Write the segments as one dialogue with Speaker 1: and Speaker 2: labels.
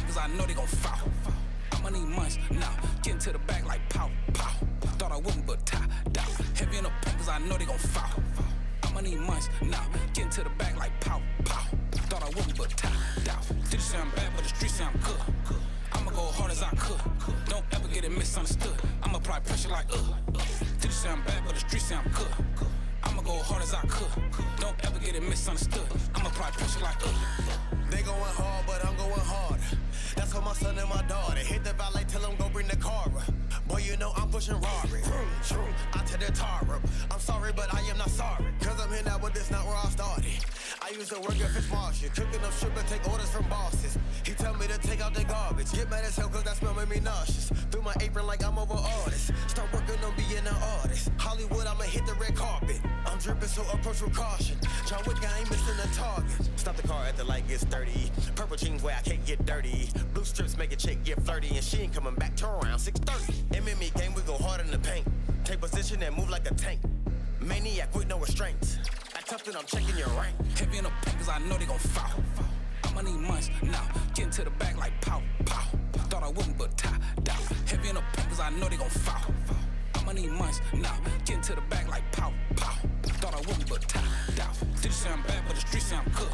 Speaker 1: cause I know they gon' fall. I'ma need months now, get into the bag like pow, pow. Thought I wouldn't, but tie, down. Heavy in the paint cause I know they gon' fall. I'ma need months now, get into the bag like pow, pow. Thought I wouldn't, but tie, down. Did say I'm bad, but the streets say I'm good. I'ma go hard as I could, don't ever get it misunderstood. I'ma apply pressure like Did say I'm bad, but the streets say I'm good. I'ma go hard as I could, don't ever get it misunderstood. I'ma apply pressure like
Speaker 2: They going hard, but I'm going harder. That's how my son and my daughter hit the valet, tell them go bring the car up. Boy, you know I'm pushing Rari. I tear the tar up. I'm sorry, but I am not sorry. Cause I'm here now, but this not where I started. I used to work at Fish Marshall, cooking up shrimp and take orders from bosses. He tell me to take out the garbage. Get mad as hell cause that smell made me nauseous. Through my apron like I'm over artists. Start working on being an artist. Hollywood, I'ma hit the red carpet. I'm dripping, so approach with caution. John Wick, I ain't missing a target. Stop the car at the light gets 30. Purple jeans where I can't get dirty. Blue strips make a chick get flirty. And she ain't coming back till around 6:30. MMA game, we go hard in the paint. Take position and move like a tank. Maniac with no restraints. I tough that I'm checking your rank.
Speaker 1: Heavy in the paint cause I know they gon' fall. I'ma need months now, get into the bag like pow, pow. Thought I wouldn't, but tie, down. Heavy in the paint cause I know they gon' fall. I'ma need months now, get into the bag like pow, pow. Thought I wouldn't, but tie, down. Did say I'm bad, but the streets say I'm good.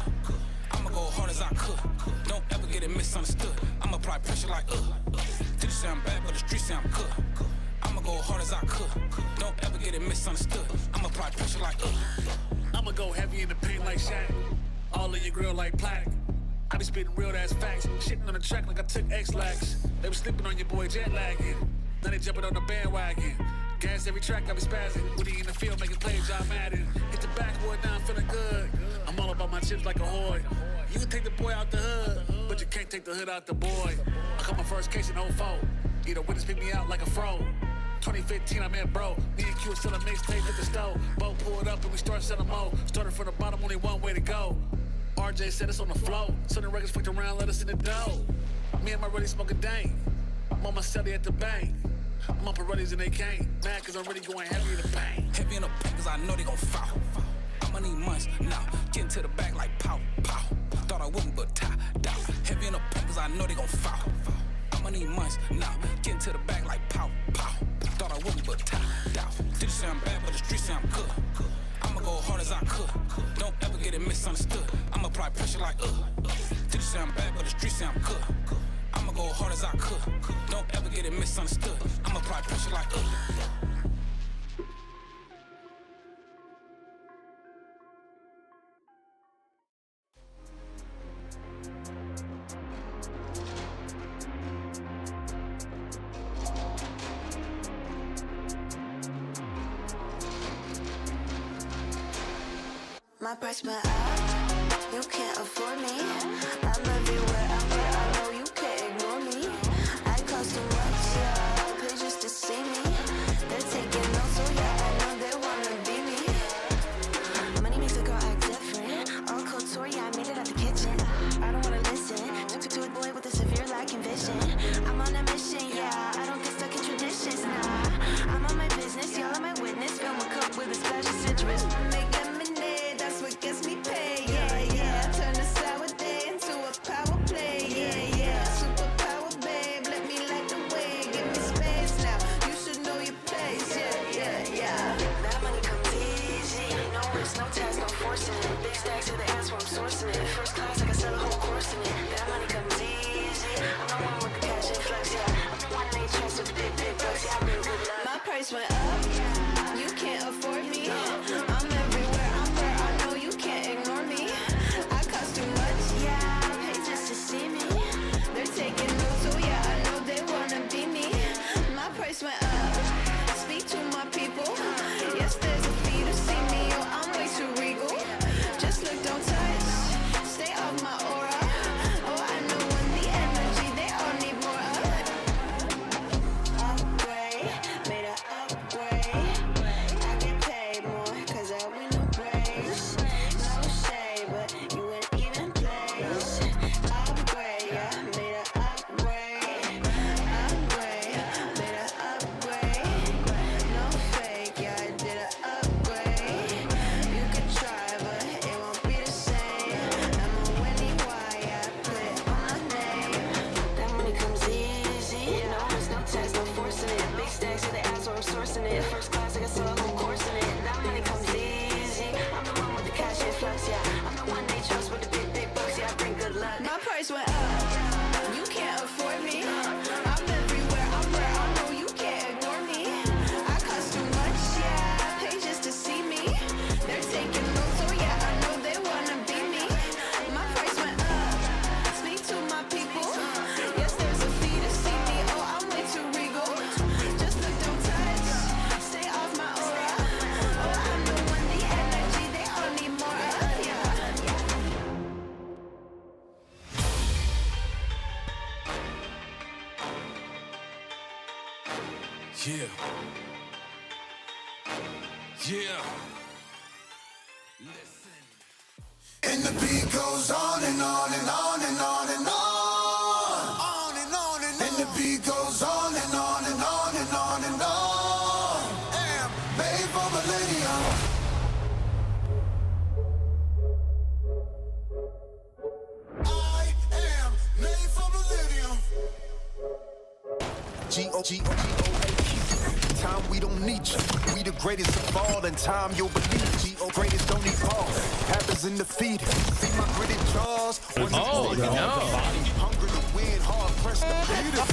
Speaker 1: I'ma go hard as I could, don't ever get it misunderstood. I'ma apply pressure like Did say I'm bad, but the streets say I'm good. I'ma go hard as I could, don't ever get it misunderstood. I'ma apply pressure like
Speaker 3: I'ma go heavy in the paint like Shaq, all in your grill like plaque. I be spitting real ass facts, shitting on the track like I took X-Lax. They was sleeping on your boy jet lagging, now they jumping on the bandwagon. Gas every track, I be spazzing. When he in the field making plays, John Madden. Hit the backboard, now I'm feeling good. I'm all about my chips like a hoard. You can take the boy out the hood, but you can't take the hood out the boy. I caught my first case in 04. Either witness pick me out like a fro. 2015, I'm in bro. Me and Q still a mixtape at the stove. Boat pulled up and we started selling more. Started from the bottom, only one way to go. RJ said it's on the flow. Southern records fucked around, let us in the dough. Me and my really smoke a dank. I'm on my celly at the bank. I'm on Pirellis and they can't. Mad cause I'm really going heavy in the paint.
Speaker 1: Heavy in the paint cause I know they gon' fall. I'ma need months now, get into the bag like pow, pow. Thought I wouldn't, but tie, down. Heavy in the paint cause I know they gon' fall. I'ma need months now, get into the bag like pow, pow. Thought I wouldn't, but tie, down. Did say I'm bad, but the streets say I'm good. I'ma go hard as I could, don't ever get it misunderstood. I'ma apply pressure like Did say I'm bad, but the streets say I'm good. I'ma go hard as I could, don't ever get it misunderstood. I'ma apply pressure like
Speaker 4: My price went up, you can't afford me. I'm everywhere, I know you can't ignore me. I cost too much, yeah, pay just to see me. They're taking notes, so yeah, I know they wanna be me. Money makes a girl act different. All couture, yeah, I made it out the kitchen. I don't wanna listen, took to a boy with a severe lack of vision. I'm on a mission, yeah, I don't get stuck in traditions, nah. I'm on my business, y'all are my witness. Fill my cup with a splash of citrus. Make lemonade, that's what gets me paid, yeah, yeah. Turn a sour day into a power
Speaker 1: Yeah. Yeah. Listen.
Speaker 2: And the beat goes on and on and on and on and on. On and on and on. And the beat goes on and on and on and on and on. Am made for millennium. I am made for millennium. G-O-G-O-G-O-A. Time we don't need you. We the greatest of all, and time you'll believe. G-O greatest don't need pause. Happens in the feet. See my gritted jaws.
Speaker 5: Oh, no.
Speaker 2: Hungry to win, hard pressed to beat us.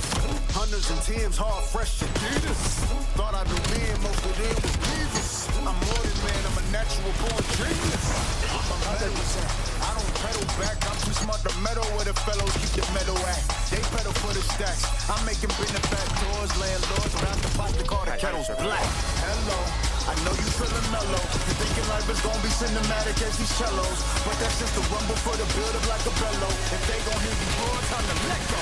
Speaker 2: Hundreds and tens, hard fresh to beat us. Thought I knew men, most of them was beavers. I'm more than man, I'm a natural born genius. I'm a medalist. I don't pedal back, I'm too smart to meddle with the fellows keep the metal at. They pedal for the stacks. I'm making benefactors, landlords, round the pot to call the kettles black. Hello, I know you feeling mellow. You thinking life is gonna be cinematic as these cellos, but that's just the rumble for the build up like a bellow. If they gon' hear you roar, time to let go.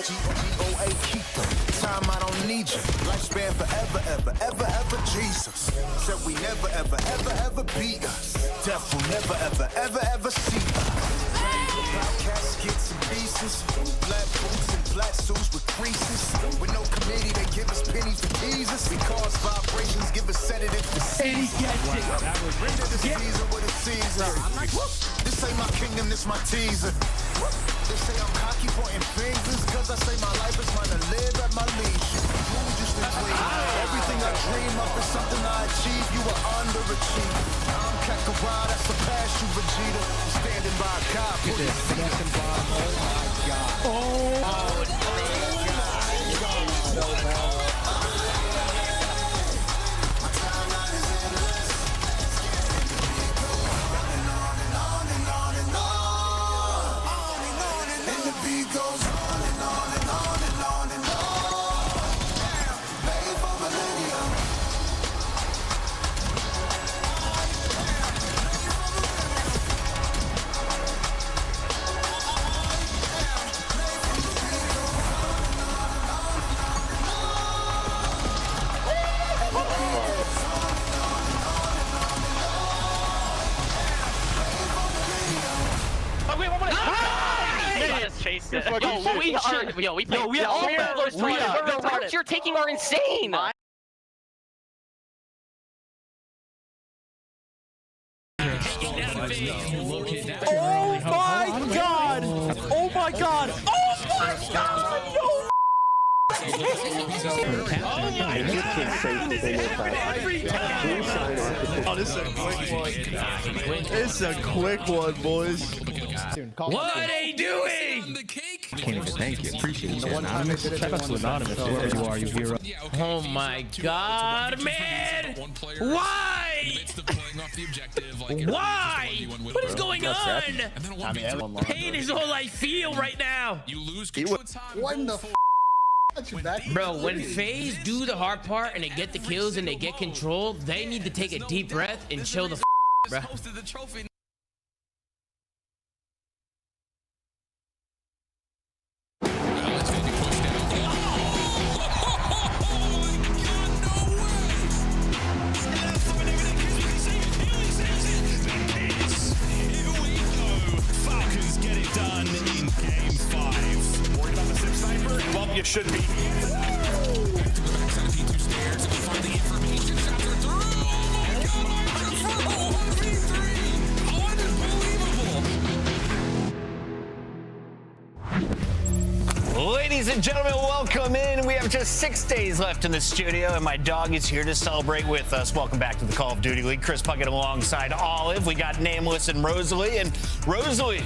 Speaker 2: G-O-G-O-A, keep them. Time I don't need you. Lifespan forever, ever, ever, ever, Jesus. Said we never, ever, ever, ever beat us. Death will never, ever, ever, ever see us. About caskets and pieces. Black boots and black suits with creases. With no committee, they give us pennies for Jesus. We cause vibrations, give us sedatives to seize. Render the season with a season. This ain't my kingdom, this my teaser. They say I'm cocky pointing fingers, cause I say my life is mine to live at my leisure. You just a dream. Everything I dream up is something I achieve. You are underachiever. I'm Kakarot, I surpass you, Vegeta. Standing by God, put your feet up. Oh my God. Oh my God.
Speaker 5: Chase it. You're taking our insane.
Speaker 6: Oh my God! Oh my God! Oh my God! No! Oh, this is a quick one. It's a quick one, boys.
Speaker 5: What are they doing?
Speaker 7: Can't even thank you. Appreciate you. Anonymous. Check us to Anonymous. Whoever you are, you hero.
Speaker 5: Oh my God, man! Why? Why? What is going on? Pain is all I feel right now.
Speaker 8: What the f?
Speaker 5: Bro, when FaZe do the hard part and they get the kills and they get control, they need to take a deep breath and chill the f, bro.
Speaker 6: You should be.
Speaker 9: Ladies and gentlemen, welcome in. We have just 6 days left in the studio, and my dog is here to celebrate with us. Welcome back to the Call of Duty League. Chris Puckett alongside Olive. We got Nameless and Rosalie. And Rosalie,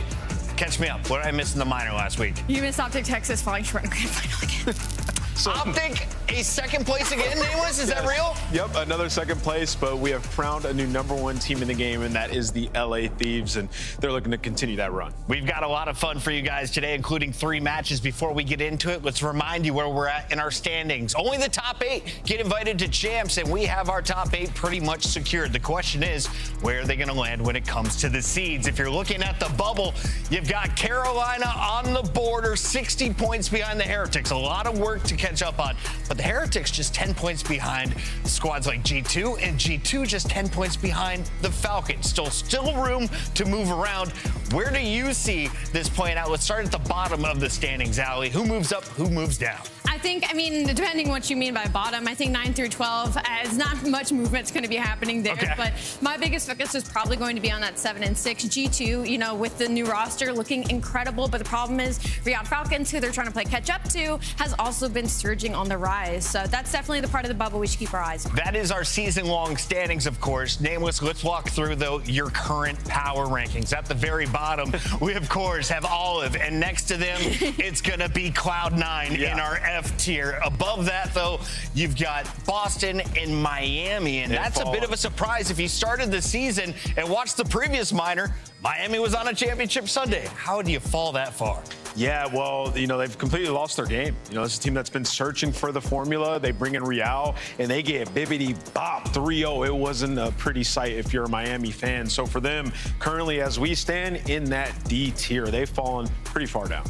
Speaker 9: catch me up. What did I miss in the minor last week?
Speaker 10: You missed Optic Texas falling short in grand final again.
Speaker 9: So, Optic, a second place again, Nameless? Is that real?
Speaker 10: Yep, another second place, but we have crowned a new #1 team in the game, and that is the LA Thieves, and they're looking to continue that run.
Speaker 9: We've got a lot of fun for you guys today, including 3 matches. Before we get into it, let's remind you where we're at in our standings. Only the top 8 get invited to champs, and we have our top 8 pretty much secured. The question is, where are they going to land when it comes to the seeds? If you're looking at the bubble, you've got Carolina on the border, 60 points behind the Heretics. A lot of work to catch up on, but the Heretics just 10 points behind squads like G2, and G2 just 10 points behind the Falcons. Still room to move around. Where do you see this playing out? Let's start at the bottom of the standings, Allie. Who moves up, who moves down?
Speaker 11: I mean, depending what you mean by bottom, I think 9 through 12, is not much movement's going to be happening there.
Speaker 9: Okay.
Speaker 11: But my biggest focus is probably going to be on that 7 and 6. G2, you know, with the new roster looking incredible. But the problem is Riyadh Falcons, who they're trying to play catch up to, has also been surging on the rise. So that's definitely the part of the bubble we should keep our eyes on.
Speaker 9: That is our season-long standings, of course. Nameless, let's walk through, though, your current power rankings. At the very bottom, we, of course, have Olive. And next to them, it's going to be Cloud9 in our F tier. Above that, though, you've got Boston and Miami, and that's a bit of a surprise. If you started the season and watched the previous minor, Miami was on a championship Sunday. How do you fall that far?
Speaker 10: Yeah, well, you know, they've completely lost their game. You know, it's a team that's been searching for the formula. They bring in Real, and they get bibbity bop 3-0. It wasn't a pretty sight if you're a Miami fan. So for them, currently as we stand in that D tier, they've fallen pretty far down.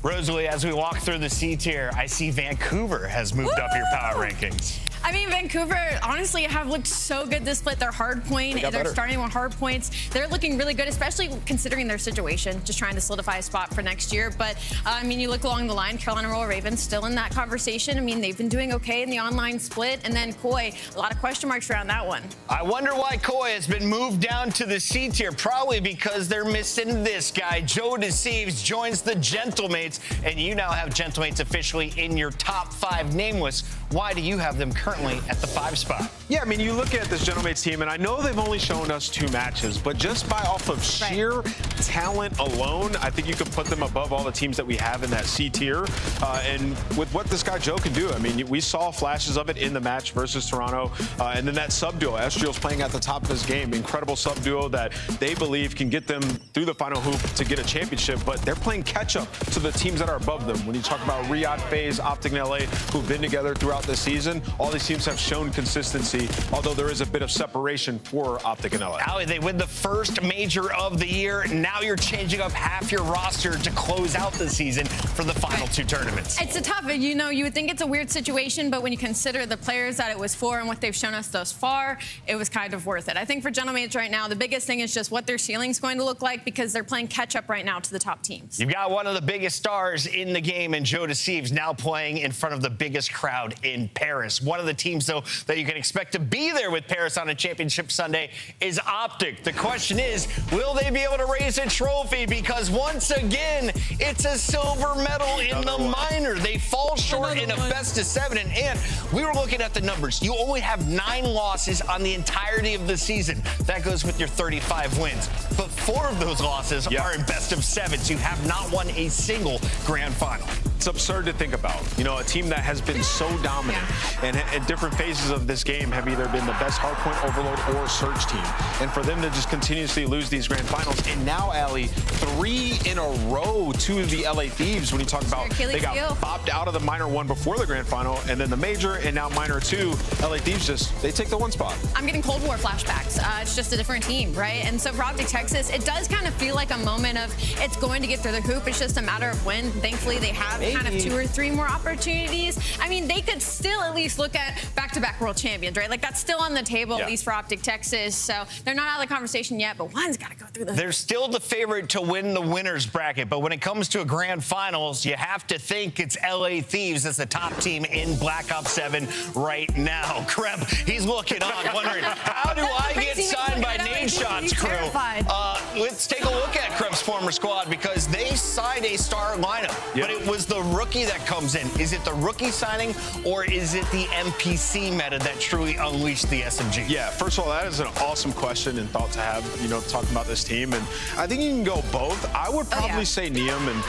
Speaker 9: Rosalie, as we walk through the C tier, I see Vancouver has moved up your power rankings.
Speaker 11: I mean, Vancouver, honestly, have looked so good this split. They're hard point. They're starting with hard points. They're looking really good, especially considering their situation, just trying to solidify a spot for next year. But, I mean, you look along the line, Carolina Royal Ravens still in that conversation. I mean, they've been doing okay in the online split. And then Koi, a lot of question marks around that one.
Speaker 9: I wonder why Koi has been moved down to the C tier. Probably because they're missing this guy. Joe Deceives joins the Gentlemates, and you now have Gentlemates officially in your top 5 Nameless. Why do you have them currently at the 5 spot?
Speaker 10: Yeah, I mean, you look at this Gentlemates team, and I know they've only shown us 2 matches, but just by off of sheer talent alone, I think you could put them above all the teams that we have in that C tier. And with what this guy Joe can do, I mean, we saw flashes of it in the match versus Toronto, and then that sub-duo. Estriel's playing at the top of his game. Incredible sub-duo that they believe can get them through the final hoop to get a championship, but they're playing catch-up to the teams that are above them. When you talk about Riyadh, FaZe, Optic, and LA, who've been together throughout the season, all these teams have shown consistency, although there is a bit of separation for Optic and LA.
Speaker 9: Allie, they win the first major of the year. Now you're changing up half your roster to close out the season for the final 2 tournaments.
Speaker 11: It's a tough, you know, you would think it's a weird situation, but when you consider the players that it was for and what they've shown us thus far, it was kind of worth it. I think for Gentlemates right now, the biggest thing is just what their ceiling's going to look like because they're playing catch up right now to the top teams.
Speaker 9: You've got one of the biggest stars in the game, and Joe Deceives now playing in front of the biggest crowd in Paris. One of the teams, though, that you can expect to be there with Paris on a championship Sunday is Optic. The question is, will they be able to raise a trophy? Because once again, it's a silver medal in the minor. They fall short in a best of 7. And we were looking at the numbers. You only have 9 losses on the entirety of the season. That goes with your 35 wins. But 4 of those losses are in best of 7. So you have not won a single grand final.
Speaker 10: It's absurd to think about. You know, a team that has been so dominant and at different phases of this game have either been the best hardpoint overload or surge team. And for them to just continuously lose these grand finals, and now, Allie, 3 in a row to the LA Thieves when you talk about they got bopped out of the minor 1 before the grand final, and then the major, and now minor 2, LA Thieves they take the 1 spot.
Speaker 11: I'm getting Cold War flashbacks. It's just a different team, right? And so for Optic Texas, it does kind of feel like a moment of it's going to get through the hoop. It's just a matter of when. Thankfully, they have kind of 2 or 3 more opportunities. I mean, they could still at least look at back-to-back world champions, right? Like, that's still on the table, at least for Optic Texas. So they're not out of the conversation yet, but one's got to go through the...
Speaker 9: They're still the favorite to win the winner's bracket, but when it comes to a grand finals, you have to think it's LA Thieves as the top team in Black Ops 7 right now. Kreb, he's looking on, wondering, how do I get signed by Nade Shots crew? Let's take a look at Kreb's former squad because they signed a star lineup, but it was the rookie that comes in. Is it the rookie signing or is it the NPC meta that truly unleashed the SMG?
Speaker 10: Yeah, first of all, that is an awesome question and thought to have, you know, talking about this team. And I think you can go both. I would probably say Neum, and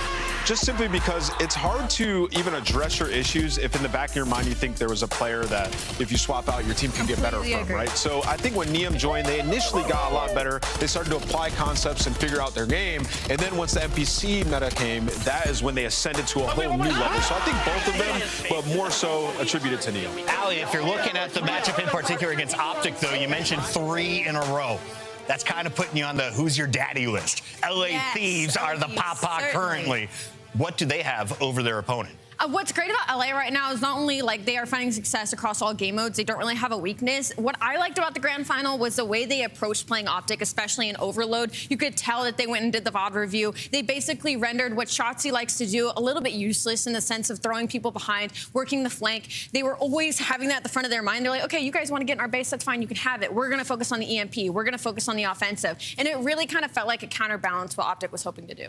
Speaker 10: just simply because it's hard to even address your issues if in the back of your mind you think there was a player that if you swap out, your team can get better from, right? So I think when Neum joined, they initially got a lot better. They started to apply concepts and figure out their game. And then once the NPC meta came, that is when they ascended to a whole new level. So I think both of them, but more so attributed to Neum.
Speaker 9: Ali, if you're looking at the matchup in particular against Optic, though, you mentioned 3 in a row. That's kind of putting you on the who's your daddy list. LA Thieves are the papa currently. What do they have over their opponent?
Speaker 11: What's great about LA right now is not only like they are finding success across all game modes, they don't really have a weakness. What I liked about the grand final was the way they approached playing Optic, especially in Overload. You could tell that they went and did the VOD review. They basically rendered what Shotzi likes to do a little bit useless in the sense of throwing people behind, working the flank. They were always having that at the front of their mind. They're like, okay, you guys want to get in our base, that's fine, you can have it. We're going to focus on the EMP. We're going to focus on the offensive. And it really kind of felt like a counterbalance what Optic was hoping to do.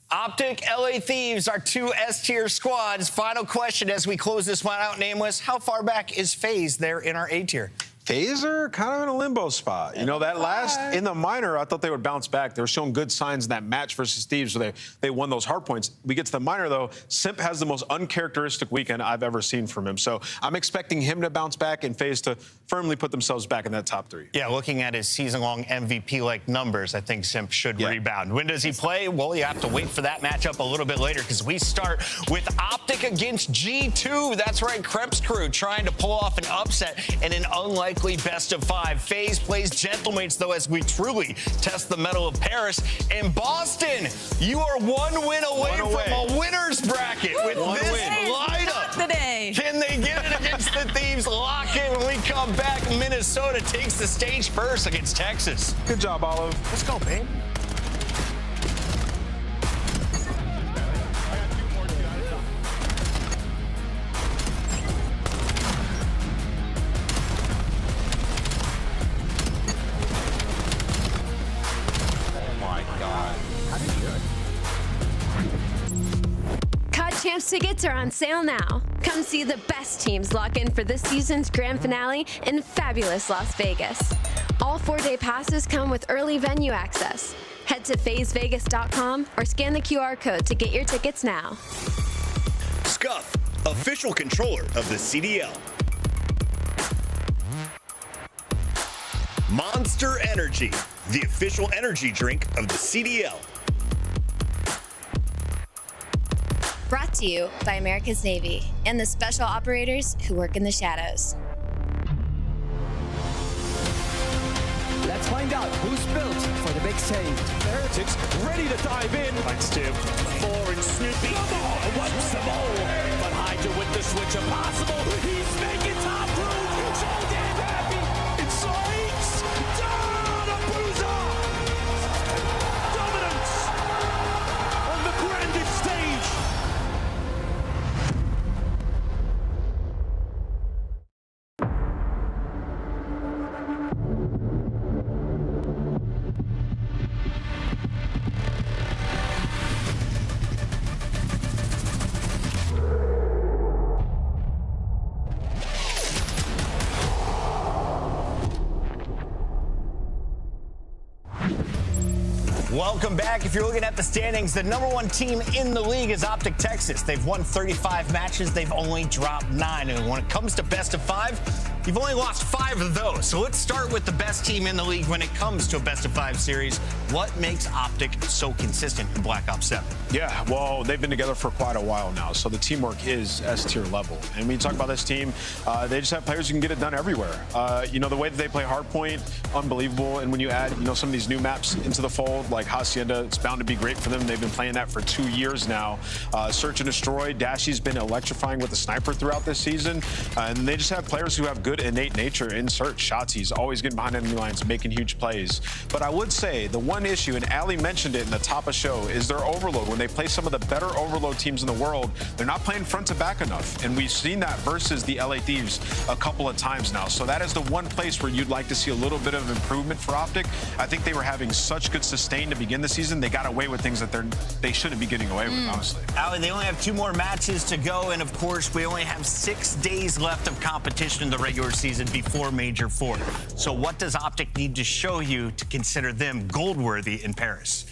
Speaker 9: Optic, LA Thieves are 2 S-tier squads. Final question as we close this one out, Nameless. How far back is FaZe there in our A-tier?
Speaker 10: FaZe are kind of in a limbo spot. You know, that last, in the minor, I thought they would bounce back. They were showing good signs in that match versus Thieves, so they won those hard points. We get to the minor, though. Simp has the most uncharacteristic weekend I've ever seen from him. So I'm expecting him to bounce back and FaZe to firmly put themselves back in that top 3.
Speaker 9: Yeah, looking at his season-long MVP-like numbers, I think Simp should rebound. When does he play? Well, you have to wait for that matchup a little bit later because we start with Optic against G2. That's right, Krebs crew trying to pull off an upset and an unlikely best of 5. FaZe plays Gentlemates, though, as we truly test the mettle of Paris. And Boston, you are 1 win away from a winner's bracket with this lineup.
Speaker 11: Today.
Speaker 9: Can they get it against the Thieves? Lock in when we come back. Minnesota takes the stage first against Texas.
Speaker 10: Good job, Olive.
Speaker 9: Let's go, babe.
Speaker 12: Champs tickets are on sale now. Come see the best teams lock in for this season's grand finale in fabulous Las Vegas. All 4-day passes come with early venue access. Head to FazeVegas.com or scan the QR code to get your tickets now.
Speaker 13: Scuff, official controller of the CDL. Monster Energy, the official energy drink of the CDL.
Speaker 14: Brought to you by America's Navy and the special operators who work in the shadows.
Speaker 15: Let's find out who's built for the big stage. The Heretics ready to dive in.
Speaker 16: Thanks, Tim. 4 and Snoopy. Come on, wants them all. But Hydra with the switch impossible. He's making top room. So damn happy. It's Sykes. Down a bruiser. Dominance on the grandest stage.
Speaker 9: Welcome back. If you're looking at the standings, the #1 team in the league is Optic Texas. They've won 35 matches. They've only dropped 9. And when it comes to best of 5, you've only lost 5 of those. So let's start with the best team in the league when it comes to a best of 5 series. What makes Optic so consistent in Black Ops 7?
Speaker 10: Yeah, well, they've been together for quite a while now, so the teamwork is S-tier level. And when you talk about this team, they just have players who can get it done everywhere. You know, the way that they play Hardpoint, unbelievable. And when you add, you know, some of these new maps into the fold, like Hacienda, it's bound to be great for them. They've been playing that for 2 years now. Search and Destroy, Dashy's been electrifying with the sniper throughout this season. And they just have players who have good innate nature in Search. Shotzi's always getting behind enemy lines, making huge plays. But I would say the one issue, and Ali mentioned it in the top of show, is their overload. When they play some of the better overload teams in the world, they're not playing front to back enough. And we've seen that versus the LA Thieves a couple of times now. So that is the one place where you'd like to see a little bit of improvement for Optic. I think they were having such good sustain to begin the season. They got away with things that they shouldn't be getting away with, honestly.
Speaker 9: Ali, they only have 2 more matches to go. And of course, we only have 6 days left of competition in the regular season before Major 4. So what does Optic need to show you to consider them gold worthy in Paris?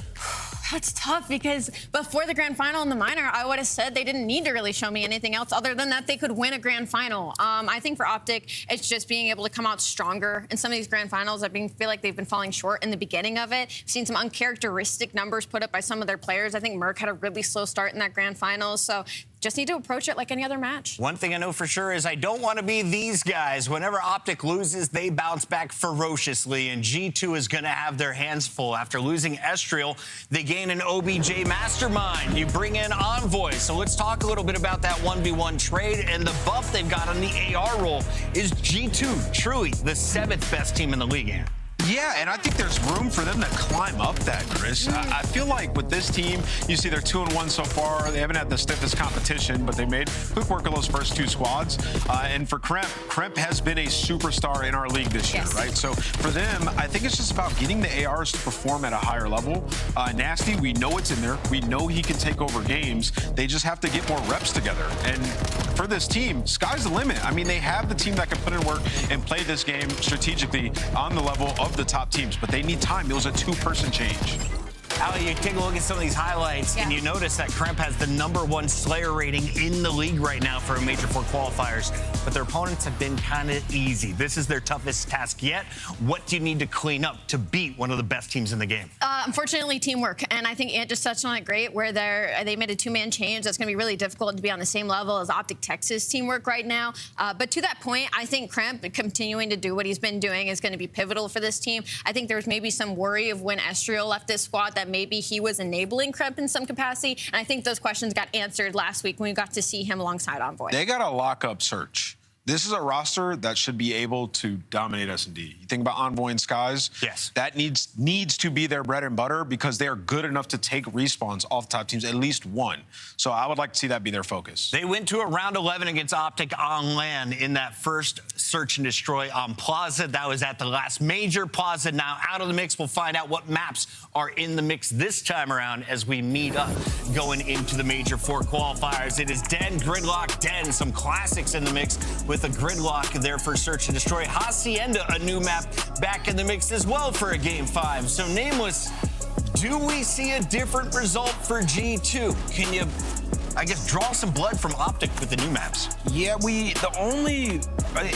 Speaker 11: That's tough because before the grand final in the minor, I would have said they didn't need to really show me anything else other than that they could win a grand final. I think for Optic, it's just being able to come out stronger in some of these grand finals. I feel like they've been falling short in the beginning of it. We've seen some uncharacteristic numbers put up by some of their players. I think Merck had a really slow start in that grand final, so just need to approach it like any other match.
Speaker 9: One thing I know for sure is I don't want to be these guys. Whenever Optic loses, they bounce back ferociously, and G2 is going to have their hands full. After losing Estriel, they gain an OBJ mastermind. You bring in Envoy. So let's talk a little bit about that 1v1 trade and the buff they've got on the AR role. Is G2 truly the 7th best team in the league, Ant?
Speaker 10: Yeah, and I think there's room for them to climb up that, Chris. I feel like with this team, you see they're 2-1 so far. They haven't had the stiffest competition, but they made quick work of those first 2 squads. And for Kremp has been a superstar in our league this year, right? So for them, I think it's just about getting the ARs to perform at a higher level. Nasty, we know it's in there. We know he can take over games. They just have to get more reps together. And for this team, sky's the limit. I mean, they have the team that can put in work and play this game strategically on the level of the top teams, but they need time. It was a 2-person change.
Speaker 9: Ali, you take a look at some of these highlights, and you notice that Kremp has the #1 Slayer rating in the league right now for a Major 4 qualifiers, but their opponents have been kind of easy. This is their toughest task yet. What do you need to clean up to beat one of the best teams in the game?
Speaker 11: Unfortunately, teamwork, and I think Ant just touched on it great, where they made a 2-man change. That's going to be really difficult to be on the same level as Optic Texas teamwork right now. But to that point, I think Kremp continuing to do what he's been doing is going to be pivotal for this team. I think there was maybe some worry of when Estriel left this squad that maybe he was enabling Kremp in some capacity. And I think those questions got answered last week when we got to see him alongside Envoy.
Speaker 10: They got a lock-up search. This is a roster that should be able to dominate S&D. You think about Envoy and Skies?
Speaker 9: Yes.
Speaker 10: That needs to be their bread and butter because they are good enough to take respawns off top teams, at least one. So I would like to see that be their focus.
Speaker 9: They went to a round 11 against Optic on LAN in that first search and destroy on Plaza. That was at the last major. Plaza now out of the mix. We'll find out what maps are in the mix this time around as we meet up going into the Major 4 qualifiers. It is Den, Gridlock, Den, some classics in the mix with a Gridlock there for search and destroy. Hacienda, a new map back in the mix as well for a Game 5. So Nameless, do we see a different result for G2? Can you, I guess, draw some blood from Optic with the new maps?
Speaker 10: Yeah,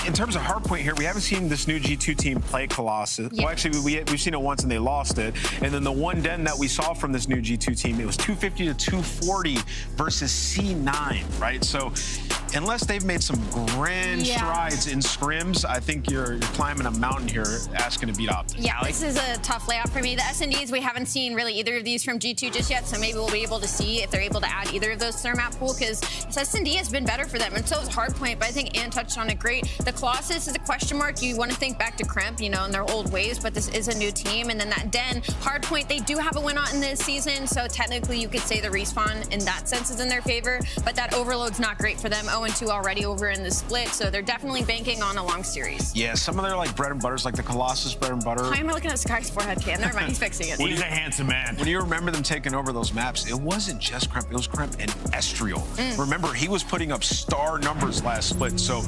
Speaker 10: in terms of hardpoint here, we haven't seen this new G2 team play Colossus. Well, actually, we've seen it once and they lost it. And then the one Den that we saw from this new G2 team, it was 250 to 240 versus C9, right? So unless they've made some grand strides in scrims, I think you're climbing a mountain here asking to beat Optic.
Speaker 11: Yeah, this is a tough layout for me. The S&Ds, we haven't seen really either of these from G2 just yet, so maybe we'll be able to see if they're able to add either of those to their map pool, because S&D has been better for them, and so is Hardpoint, but I think Ann touched on it great. The Colossus is a question mark. You want to think back to Kremp, you know, in their old ways, but this is a new team. And then that Den, Hardpoint, they do have a win on in this season, so technically you could say the respawn in that sense is in their favor, but that Overload's not great for them. 0-2 already over in the split, so they're definitely banking on a long series.
Speaker 10: Yeah, some of their like bread and butters, like the Colossus bread and butter.
Speaker 11: Why am I looking at Sky's forehead cam? Never mind, he's fixing it.
Speaker 9: He's a handsome man.
Speaker 10: When you remember them taking over those maps, it wasn't just Kremp, it was Kremp and Estriel. Remember, he was putting up star numbers last split, so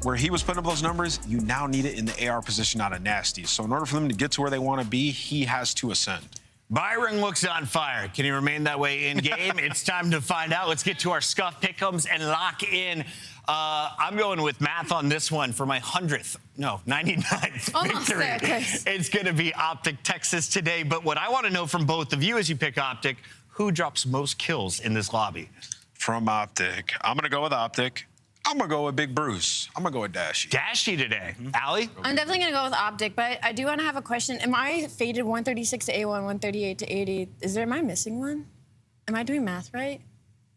Speaker 10: where he was putting up those numbers, you now need it in the AR position out of Nasty. So in order for them to get to where they want to be, he has to ascend.
Speaker 9: Byron looks on fire. Can he remain that way in game? It's time to find out. Let's get to our Scuff pick'ems and lock in. I'm going with math on this one for my 99th victory. It's going to be Optic Texas today. But what I want to know from both of you as you pick Optic, who drops most kills in this lobby?
Speaker 10: From Optic. I'm going to go with Optic. I'm going to go with Big Bruce. I'm going to go with Dashy.
Speaker 9: Dashy today. Allie?
Speaker 11: I'm definitely going to go with Optic, but I do want to have a question. Am I faded 136 to A1, 138 to 80? Am I missing one? Am I doing math right?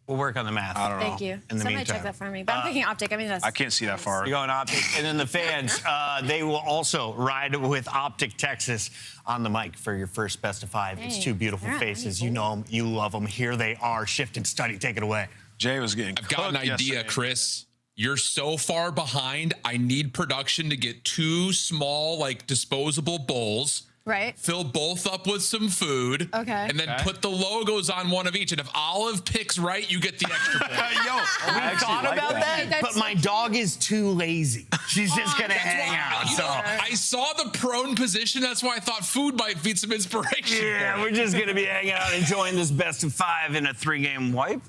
Speaker 9: We'll work on the math.
Speaker 10: I don't know.
Speaker 11: Thank you.
Speaker 9: In the
Speaker 11: Somebody
Speaker 9: meantime.
Speaker 11: check that for me. But I'm picking Optic. I mean, that's...
Speaker 10: I can't see that far.
Speaker 9: You're going Optic. And then the fans, they will also ride with Optic Texas on the mic for your first best of 5. It's two beautiful faces. You know them. You love them. Here they are. Shift and study. Take it away.
Speaker 10: Jay was getting
Speaker 17: I've got an idea, Chris. You're so far behind. I need production to get 2 small, like, disposable bowls.
Speaker 11: Right.
Speaker 17: Fill both up with some food.
Speaker 11: Okay.
Speaker 17: And then put the logos on one of each. And if Olive picks right, you get the extra point.
Speaker 9: Yo, we thought about that, but my dog is too lazy. She's just going to hang out. So
Speaker 17: I saw the prone position. That's why I thought food might feed some inspiration.
Speaker 9: Yeah, we're just going to be hanging out, enjoying this best of 5 in a 3-game wipe.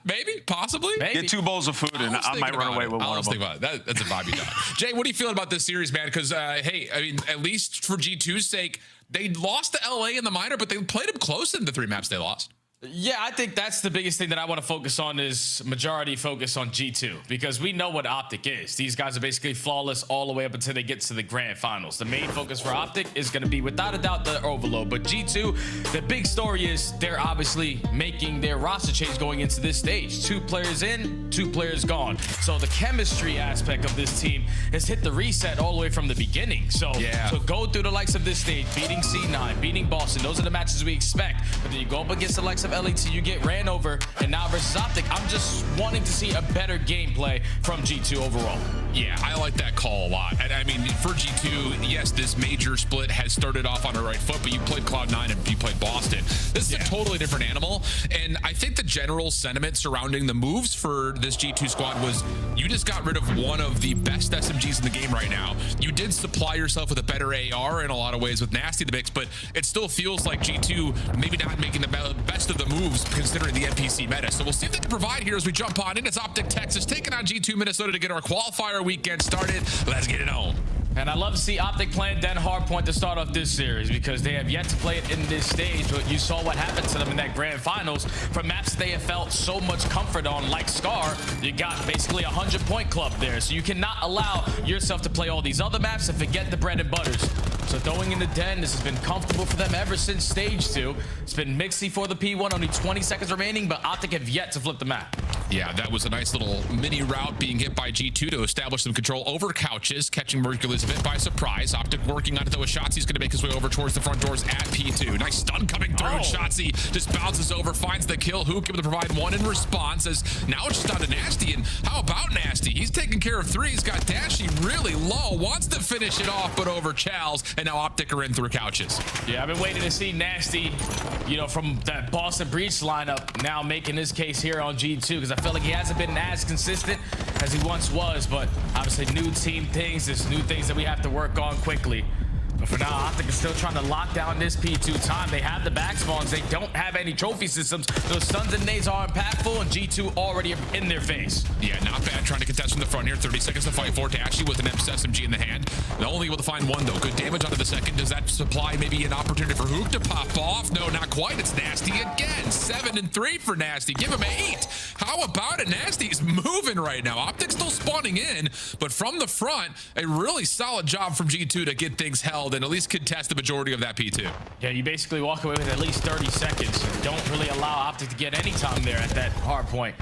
Speaker 17: Maybe, possibly.
Speaker 10: Maybe. Get 2 bowls of food, and I might run away with one of them.
Speaker 17: That's a Bobby dog. Jay, what do you feel about this series, man? Because, hey, I mean, at least for G2's sake, they lost to LA in the minor, but they played them close in the 3 maps they lost.
Speaker 6: Yeah, I think that's the biggest thing that I want to focus on is majority focus on G2 because we know what Optic is. These guys are basically flawless all the way up until they get to the grand finals. The main focus for Optic is going to be without a doubt the overload. But G2, the big story is they're obviously making their roster change going into this stage. 2 players in, 2 players gone. So the chemistry aspect of this team has hit the reset all the way from the beginning. So to go through the likes of this stage, beating C9, beating Boston, those are the matches we expect. But then you go up against the likes of LET, you get ran over, and now versus Optic, I'm just wanting to see a better gameplay from G2 overall.
Speaker 17: Yeah, I like that call a lot. And I mean, for G2, yes, this major split has started off on the right foot, but you played Cloud9 and you played Boston. This is a totally different animal. And I think the general sentiment surrounding the moves for this G2 squad was you just got rid of one of the best SMGs in the game right now. You did supply yourself with a better AR in a lot of ways with Nasty in the mix, but it still feels like G2 maybe not making the best of the moves considering the NPC meta. So we'll see if they can provide here as we jump on in. It's Optic Texas taking on G2 Minnesota to get our qualifier weekend started. Let's get it on.
Speaker 6: And I love to see Optic playing Den Hardpoint to start off this series because they have yet to play it in this stage, but you saw what happened to them in that grand finals. For maps they have felt so much comfort on, like Scar, you got basically a 100-point club there. So you cannot allow yourself to play all these other maps and forget the bread and butters. So going into Den, this has been comfortable for them ever since stage 2. It's been mixy for the P1, only 20 seconds remaining, but Optic have yet to flip the map.
Speaker 17: Yeah, that was a nice little mini route being hit by G2 to establish some control over couches, catching Mercules a bit by surprise. Optic working on it though with Shotzi's going to make his way over towards the front doors at P2. Nice stun coming through. Shotzi just bounces over, finds the kill. Hook able to provide 1 in response as now it's just down to Nasty. And how about Nasty? He's taking care of 3. He's got Dashy really low, wants to finish it off, but over Chals. And now Optic are in through couches.
Speaker 6: Yeah, I've been waiting to see Nasty, you know, from that Boston Breach lineup now making his case here on G2 because I feel like he hasn't been as consistent as he once was, but obviously new team things, there's new things that we have to work on quickly. But for now, Optic is still trying to lock down this P2 time. They have the back spawns. They don't have any trophy systems. Those stuns and nades are impactful, and G2 already in their face.
Speaker 17: Yeah, not bad. Trying to contest from the front here. 30 seconds to fight for Dashy with an SMG in the hand. They're only able to find 1, though. Good damage onto the second. Does that supply maybe an opportunity for Hook to pop off? No, not quite. It's Nasty again. 7 and 3 for Nasty. Give him 8. How about it? Nasty is moving right now. Optic's still spawning in, but from the front, a really solid job from G2 to get things held and at least contest the majority of that P2.
Speaker 6: Yeah, you basically walk away with at least 30 seconds. Don't really allow Optic to get any time there at that hard point.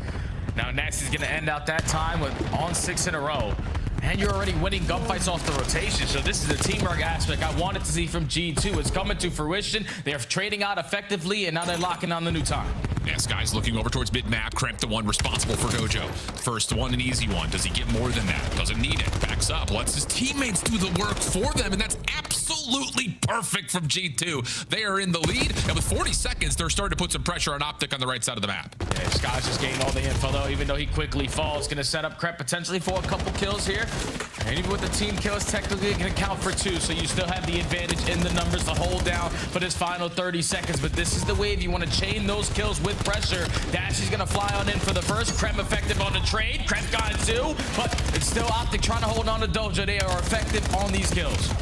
Speaker 6: Now Nasty's gonna end out that time with on 6 in a row. And you're already winning gunfights off the rotation. So this is the teamwork aspect I wanted to see from G2. It's coming to fruition. They're trading out effectively, and now they're locking on the new time.
Speaker 17: Yes, guys, looking over towards mid-map. Kremp, the one responsible for Dojo. First one, an easy one. Does he get more than that? Doesn't need it. Backs up, lets his teammates do the work for them, and that's absolutely perfect from G2. They are in the lead, and with 40 seconds, they're starting to put some pressure on Optic on the right side of the map.
Speaker 6: Yeah, Sky's just getting all the info, though, even though he quickly falls. Going to set up Kremp potentially for a couple kills here. And even with the team kills, technically it can count for 2, so you still have the advantage in the numbers to hold down for this final 30 seconds. But this is the wave. You want to chain those kills with pressure. Dashy's going to fly on in for the first. Kremp effective on the trade. Kremp got it too, but it's still Optic trying to hold on to Dojo. They are effective on these kills.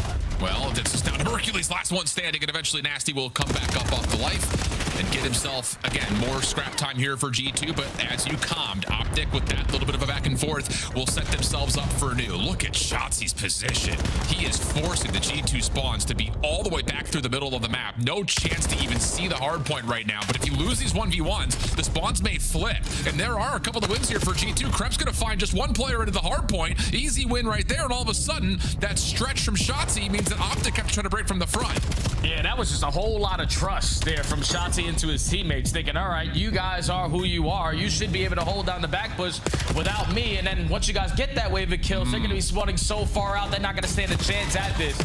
Speaker 17: Well, this is down to Hercules, last one standing, and eventually Nasty will come back up off the life and get himself, again, more scrap time here for G2, but as you calmed, Optic with that little bit of a back and forth will set themselves up for new. Look at Shotzi's position. He is forcing the G2 spawns to be all the way back through the middle of the map. No chance to even see the hard point right now, but if you lose these 1v1s, the spawns may flip, and there are a couple of wins here for G2. Kremp's gonna find just one player into the hard point. Easy win right there, and all of a sudden, that stretch from Shotzi means that Optic kept trying to break from the front.
Speaker 6: Yeah, that was just a whole lot of trust there from Shotzi into his teammates, thinking, all right, you guys are who you are. You should be able to hold down the back push without me. And then once you guys get that wave of kills, they're going to be spawning so far out, they're not going to stand a chance at this.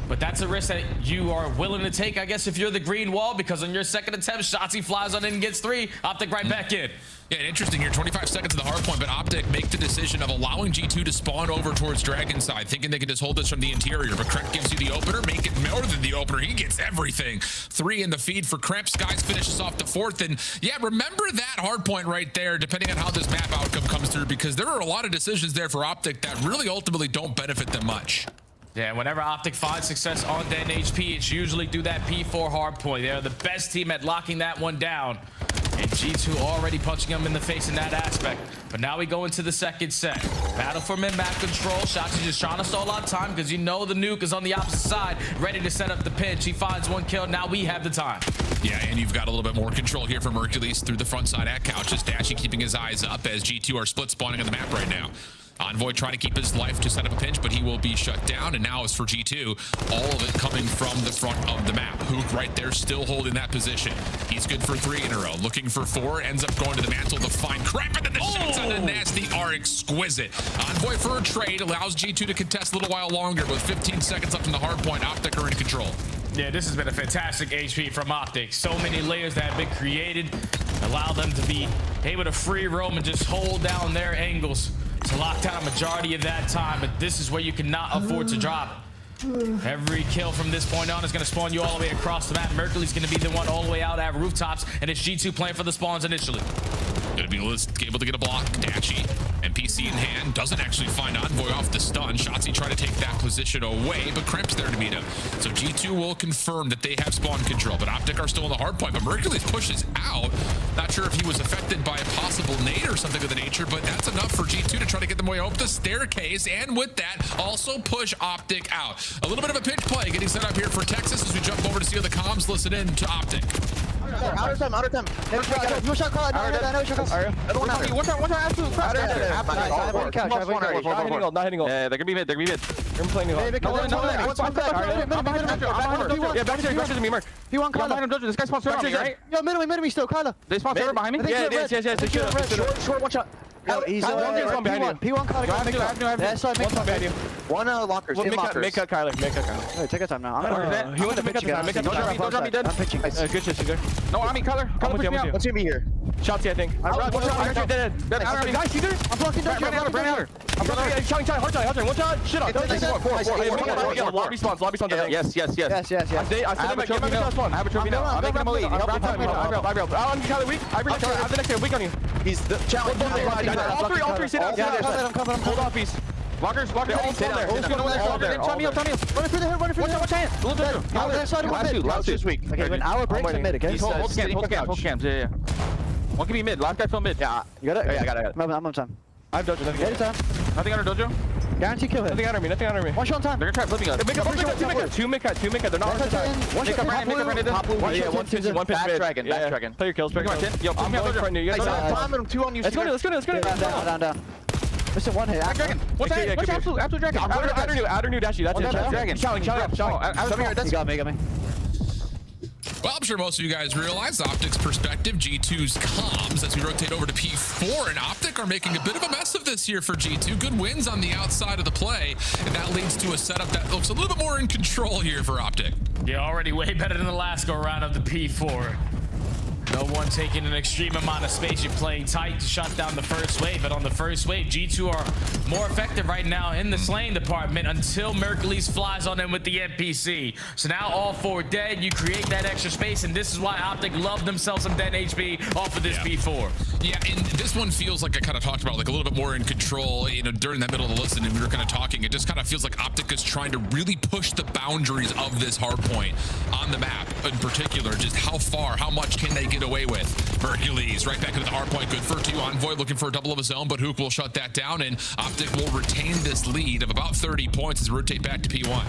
Speaker 6: But that's a risk that you are willing to take, I guess, if you're the green wall, because on your second attempt, Shotzzy flies on in and gets 3. Optic right back in.
Speaker 17: Yeah, interesting here. 25 seconds of the hard point, but Optic make the decision of allowing G2 to spawn over towards Dragon side, thinking they can just hold this from the interior. But Kremp gives you the opener, make it more than the opener. He gets everything. 3 in the feed for Kremp. Skies finishes off the 4th. And yeah, remember that hard point right there, depending on how this map outcome comes through, because there are a lot of decisions there for Optic that really ultimately don't benefit them much.
Speaker 6: Yeah, whenever Optic finds success on Den HP, it's usually through that P4 hard point. They're the best team at locking that one down. And G2 already punching them in the face in that aspect. But now we go into the second set. Battle for mid-map control. Shotzzy just trying to stall out time because you know the nuke is on the opposite side, ready to set up the pinch. He finds 1 kill. Now we have the time.
Speaker 17: Yeah, and you've got a little bit more control here from Hercules through the front side at Couches. Dashy keeping his eyes up as G2 are split spawning on the map right now. Envoy trying to keep his life to set up a pinch, but he will be shut down. And now as for G2, all of it coming from the front of the map. Hook right there still holding that position. He's good for 3 in a row. Looking for 4, ends up going to the mantle to find Kremp, and then the shots on the nasty are exquisite. Envoy for a trade allows G2 to contest a little while longer, with 15 seconds left in the hard point. Optic are in control.
Speaker 6: Yeah, this has been a fantastic HP from Optic. So many layers that have been created, allow them to be able to free roam and just hold down their angles to lock down a majority of that time. But this is where you cannot afford to drop. Every kill from this point on is going to spawn you all the way across the map. Mercury's going to be the one all the way out at rooftops, and it's G2 playing for the spawns initially.
Speaker 17: Gonna be able to get a block. Dachi, NPC in hand, doesn't actually find Envoy off the stun. Shotzzy trying to take that position away, but Kremp's there to meet him. So G2 will confirm that they have spawn control, but Optic are still in the hard point. But Mercules pushes out. Not sure if he was affected by a possible nade or something of the nature, but that's enough for G2 to try to get them way up the staircase, and with that, also push Optic out. A little bit of a pinch play getting set up here for Texas as we jump over to see how the comms listen in to Optic.
Speaker 18: Out of time. No shot call. No shot call. One time, absolute crash. Not hitting goal.
Speaker 15: Yeah, they're gonna be mid. They're playing
Speaker 18: Yeah, back to me, Mark. P1 Kyla. This guy spawns right? Yo, middle me still, Kyla.
Speaker 15: They spawn behind me? Yeah, yes, they should have.
Speaker 18: Short, one shot.
Speaker 8: Yo, he's
Speaker 18: P1 Kyla. That side, make behind you.
Speaker 8: One lockers.
Speaker 15: Make cut Kyler.
Speaker 8: Hey, take your time now.
Speaker 15: He went to pitch again. Don't drop me dead.
Speaker 8: I'm pitching.
Speaker 15: Good shit, good.
Speaker 18: No, I mean, Kyler.
Speaker 15: I'm with you.
Speaker 8: Let's see me here.
Speaker 15: Shotzzy, I think.
Speaker 18: Guys, see there? I'm blocking down.
Speaker 15: I'm shouting, hard time. One shot. Shit up. Lobby spawns.
Speaker 8: Yes.
Speaker 15: I have a trophy now.
Speaker 18: I'm making him a lead.
Speaker 15: I'm Kyler weak. I have the next guy weak on you.
Speaker 8: He's the challenge.
Speaker 15: All three sit out.
Speaker 18: I'm coming.
Speaker 15: Hold off, piece. Lockers, all there.
Speaker 18: Run it through the head. Watch hand.
Speaker 8: Last this week.
Speaker 18: Okay, an hour breaks in mid, okay?
Speaker 15: Hold scams. Yeah. One can be mid. Last guy film mid.
Speaker 8: Yeah. You got it? Yeah, I got it.
Speaker 18: I'm on time.
Speaker 15: I have dojo. Nothing under dojo.
Speaker 18: Guarantee kill hit.
Speaker 15: Nothing under me.
Speaker 18: One shot on time.
Speaker 15: They're gonna try flipping us. Two mid cut. They're not on the side.
Speaker 18: Make up
Speaker 15: one pitch mid. Back dragon. Play your kills. Yo, I'm going front of you.
Speaker 18: Time and 2 on you.
Speaker 15: Let's go.
Speaker 18: Down. Listen, one hit.
Speaker 15: Dragon. What's absolute dragon? Outer new Dashi. That's it. Dragon. Shouting up.
Speaker 18: You got me.
Speaker 17: Well, I'm sure most of you guys realize Optic's perspective, G2's comms, as we rotate over to P4, and Optic are making a bit of a mess of this here for G2. Good wins on the outside of the play, and that leads to a setup that looks a little bit more in control here for Optic.
Speaker 6: Yeah, already way better than the last go-around of the P4. No one taking an extreme amount of space. You're playing tight to shut down the first wave, but on the first wave, G2 are more effective right now in the slaying department until Mercules flies on them with the NPC. So now all 4 dead, you create that extra space, and this is why Optic love themselves some dead HP off of this P4.
Speaker 17: Yeah, and this one feels like I kind of talked about, like a little bit more in control, during that middle of the listen, and we were kind of talking. It just kind of feels like Optic is trying to really push the boundaries of this hard point on the map in particular. Just how far, how much can they get away with? Hercules right back into the hard point, good for 2. Envoy looking for a double of his own, but Hook will shut that down, and Optic will retain this lead of about 30 points as we rotate back to P1.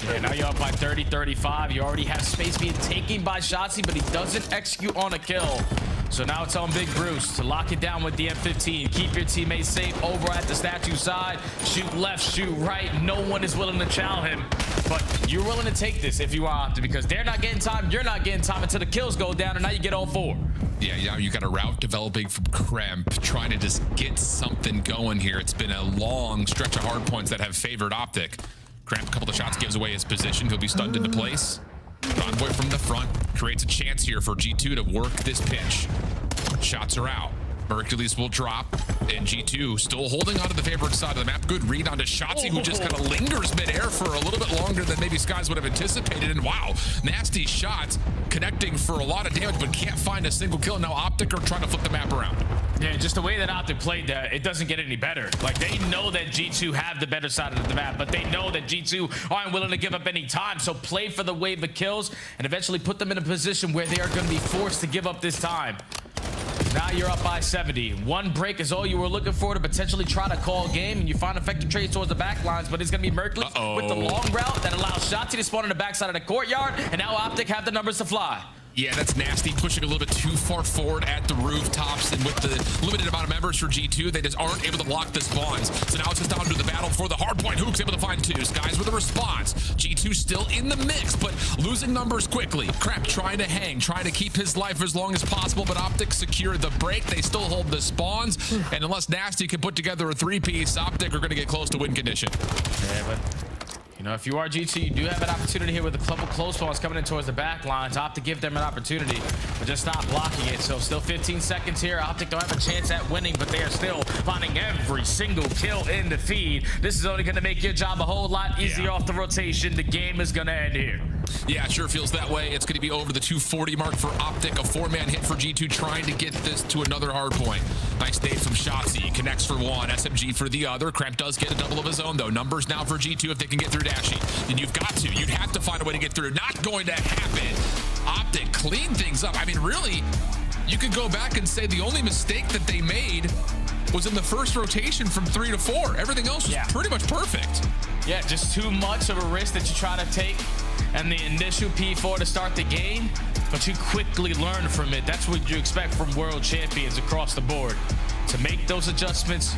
Speaker 6: Yeah, now you're up by 30-35. You already have space being taken by Shotzzy, but he doesn't execute on a kill. So now it's on Big Bruce to lock it down with the M15. Keep your teammates safe over at the statue side. Shoot left, shoot right. No one is willing to chow him. But you're willing to take this if you are Optic, because they're not getting time, you're not getting time until the kills go down, and now you get all 4.
Speaker 17: Yeah, you got a route developing from Kremp, trying to just get something going here. It's been a long stretch of hard points that have favored Optic. Cramp, a couple of shots, gives away his position. He'll be stunned into place. Convoy from the front creates a chance here for G2 to work this pitch. Shots are out. Hercules will drop, and G2 still holding onto the favorite side of the map. Good read onto Shotzi, who just kind of lingers midair for a little bit longer than maybe Skies would have anticipated. And wow, nasty shots, connecting for a lot of damage, but can't find a single kill. Now Optic are trying to flip the map around.
Speaker 6: Yeah, just the way that Optic played that, it doesn't get any better. Like, they know that G2 have the better side of the map, but they know that G2 aren't willing to give up any time. So play for the wave of kills and eventually put them in a position where they are going to be forced to give up this time. Now you're up by 70. One break is all you were looking for to potentially try to call game, and you find effective trades towards the back lines, but it's going to be Merkley with the long route that allows Shotzi to spawn on the backside of the courtyard, and now Optic have the numbers to fly.
Speaker 17: Yeah, that's nasty, pushing a little bit too far forward at the rooftops, and with the limited amount of members for G2, they just aren't able to block the spawns. So now it's just down to the battle for the hard point. Hook's able to find two. Skies with a response. G2 still in the mix, but losing numbers quickly. Crap trying to hang, trying to keep his life as long as possible, but Optic secure the break. They still hold the spawns, and unless Nasty can put together a three-piece, Optic are going to get close to win condition.
Speaker 6: Yeah, but you know, if you are G2, you do have an opportunity here with a couple close spawns coming in towards the back lines. Optic give them an opportunity, but just not blocking it. So still 15 seconds here. Optic don't have a chance at winning, but they are still finding every single kill in the feed. This is only going to make your job a whole lot easier off the rotation. The game is going to end here.
Speaker 17: Yeah, it sure feels that way. It's going to be over the 240 mark for Optic. A four-man hit for G2 trying to get this to another hard point. Nice nade from Shotzi. Connects for one. SMG for the other. Cramp does get a double of his own, though. Numbers now for G2 if they can get through Dashy. Then you've got to. You'd have to find a way to get through. Not going to happen. Optic clean things up. I mean, really, you could go back and say the only mistake that they made was in the first rotation from 3 to 4. Everything else was pretty much perfect.
Speaker 6: Yeah, just too much of a risk that you try to take and the initial P4 to start the game, but you quickly learn from it. That's what you expect from world champions across the board, to make those adjustments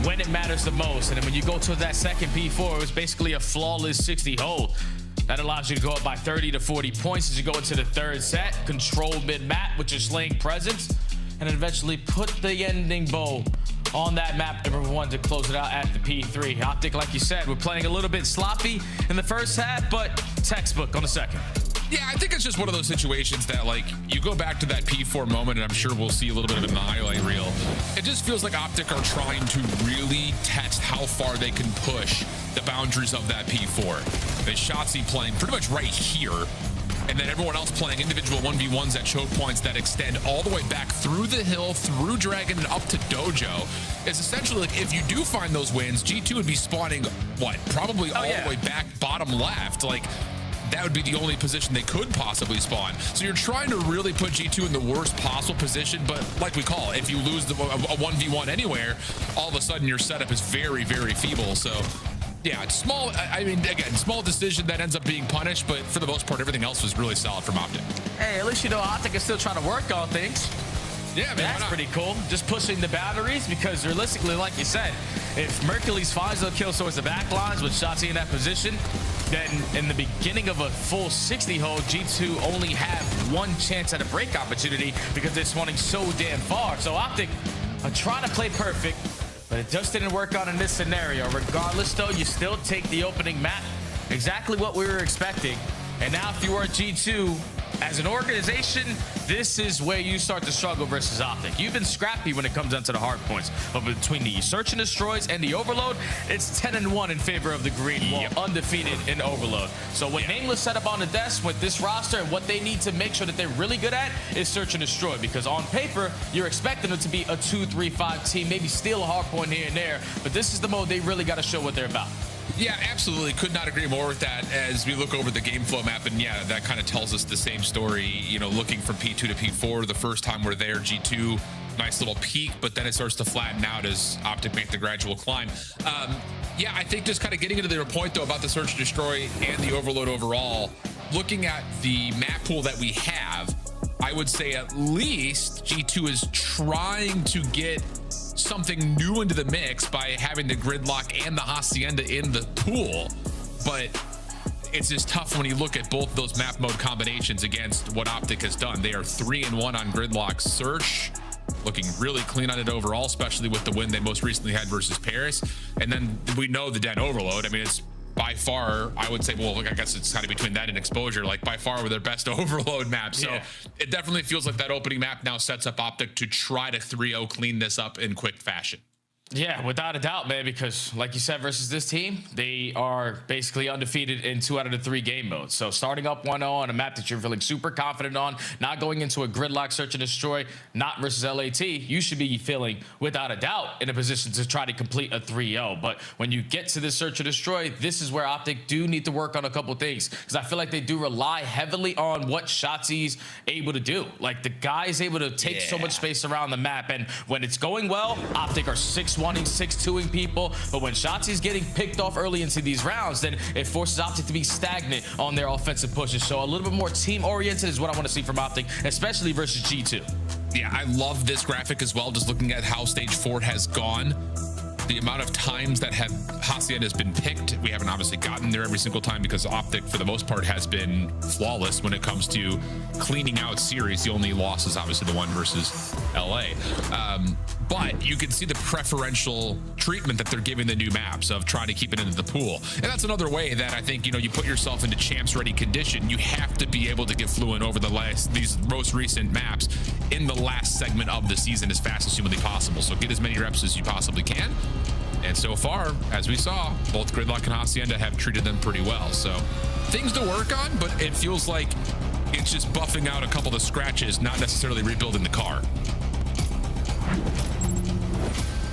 Speaker 6: when it matters the most. And then when you go to that second P4, it was basically a flawless 60 hold. That allows you to go up by 30 to 40 points as you go into the third set, control mid-map with your slaying presence, and then eventually put the ending bow on that map number one to close it out at the P3. Optic, like you said, we're playing a little bit sloppy in the first half, but textbook on the second.
Speaker 17: Yeah, I think it's just one of those situations that, like, you go back to that P4 moment, and I'm sure we'll see a little bit of it in the highlight reel. It just feels like Optic are trying to really test how far they can push the boundaries of that P4. The Shotzi playing pretty much right here, and then everyone else playing individual 1v1s at choke points that extend all the way back through the hill, through Dragon, and up to Dojo. It's essentially like, if you do find those wins, G2 would be spawning, what, probably all the way back bottom left. Like, that would be the only position they could possibly spawn. So you're trying to really put G2 in the worst possible position, but like we call it, if you lose a 1v1 anywhere, all of a sudden your setup is very, very feeble. So yeah, it's small. I mean, again, small decision that ends up being punished, but for the most part, everything else was really solid from Optic.
Speaker 6: Hey, at least you know Optic is still trying to work on things.
Speaker 17: Yeah, man,
Speaker 6: that's pretty cool. Just pushing the boundaries, because realistically, like you said, if Mercules finds the kills towards the back lines with Shotzi in that position, then in the beginning of a full 60 hold, G2 only have one chance at a break opportunity because they're spawning so damn far. So Optic are trying to play perfect, but it just didn't work out in this scenario. Regardless, though, you still take the opening map, exactly what we were expecting. And now if you are G2, as an organization, this is where you start to struggle versus Optic. You've been scrappy when it comes down to the hard points, but between the Search and Destroys and the Overload, it's 10-1 in favor of the Green Wall, undefeated in Overload. So what Nameless set up on the desk with this roster, and what they need to make sure that they're really good at, is Search and Destroy, because on paper, you're expecting them to be a 2-3-5 team, maybe steal a hard point here and there, but this is the mode they really got to show what they're about.
Speaker 17: Yeah, absolutely. Could not agree more with that as we look over the game flow map. And yeah, that kind of tells us the same story, you know, looking from P2 to P4. The first time we're there, G2, nice little peak, but then it starts to flatten out as Optic make the gradual climb. Yeah, I think just kind of getting into their point, though, about the Search and Destroy and the Overload overall, looking at the map pool that we have, I would say at least G2 is trying to get something new into the mix by having the Gridlock and the Hacienda in the pool, but it's just tough when you look at both those map mode combinations against what Optic has done. They are 3-1 on Gridlock. Search looking really clean on it overall, especially with the win they most recently had versus Paris. And then we know the Den Overload. I mean, it's by far, I would say, well, I guess it's kind of between that and Exposure, like by far were their best overload map. So it definitely feels like that opening map now sets up Optic to try to 3-0 clean this up in quick fashion.
Speaker 6: Yeah, without a doubt, man, because like you said, versus this team, they are basically undefeated in 2 out of the 3 game modes. So starting up 1-0 on a map that you're feeling super confident on, not going into a gridlock search and destroy, not versus LAT, you should be feeling, without a doubt, in a position to try to complete a 3-0. But when you get to this search and destroy, this is where Optic do need to work on a couple things, because I feel like they do rely heavily on what Shotzi's able to do. Like, the guy's able to take so much space around the map, and when it's going well, Optic are 6-1-ing, 6-2-ing people, but when Shotzi's getting picked off early into these rounds, then it forces Optic to be stagnant on their offensive pushes. So a little bit more team-oriented is what I want to see from Optic, especially versus G2.
Speaker 17: Yeah, I love this graphic as well, just looking at how Stage 4 has gone. The amount of times that Hacienda has been picked, we haven't obviously gotten there every single time because Optic, for the most part, has been flawless when it comes to cleaning out series. The only loss is obviously the one versus LA. But you can see the preferential treatment that they're giving the new maps of trying to keep it into the pool. And that's another way that I think, you put yourself into champs ready condition. You have to be able to get fluent over these most recent maps in the last segment of the season as fast as humanly possible. So get as many reps as you possibly can. And so far, as we saw, both Gridlock and Hacienda have treated them pretty well. So things to work on, but it feels like it's just buffing out a couple of the scratches, not necessarily rebuilding the car.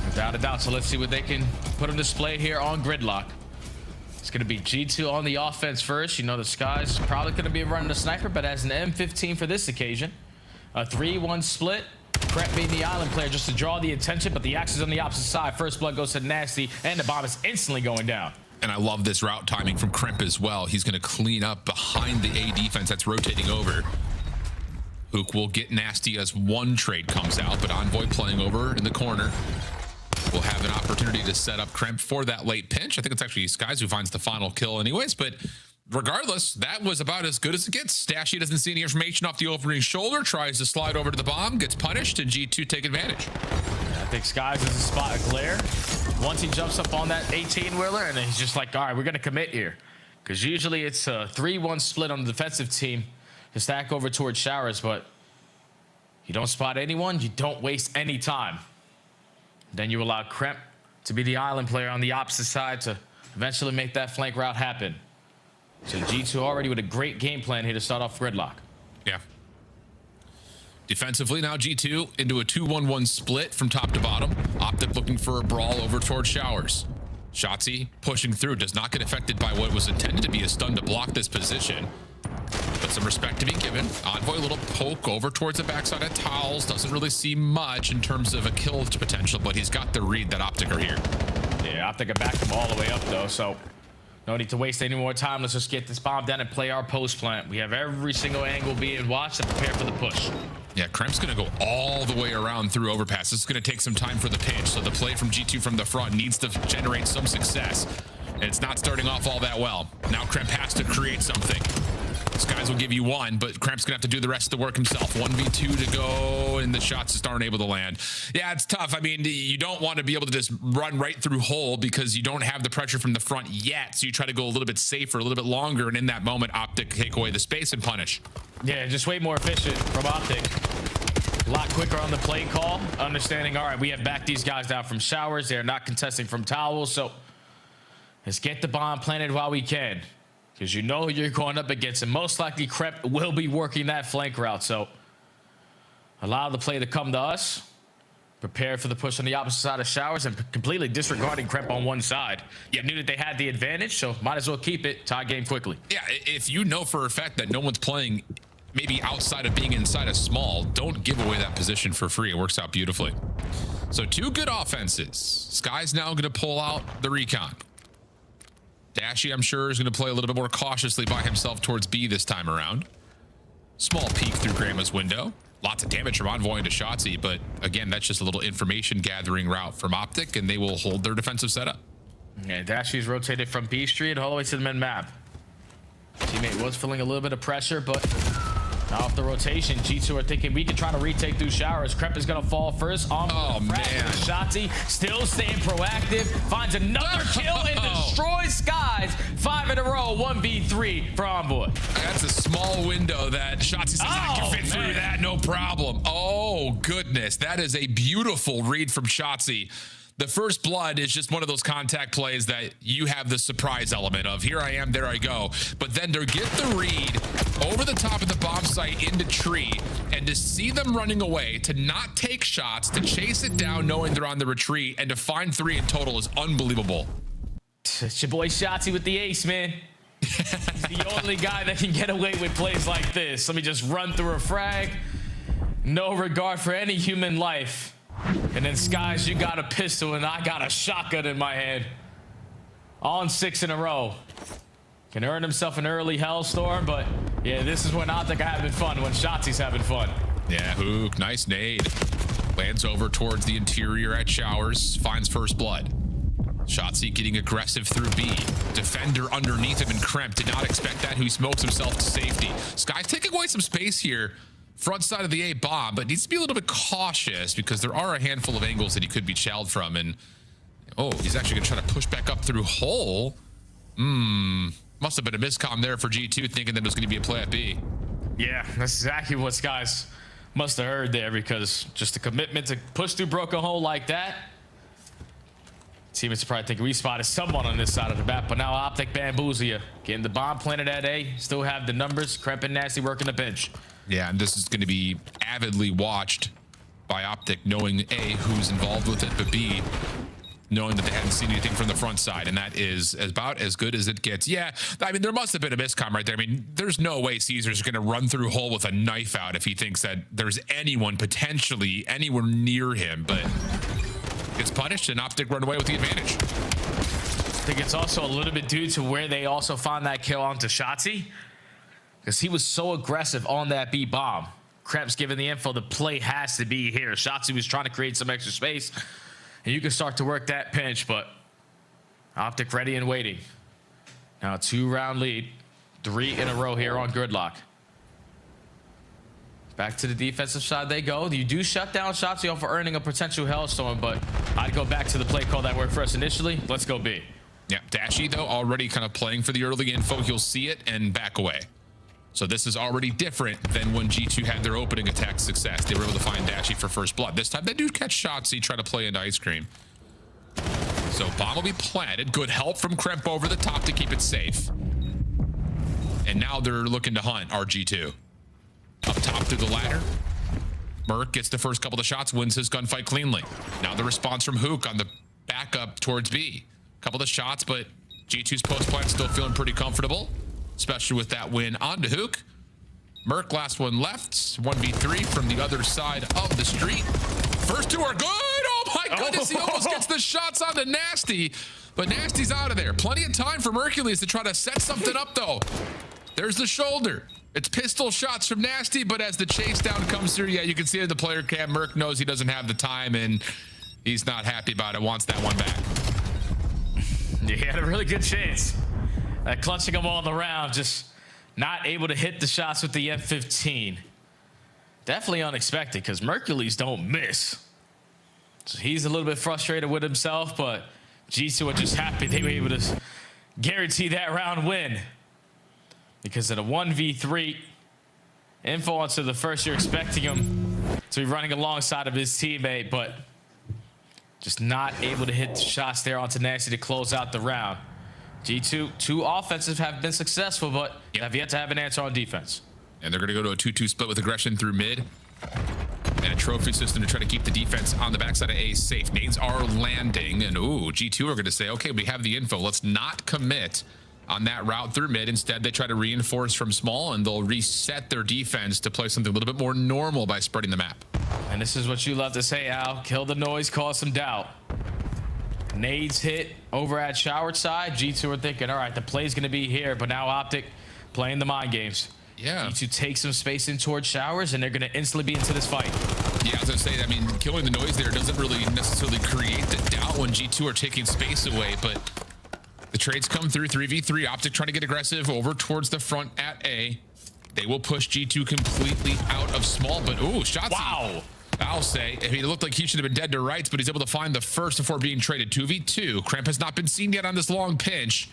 Speaker 6: Without a doubt. So let's see what they can put on display here on Gridlock. It's going to be G2 on the offense first. The Sky's probably going to be running a sniper, but as an M15 for this occasion. A 3-1 split. Crep being the island player just to draw the attention, but the axe is on the opposite side. First blood goes to Nasty, and the bomb is instantly going down.
Speaker 17: And I love this route timing from Kremp as well. He's going to clean up behind the A defense that's rotating over. Hook will get Nasty as one trade comes out, but Envoy playing over in the corner will have an opportunity to set up Kremp for that late pinch. I think it's actually Skies who finds the final kill anyways, but regardless, that was about as good as it gets. Stashy doesn't see any information off the opening shoulder, tries to slide over to the bomb, gets punished, and G2 take advantage.
Speaker 6: I think Skies is a spot of glare. Once he jumps up on that 18-wheeler, and then he's just like, all right, we're going to commit here. Because usually it's a 3-1 split on the defensive team to stack over towards Showers, but you don't spot anyone, you don't waste any time. Then you allow Kremp to be the island player on the opposite side to eventually make that flank route happen. So G2 already with a great game plan here to start off Gridlock.
Speaker 17: Yeah. Defensively now G2 into a 2-1-1 split from top to bottom. Optic looking for a brawl over towards Showers. Shotzi pushing through, does not get affected by what was intended to be a stun to block this position. But some respect to be given. Envoy a little poke over towards the backside of Towels. Doesn't really see much in terms of a kill potential, but he's got the read that Optic are here.
Speaker 6: Yeah, Optic are back him all the way up though, so no need to waste any more time. Let's just get this bomb down and play our post plant. We have every single angle being watched and prepare for the push.
Speaker 17: Yeah, Kremp's going to go all the way around through overpass. This is going to take some time for the pinch, so the play from G2 from the front needs to generate some success. And it's not starting off all that well. Now Kremp has to create something. Skies will give you one, but Kremp's gonna have to do the rest of the work himself. 1v2 to go, and the shots just aren't able to land. Yeah, it's tough. I mean, you don't want to be able to just run right through hole because you don't have the pressure from the front yet, so you try to go a little bit safer, a little bit longer, and in that moment, Optic take away the space and punish.
Speaker 6: Yeah, just way more efficient from Optic. A lot quicker on the play call, understanding, all right, we have backed these guys down from Showers. They're not contesting from Towels, so let's get the bomb planted while we can. Because you know you're going up against him. Most likely, Kremp will be working that flank route. So allow the play to come to us. Prepare for the push on the opposite side of Showers and completely disregarding Kremp on one side. You knew that they had the advantage, so might as well keep it. Tie game quickly.
Speaker 17: Yeah, if you know for a fact that no one's playing maybe outside of being inside a small, don't give away that position for free. It works out beautifully. So 2 good offenses. Sky's now going to pull out the recon. Dashy, I'm sure, is going to play a little bit more cautiously by himself towards B this time around. Small peek through Grandma's window. Lots of damage from Envoy into Shotzi, but again, that's just a little information gathering route from Optic, and they will hold their defensive setup.
Speaker 6: Yeah, Dashy's rotated from B Street all the way to the mid map. Teammate was feeling a little bit of pressure, but now off the rotation, G2 are thinking we can try to retake through Showers. Kremp is going to fall first.
Speaker 17: Oh, man.
Speaker 6: Shotzi still staying proactive. Finds another kill and destroys Skies. in a row, 1v3 for Envoy.
Speaker 17: That's a small window that Shotzi says I can fit through that, no problem. Oh, goodness. That is a beautiful read from Shotzi. The first blood is just one of those contact plays that you have the surprise element of. Here I am, there I go. But then to get the read over the top of the bomb site into tree and to see them running away, to not take shots, to chase it down knowing they're on the retreat, and to find 3 in total is unbelievable.
Speaker 6: It's your boy Shotzi with the ace, man. He's the only guy that can get away with plays like this. Let me just run through a frag. No regard for any human life. And then Skies, you got a pistol and I got a shotgun in my hand. On 6 in a row. Can earn himself an early hellstorm, but yeah, this is when Optic are having fun, when Shotzi's having fun.
Speaker 17: Yeah, Hook, nice nade. Lands over towards the interior at Showers, finds first blood. Shotzi getting aggressive through B. Defender underneath him, and Kremp did not expect that. He smokes himself to safety. Sky's taking away some space here. Front side of the A bomb, but needs to be a little bit cautious because there are a handful of angles that he could be challed from. And oh, he's actually going to try to push back up through hole. Must have been a miscomm there for G2, thinking that it was going to be a play at B.
Speaker 6: Yeah, that's exactly what Skies must have heard there, because just the commitment to push through broken hole like that. Teammates probably think we spotted someone on this side of the map, but now Optic bamboozle you. Getting the bomb planted at A, still have the numbers. Kremp and Nasty working the bench.
Speaker 17: Yeah, and this is going to be avidly watched by Optic, knowing A, who's involved with it, but B, knowing that they hadn't seen anything from the front side, and that is about as good as it gets. Yeah, I mean, there must have been a miscomm right there. I mean, there's no way Caesar's going to run through hole with a knife out if he thinks that there's anyone potentially anywhere near him, but gets punished, and Optic run away with the advantage.
Speaker 6: I think it's also a little bit due to where they also found that kill onto Shotzi, because he was so aggressive on that B bomb. Kremp's giving the info, the play has to be here. Shotzi was trying to create some extra space, and you can start to work that pinch, but Optic ready and waiting. Now a 2-round lead, 3 in a row here on Gridlock. Back to the defensive side they go. You do shut down Shotzi for earning a potential hellstorm, but I'd go back to the play call that worked for us initially. Let's go B.
Speaker 17: Yeah, Dashy, though, already kind of playing for the early info. He'll see it and back away. So this is already different than when G2 had their opening attack success. They were able to find Dashy for first blood. This time they do catch Shotzi, try to play into Ice Cream. So bomb will be planted. Good help from Kremp over the top to keep it safe. And now they're looking to hunt RG2. Up top through the ladder. Merc gets the first couple of shots, wins his gunfight cleanly. Now the response from Hook on the backup towards B. Couple of shots, but G2's post plant still feeling pretty comfortable, especially with that win onto Hook. Merc, last one left. 1v3 from the other side of the street. First 2 are good. Oh my goodness, he almost gets the shots onto Nasty, but Nasty's out of there. Plenty of time for Mercules to try to set something up, though. There's the shoulder. It's pistol shots from Nasty, but as the chase down comes through, yeah, you can see it in the player cam. Merc knows he doesn't have the time, and he's not happy about it. Wants that one back.
Speaker 6: Yeah, he had a really good chance. Clutching them all around, just not able to hit the shots with the M15. Definitely unexpected, because Mercules don't miss. So he's a little bit frustrated with himself, but G2 are just happy they were able to guarantee that round win. Because in a 1v3, info onto the first, you're expecting him to be running alongside of his teammate, but just not able to hit the shots there onto Nasty to close out the round. G2, 2 offensive have been successful, but have yet to have an answer on defense.
Speaker 17: And they're going to go to a 2-2 split with aggression through mid. And a trophy system to try to keep the defense on the backside of A safe. Nades are landing, and ooh, G2 are going to say, okay, we have the info. Let's not commit on that route through mid. Instead, they try to reinforce from small, and they'll reset their defense to play something a little bit more normal by spreading the map.
Speaker 6: And this is what you love to say, Al. Kill the noise, cause some doubt. Nades hit over at Shower side. G2 are thinking, all right, the play's going to be here, but now Optic playing the mind games.
Speaker 17: Yeah.
Speaker 6: G2 take some space in towards Showers, and they're going to instantly be into this fight.
Speaker 17: Yeah, I was going to say, I mean, killing the noise there doesn't really necessarily create the doubt when G2 are taking space away, but the trades come through 3v3. Optic trying to get aggressive over towards the front at A. They will push G2 completely out of small, but ooh, Shotzi.
Speaker 6: Wow.
Speaker 17: I'll say, I mean, it looked like he should have been dead to rights, but he's able to find the first before being traded. 2v2. Kremp has not been seen yet on this long pinch.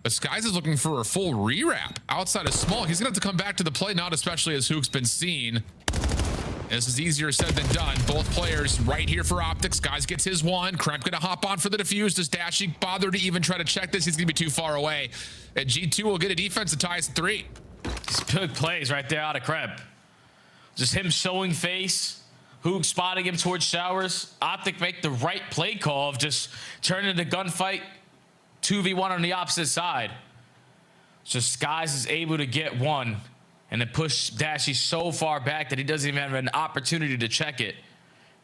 Speaker 17: But Skies is looking for a full rewrap outside of small. He's going to have to come back to the play, not especially as Hook's been seen. This is easier said than done. Both players right here for Optic. Skies gets his one. Kremp going to hop on for the defuse. Does Dashy bother to even try to check this? He's going to be too far away. And G2 will get a defense to tie us at 3.
Speaker 6: Good plays right there out of Kremp. Just him showing face. Hook spotting him towards showers. Optic make the right play call of just turning the gunfight 2v1 on the opposite side. So Skies is able to get one and then push Dashy so far back that he doesn't even have an opportunity to check it.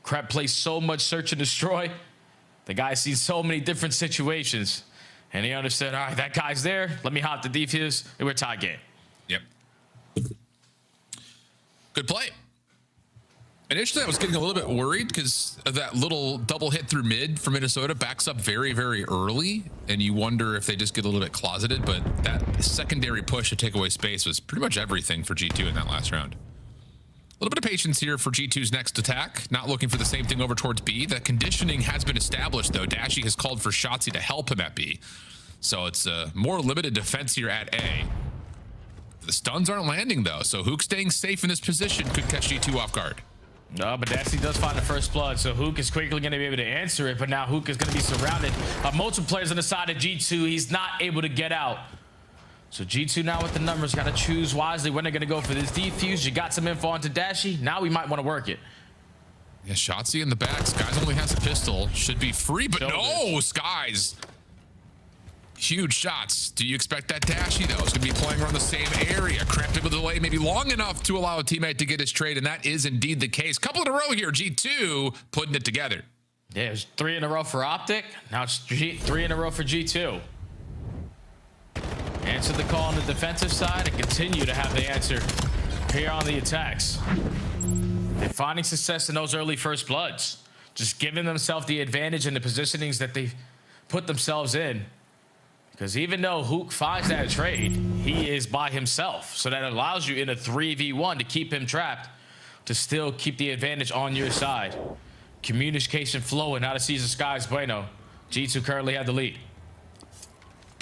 Speaker 6: Kremp plays so much search and destroy. The guy sees so many different situations. And he understood, all right, that guy's there. Let me hop the defuse. And we're tie game.
Speaker 17: Yep. Good play. Initially, I was getting a little bit worried because of that little double hit through mid for Minnesota backs up very, very early. And you wonder if they just get a little bit closeted. But that secondary push to take away space was pretty much everything for G2 in that last round. A little bit of patience here for G2's next attack. Not looking for the same thing over towards B. The conditioning has been established, though. Dashy has called for Shotzzy to help him at B. So it's a more limited defense here at A. The stuns aren't landing, though. So Hook staying safe in this position could catch G2 off guard.
Speaker 6: No, but Dashy does find the first blood, so Hook is quickly going to be able to answer it. But now Hook is going to be surrounded by multiple players on the side of G2. He's not able to get out. So G2 now with the numbers, got to choose wisely when they're going to go for this defuse. You got some info onto Dashy. Now we might want to work it.
Speaker 17: Yeah, Shotzzy in the back. Skies only has a pistol. Should be free, but no, Skies. Huge shots. Do you expect that Dashy, though? It's going to be playing around the same area. Cramped with a delay maybe long enough to allow a teammate to get his trade, and that is indeed the case. Couple in a row here. G2 putting it together.
Speaker 6: Yeah, it was 3 in a row for Optic. Now it's 3 in a row for G2. Answer the call on the defensive side and continue to have the answer here on the attacks. They're finding success in those early first bloods. Just giving themselves the advantage in the positionings that they put themselves in. Because even though Hook finds that trade, he is by himself. So that allows you in a 3v1 to keep him trapped, to still keep the advantage on your side. Communication flowing out of Caesar Skies Bueno. G2 currently have the lead.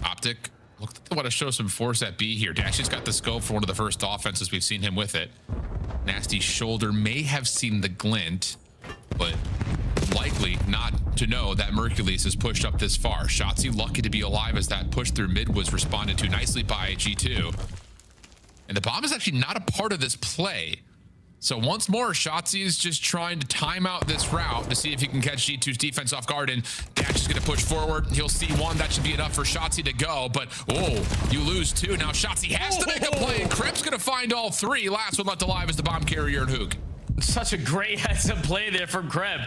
Speaker 17: Optic, look, they want to show some force at B here. Dashy's got the scope for one of the first offenses. We've seen him with it. Nasty shoulder may have seen the glint, but likely not to know that Mercules is pushed up this far. Shotzzy lucky to be alive as that push through mid was responded to nicely by G2. And the bomb is actually not a part of this play. So once more, Shotzzy is just trying to time out this route to see if he can catch G2's defense off guard, and Dash is going to push forward. He'll see one. That should be enough for Shotzzy to go, but oh, you lose 2. Now Shotzzy has to make a play, and Kremp's going to find all 3. Last one left alive is the bomb carrier and Hook.
Speaker 6: Such a great heads-up play there from Kremp.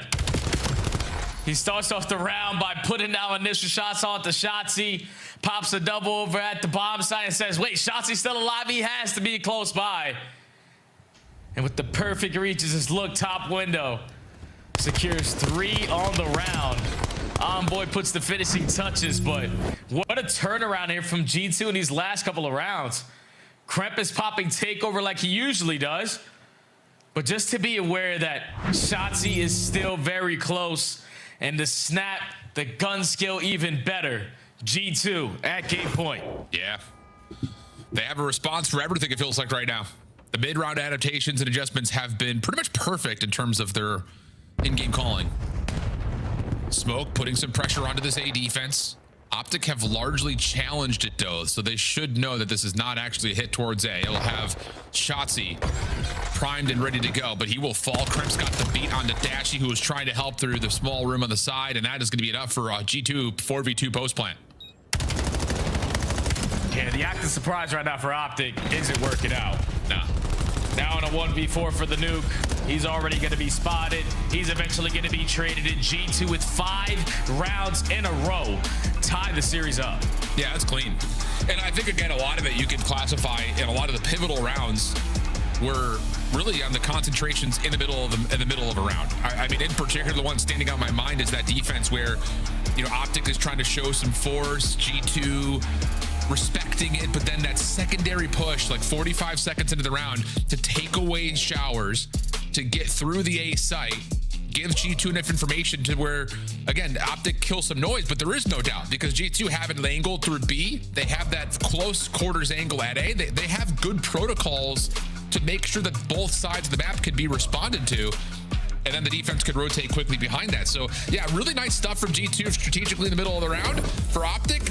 Speaker 6: He starts off the round by putting down initial shots on to Shotzzy, pops a double over at the bomb site and says, wait, Shotzzy's still alive? He has to be close by. And with the perfect reaches his look top window, secures 3 on the round. Envoy puts the finishing touches, but what a turnaround here from G2 in these last couple of rounds. Kremp is popping takeover like he usually does, but just to be aware that Shotzzy is still very close, and the snap, the gun skill even better. G2 at game point.
Speaker 17: Yeah. They have a response for everything, it feels like right now. The mid-round adaptations and adjustments have been pretty much perfect in terms of their in-game calling. Smoke putting some pressure onto this A defense. Optic have largely challenged it, though, so they should know that this is not actually a hit towards A. It'll have Shotzzy primed and ready to go, but he will fall. Kremp's got the beat onto Dashy, who was trying to help through the small room on the side, and that is going to be enough for G2 4v2 post plant.
Speaker 6: Yeah, the act of surprise right now for Optic isn't working out. Nah. Now in a 1v4 for the nuke. He's already going to be spotted. He's eventually going to be traded in. G2 with 5 rounds in a row. Tie the series up.
Speaker 17: Yeah, that's clean. And I think, again, a lot of it you can classify in a lot of the pivotal rounds were really on the concentrations in the middle of a round. I mean, in particular, the one standing out in my mind is that defense where, you know, Optic is trying to show some force, G2 respecting it, but then that secondary push, like 45 seconds into the round, to take away showers, to get through the A site, gives G2 enough information to where, again, Optic kills some noise, but there is no doubt because G2 have an angle through B. They have that close quarters angle at A. They have good protocols to make sure that both sides of the map can be responded to. And then the defense could rotate quickly behind that. So yeah, really nice stuff from G2 strategically in the middle of the round. For Optic,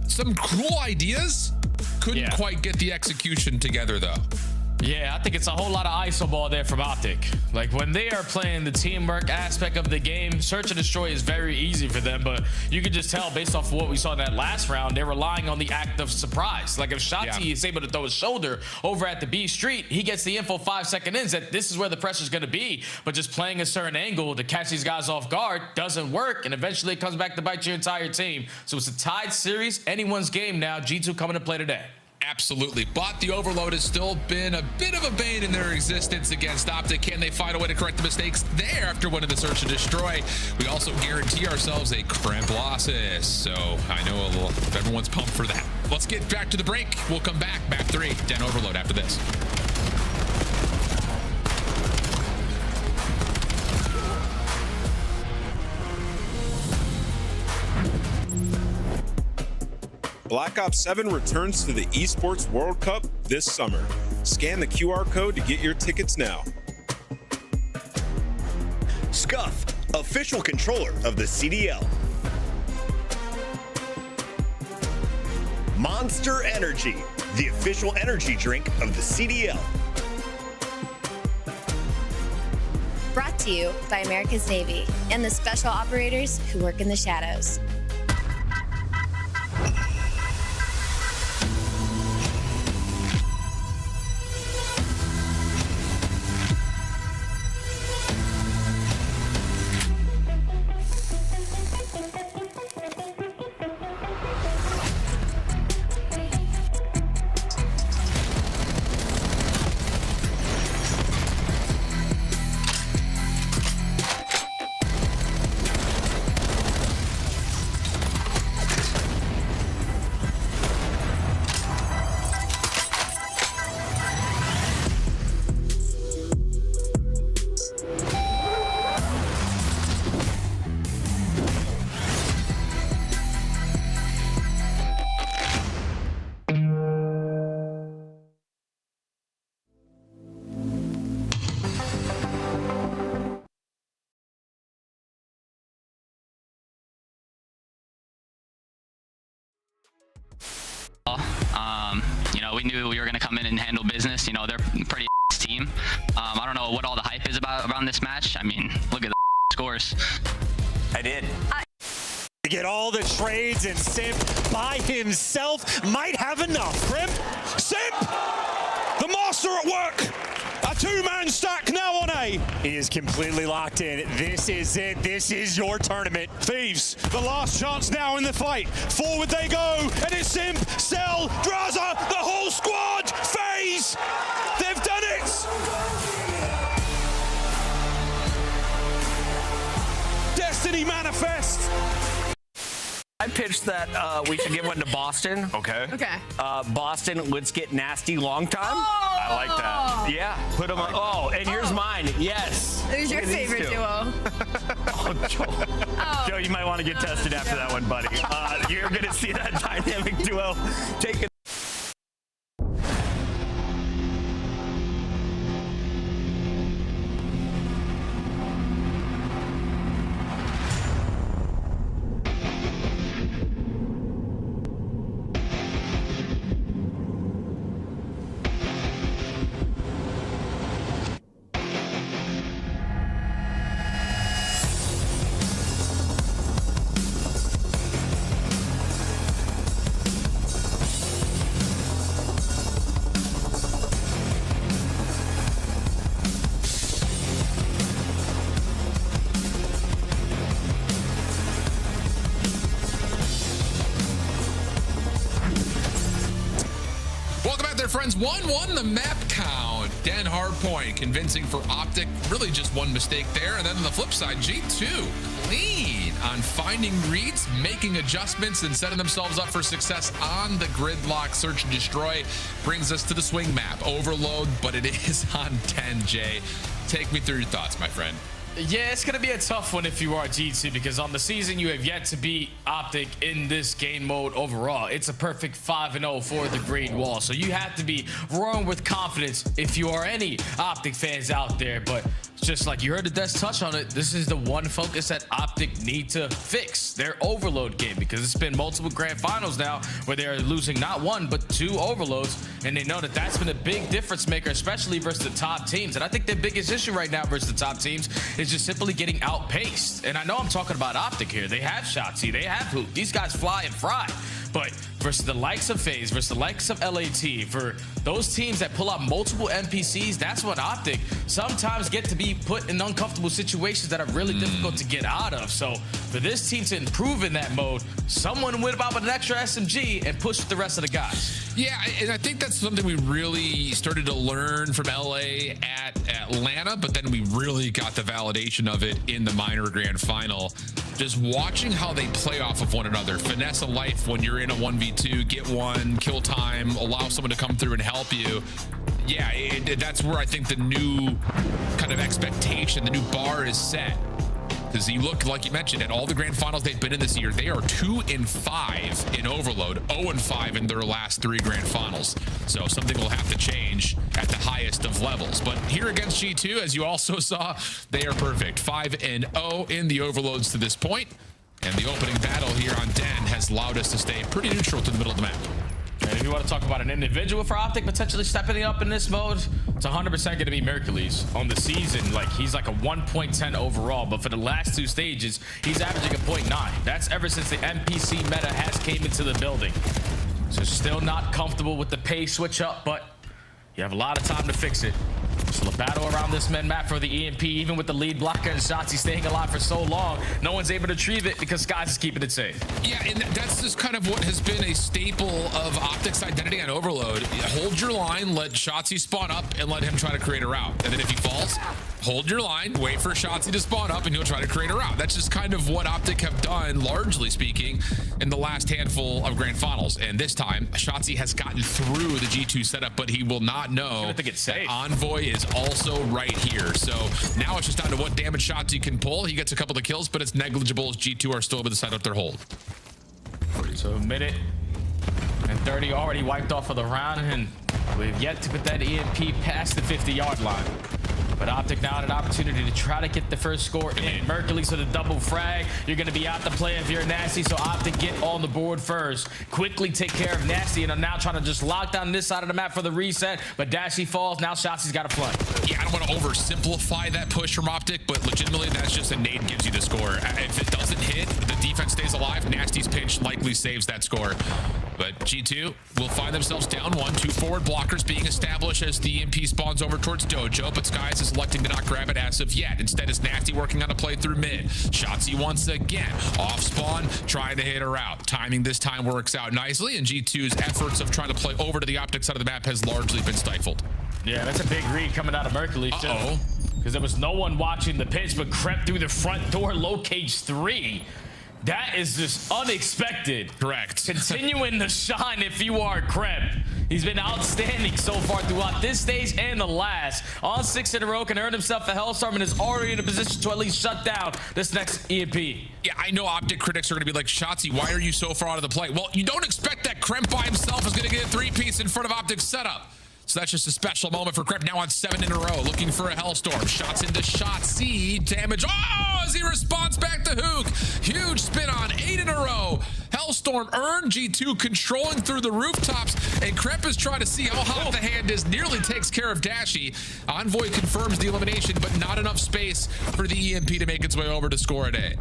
Speaker 17: some cool ideas. Couldn't quite get the execution together though.
Speaker 6: Yeah, I think it's a whole lot of ISO ball there from Optic. Like when they are playing the teamwork aspect of the game, search and destroy is very easy for them, but you can just tell based off of what we saw in that last round, they're relying on the act of surprise. Like if Shotzi is able to throw his shoulder over at the B street, he gets the info 5 second in that this is where the pressure is going to be, but just playing a certain angle to catch these guys off guard doesn't work, and eventually it comes back to bite your entire team. So it's a tied series, anyone's game now. G2 coming to play today.
Speaker 17: Absolutely, but the overload has still been a bit of a bane in their existence against Optic. Can they find a way to correct the mistakes there after winning the search and destroy? We also guarantee ourselves a crimp losses, so I know everyone's pumped for that. Let's get back to the break. We'll come back, map 3, Den overload after this.
Speaker 10: Black Ops 7 returns to the Esports World Cup this summer. Scan the QR code to get your tickets now.
Speaker 13: Scuff, official controller of the CDL. Monster Energy, the official energy drink of the CDL.
Speaker 14: Brought to you by America's Navy and the special operators who work in the shadows.
Speaker 19: You know, we knew we were going to come in and handle business. You know, they're a pretty team. I don't know what all the hype is about around this match. I mean, look at the scores.
Speaker 20: I did. To get all the trades, and Simp by himself might have enough. Crimp, Simp, the master at work. A two-man stack now on A. He is completely locked in. This is it. This is your tournament. Thieves, the last chance now in the fight. Forward they go, and it's Simp, Cell, Draza, the whole squad. FaZe, they've done it. Destiny manifest.
Speaker 9: I pitched that we should give one to Boston.
Speaker 20: Okay.
Speaker 11: Okay.
Speaker 9: Boston, let's get nasty long time.
Speaker 11: Oh!
Speaker 20: I like that.
Speaker 9: Yeah, put them on. Oh, and here's mine. Yes.
Speaker 11: Who's your favorite duo?
Speaker 9: Oh, Joe. Joe, you might want to get tested after that one, buddy. You're going to see that dynamic duo take it.
Speaker 17: Friends, 1-1 the map count. Den Hardpoint convincing for Optic. Really just one mistake there. And then on the flip side, G2 clean on finding reads, making adjustments, and setting themselves up for success on the gridlock. Search and destroy brings us to the swing map. Overload, but it is on 10, Jay. Take me through your thoughts, my friend.
Speaker 6: Yeah, it's going to be a tough one if you are G2 because on the season you have yet to beat Optic in this game mode overall. It's a perfect 5-0 for the Green Wall. So you have to be roaring with confidence if you are any Optic fans out there. But just like you heard the Des touch on it, this is the one focus that Optic need to fix, their overload game, because it's been multiple grand finals now where they're losing not one but 2 overloads, and they know that that's been a big difference maker, especially versus the top teams. And I think their biggest issue right now versus the top teams is just simply getting outpaced. And I know I'm talking about Optic here. They have Shotzi, they have Hoop. These guys fly and fry. But versus the likes of FaZe, versus the likes of LAT, for those teams that pull out multiple NPCs, that's when Optic sometimes get to be put in uncomfortable situations that are really difficult to get out of. So for this team to improve in that mode, someone went about with an extra SMG and push with the rest of the guys.
Speaker 17: Yeah, and I think that's something we really started to learn from LA at Atlanta, but then we really got the validation of it in the minor grand final. Just watching how they play off of one another. Finesse of life when you're in a 1v2, get one, kill time, allow someone to come through and help you. Yeah, that's where I think the new kind of expectation, the new bar is set. Because you look, like you mentioned, at all the grand finals they've been in this year, they are 2-5 in Overload, 0-5 in their last 3 grand finals. So something will have to change at the highest of levels. But here against G2, as you also saw, they are perfect. 5-0 in the Overloads to this point. And the opening battle here on Den has allowed us to stay pretty neutral to the middle of the map.
Speaker 6: And if you want to talk about an individual for Optic potentially stepping up in this mode, it's 100% going to be Mercules on the season. Like, he's like a 1.10 overall, but for the last 2 stages, he's averaging a 0.9. That's ever since the NPC meta has came into the building. So still not comfortable with the pay switch up, but you have a lot of time to fix it. So the battle around this men map for the EMP, even with the lead blocker and Shotzi staying alive for so long, no one's able to retrieve it because Skies is keeping it safe.
Speaker 17: Yeah, and that's just kind of what has been a staple of Optic's identity on Overload. Hold your line, let Shotzi spawn up, and let him try to create a route. And then if he falls, hold your line, wait for Shotzi to spawn up, and he'll try to create a route. That's just kind of what Optic have done, largely speaking, in the last handful of grand finals. And this time, Shotzi has gotten through the G2 setup, but he will not know that Envoy is also right here. So now it's just down to what damage Shotzi can pull. He gets a couple of kills, but it's negligible as G2 are still able to set up their hold.
Speaker 6: So a minute and 30 already wiped off of the round, and we've yet to put that EMP past the 50-yard line. But Optic now had an opportunity to try to get the first score in. Mercules with a double frag. You're going to be out to play if you're Nasty, so Optic get on the board first. Quickly take care of Nasty, and are now trying to just lock down this side of the map for the reset. But Dashy falls. Now Shotzi's got a flank.
Speaker 17: Yeah, I don't want to oversimplify that push from Optic, but legitimately that's just a nade gives you the score. If it doesn't hit, the defense stays alive. Nasty's pinch likely saves that score. But G2 will find themselves down 1. 2 forward blockers being established as the EMP spawns over towards Dojo, but Skies is electing to not grab it as of yet. Instead, it's Nasty working on a play through mid. Shotzi once again off spawn, trying to hit her out. Timing this time works out nicely, and G2's efforts of trying to play over to the Optic side of the map has largely been stifled.
Speaker 6: Yeah, that's a big read coming out of Mercules, too. Because there was no one watching the pitch, but crept through the front door, locates 3. That is just unexpected.
Speaker 17: Correct.
Speaker 6: Continuing to shine if you are Krep. He's been outstanding so far throughout this stage and the last. On 6 in a row, can earn himself a Hellstorm and is already in a position to at least shut down this next EMP.
Speaker 17: Yeah, I know Optic critics are going to be like, Shotzi, why are you so far out of the play? Well, you don't expect that Kremp by himself is going to get a 3-piece in front of Optic's setup. So that's just a special moment for Kremp, now on 7 in a row, looking for a Hellstorm. Shots into Shotzi, damage. Oh, as he responds back to Hook. Huge spin on 8 in a row. Hellstorm earned, G2 controlling through the rooftops, and Kremp is trying to see how hot the hand is, nearly takes care of Dashy. Envoy confirms the elimination, but not enough space for the EMP to make its way over to score an A.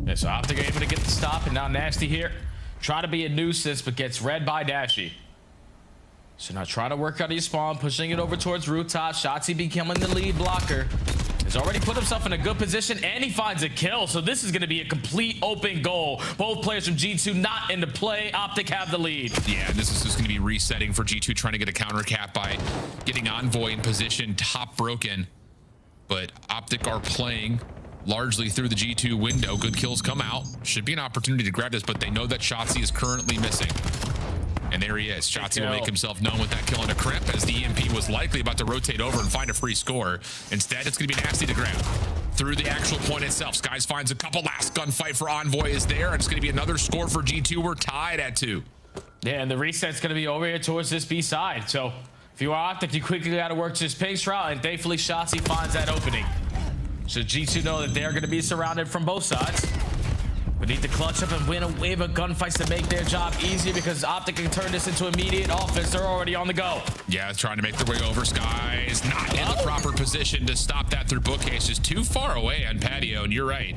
Speaker 6: Yeah, so Optic able to get the stop, and now Nasty here. Try to be a nuisance, but gets read by Dashy. So now trying to work out his spawn, pushing it over towards rooftop. Shotzi becoming the lead blocker. Has already put himself in a good position, and he finds a kill. So this is going to be a complete open goal. Both players from G2 not into play. Optic have the lead.
Speaker 17: Yeah, this is just going to be resetting for G2, trying to get a counter cap by getting Envoy in position, top broken. But Optic are playing largely through the G2 window. Good kills come out. Should be an opportunity to grab this, but they know that Shotzi is currently missing. And there he is. Shotzi will make himself known with that kill on a Kremp, as the EMP was likely about to rotate over and find a free score. Instead, it's going to be Nasty to grab. through the actual point itself. Skies finds a couple. Last gunfight for Envoy is there. And it's going to be another score for G2. We're tied at 2.
Speaker 6: Yeah, and the reset's going to be over here towards this B side. So if you are Optic, you quickly got to work this pace route, and thankfully Shotzzy finds that opening. So G2 know that they're going to be surrounded from both sides. We need to clutch up and win a wave of gunfights to make their job easier, because Optic can turn this into immediate offense. They're already on the go.
Speaker 17: Yeah, trying to make their way over. Skies not in the proper position to stop that through bookcases. Too far away on patio, and you're right.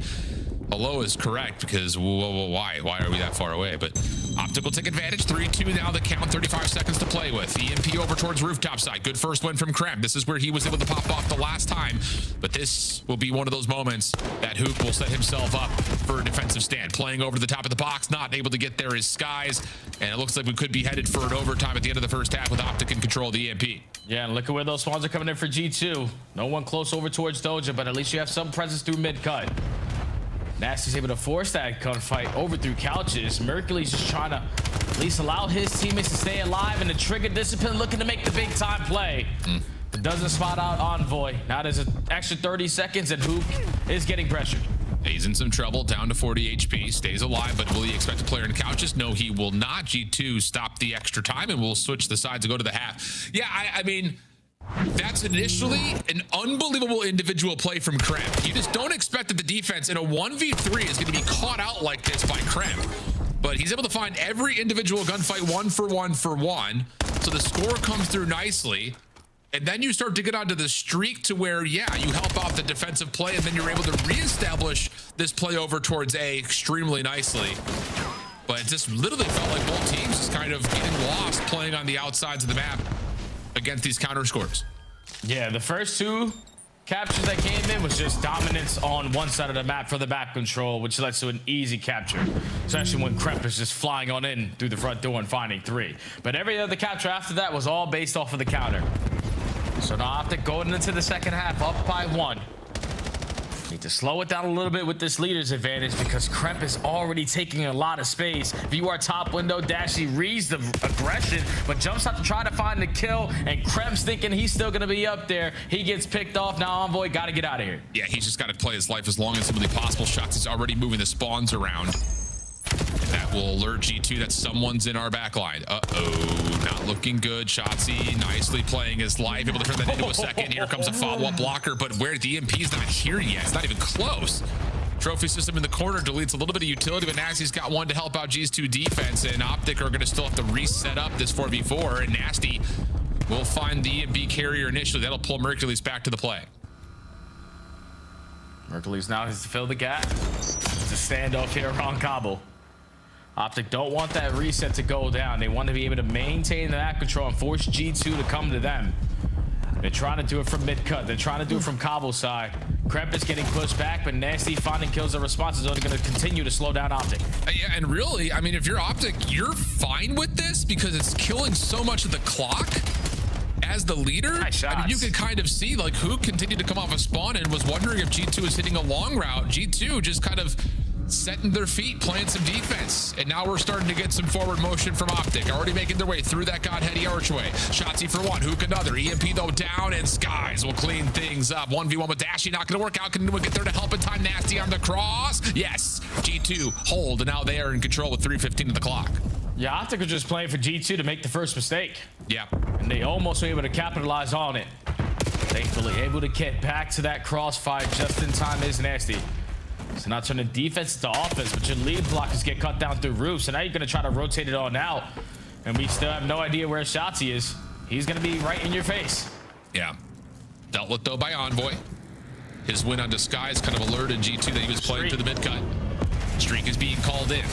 Speaker 17: Hello is correct, because why are we that far away? But Optic will take advantage. 3-2 now the count, 35 seconds to play with. EMP over towards rooftop side. Good first win from Krem. This is where he was able to pop off the last time, but this will be one of those moments that Hook will set himself up for a defensive stand. Playing over to the top of the box, not able to get there is Skies, and it looks like we could be headed for an overtime at the end of the first half with Optic in control of the EMP.
Speaker 6: Yeah, and look at where those spawns are coming in for G2. No one close over towards Doja, but at least you have some presence through mid-cut. Nasty's able to force that gunfight over through couches. Mercury's just trying to at least allow his teammates to stay alive, and the Trigger Discipline looking to make the big time play. But doesn't spot out Envoy. Now there's an extra 30 seconds, and Hook is getting pressured.
Speaker 17: He's in some trouble, down to 40 HP, stays alive, but will he expect a player in couches? No, he will not. G2 stop the extra time, and we'll switch the sides to go to the half. Yeah, I mean, that's initially an unbelievable individual play from Krem. You just don't expect that the defense in a 1v3 is going to be caught out like this by Krem. But he's able to find every individual gunfight 1 for 1 for 1. So the score comes through nicely. And then you start to get onto the streak to where, yeah, you help out the defensive play, and then you're able to reestablish this play over towards A extremely nicely. But it just literally felt like both teams just kind of getting lost playing on the outsides of the map against these counter scores.
Speaker 6: Yeah, the first 2 captures that came in was just dominance on one side of the map for the map control, which led to an easy capture, especially when Krep is just flying on in through the front door and finding 3. But every other capture after that was all based off of the counter. So now Optic going into the second half up by 1. Need to slow it down a little bit with this leader's advantage, because Krep is already taking a lot of space. VR top window, Dashy reads the aggression, but jumps out to try to find the kill, and Krep's thinking he's still going to be up there. He gets picked off. Now Envoy got to get out of here.
Speaker 17: Yeah, he's just got to play his life as long as humanly possible. Shots is already moving the spawns around. That will alert G2 that someone's in our backline. Uh-oh, not looking good. Shotzzy nicely playing his life, able to turn that into a second. Here comes a follow-up blocker, but where the EMP's not here yet. It's not even close. Trophy system in the corner deletes a little bit of utility, but Nasty's got one to help out G2 defense, and Optic are going to still have to reset up this 4v4, and Nasty will find the EMP carrier initially. That'll pull Mercules back to the play.
Speaker 6: Mercules now has to fill the gap. It's a standoff here around Cobble. Optic don't want that reset to go down. They want to be able to maintain the map control and force G2 to come to them. They're trying to do it from mid-cut. They're trying to do it from Cobble side. Krep is getting pushed back, but Nasty finding kills and responses are going to continue to slow down Optic.
Speaker 17: Yeah, and really, I mean, if you're Optic, you're fine with this because it's killing so much of the clock. As the leader,
Speaker 6: nice
Speaker 17: I mean, you can kind of see like who continued to come off a spawn and was wondering if G2 is hitting a long route. G2 just kind of setting their feet, playing some defense. And now we're starting to get some forward motion from Optic. Already making their way through that Godheady archway. Shotzzy for 1, Hook another. EMP though down, and Skies will clean things up. 1v1 with Dashy, not gonna work out. Can anyone get there to help in time? Nasty on the cross. Yes, G2 hold, and now they are in control with 3:15 of the clock.
Speaker 6: Yeah, Optic was just playing for G2 to make the first mistake.
Speaker 17: Yeah.
Speaker 6: And they almost were able to capitalize on it. Thankfully, able to get back to that crossfire just in time is Nasty. So now turning defense to offense, but your lead blockers get cut down through roofs. So now you're going to try to rotate it on out. And we still have no idea where Shotzzy is. He's going to be right in your face.
Speaker 17: Yeah. Dealt with, though, by Envoy. His win on Disguise kind of alerted G2 that he was playing to the mid-cut. Streak is being called in.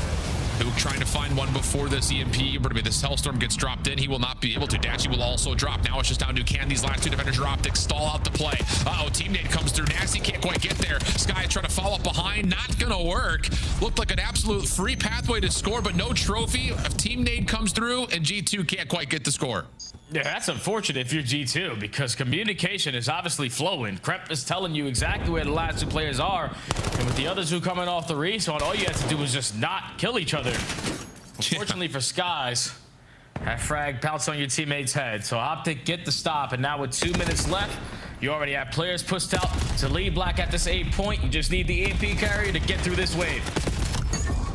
Speaker 17: Hook trying to find one before this EMP, but this Hellstorm gets dropped in. He will not be able to. Dashy will also drop. Now it's just down to can these last 2 defenders or Optic stall out the play. Uh-oh, Team Nade comes through. Nasty can't quite get there. Sky trying to follow up behind. Not gonna work. Looked like an absolute free pathway to score, but no trophy. If Team Nade comes through and G2 can't quite get the score.
Speaker 6: Yeah, that's unfortunate if you're G2 because communication is obviously flowing. Krep is telling you exactly where the last 2 players are. And with the others who coming off the respawn, all you have to do is just not kill each other. Unfortunately for Skies, that frag pounced on your teammate's head. So Optic get the stop, and now with 2 minutes left, You already have players pushed out to lead Black at this 8 point. You just need the EMP carrier to get through this wave.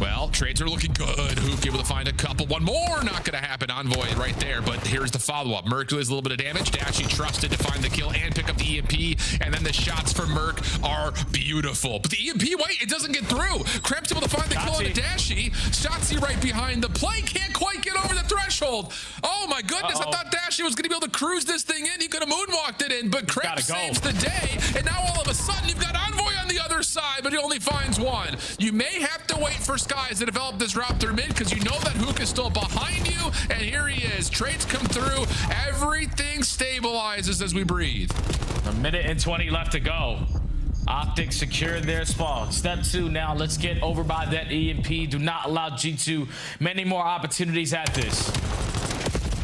Speaker 17: Well, trades are looking good. Hook able to find a couple. One more, not going to happen. Envoy right there, but here's the follow-up. Merc does a little bit of damage. Dashy trusted to find the kill and pick up the EMP, and then the shots from Merc are beautiful. But the EMP, wait, it doesn't get through. Kremp's able to find the kill on the Dashy. Shotsy right behind the play. Can't quite get over the threshold. Oh, my goodness. I thought Dashy was going to be able to cruise this thing in. He could have moonwalked it in, but Kremp saves the day, and now all of a sudden you've got Envoy on the other side, but he only finds one. You may have to wait for Skies to develop this route through mid because you know that Hook is still behind you, and here he is. Trades come through. Everything stabilizes as we breathe.
Speaker 6: A minute and 20 left to go. Optic secured their spawn. Step 2 now. Let's get over by that EMP. Do not allow G2 many more opportunities at this.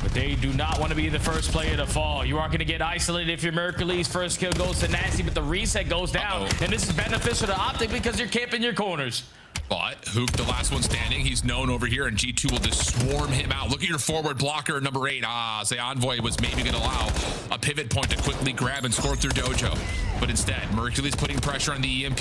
Speaker 6: But they do not want to be the first player to fall. You are going to get isolated if your Mercury's first kill goes to Nasty, but the reset goes down. And this is beneficial to Optic because you're camping your corners.
Speaker 17: But Hook, the last one standing, he's known over here, and G2 will just swarm him out. Look at your forward blocker, number 8. Say Envoy was maybe going to allow a pivot point to quickly grab and score through Dojo. But instead, Mercury's putting pressure on the EMP.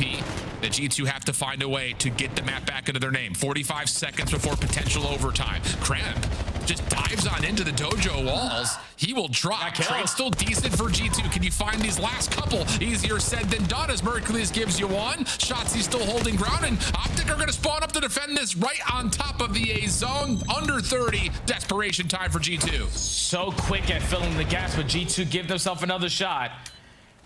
Speaker 17: The G2 have to find a way to get the map back into their name. 45 seconds before potential overtime. Kremp just dives on into the Dojo walls. He will drop. Trade still decent for G2. Can you find these last couple? Easier said than done as Mercules gives you one. Shotzi still holding ground, and Optic are going to spawn up to defend this right on top of the A zone. Under 30. Desperation time for G2.
Speaker 6: So quick at filling the gaps, but G2 give themselves another shot.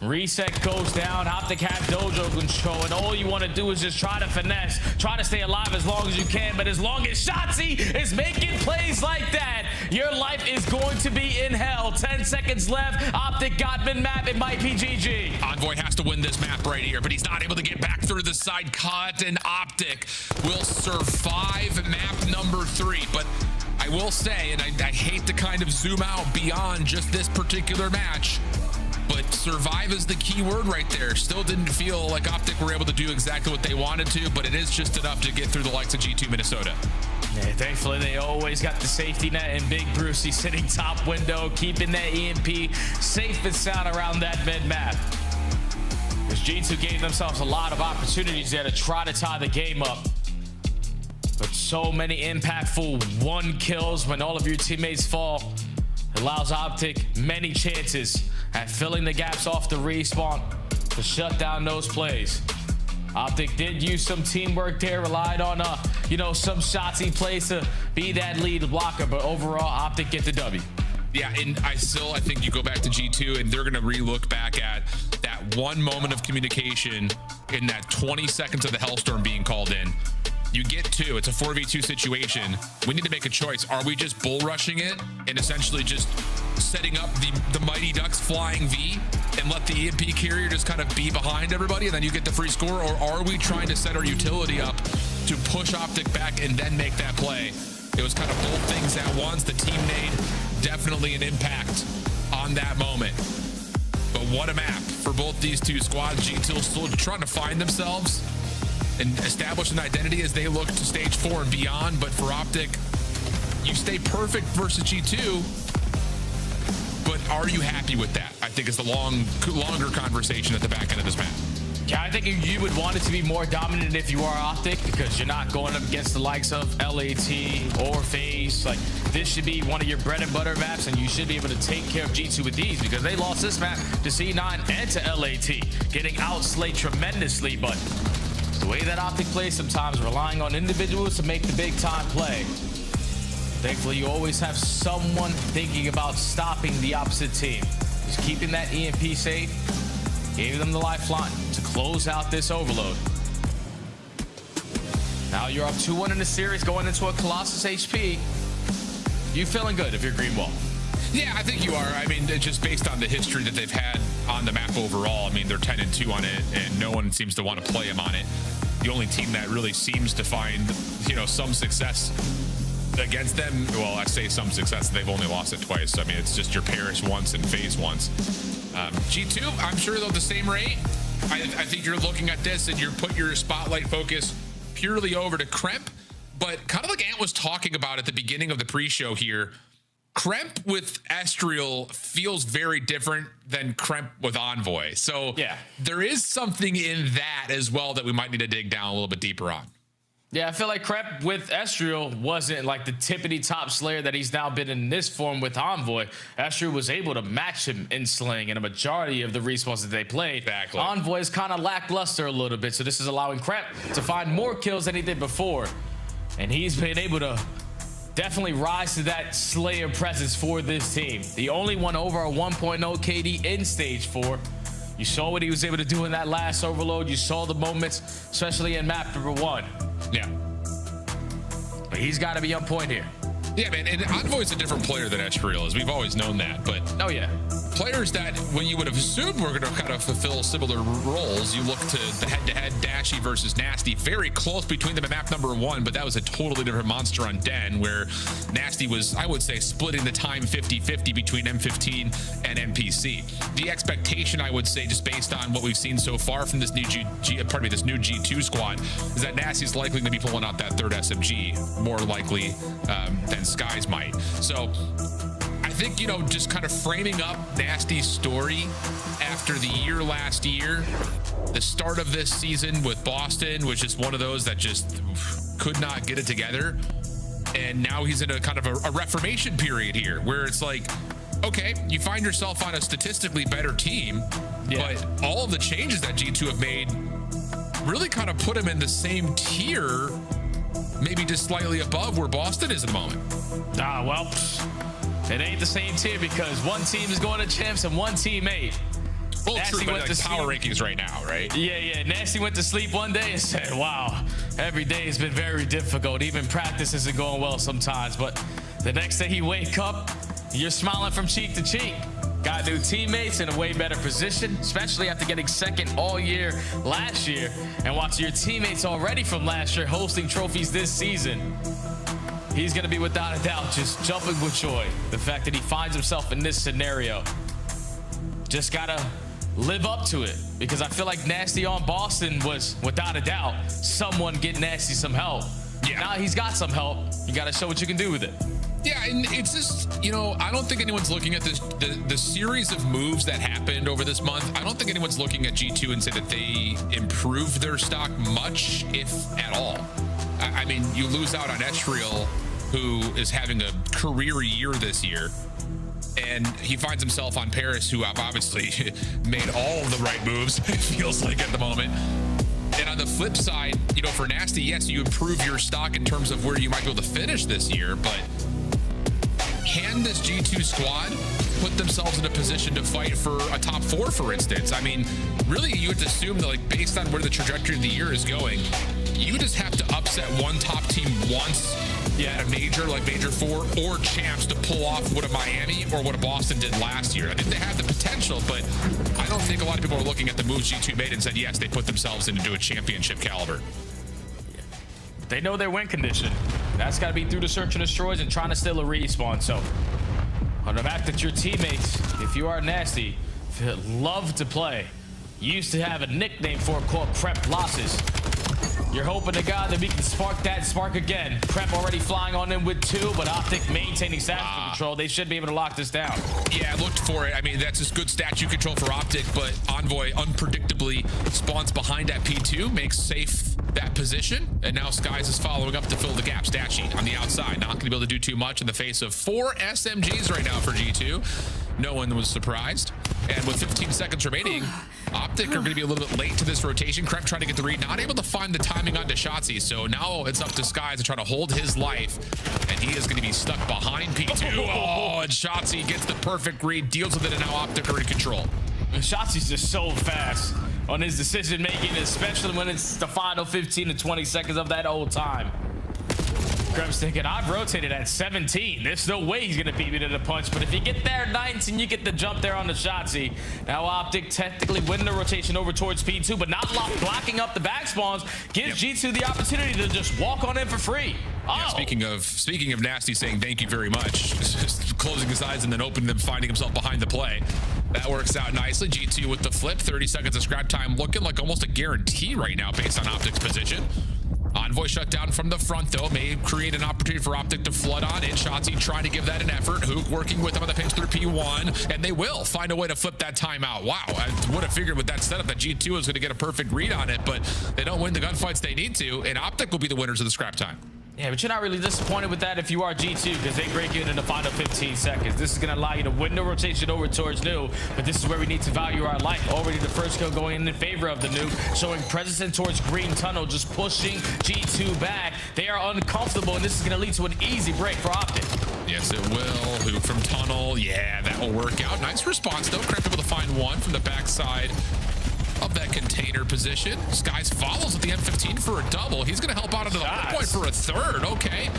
Speaker 6: Reset goes down. Optic have Dojo control, and all you want to do is just try to finesse, try to stay alive as long as you can. But as long as Shotzi is making plays like that, your life is going to be in hell. 10 seconds left. Optic got mid-map. It might be GG.
Speaker 17: Envoy has to win this map right here, but he's not able to get back through the side cut, and Optic will survive map number 3. But I will say, and I hate to kind of zoom out beyond just this particular match, but survive is the key word right there. Still didn't feel like Optic were able to do exactly what they wanted to, but it is just enough to get through the likes of G2 Minnesota.
Speaker 6: Yeah, thankfully, they always got the safety net, and Big Brucey sitting top window, keeping that EMP safe and sound around that mid-map. Because G2 gave themselves a lot of opportunities there to try to tie the game up. But so many impactful 1 kills when all of your teammates fall allows Optic many chances at filling the gaps off the respawn to shut down those plays. Optic did use some teamwork there, relied on some shotsy plays to be that lead blocker, but overall Optic get the W.
Speaker 17: Yeah, and I think you go back to G2 and they're going to re-look back at that one moment of communication in that 20 seconds of the Hellstorm being called in. You get 2. It's a 4v2 situation. We need to make a choice. Are we just bull rushing it and essentially just setting up the Mighty Ducks flying V and let the EMP carrier just kind of be behind everybody and then you get the free score? Or are we trying to set our utility up to push Optic back and then make that play? It was kind of both things at once. The team made definitely an impact on that moment. But what a map for both these two squads. G2 still trying to find themselves and establish an identity as they look to stage 4 and beyond. But for Optic, you stay perfect versus G2, but are you happy with that? I think is the longer conversation at the back end of this map.
Speaker 6: Yeah, I think you would want it to be more dominant if you are Optic, because you're not going up against the likes of LAT or FaZe. Like, this should be one of your bread and butter maps, and you should be able to take care of G2 with these, because they lost this map to C9 and to LAT, getting outslayed tremendously. But the way that Optic plays sometimes, relying on individuals to make the big time play. Thankfully, you always have someone thinking about stopping the opposite team. Just keeping that EMP safe, gave them the lifeline to close out this overload. Now you're up 2-1 in the series, going into a Colossus HP. You feeling good if you're Green Wall?
Speaker 17: Yeah, I think you are. I mean, just based on the history that they've had on the map overall, I mean, they're 10-2 on it, and no one seems to want to play them on it. The only team that really seems to find, some success against them, well, I say some success, they've only lost it twice. I mean, it's just your Paris once and FaZe once. G2, I'm sure they're the same rate. I think you're looking at this and you're put your spotlight focus purely over to Kremp, but kind of like Ant was talking about at the beginning of the pre-show here, Kremp with Estriel feels very different than Kremp with Envoy. So
Speaker 6: yeah,
Speaker 17: there is something in that as well that we might need to dig down a little bit deeper on.
Speaker 6: Yeah, I feel like Kremp with Estriel wasn't like the tippity top slayer that he's now been in this form with Envoy. Estriel was able to match him in slaying in a majority of the respawns that they played.
Speaker 17: Exactly.
Speaker 6: Envoy is kind of lackluster a little bit, so this is allowing Kremp to find more kills than he did before. And he's been able to definitely rise to that slayer presence for this team. The only one over a 1.0 KD in stage 4. You saw what he was able to do in that last overload. You saw the moments, especially in map number 1.
Speaker 17: Yeah.
Speaker 6: But he's got to be on point here.
Speaker 17: Yeah, man, and Envoy's a different player than Estriel is. We've always known that, but
Speaker 6: oh yeah,
Speaker 17: players that when you would have assumed were going to kind of fulfill similar roles, you look to the head-to-head Dashy versus Nasty, very close between them at map number 1, but that was a totally different monster on Den, where Nasty was, I would say, splitting the time 50-50 between M15 and NPC. The expectation, I would say, just based on what we've seen so far from this new this new G2 squad, is that Nasty's likely going to be pulling out that third SMG, more likely than Skies might. So I think, you know, just kind of framing up Nasty's story after the year last year, the start of this season with Boston was just one of those that just could not get it together. And now he's in a kind of a reformation period here where it's like, okay, you find yourself on a statistically better team, but all of the changes that G2 have made really kind of put him in the same tier, maybe just slightly above where Boston is at the moment.
Speaker 6: Ah, well, it ain't the same tier because one team is going to champs and one team ain't.
Speaker 17: Well,
Speaker 6: Nasty
Speaker 17: true, but
Speaker 6: went
Speaker 17: like
Speaker 6: to
Speaker 17: power
Speaker 6: sleep.
Speaker 17: rankings right now, right?
Speaker 6: Yeah. Nasty went to sleep one day and said, wow, every day has been very difficult. Even practice isn't going well sometimes. But the next day he wake up, you're smiling from cheek to cheek. Got new teammates in a way better position, especially after getting second all year last year and watching your teammates already from last year hosting trophies this season. He's going to be without a doubt just jumping with joy. The fact that he finds himself in this scenario. Just got to live up to it because I feel like Nasty on Boston was without a doubt someone get Nasty some help. Yeah. Now he's got some help. You got to show what you can do with it.
Speaker 17: Yeah, and it's just, you know, I don't think anyone's looking at this the series of moves that happened over this month. I don't think anyone's looking at G2 and say that they improved their stock much, if at all. I mean, you lose out on Estriel, who is having a career year this year, and he finds himself on Paris, who have obviously made all of the right moves, it feels like, at the moment. And on the flip side, you know, for Nasty, yes, you improve your stock in terms of where you might be able to finish this year, but can this G2 squad put themselves in a position to fight for a top 4, for instance? I mean, really, you would assume that, like, based on where the trajectory of the year is going, you just have to upset one top team once at a major, like Major 4, or champs to pull off what a Miami or what a Boston did last year. I think they have the potential, but I don't think a lot of people are looking at the moves G2 made and said, yes, they put themselves into a championship caliber.
Speaker 6: They know their win condition. That's got to be through the search and destroys and trying to steal a respawn. So on the fact that your teammates, if you are Nasty, love to play, you used to have a nickname for it called Prep Losses. You're hoping to God that we can spark that spark again. Prep already flying on in with 2, but Optic maintaining statue control. They should be able to lock this down.
Speaker 17: Yeah, I looked for it. I mean, that's just good statue control for Optic, but Envoy unpredictably spawns behind at P2, makes safe that position, and now Skies is following up to fill the gap. Stashy on the outside, not going to be able to do too much in the face of 4 SMGs right now for G2. No one was surprised. And with 15 seconds remaining, Optic are going to be a little bit late to this rotation. Kremp trying to get the read, not able to find the timing onto Shotzzy. So now it's up to Skies to try to hold his life. And he is going to be stuck behind P2. Oh, and Shotzzy gets the perfect read, deals with it, and now Optic are in control.
Speaker 6: Shotzzy's just so fast on his decision making, especially when it's the final 15 to 20 seconds of that old time. Kremp's thinking, I've rotated at 17. There's no way he's gonna beat me to the punch, but if you get there 19, you get the jump there on the Shotzzy. Now Optic technically win the rotation over towards P2, but not blocking up the back spawns gives G2 the opportunity to just walk on in for free.
Speaker 17: Yeah, speaking of Nasty saying thank you very much, just closing his eyes and then opening them, finding himself behind the play. That works out nicely. G2 with the flip, 30 seconds of scrap time, looking like almost a guarantee right now based on Optic's position. Envoy shut down from the front, though. May create an opportunity for Optic to flood on in. Shotzzy trying to give that an effort. Hook working with them on the pinch through P1, and they will find a way to flip that timeout. Wow, I would have figured with that setup that G2 is going to get a perfect read on it, but they don't win the gunfights they need to, and Optic will be the winners of the scrap time.
Speaker 6: Yeah, but you're not really disappointed with that if you are G2, because they break you in the final 15 seconds. This is going to allow you to win the rotation over towards New, but this is where we need to value our life. Already the first kill going in favor of the New, showing presence in towards Green Tunnel, just pushing G2 back. They are uncomfortable, and this is going to lead to an easy break for Optic.
Speaker 17: Yes, it will. Hook from Tunnel. Yeah, that will work out. Nice response, though. Cramped able to find one from the backside of that container position. Skies follows with the M15 for a double. He's going to help out into the hard point for a third. Okay.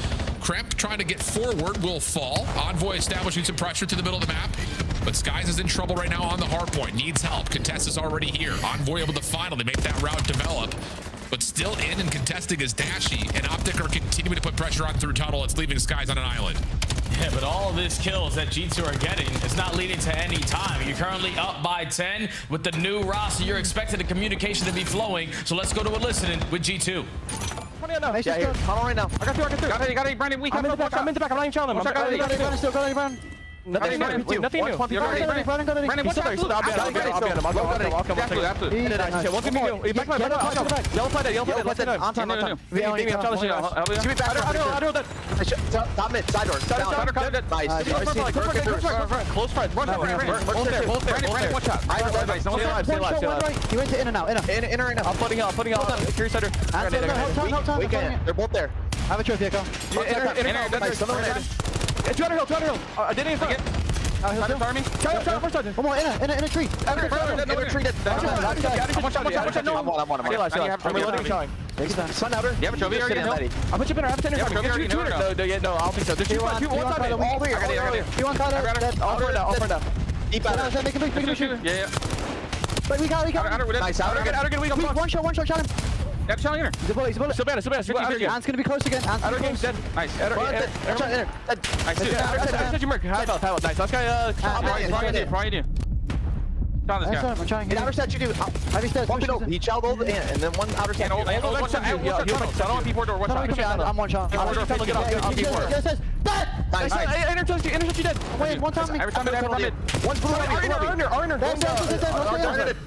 Speaker 17: Cramped trying to get forward will fall. Envoy establishing some pressure to the middle of the map. But Skies is in trouble right now on the hard point. Needs help. Contest is already here. Envoy able to finally make that route develop. But still in and contesting is Dashy, and Optic are continuing to put pressure on through Tunnel. It's leaving Skies on an island.
Speaker 6: Yeah, but all of these kills that G2 are getting, it's not leading to any time. You're currently up by 10 with the new roster. You're expecting the communication to be flowing. So let's go to a listening with G2.
Speaker 18: Yeah, here. Tunnel right now. I got through. Got it, Brandon. I'm in the back. I'm in the back. I'm not even challenging him. Got it. Nothing new. Brandon, what's that? I'll get him. I'll come. Absolutely. One thing you back. Yellow fly that. Let's on time. I'm challenging you. I do that. Top mid. Side door. Nice. Close front. Both there. Brandon, one shot. Nice. He went to in and out. In right now. I'm flooding out. Curious center. They're both there. I have a trophy, Echo. It's 200 hill. I didn't even Come on, in a tree. I'm reloading showing. Sun outer. You have a trophy already? I'm put you in. I have a 10 No, I don't think so. There's two all here. You want all for now. Deep out. Make him shoot. Yeah. But we got nice. Outer good. One shot, shot him. Got a challenge inner. He's a bullet. Still bad. Ant's gonna be close again. Outer game's dead. Nice. Nice. Nice. Let's go. Probably do. This guy. I'm trying. His outer set you do. He challed over and then one outer set. One shot. I'm one shot. Get off. Nice. Intercept you dead. Wait, one time. Every time mid. One's blue. Arner.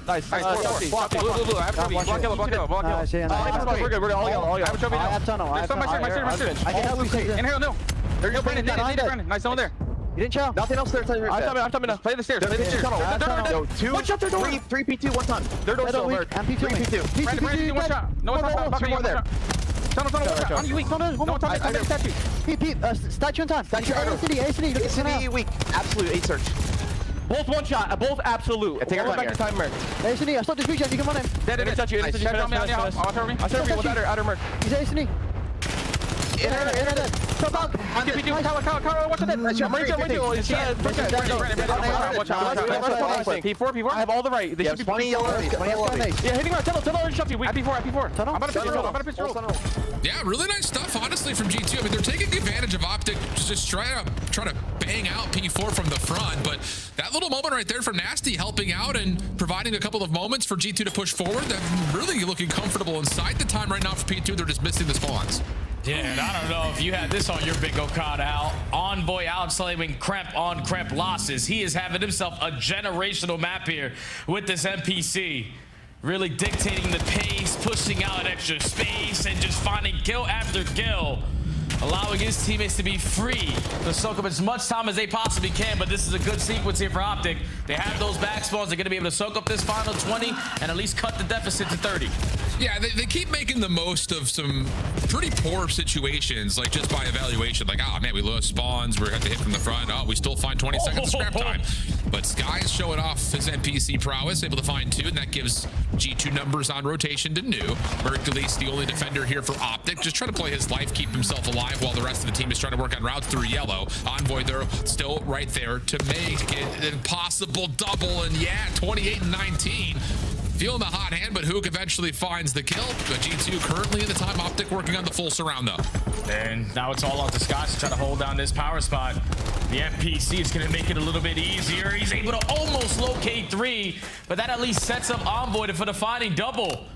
Speaker 18: Nice. Blue. I have a trophy. Block kill. We're good. We're all yellow. I have a trophy now. I have tunnel. I can help you take it. Inhale, no. There's no Brandon. Nice one there. You didn't chow. Nothing else there. I'm coming now. Play the stairs. Tunnel. Two. One shot. 3 P2. One ton. Their door's still hurt. 3 P2. Brandon, one shot. No one's not. Two more there. Tunnel. On you weak. No. One time. I statue. Pete. Statue on time. Statue. ACD weak. Absolute 8 search. Both one shot. Both absolute. Take our back to time merc. ACD. I still just regen. You can run him. Dead. Statue. I serve you with outer merc. He's ACD. Inner. Stop up. Kyle, watch that. P4. I have all the right. They should be 20 yellow. Yeah, hitting our tunnel. Shove you. At P4. Tunnel. I'm about to pistol.
Speaker 17: Yeah, really nice stuff, honestly, from G2. I mean, they're taking advantage of Optic, just try to bang out P4 from the front, but that little moment right there from Nasty helping out and providing a couple of moments for G2 to push forward. They're really looking comfortable inside the time right now for P2. They're just missing the spawns.
Speaker 6: Yeah, and I don't know if you had this on your bingo card, Al. Envoy outslaving Kremp on Kremp losses. He is having himself a generational map here with this NPC. Really dictating the pace, pushing out extra space, and just finding kill after kill. Allowing his teammates to be free to soak up as much time as they possibly can, but this is a good sequence here for Optic. They have those back spawns. They're going to be able to soak up this final 20 and at least cut the deficit to 30.
Speaker 17: Yeah, they keep making the most of some pretty poor situations, like just by evaluation. Like, oh man, we lost spawns, we're going to hit from the front. Oh, we still find 20 seconds of scrap time. But Sky's showing off his NPC prowess, able to find 2, and that gives G2 numbers on rotation to New. Mercules, the only defender here for Optic, just trying to play his life, keep himself alive while the rest of the team is trying to work on routes through yellow. Envoy, they're still right there to make it an impossible double, and yeah, 28 and 19. Feeling the hot hand, but Hook eventually finds the kill. But G2 currently in the time. Optic working on the full surround though.
Speaker 6: And now it's all on to Scott to try to hold down this power spot. The NPC is going to make it a little bit easier. He's able to almost locate 3, but that at least sets up Envoy for the finding double.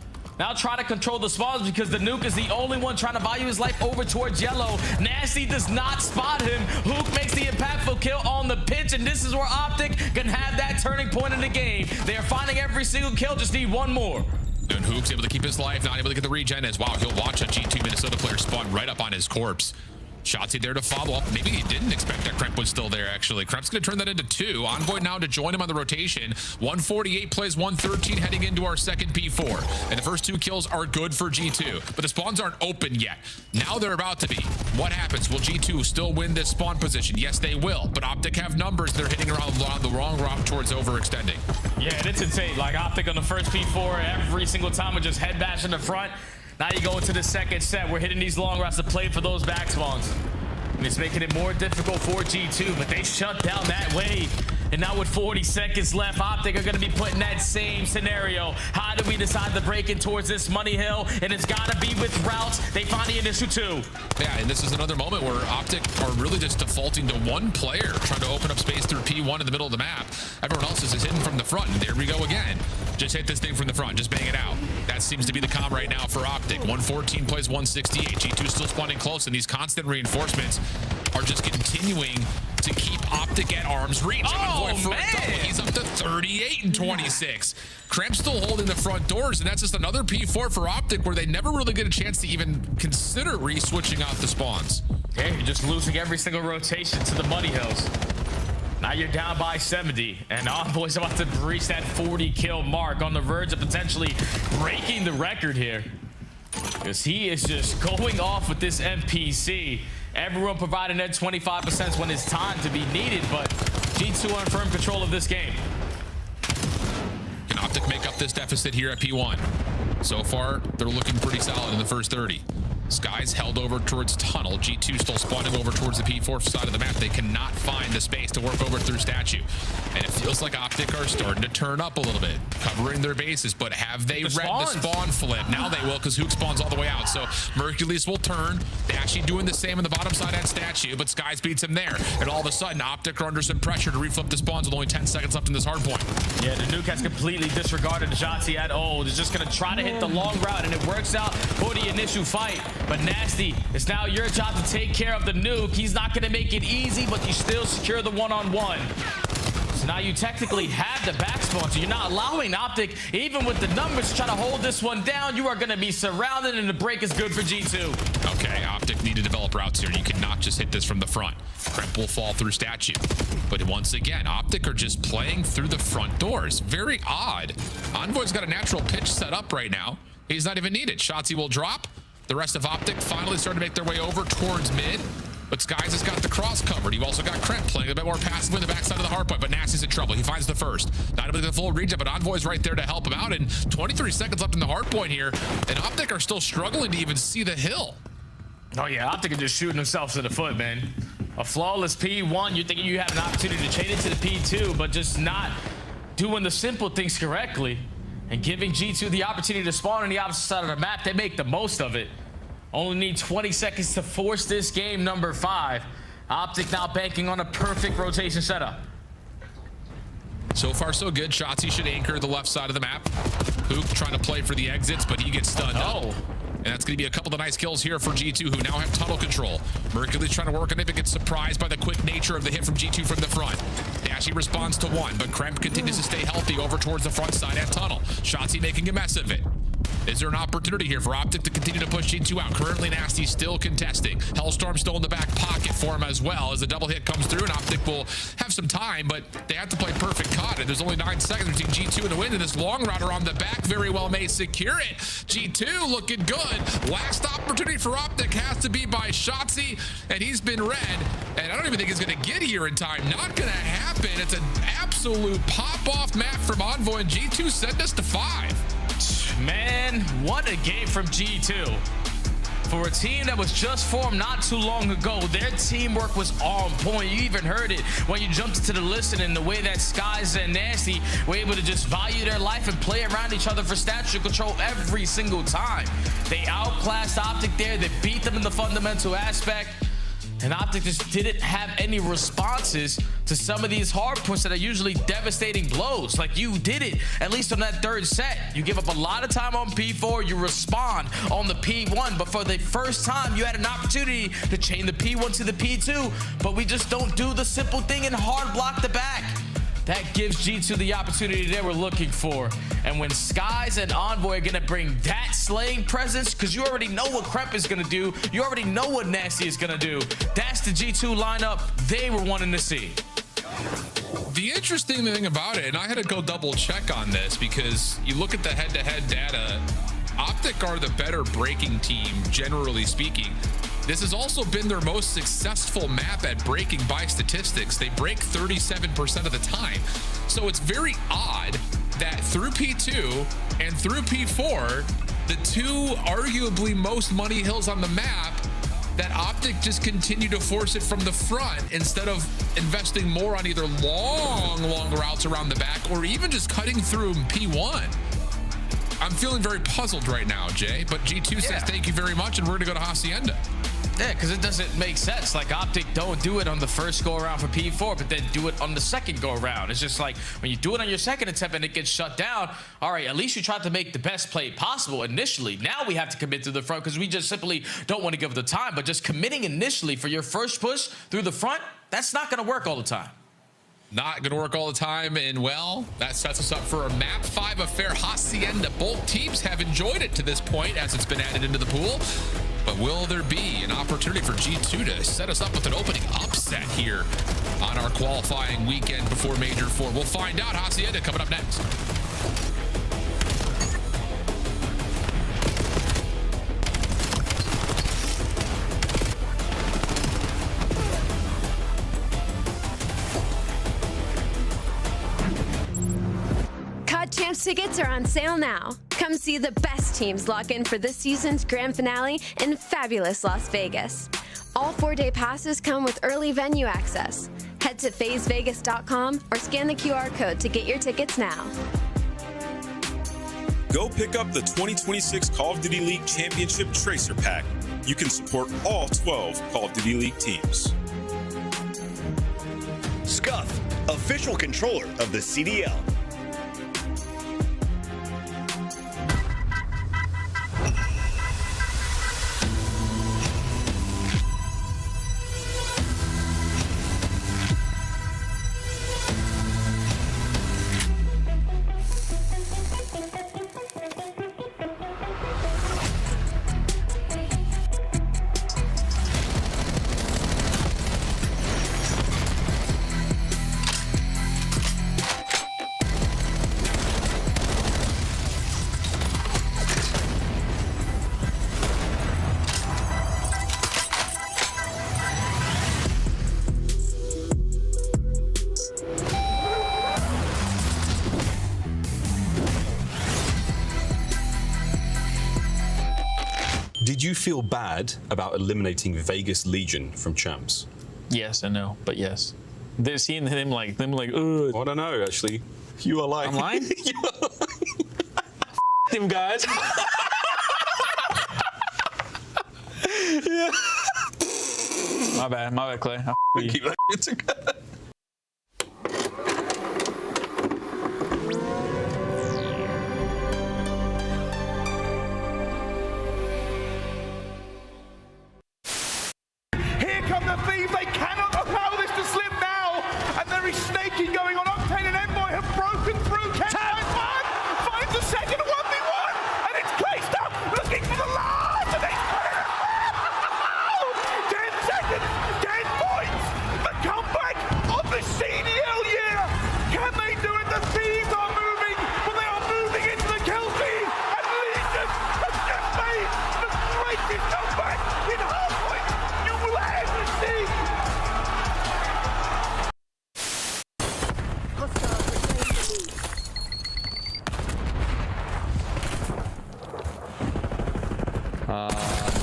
Speaker 6: Now try to control the spawns because the nuke is the only one trying to value his life over towards yellow. Nasty does not spot him. Hook makes the impactful kill on the pitch, and this is where Optic can have that turning point in the game. They are finding every single kill, just need one more.
Speaker 17: And Hook's able to keep his life, not able to get the regen as wow, he'll watch a G2 Minnesota player spawn right up on his corpse. Shotzzy there to follow up. Maybe he didn't expect that Kremp was still there, actually. Kremp's going to turn that into 2. Envoy now to join him on the rotation. 148 plays 113 heading into our second P4. And the first 2 kills are good for G2. But the spawns aren't open yet. Now they're about to be. What happens? Will G2 still win this spawn position? Yes, they will. But Optic have numbers. They're hitting around the wrong route towards overextending.
Speaker 6: Yeah, and it's insane. Like Optic on the first P4 every single time with just head bash in the front. Now you go into the second set. We're hitting these long routes to play for those back spawns. And it's making it more difficult for G2, but they shut down that wave. And now with 40 seconds left, Optic are going to be put in that same scenario. How do we decide to break in towards this money hill? And it's got to be with routes. They find the initial 2.
Speaker 17: Yeah, and this is another moment where Optic are really just defaulting to one player, trying to open up space through P1 in the middle of the map. Everyone else is hidden from the front, and there we go again. Just hit this thing from the front, just bang it out. That seems to be the comm right now for Optic. 114 plays 168. G2 still spawning close, and these constant reinforcements are just continuing to keep Optic at arm's reach.
Speaker 6: Oh,
Speaker 17: for a double. He's up to 38 and 26. Kremp still holding the front doors, and that's just another P4 for Optic where they never really get a chance to even consider re-switching out the spawns.
Speaker 6: Okay, you're just losing every single rotation to the money hills. Now you're down by 70, and Envoy's about to reach that 40 kill mark, on the verge of potentially breaking the record here. Because he is just going off with this NPC. Everyone providing that 25% when it's time to be needed, but G2 on firm control of this game.
Speaker 17: Can Optic make up this deficit here at P1? So far, they're looking pretty solid in the first 30. Sky's held over towards tunnel. G2 still spawning over towards the P4 side of the map. They cannot find the space to work over through statue. And it feels like Optic are starting to turn up a little bit, covering their bases. But have they read the spawn flip? Now they will, because Hook spawns all the way out. So Mercules will turn. They actually doing the same on the bottom side at statue, but Skies beats him there. And all of a sudden, Optic are under some pressure to reflip the spawns with only 10 seconds left in this hard point.
Speaker 6: Yeah, the nuke has completely disregarded Shotzzy at all. They're just going to try to hit the long route, and it works out for the initial fight. But Nasty, it's now your job to take care of the nuke. He's not going to make it easy, but you still secure the one-on-one. So now you technically have the back spawn, so you're not allowing Optic, even with the numbers, to try to hold this one down. You are going to be surrounded, and the break is good for G2.
Speaker 17: Okay, Optic need to develop routes here. You cannot just hit this from the front. Kremp will fall through statue. But once again, Optic are just playing through the front doors. Very odd. Envoy's got a natural pitch set up right now. He's not even needed. Shotzzy will drop. The rest of Optic finally starting to make their way over towards mid. But Skies has got the cross covered. You've also got Kremp playing a bit more passive in the backside of the hard point, but Nasty's in trouble. He finds the first. Not able to get the full regen, but Envoy's right there to help him out. And 23 seconds left in the hard point here. And Optic are still struggling to even see the hill.
Speaker 6: Oh, yeah, Optic are just shooting themselves in the foot, man. A flawless P1, you're thinking you have an opportunity to trade it to the P2, but just not doing the simple things correctly. And giving G2 the opportunity to spawn on the opposite side of the map, they make the most of it. Only need 20 seconds to force this game, number 5. Optic now banking on a perfect rotation setup.
Speaker 17: So far, so good. Shotzzy should anchor the left side of the map. Hook trying to play for the exits, but he gets stunned up. And that's going to be a couple of nice kills here for G2, who now have tunnel control. Mercury's trying to work on it, but gets surprised by the quick nature of the hit from G2 from the front. Dashy responds to one, but Kremp continues to stay healthy over towards the front side at tunnel. Shotzzy making a mess of it. Is there an opportunity here for Optic to continue to push G2 out? Currently, Nasty still contesting. Hellstorm still in the back pocket for him as well, as the double hit comes through, and Optic will have some time, but they have to play perfect cut, and there's only 9 seconds between G2 and the win, and this long router on the back very well may secure it. G2 looking good. Last opportunity for Optic has to be by Shotzzy, and he's been red, and I don't even think he's going to get here in time. Not going to happen. It's an absolute pop-off map from Envoy, and G2 sent us to 5.
Speaker 6: Man, what a game from G2. For a team that was just formed not too long ago, their teamwork was on point. You even heard it when you jumped into the listen, and the way that Skies and Nasty were able to just value their life and play around each other for statue control every single time. They outclassed Optic there. They beat them in the fundamental aspect. And Optic just didn't have any responses to some of these hard push that are usually devastating blows. Like, you did it, at least on that third set. You give up a lot of time on P4, you respond on the P1, but for the first time, you had an opportunity to chain the P1 to the P2, but we just don't do the simple thing and hard block the back. That gives G2 the opportunity they were looking for. And when Skies and Envoy are gonna bring that slaying presence, because you already know what Crep is gonna do, you already know what Nasty is gonna do. That's the G2 lineup they were wanting to see.
Speaker 17: The interesting thing about it, and I had to go double check on this, because you look at the head-to-head data, Optic are the better breaking team, generally speaking. This has also been their most successful map at breaking by statistics. They break 37% of the time. So it's very odd that through P2 and through P4, the two arguably most money hills on the map, that Optic just continue to force it from the front instead of investing more on either long routes around the back or even just cutting through P1. I'm feeling very puzzled right now, Jay, but G2 says thank you very much, and we're gonna go to Hacienda.
Speaker 6: Yeah, because it doesn't make sense. Like, Optic don't do it on the first go around for P4, but then do it on the second go around. It's just like, when you do it on your second attempt and it gets shut down, all right, at least you tried to make the best play possible initially. Now we have to commit to the front because we just simply don't want to give it the time, but just committing initially for your first push through the front, that's not going to work all the time.
Speaker 17: Not going to work all the time, and well, that sets us up for a map 5 affair. Hacienda. Both teams have enjoyed it to this point as it's been added into the pool, but will there be an opportunity for G2 to set us up with an opening upset here on our qualifying weekend before Major 4? We'll find out. Hacienda coming up next.
Speaker 12: Champs tickets are on sale now. Come see the best teams lock in for this season's grand finale in fabulous Las Vegas. All 4-day passes come with early venue access. Head to phasevegas.com or scan the QR code to get your tickets now.
Speaker 21: Go pick up the 2026 Call of Duty League Championship Tracer Pack. You can support all 12 Call of Duty League teams.
Speaker 13: Scuff, official controller of the CDL.
Speaker 21: Did you feel bad about eliminating Vegas Legion from Champs?
Speaker 7: Yes and no, but yes. They're seeing them like, ugh.
Speaker 21: I don't know, actually. You are lying.
Speaker 7: I'm lying? Them guys.
Speaker 21: Yeah.
Speaker 7: My bad, Clay.
Speaker 21: Keep that together.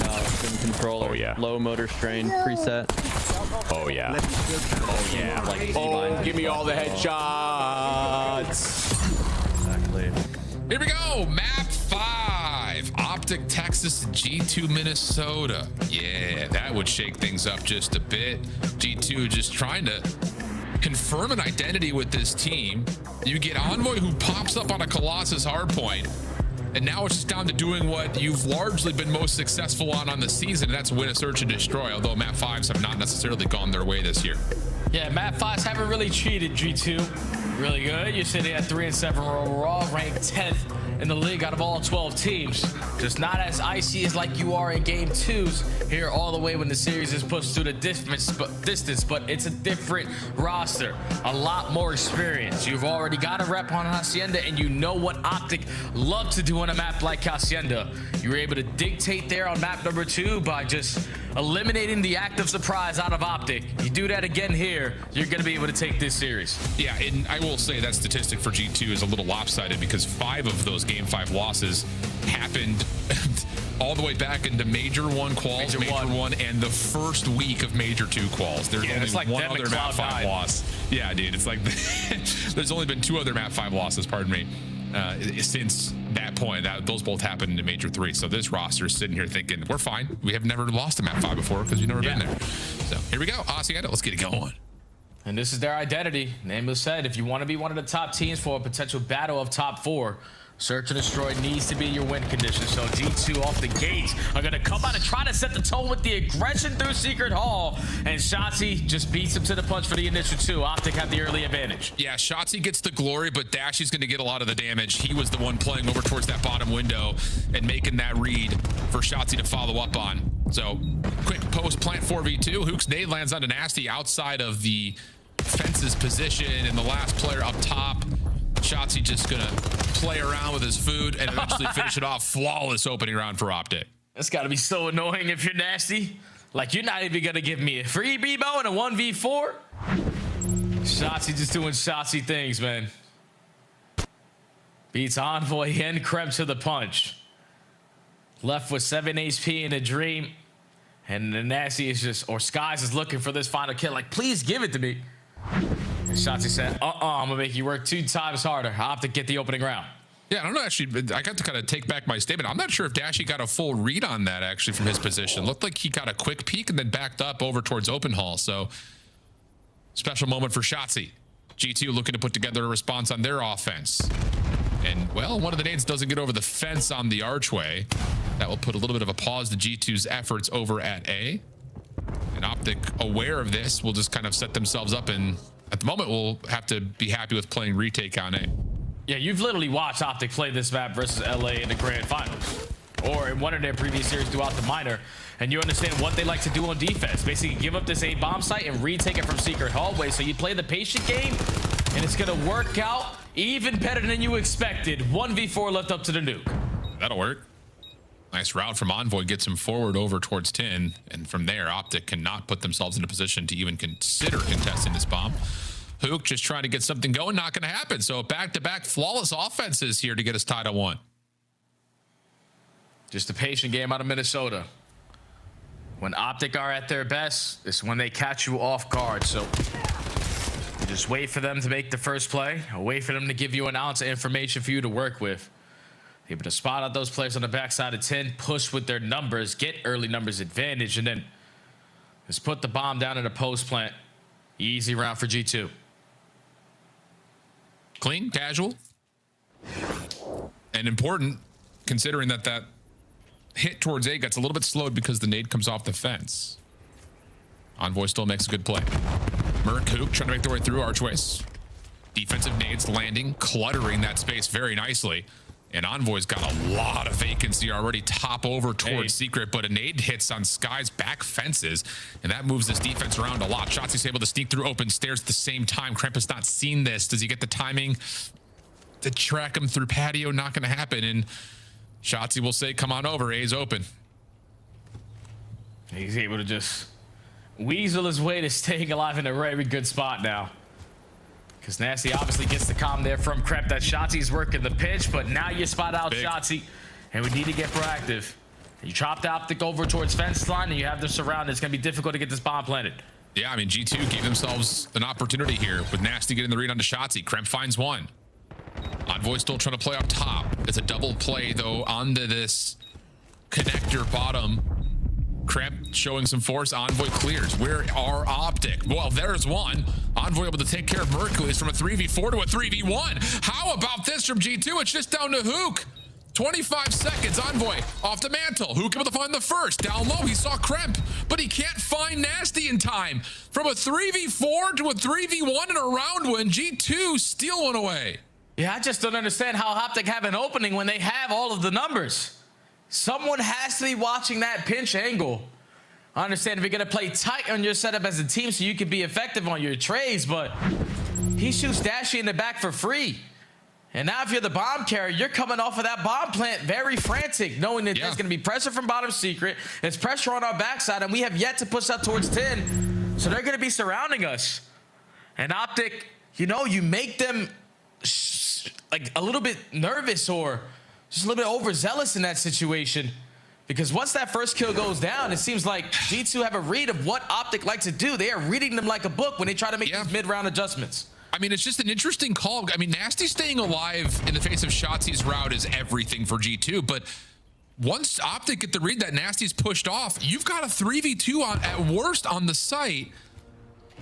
Speaker 7: No, it's in controller. Oh, yeah. Low motor strain preset.
Speaker 22: Oh, yeah.
Speaker 7: Oh, yeah. Like,
Speaker 22: oh, give me all the headshots.
Speaker 7: Exactly.
Speaker 17: Here we go. Map 5. Optic, Texas, G2, Minnesota. Yeah, that would shake things up just a bit. G2 just trying to confirm an identity with this team. You get Envoy, who pops up on a Colossus hardpoint. And now it's just down to doing what you've largely been most successful on the season, and that's win a search and destroy, although map 5s have not necessarily gone their way this year.
Speaker 6: Yeah, map 5s haven't really cheated G2 really good. You're sitting at 3-7 overall, ranked 10th in the league out of all 12 teams. Just not as icy as like you are in game 2s here all the way when the series is pushed to the distance, but it's a different roster, a lot more experience. You've already got a rep on Hacienda, and you know what Optic love to do on a map like Hacienda. You were able to dictate there on map number 2 by just eliminating the active surprise out of Optic. You do that again here, you're going to be able to take this series.
Speaker 17: Yeah, and I will say that statistic for G2 is a little lopsided because 5 of those game 5 losses happened all the way back into Major 1 quals, Major 1, and the first week of Major 2 quals. There's only
Speaker 6: like
Speaker 17: one other map 5 loss. Yeah, dude, it's like there's only been 2 other map 5 losses, pardon me, since that point. Those both happened in Major 3. So this roster is sitting here thinking, we're fine. We have never lost a map 5 before because we've never been there. So here we go. Hacienda, let's get it going.
Speaker 6: And this is their identity. Nameless said, if you want to be one of the top teams for a potential battle of top 4, search and destroy needs to be your win condition. So G2 off the gate are going to come out and try to set the tone with the aggression through Secret Hall. And Shotzi just beats him to the punch for the initial 2. Optic have the early advantage.
Speaker 17: Yeah, Shotzi gets the glory, but Dashy's going to get a lot of the damage. He was the one playing over towards that bottom window and making that read for Shotzi to follow up on. So quick post plant 4v2. Hook's nade lands on a Nasty outside of the fence's position, and the last player up top. Shotzi just gonna play around with his food and eventually finish it off. Flawless opening round for Optic.
Speaker 6: That's gotta be so annoying if you're Nasty. Like, you're not even gonna give me a free Bebo and a 1v4. Shotzi just doing Shotzi things, man. Beats Envoy and Krem to the punch. Left with 7 HP in a dream. And the Nasty is just, or Skies is looking for this final kill. Like, please give it to me. And Shotzi said, I'm gonna make you work 2 times harder. Optic get the opening round.
Speaker 17: Yeah, I don't know, actually, I got to kind of take back my statement. I'm not sure if Dashy got a full read on that, actually, from his position. Looked like he got a quick peek and then backed up over towards open hall. So, special moment for Shotzi. G2 looking to put together a response on their offense. And, well, one of the nades doesn't get over the fence on the archway. That will put a little bit of a pause to G2's efforts over at A. And Optic, aware of this, will just kind of set themselves up, and at the moment we'll have to be happy with playing retake on A.
Speaker 6: Yeah, you've literally watched Optic play this map versus LA in the grand finals, or in one of their previous series throughout the minor, and you understand what they like to do on defense. Basically give up this A bomb site and retake it from secret hallway. So you play the patient game, and it's gonna work out even better than you expected. 1v4 left up to the nuke.
Speaker 17: That'll work. Nice route from Envoy, gets him forward over towards 10, and from there, Optic cannot put themselves in a position to even consider contesting this bomb. Hook just trying to get something going, not going to happen. So back-to-back flawless offenses here to get us tied at 1.
Speaker 6: Just a patient game out of Minnesota. When Optic are at their best, it's when they catch you off guard. So you just wait for them to make the first play, or wait for them to give you an ounce of information for you to work with. Able to spot out those players on the backside of 10, push with their numbers, get early numbers advantage, and then just put the bomb down in a post plant. Easy round for G2.
Speaker 17: Clean, casual, and important, considering that hit towards A gets a little bit slowed because the nade comes off the fence. Envoy still makes a good play. Merc, Hook trying to make their way through archways. Defensive nades landing, cluttering that space very nicely. And Envoy's got a lot of vacancy already top over towards Secret, but a nade hits on Sky's back fences, and that moves this defense around a lot. Shotzi's able to sneak through open stairs at the same time. Kremp has not seen this. Does he get the timing to track him through patio? Not going to happen, and Shotzi will say, come on over, A's open.
Speaker 6: He's able to just weasel his way to staying alive in a very good spot now. Because Nasty obviously gets the calm there from Krep that Shotzi's working the pitch, but now you spot out Shotzi, and we need to get proactive. You chop the Optic over towards fence line, and you have them surrounded. It's going to be difficult to get this bomb planted.
Speaker 17: Yeah, I mean, G2 gave themselves an opportunity here with Nasty getting the read onto Shotzi. Kremp finds one. Envoy still trying to play up top. It's a double play, though, onto this Connector bottom. Cramp showing some force. Envoy clears. Where are Optic? Well, there's one. Envoy able to take care of Mercules from a 3v4 to a 3v1. How about this from G2? It's just down to Hook. 25 seconds. Envoy off the mantle. Hook able to find the first. Down low, he saw Cramp, but he can't find Nasty in time. From a 3v4 to a 3v1 in a round win, G2 steal one away.
Speaker 6: Yeah, I just don't understand how Optic have an opening when they have all of the numbers. Someone has to be watching that pinch angle. I understand if you're going to play tight on your setup as a team so you can be effective on your trades, but he shoots Dashy in the back for free. And now if you're the bomb carrier, you're coming off of that bomb plant very frantic, knowing that there's going to be pressure from bottom secret. There's pressure on our backside, and we have yet to push up towards 10. So they're going to be surrounding us. And Optic, you know, you make them like a little bit nervous or just a little bit overzealous in that situation, because once that first kill goes down, it seems like G2 have a read of what Optic like to do. They are reading them like a book when they try to make these mid-round adjustments.
Speaker 17: I mean, it's just an interesting call. I mean, Nasty staying alive in the face of Shotzi's route is everything for G2, but once Optic get the read that Nasty's pushed off, you've got a 3v2 on, at worst on the site,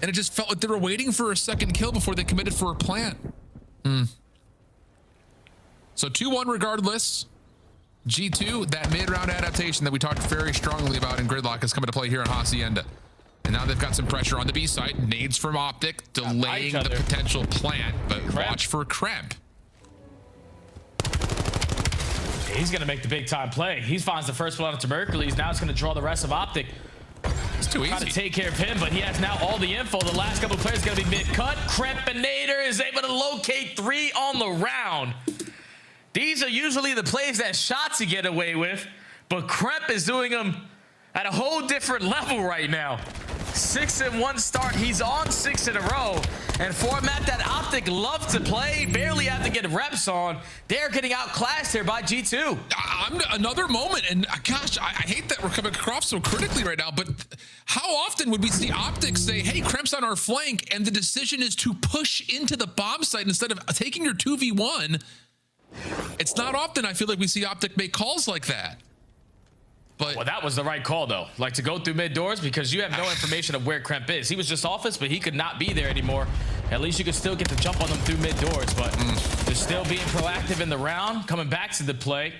Speaker 17: and it just felt like they were waiting for a second kill before they committed for a plant. So 2-1 regardless. G2, that mid-round adaptation that we talked very strongly about in Gridlock is coming to play here on Hacienda. And now they've got some pressure on the B side. Nades from Optic, delaying the potential plant, but watch for Cramp.
Speaker 6: He's going to make the big-time play. He finds the first one to Mercules. Now it's going to draw the rest of Optic.
Speaker 17: It's too easy.
Speaker 6: Trying to take care of him, but he has now all the info. The last couple of players going to be mid-cut. Crempinator is able to locate 3 on the round. These are usually the plays that Shotzi get away with, but Kremp is doing them at a whole different level right now. 6-1 start. He's on 6 in a row. And format that Optic love to play, barely have to get reps on. They're getting outclassed here by G2.
Speaker 17: Another moment, and gosh, I hate that we're coming across so critically right now, but how often would we see Optic say, hey, Kremp's on our flank, and the decision is to push into the bomb site instead of taking your 2v1? It's not often I feel like we see Optic make calls like that. But
Speaker 6: well, that was the right call, though. Like, to go through mid doors, because you have no information of where Kremp is. He was just office, but he could not be there anymore. At least you could still get the jump on them through mid doors, but they're still being proactive in the round, coming back to the play.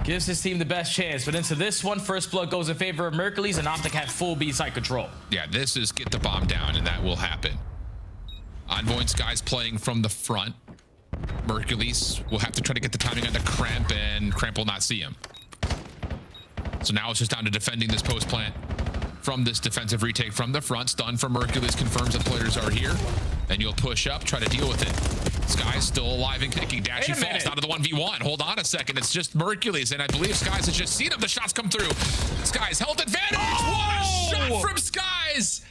Speaker 6: Gives his team the best chance. But into this one, first blood goes in favor of Mercules, and Optic have full B side control.
Speaker 17: Yeah, this is get the bomb down, and that will happen. Envoy and Sky's playing from the front. Mercules will have to try to get the timing onto Cramp, and Cramp will not see him. So now it's just down to defending this post plant from this defensive retake from the front. Stun from Mercules confirms that players are here. And you'll push up, try to deal with it. Sky's still alive and kicking. Dashy falls out of the 1v1. Hold on a second. It's just Mercules, and I believe Skies has just seen him. The shots come through. Skies health advantage. What a shot from Skies!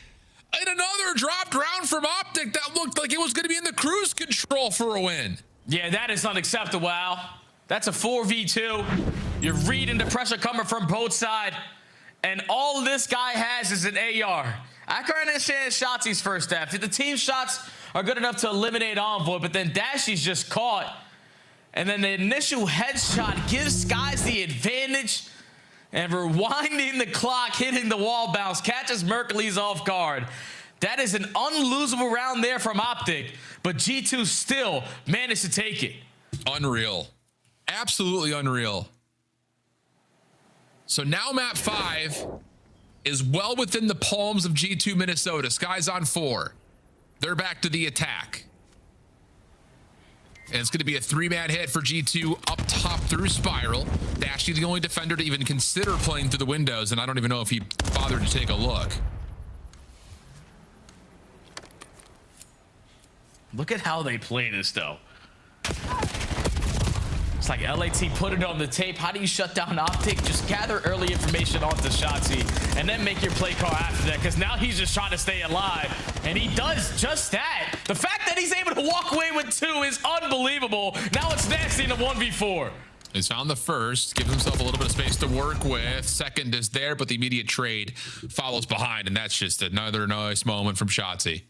Speaker 17: And another dropped round from Optic that looked like it was going to be in the cruise control for a win.
Speaker 6: Yeah, that is unacceptable, Al. That's a 4v2. You're reading the pressure coming from both sides, and all this guy has is an AR. I can't understand Shotzi's first half. The team shots are good enough to eliminate Envoy, but then Dashy's just caught. And then the initial headshot gives Skies the advantage, and rewinding the clock, hitting the wall bounce, catches Mercules off guard. That is an unlosable round there from Optic, but G2 still managed to take it.
Speaker 17: Unreal. Absolutely unreal. So now map 5 is well within the palms of G2 Minnesota. Sky's on 4. They're back to the attack. And it's going to be a 3-man hit for G2 up top through Spiral. Dashy, the only defender to even consider playing through the windows, and I don't even know if he bothered to take a look.
Speaker 6: Look at how they play this, though. It's like LAT put it on the tape. How do you shut down Optic? Just gather early information onto Shotzi and then make your play call after that, because now he's just trying to stay alive, and he does just that. The fact that he's able to walk away with 2 is unbelievable. Now it's Nasty in a 1v4.
Speaker 17: He's found the first, gives himself a little bit of space to work with. Second is there, but the immediate trade follows behind, and that's just another nice moment from Shotzi.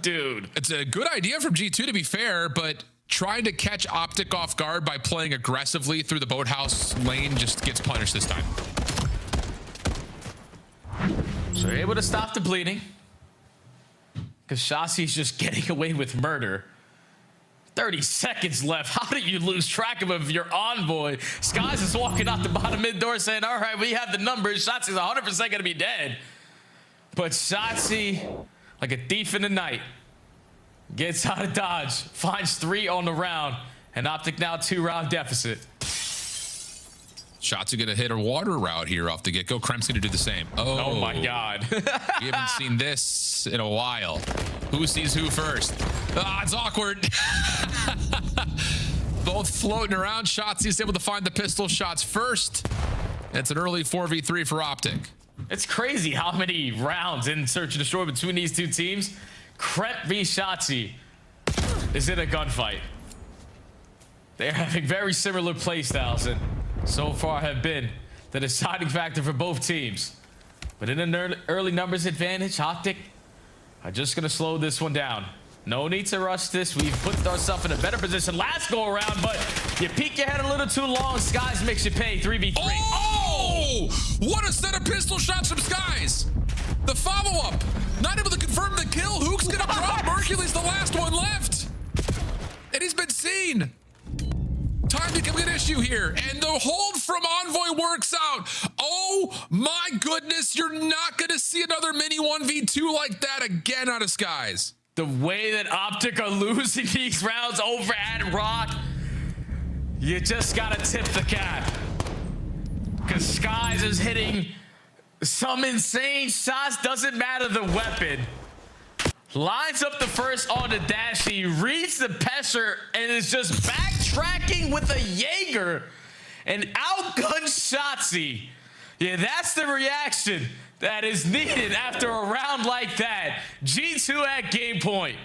Speaker 6: Dude.
Speaker 17: It's a good idea from G2, to be fair, but trying to catch Optic off guard by playing aggressively through the boathouse lane just gets punished this time.
Speaker 6: So you're able to stop the bleeding. Because Shotzi's just getting away with murder. 30 seconds left. How did you lose track of your envoy? Skies is walking out the bottom mid door saying, all right, we have the numbers. Shotzi's 100% going to be dead. But Shotzi, like a thief in the night, gets out of dodge, finds 3 on the round, and Optic now 2-round deficit.
Speaker 17: Shots are going to hit a water route here off the get-go. Kremp's going to do the same.
Speaker 6: Oh my God.
Speaker 17: We haven't seen this in a while. Who sees who first? Ah, it's awkward. Both floating around. Shotzi's able to find the pistol shots first. It's an early 4v3 for Optic.
Speaker 6: It's crazy how many rounds in Search and Destroy between these two teams. Kremp v Shotzi is in a gunfight. They're having very similar playstyles and so far have been the deciding factor for both teams. But in an early numbers advantage, Optic are just going to slow this one down. No need to rush this. We've put ourselves in a better position last go around, but you peek your head a little too long. Skies makes you pay 3v3.
Speaker 17: Oh! What a set of pistol shots from Skies. The follow-up. Not able to confirm the kill. Hook's going to drop. Mercury's the last one left. And he's been seen. Time becoming an issue here, and the hold from Envoy works out. Oh my goodness, you're not gonna see another mini 1v2 like that again out of Skies.
Speaker 6: The way that Optic are losing these rounds over at Rock, you just gotta tip the cap. Because Skies is hitting some insane shots, doesn't matter the weapon. Lines up the first on the Dashy, reads the Pesher, and is just backtracking with a Jaeger and outguns Shotzi. Yeah, that's the reaction that is needed after a round like that. G2 at game point.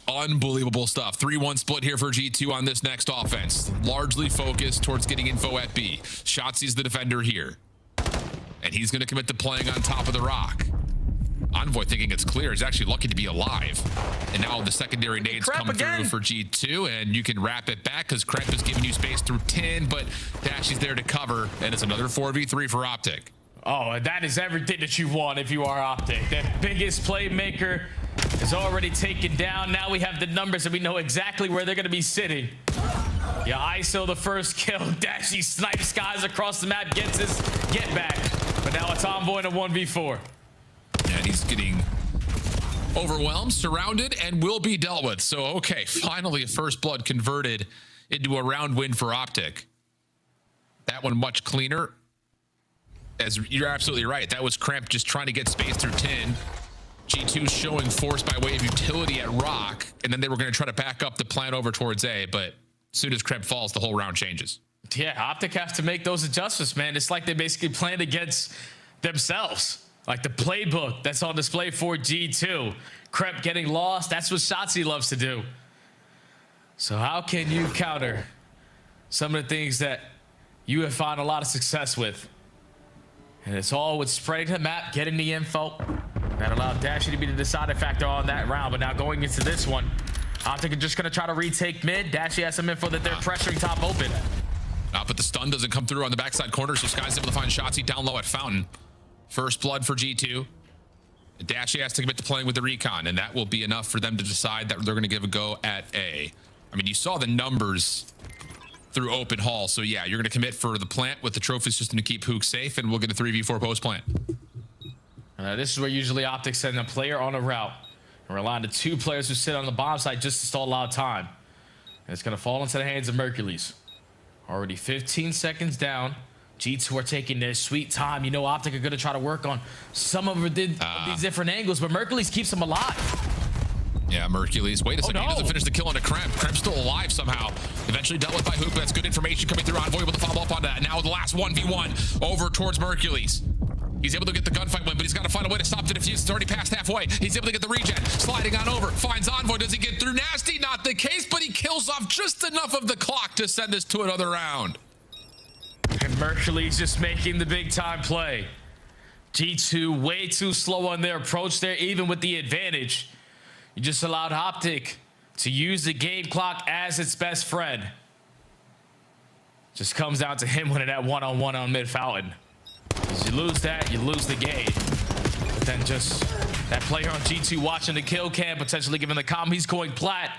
Speaker 17: Unbelievable stuff. 3-1 split here for G2 on this next offense. Largely focused towards getting info at B. Shotzi's the defender here. And he's going to commit to playing on top of the rock. Envoy thinking it's clear. He's actually lucky to be alive. And now the secondary nades come through for G2, and you can wrap it back because Kremp is giving you space through 10, but Dashy's there to cover, and it's another 4v3 for Optic.
Speaker 6: Oh, and that is everything that you want if you are Optic. That biggest playmaker is already taken down. Now we have the numbers, and we know exactly where they're going to be sitting. Yeah, ISO the first kill. Dashy snipes Skies across the map, gets his get back. But now it's Envoy in a 1v4.
Speaker 17: And he's getting overwhelmed, surrounded, and will be dealt with. So, okay, finally a first blood converted into a round win for Optic. That one much cleaner. As you're absolutely right. That was Kremp just trying to get space through 10. G2 showing force by way of utility at Rock, and then they were going to try to back up the plan over towards A, but as soon as Kremp falls, the whole round changes.
Speaker 6: Yeah, Optic have to make those adjustments, man. It's like they basically playing against themselves. Like the playbook that's on display for G2. Kremp getting lost. That's what Shotzi loves to do. So how can you counter some of the things that you have found a lot of success with? And it's all with spreading the map, getting the info. That allowed Dashy to be the deciding factor on that round. But now going into this one, Optic are just going to try to retake mid. Dashy has some info that they're pressuring top open.
Speaker 17: But the stun doesn't come through on the backside corner, so Sky's able to find Shotzi down low at Fountain. First blood for G2. Dashy has to commit to playing with the recon, and that will be enough for them to decide that they're going to give a go at A. I mean, you saw the numbers through open hall, so yeah, you're going to commit for the plant with the trophy system to keep Hook safe, and we'll get a 3v4 post plant.
Speaker 6: This is where usually Optic send a player on a route and rely on the 2 players who sit on the bomb site just to stall out time. And it's going to fall into the hands of Mercules. Already 15 seconds down. G2 are taking their sweet time. You know, Optic are going to try to work on some of these different angles, but Mercules keeps them alive.
Speaker 17: Yeah, Mercules. Wait a second. He doesn't finish the kill on a Kremp. Kremp's still alive somehow. Eventually dealt with by Hook. That's good information coming through. Envoy able to follow up on that. Now the last 1v1 over towards Mercules. He's able to get the gunfight win, but he's got to find a way to stop the defuse. It's already past halfway. He's able to get the regen. Sliding on over. Finds Envoy. Does he get through? Nasty. Not the case, but he kills off just enough of the clock to send this to another round.
Speaker 6: And Mercules just making the big time play. G2 way too slow on their approach there, even with the advantage. You just allowed Optic to use the game clock as its best friend. Just comes down to him winning that one-on-one on mid fountain. As you lose that, you lose the game. But then just that player on G2 watching the kill cam, potentially giving the comm he's going plat.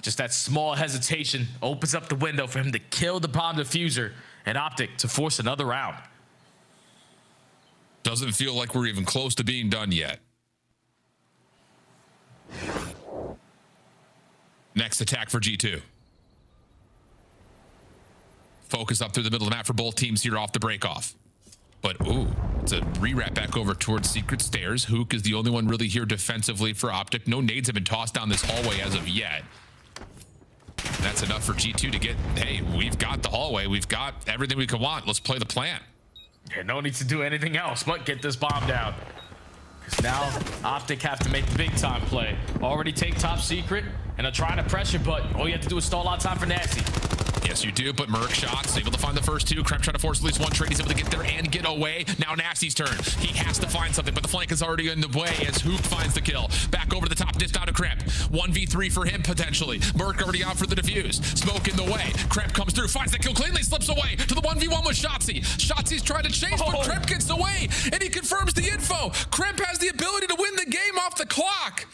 Speaker 6: Just that small hesitation opens up the window for him to kill the bomb diffuser and Optic to force another round.
Speaker 17: Doesn't feel like we're even close to being done yet. Next attack for G2. Focus up through the middle of the map for both teams here off the break-off. But, ooh, it's a re-wrap back over towards Secret Stairs. Hook is the only one really here defensively for Optic. No nades have been tossed down this hallway as of yet. And that's enough for G2 to get, hey, we've got the hallway. We've got everything we could want. Let's play the plan.
Speaker 6: Yeah, no need to do anything else but get this bomb down. Because now Optic have to make the big time play. Already take top secret and are trying to pressure, but all you have to do is stall out time for Nasty.
Speaker 17: Yes, you do, but Merc shots, able to find the first two. Kremp trying to force at least one trade. He's able to get there and get away. Now Nasty's turn. He has to find something, but the flank is already in the way as Hook finds the kill. Back over to the top, dish down to Kremp. 1v3 for him, potentially. Merc already out for the defuse. Smoke in the way. Kremp comes through, finds the kill cleanly, slips away to the 1v1 with Shotzzy. Shotzi's trying to chase, but Kremp gets away, and he confirms the info. Kremp has the ability to win the game off the clock.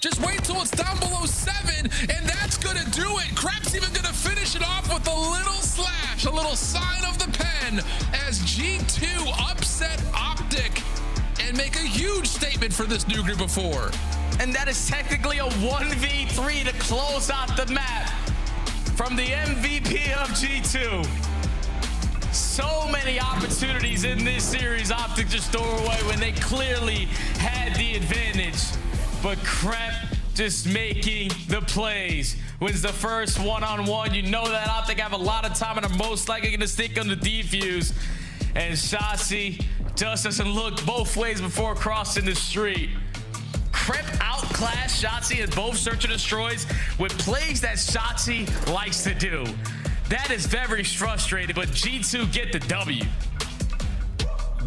Speaker 17: Just wait till it's down below 7, and that's gonna do it. Kremp's even gonna finish it off with a little slash, a little sign of the pen, as G2 upset Optic and make a huge statement for this new group of 4.
Speaker 6: And that is technically a 1v3 to close out the map from the MVP of G2. So many opportunities in this series Optic just threw away when they clearly had the advantage. But Kremp just making the plays. Wins the first one-on-one. You know that Optic have a lot of time and are most likely going to stick on the defuse. And Shotzzy just doesn't look both ways before crossing the street. Kremp outclassed Shotzzy in both search and destroys with plays that Shotzzy likes to do. That is very frustrating, but G2 get the W.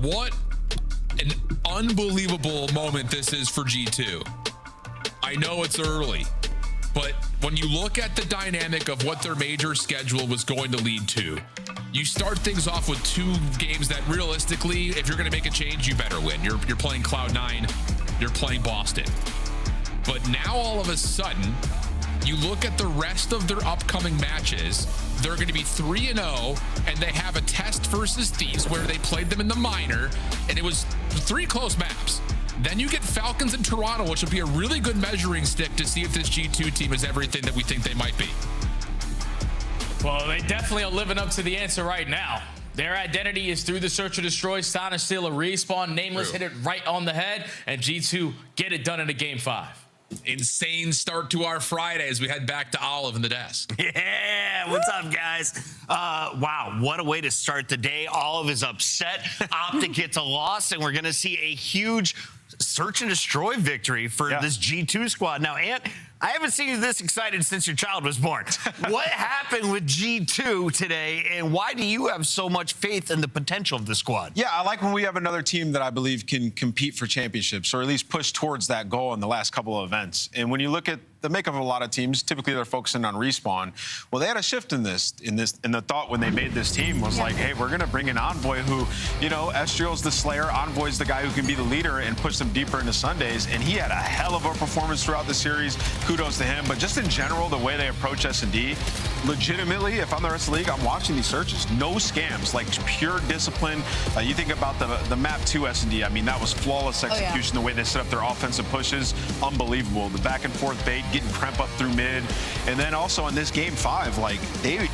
Speaker 17: What an unbelievable moment this is for G2. I know it's early, but when you look at the dynamic of what their major schedule was going to lead to, you start things off with 2 games that realistically, if you're going to make a change, you better win. You're playing Cloud9, you're playing Boston. But now all of a sudden, you look at the rest of their upcoming matches, they're going to be 3-0, and they have a test versus Thieves where they played them in the minor, and it was 3 close maps. Then you get Falcons in Toronto, which will be a really good measuring stick to see if this G2 team is everything that we think they might be.
Speaker 6: Well, they definitely are living up to the answer right now. Their identity is through the search and destroy. Sana steal a respawn. Nameless hit it right on the head, and G2 get it done in a game 5.
Speaker 17: Insane start to our Friday as we head back to Olive in the desk.
Speaker 9: Yeah, what's up, guys? Wow, what a way to start the day. Olive is upset. Optic gets a loss, and we're going to see a huge search and destroy victory for this G2 squad. Now, Ant, I haven't seen you this excited since your child was born. What happened with G2 today, and why do you have so much faith in the potential of the squad?
Speaker 10: Yeah, I like when we have another team that I believe can compete for championships, or at least push towards that goal in the last couple of events. And when you look at the makeup of a lot of teams, typically they're focusing on respawn. Well, they had a shift in the thought when they made this team was like, hey, we're gonna bring an Envoy who, you know, Estriel's the Slayer, Envoy's the guy who can be the leader and push them deeper into Sundays. And he had a hell of a performance throughout the series. Kudos to him. But just in general, the way they approach S&D, legitimately, if I'm the rest of the league, I'm watching these searches. No scams, like pure discipline. You think about the map 2 S&D. I mean, that was flawless execution. The way they set up their offensive pushes, unbelievable. The back and forth bait, getting Kremp up through mid. And then also in this game 5, like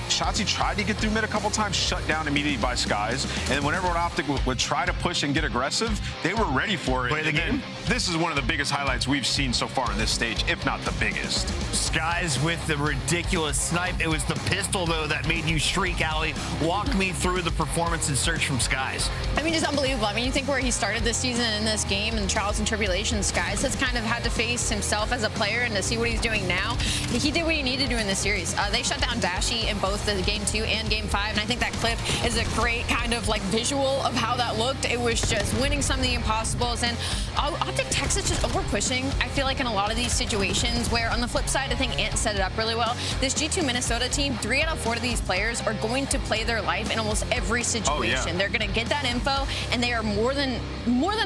Speaker 10: Shotzzy tried to get through mid a couple times, shut down immediately by Skies. And whenever Optic would try to push and get aggressive, they were ready for it.
Speaker 9: Play the game.
Speaker 10: This is one of the biggest highlights we've seen so far in this stage, if not the biggest.
Speaker 9: Skies with the ridiculous snipe. It was was the pistol, though, that made you shriek, Allie. Walk me through the performance in Search from Skies.
Speaker 11: I mean, just unbelievable. I mean, you think where he started this season in this game and trials and tribulations, Skies has kind of had to face himself as a player, and to see what he's doing now, he did what he needed to do in this series. They shut down Dashy in both the Game 2 and Game 5, and I think that clip is a great kind of like visual of how that looked. It was just winning some of the impossibles, and Optic Texas just over pushing. I feel like in a lot of these situations where on the flip side, I think Ant set it up really well. This G2 Minnesota team, 3 out of 4 of these players are going to play their life in almost every situation. They're going to get that info, and they are more than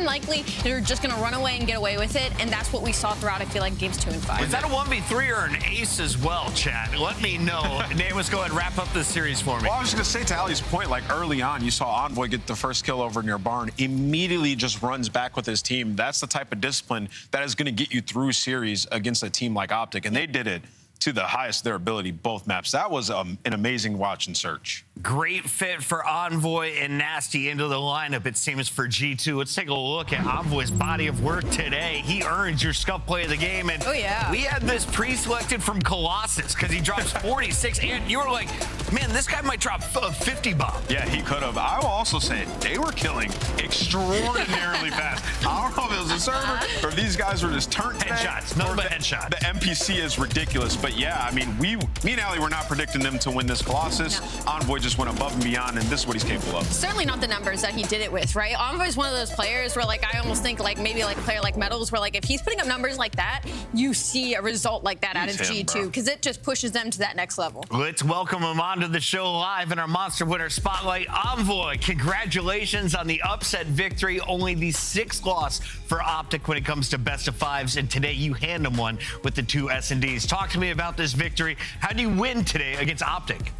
Speaker 11: likely they're just going to run away and get away with it, and that's what we saw throughout, I feel like, Games 2 and 5.
Speaker 9: Was that a 1v3 or an ace as well, chat? Let me know. Namus, go ahead and wrap up this series for me.
Speaker 10: Well, I was going to say to Allie's point, like early on, you saw Envoy get the first kill over near Barn, immediately just runs back with his team. That's the type of discipline that is going to get you through series against a team like Optic, and they did it to the highest of their ability, both maps. That was an amazing watch and search.
Speaker 9: Great fit for Envoy and Nasty into the lineup, it seems, for G2. Let's take a look at Envoy's body of work today. He earns your scuff play of the game, and we had this pre-selected from Colossus because he drops 46, and you were like, man, this guy might drop a 50 bomb.
Speaker 10: Yeah, he could have. I will also say they were killing extraordinarily fast. I don't know if it was a server or if these guys were just turnt
Speaker 9: headshots. Nothing but headshots.
Speaker 10: The NPC is ridiculous, but yeah, I mean, me and Allie were not predicting them to win this Colossus. No. Envoy just went above and beyond, and this is what he's capable of.
Speaker 11: Certainly not the numbers that he did it with, right? Envoy's one of those players where, like, I almost think, like, maybe like a player like Metals, where, like, if he's putting up numbers like that, you see a result like that out of G2, because it just pushes them to that next level.
Speaker 9: Let's welcome him onto the show live in our Monster Winner Spotlight. Envoy, congratulations on the upset victory. Only the 6th loss for Optic when it comes to best of 5s, and today you hand them one with the 2 S&Ds. Talk to me about this victory. How do you win today against Optic?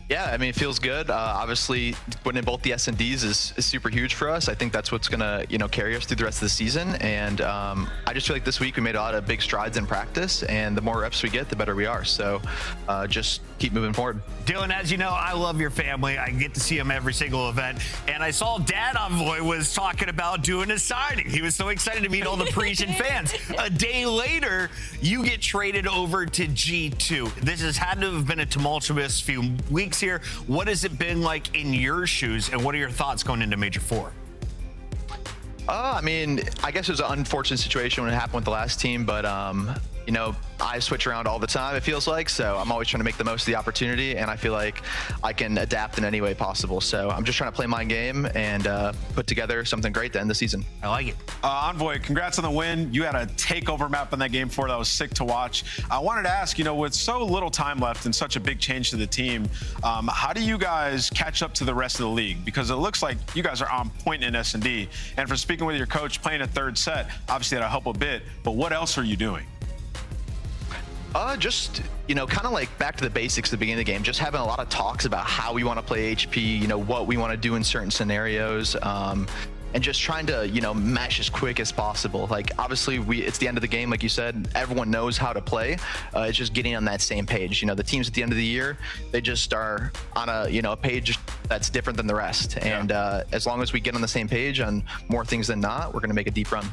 Speaker 3: Yeah, I mean, it feels good. Obviously, winning both the S&Ds is super huge for us. I think that's what's going to, carry us through the rest of the season. And I just feel like this week we made a lot of big strides in practice, and the more reps we get, the better we are. So just keep moving forward.
Speaker 9: Dylan, as you know, I love your family. I get to see them every single event. And I saw Dad Envoy was talking about doing a signing. He was so excited to meet all the Parisian fans. A day later, you get traded over to G2. This has had to have been a tumultuous few weeks here. What has it been like in your shoes, and what are your thoughts going into Major 4?
Speaker 3: I mean, I guess it was an unfortunate situation when it happened with the last team, but I switch around all the time, it feels like, so I'm always trying to make the most of the opportunity, and I feel like I can adapt in any way possible. So I'm just trying to play my game and put together something great to end the season.
Speaker 9: I like it.
Speaker 10: Envoy, congrats on the win. You had a takeover map in that game 4 that was sick to watch. I wanted to ask, with so little time left and such a big change to the team, how do you guys catch up to the rest of the league? Because it looks like you guys are on point in S&D. And for speaking with your coach, playing a 3rd set, obviously that'll help a bit, but what else are you doing?
Speaker 3: Just, kind of like back to the basics at the beginning of the game, just having a lot of talks about how we want to play HP, what we want to do in certain scenarios, and just trying to, mesh as quick as possible. Like, obviously, it's the end of the game, like you said, everyone knows how to play. It's just getting on that same page. The teams at the end of the year, they just are on a page that's different than the rest. Yeah. And as long as we get on the same page on more things than not, we're going to make a deep run.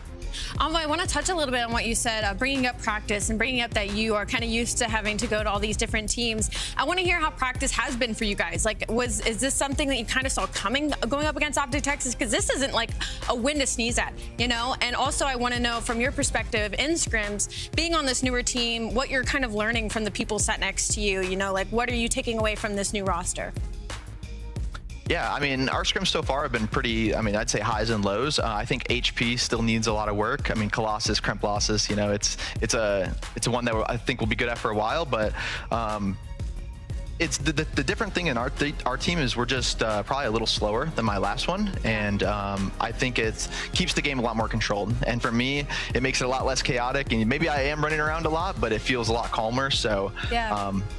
Speaker 11: Envoy, I want to touch a little bit on what you said, bringing up practice and bringing up that you are kind of used to having to go to all these different teams. I want to hear how practice has been for you guys. Like, is this something that you kind of saw coming going up against Optic Texas? Because this isn't like a win to sneeze at, And also, I want to know from your perspective in scrims, being on this newer team, what you're kind of learning from the people sat next to you. Like, what are you taking away from this new roster?
Speaker 3: Yeah, I mean, our scrims so far have been pretty, I'd say highs and lows. I think HP still needs a lot of work. I mean, Colossus, Kremplossus, it's a one that I think we'll be good at for a while, but it's the different thing in our team is we're just probably a little slower than my last one, and I think it keeps the game a lot more controlled. And for me, it makes it a lot less chaotic, and maybe I am running around a lot, but it feels a lot calmer. So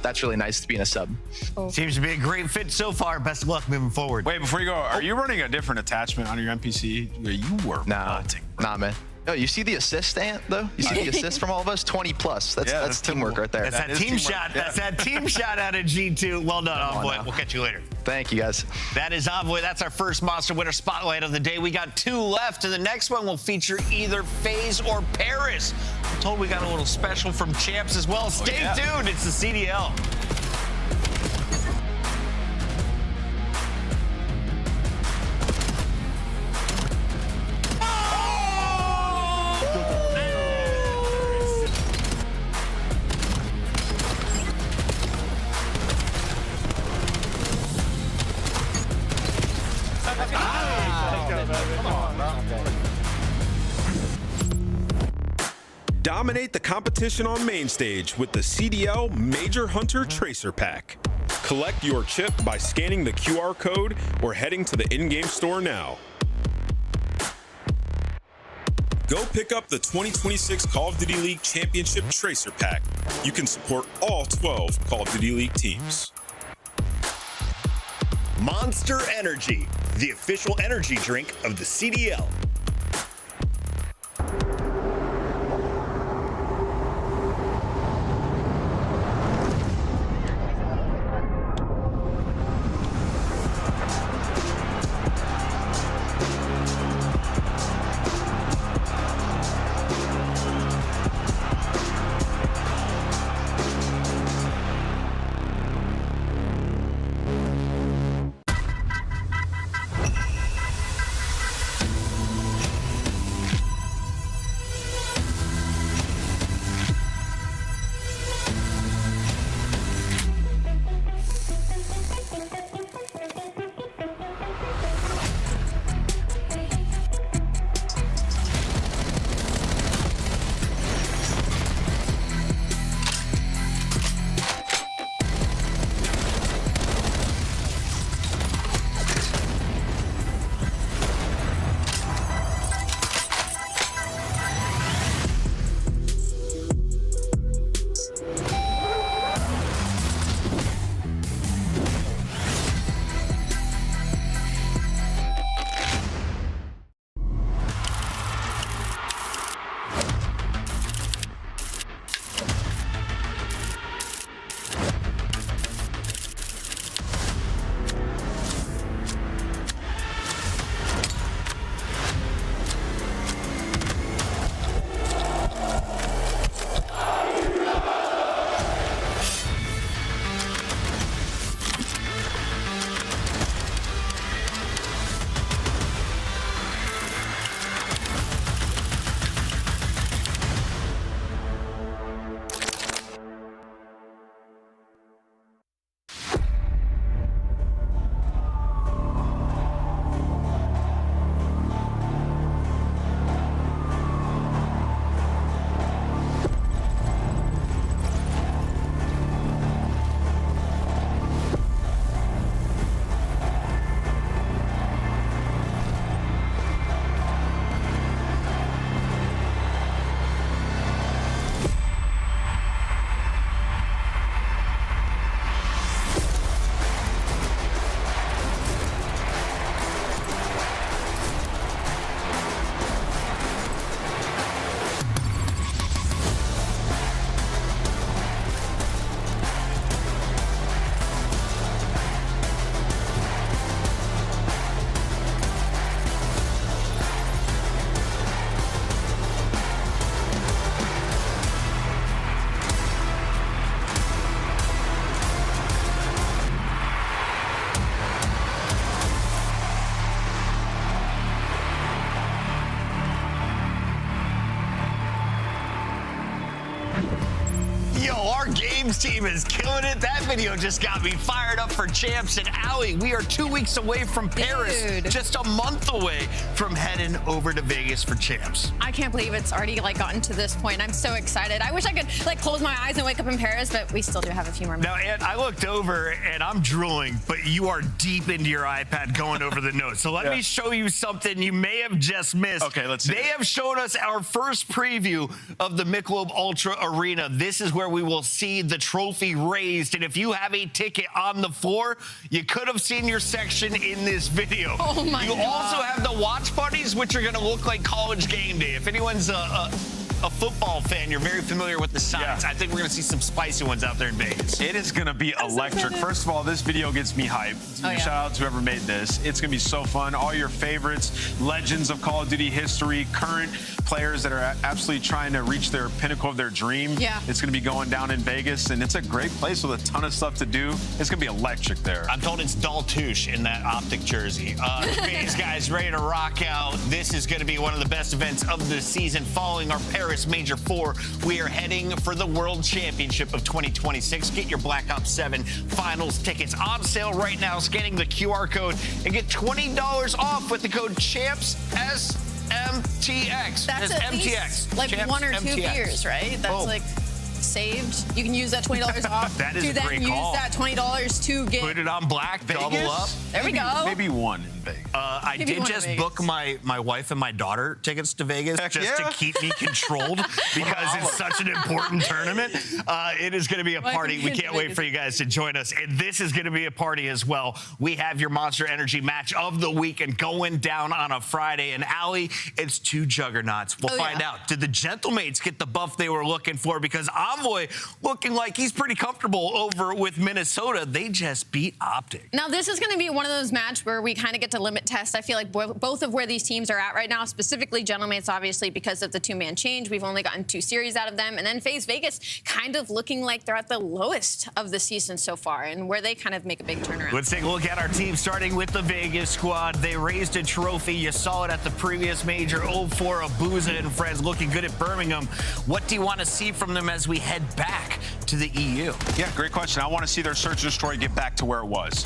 Speaker 3: that's really nice to be in a sub.
Speaker 11: Cool.
Speaker 9: Seems to be a great fit so far. Best of luck moving forward.
Speaker 10: Wait, before you go, are you running a different attachment on your NPC? You were melting.
Speaker 3: Nah, man. No, you see the assist, Ant, though? You see the assist from all of us? 20 plus. That's teamwork right there.
Speaker 9: That's that team shot. Yeah. That's that team shot out of G2. Well done, Envoy. We'll catch you later.
Speaker 3: Thank you, guys.
Speaker 9: That is Envoy. That's our first Monster Winner Spotlight of the day. We got 2 left, and the next one will feature either FaZe or Paris. I'm told we got a little special from Champs as well. Stay tuned. It's the CDL.
Speaker 21: Dominate the competition on main stage with the CDL Major Hunter Tracer Pack. Collect your chip by scanning the QR code or heading to the in-game store now. Go pick up the 2026 Call of Duty League Championship Tracer Pack. You can support all 12 Call of Duty League teams.
Speaker 13: Monster Energy, the official energy drink of the CDL.
Speaker 9: Games team is killing it. That video just got me fired up for champs. And Allie, we are 2 weeks away from Paris, just a month away from heading over to Vegas for champs.
Speaker 11: I can't believe it's already gotten to this point. I'm so excited. I wish I could close my eyes and wake up in Paris, but we still do have a few more minutes.
Speaker 9: Now, Ann, I looked over and I'm drooling, but you are deep into your iPad going over the notes. So let me show you something you may have just missed.
Speaker 10: Okay, let's see.
Speaker 9: They have shown us our first preview of the Michelob Ultra Arena. This is where we will see the trophy raised. And if you have a ticket on the floor, you could have seen your section in this video.
Speaker 11: Oh my God.
Speaker 9: You also have the watch parties, which are going to look like college game day. If anyone's a football fan, you're very familiar with the signs. I think we're going to see some spicy ones out there in Vegas.
Speaker 10: It is going to be electric. First of all, this video gets me hyped. Shout out to whoever made this. It's going to be so fun. All your favorites, legends of Call of Duty history, current players that are absolutely trying to reach their pinnacle of their dream.
Speaker 11: Yeah.
Speaker 10: It's going to be going down in Vegas, and it's a great place with a ton of stuff to do. It's going to be electric there.
Speaker 9: I'm told it's Daltouche in that Optic jersey. These guys ready to rock out. This is going to be one of the best events of the season following our Paris Major 4. We are heading for the World Championship of 2026. Get your Black Ops 7 finals tickets on sale right now, scanning the QR code and get $20 off with the code CHAMPS MTX.
Speaker 11: That's
Speaker 9: It's
Speaker 11: at
Speaker 9: MTX.
Speaker 11: least like
Speaker 9: Champs
Speaker 11: 1 or 2
Speaker 9: MTX.
Speaker 11: beers, right? That's like saved. You can use that $20 off
Speaker 9: That is
Speaker 11: to
Speaker 9: a
Speaker 11: then
Speaker 9: great
Speaker 11: use
Speaker 9: call.
Speaker 11: that $20 to get.
Speaker 9: Put it on black, double up.
Speaker 11: There we go.
Speaker 10: Maybe one in Vegas.
Speaker 9: I
Speaker 11: Maybe
Speaker 9: did
Speaker 11: one in
Speaker 9: just
Speaker 11: Vegas.
Speaker 9: book my wife and my daughter tickets to Vegas
Speaker 10: Heck
Speaker 9: just
Speaker 10: yeah.
Speaker 9: to keep me controlled because it's such an important tournament. It is going to be a
Speaker 11: Wife
Speaker 9: party.
Speaker 11: and
Speaker 9: We
Speaker 11: kids
Speaker 9: can't
Speaker 11: to
Speaker 9: wait
Speaker 11: Vegas.
Speaker 9: for you guys to join us. And this is going to be a party as well. We have your Monster Energy match of the weekend going down on a Friday. And Allie, it's 2 juggernauts. We'll find out. Did the Gentlemates get the buff they were looking for? Because Envoy looking like he's pretty comfortable over with Minnesota. They just beat Optic.
Speaker 11: Now, this is going to be one of those matches where we kind of get to limit test. I feel like both of where these teams are at right now, specifically Gentlemates, obviously, because of the 2-man change. We've only gotten 2 series out of them. And then FaZe Vegas kind of looking like they're at the lowest of the season so far and where they kind of make a big turnaround.
Speaker 9: Let's take a look at our team, starting with the Vegas squad. They raised a trophy. You saw it at the previous major, 0-4 Abuza and friends, looking good at Birmingham. What do you want to see from them as we head back to the EU?
Speaker 10: Yeah, great question. I want to see their search and destroy get back to where it was.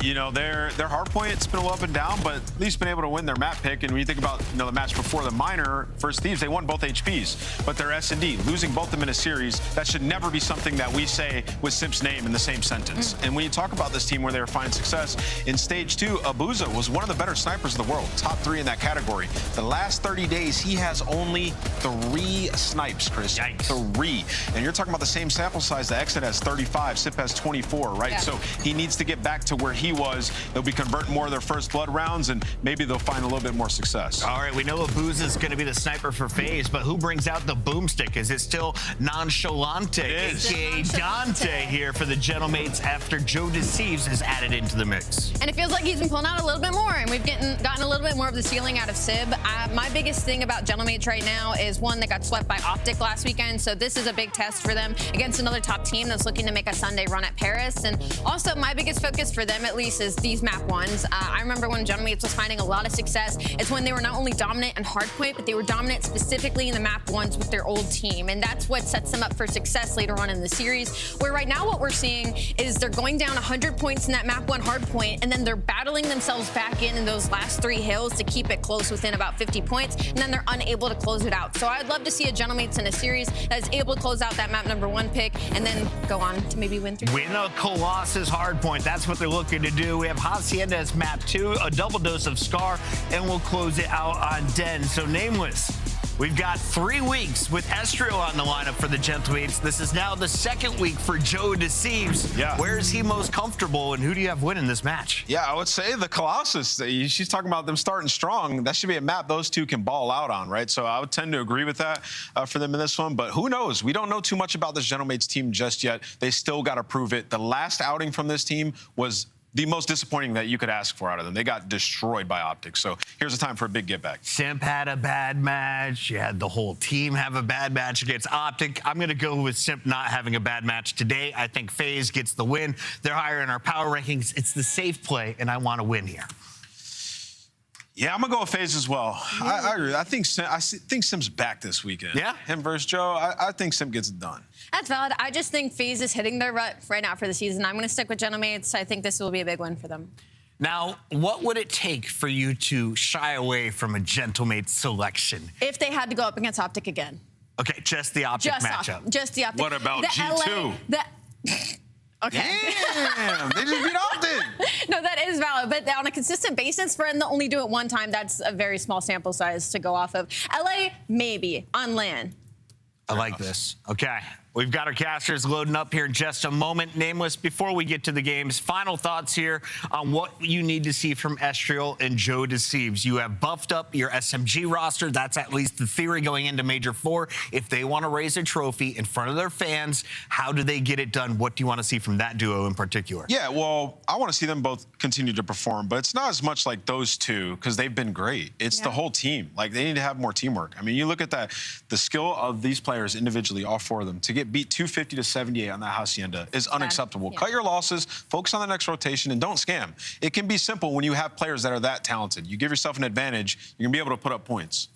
Speaker 10: You know, their hard point, it's been a little up and down, but at least been able to win their map pick. And when you think about the match before the minor, First Thieves, they won both HPs, but they're S&D, losing both of them in a series. That should never be something that we say with Simp's name in the same sentence. And when you talk about this team where they were finding success, in stage 2, Abuza was one of the better snipers in the world, top 3 in that category. The last 30 days, he has only 3 snipes, Chris.
Speaker 9: Yikes.
Speaker 10: 3. And you're talking about the same sample size. The Exit has 35, Sip has 24, right?
Speaker 11: Yeah.
Speaker 10: So he needs to get back to where he was. They'll be converting more of their first blood rounds, and maybe they'll find a little bit more success.
Speaker 9: All right, we know Abuza is going to be the sniper for FaZe, but who brings out the boomstick? Is it still Nonchalante, a.k.a. Dante, here for the Gentlemates after Joe Deceives is added into the mix?
Speaker 11: And it feels like he's been pulling out a little bit more, and we've gotten a little bit more of the ceiling out of Sib. My biggest thing about Gentlemates right now is, one, they got swept by Optic last weekend, so this is a big test for them against another top team that's looking to make a Sunday run at Paris. And also, my biggest focus for them, at least, is these map 1s. I remember when Gentlemates was finding a lot of success, it's when they were not only dominant in hardpoint, but they were dominant specifically in the map 1s with their old team. And that's what sets them up for success later on in the series, where right now what we're seeing is they're going down 100 points in that map 1 hardpoint, and then they're battling themselves back in those last 3 hills to keep it close within about 50 points, and then they're unable to close it out. So I'd love to see a Gentlemates in a series that is able to close out that map number 1 pick and then go on to maybe win 3.
Speaker 9: Win a Colossus hardpoint. That's what they're looking to do. We have Hacienda as map 2, a double dose of Scar, and we'll close it out on Den. So Nameless, we've got 3 weeks with Estriel on the lineup for the Gentlemates. This is now the 2nd week for Joe Deceives.
Speaker 10: Yeah.
Speaker 9: Where is he most comfortable, and who do you have winning this match?
Speaker 10: Yeah, I would say the Colossus. She's talking about them starting strong. That should be a map those two can ball out on, right? So I would tend to agree with that for them in this one. But who knows? We don't know too much about this Gentlemates team just yet. They still got to prove it. The last outing from this team was the most disappointing that you could ask for out of them. They got destroyed by Optic. So here's a time for a big get back.
Speaker 9: Simp had a bad match. You had the whole team have a bad match against Optic. I'm going to go with Simp not having a bad match today. I think FaZe gets the win. They're higher in our power rankings. It's the safe play, and I want to win here.
Speaker 10: Yeah, I'm going to go with FaZe as well. I agree. I think Sim's back this weekend.
Speaker 9: Yeah?
Speaker 10: Him versus Joe, I think Sim gets it done.
Speaker 11: That's valid. I just think FaZe is hitting their rut right now for the season. I'm going to stick with Gentlemates. I think this will be a big win for them.
Speaker 9: Now, what would it take for you to shy away from a Gentlemates selection?
Speaker 11: If they had to go up against Optic again.
Speaker 9: Okay, just the Optic matchup.
Speaker 11: Just the Optic.
Speaker 10: What about
Speaker 11: the
Speaker 10: G2?
Speaker 11: Okay.
Speaker 10: Damn, they just beat Optic.
Speaker 11: No, that is valid. But on a consistent basis, for them to only do it 1 time, that's a very small sample size to go off of. LA, maybe. On LAN.
Speaker 9: I like this. Okay. We've got our casters loading up here in just a moment. Nameless, before we get to the games, final thoughts here on what you need to see from Estriel and Joe Deceives. You have buffed up your SMG roster. That's at least the theory going into Major 4. If they want to raise a trophy in front of their fans, how do they get it done? What do you want to see from that duo in particular?
Speaker 10: Yeah, well, I want to see them both continue to perform, but it's not as much like those two because they've been great. It's the whole team. Like, they need to have more teamwork. I mean, you look at that, the skill of these players individually, all 4 of them, to get beat 250 to 78 on that Hacienda is unacceptable.
Speaker 11: Yeah.
Speaker 10: Cut your losses, focus on the next rotation, and don't scam. It can be simple when you have players that are that talented. You give yourself an advantage, you're going to be able to put up points.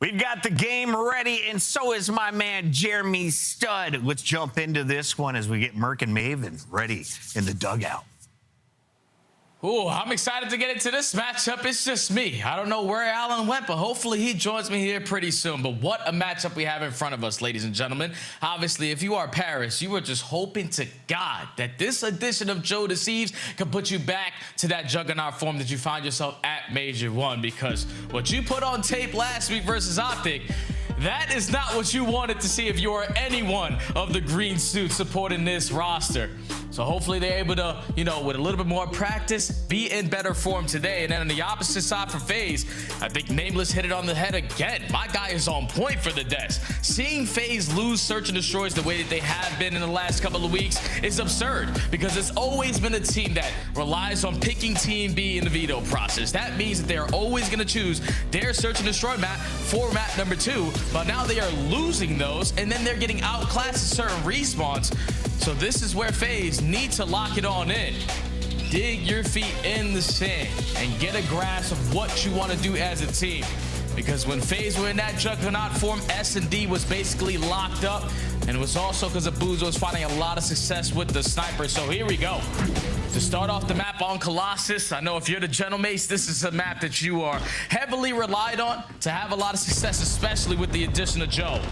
Speaker 9: We've got the game ready, and so is my man Jeremy Stud. Let's jump into this one as we get Merc and Maven ready in the dugout.
Speaker 6: Ooh, I'm excited to get into this matchup. It's just me. I don't know where Alan went, but hopefully he joins me here pretty soon. But what a matchup we have in front of us, ladies and gentlemen. Obviously, if you are Paris, you are just hoping to God that this edition of Joe Deceives can put you back to that juggernaut form that you find yourself at Major 1, because what you put on tape last week versus Optic, that is not what you wanted to see if you are any one of the green suits supporting this roster. So hopefully they're able to, you know, with a little bit more practice, be in better form today. And then on the opposite side for FaZe, I think Nameless hit it on the head again. My guy is on point for the desk. Seeing FaZe lose Search and Destroys the way that they have been in the last couple of weeks is absurd, because it's always been a team that relies on picking Team B in the veto process. That means that they're always going to choose their Search and Destroy map for map number 2, but now they are losing those, and then they're getting outclassed at certain respawns. So this is where FaZe need to lock it on in. Dig your feet in the sand and get a grasp of what you want to do as a team. Because when FaZe were in that juggernaut form, S&D was basically locked up. And it was also because Abuzo was finding a lot of success with the sniper. So here we go. To start off the map on Colossus, I know if you're the Gentlemates, this is a map that you are heavily relied on to have a lot of success, especially with the addition of Joe.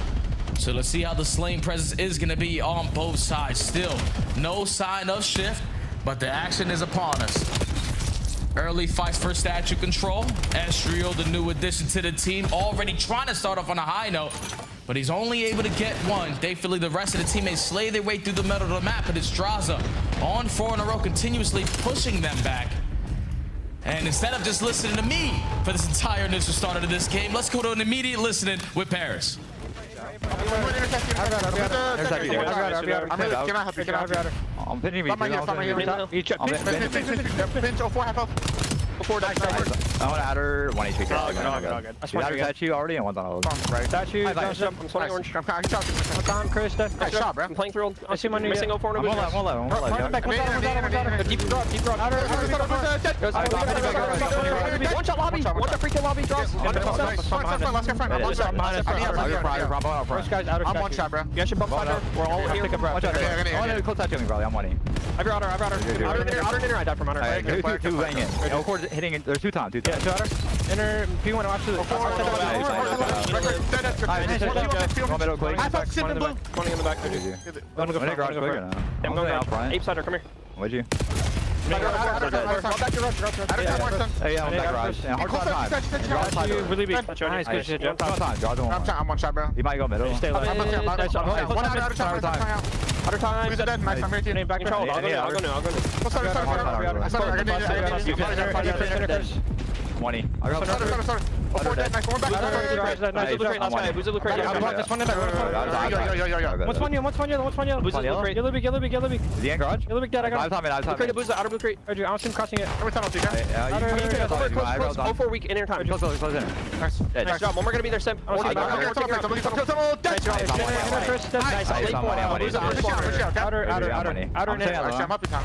Speaker 6: So let's see how the Slain presence is going to be on both sides. Still, no sign of shift, but the action is upon us. Early fights for statue control. Estrio, the new addition to the team, already trying to start off on a high note, but he's only able to get one. Thankfully, the rest of the teammates slay their way through the middle of the map, but it's Draza on 4 in a row, continuously pushing them back. And instead of just listening to me for this entire initial start of this game, let's go to an immediate listening with Paris.
Speaker 18: I'm pinching me. I want to add her 1 HP. I added statue already and one's on statue. I'm playing orange. I'm Chris. Nice shot, bro. I'm playing through. I see my new missing 04 and I'm deep drop. One shot lobby. One shot free kill lobby. Draws. I'm one shot, bro. You guys should bump fighter. We're all here. I want to close statue me, probably. I'm one. I've got her. Outer inner. I died from outer. Two laying in. Hitting it. There's two times. Yeah, two outer. Inner P1 absolutely. I fucked Sim in blue. Running in the back. I'm going down. Ape sider, come here. What'd you? Yeah, I'm back garage. Hard really big. Nice, good shit. I'm one shot, bro. You might go middle. Stay low. One out. Other time. Who's dead? Nice, I'm here. Name back control. I'll go now. 20. I got sorry. Oh, dead. Nice. One back. Nice. Who's the blue crate? What's one yellow? Who's the blue crate? Yellow big. Is he in garage? Yellow big dead. I got him. Blue crate, Abuza, outer blue crate. I'm still crossing it. Every time I'll take that. Close. 0-4 weak in time. Close in. Nice job. One more gonna be there, Simp. Nice job.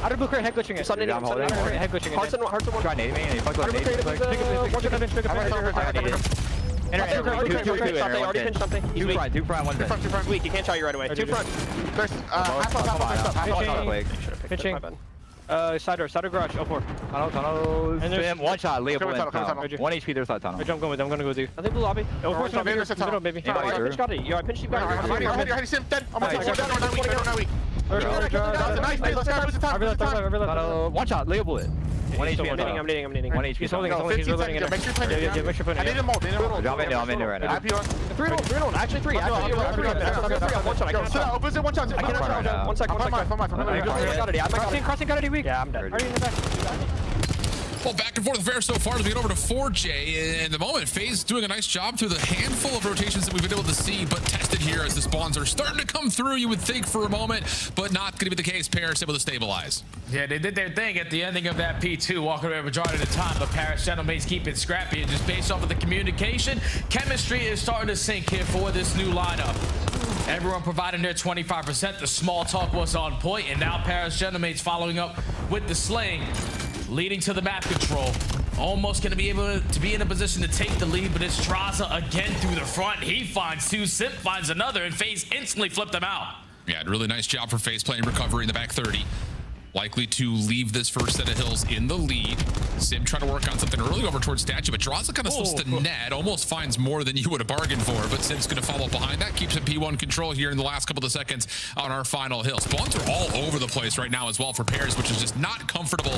Speaker 18: Outer blue crate, head glitching it. Head glitching it. Hearts one. Try nading me and he fucked up nading. Already pinched something. He's weak. Two front, one dead. Two front, weak. He can't shot you right away. Two front. There's half pitching. Cider garage, 0-4. Tunnel. And there's one shot, Leopold. 1 HP, there's that tunnel. I'm going with you. I think blue lobby. 0-4, middle, baby. I pinched got it. Yo, I pinched you back. I'm Sim, dead. I'm on weak. One shot, Leopold. 1 HP. I'm needing. 1 HP. He's holding it. Make sure you put it in. I need him all. I'm in there right now. 3-0. Actually 3. One shot. I can't shot. Opens it. One shot. I cannot shot. 1 second. I'm crossing got it weak. Yeah, I'm dead. Are you in the back?
Speaker 17: Well, back and forth fair so far as we get over to 4J. In the moment, FaZe doing a nice job through the handful of rotations that we've been able to see, but tested here as the spawns are starting to come through, you would think, for a moment, but not going to be the case. Paris able to stabilize.
Speaker 6: Yeah, they did their thing at the ending of that P2, walking away majority of the time, but Paris Gentlemates keep it scrappy, and just based off of the communication, chemistry is starting to sink here for this new lineup. Everyone providing their 25%. The small talk was on point, and now Paris Gentlemates following up with the slaying, leading to the map control. Almost going to be able to be in a position to take the lead, but it's Draza again through the front. He finds 2, Simp finds another, and FaZe instantly flipped them out.
Speaker 17: Yeah, really nice job for FaZe playing recovery in the back 30. likely to leave this first set of hills in the lead. Sim trying to work on something early over towards Statue, but Draza kind of slips the net, almost finds more than you would have bargained for, but Sim's going to follow behind that, keeps him P1 control here in the last couple of seconds on our final hill. Spawns are all over the place right now as well for Paris, which is just not comfortable.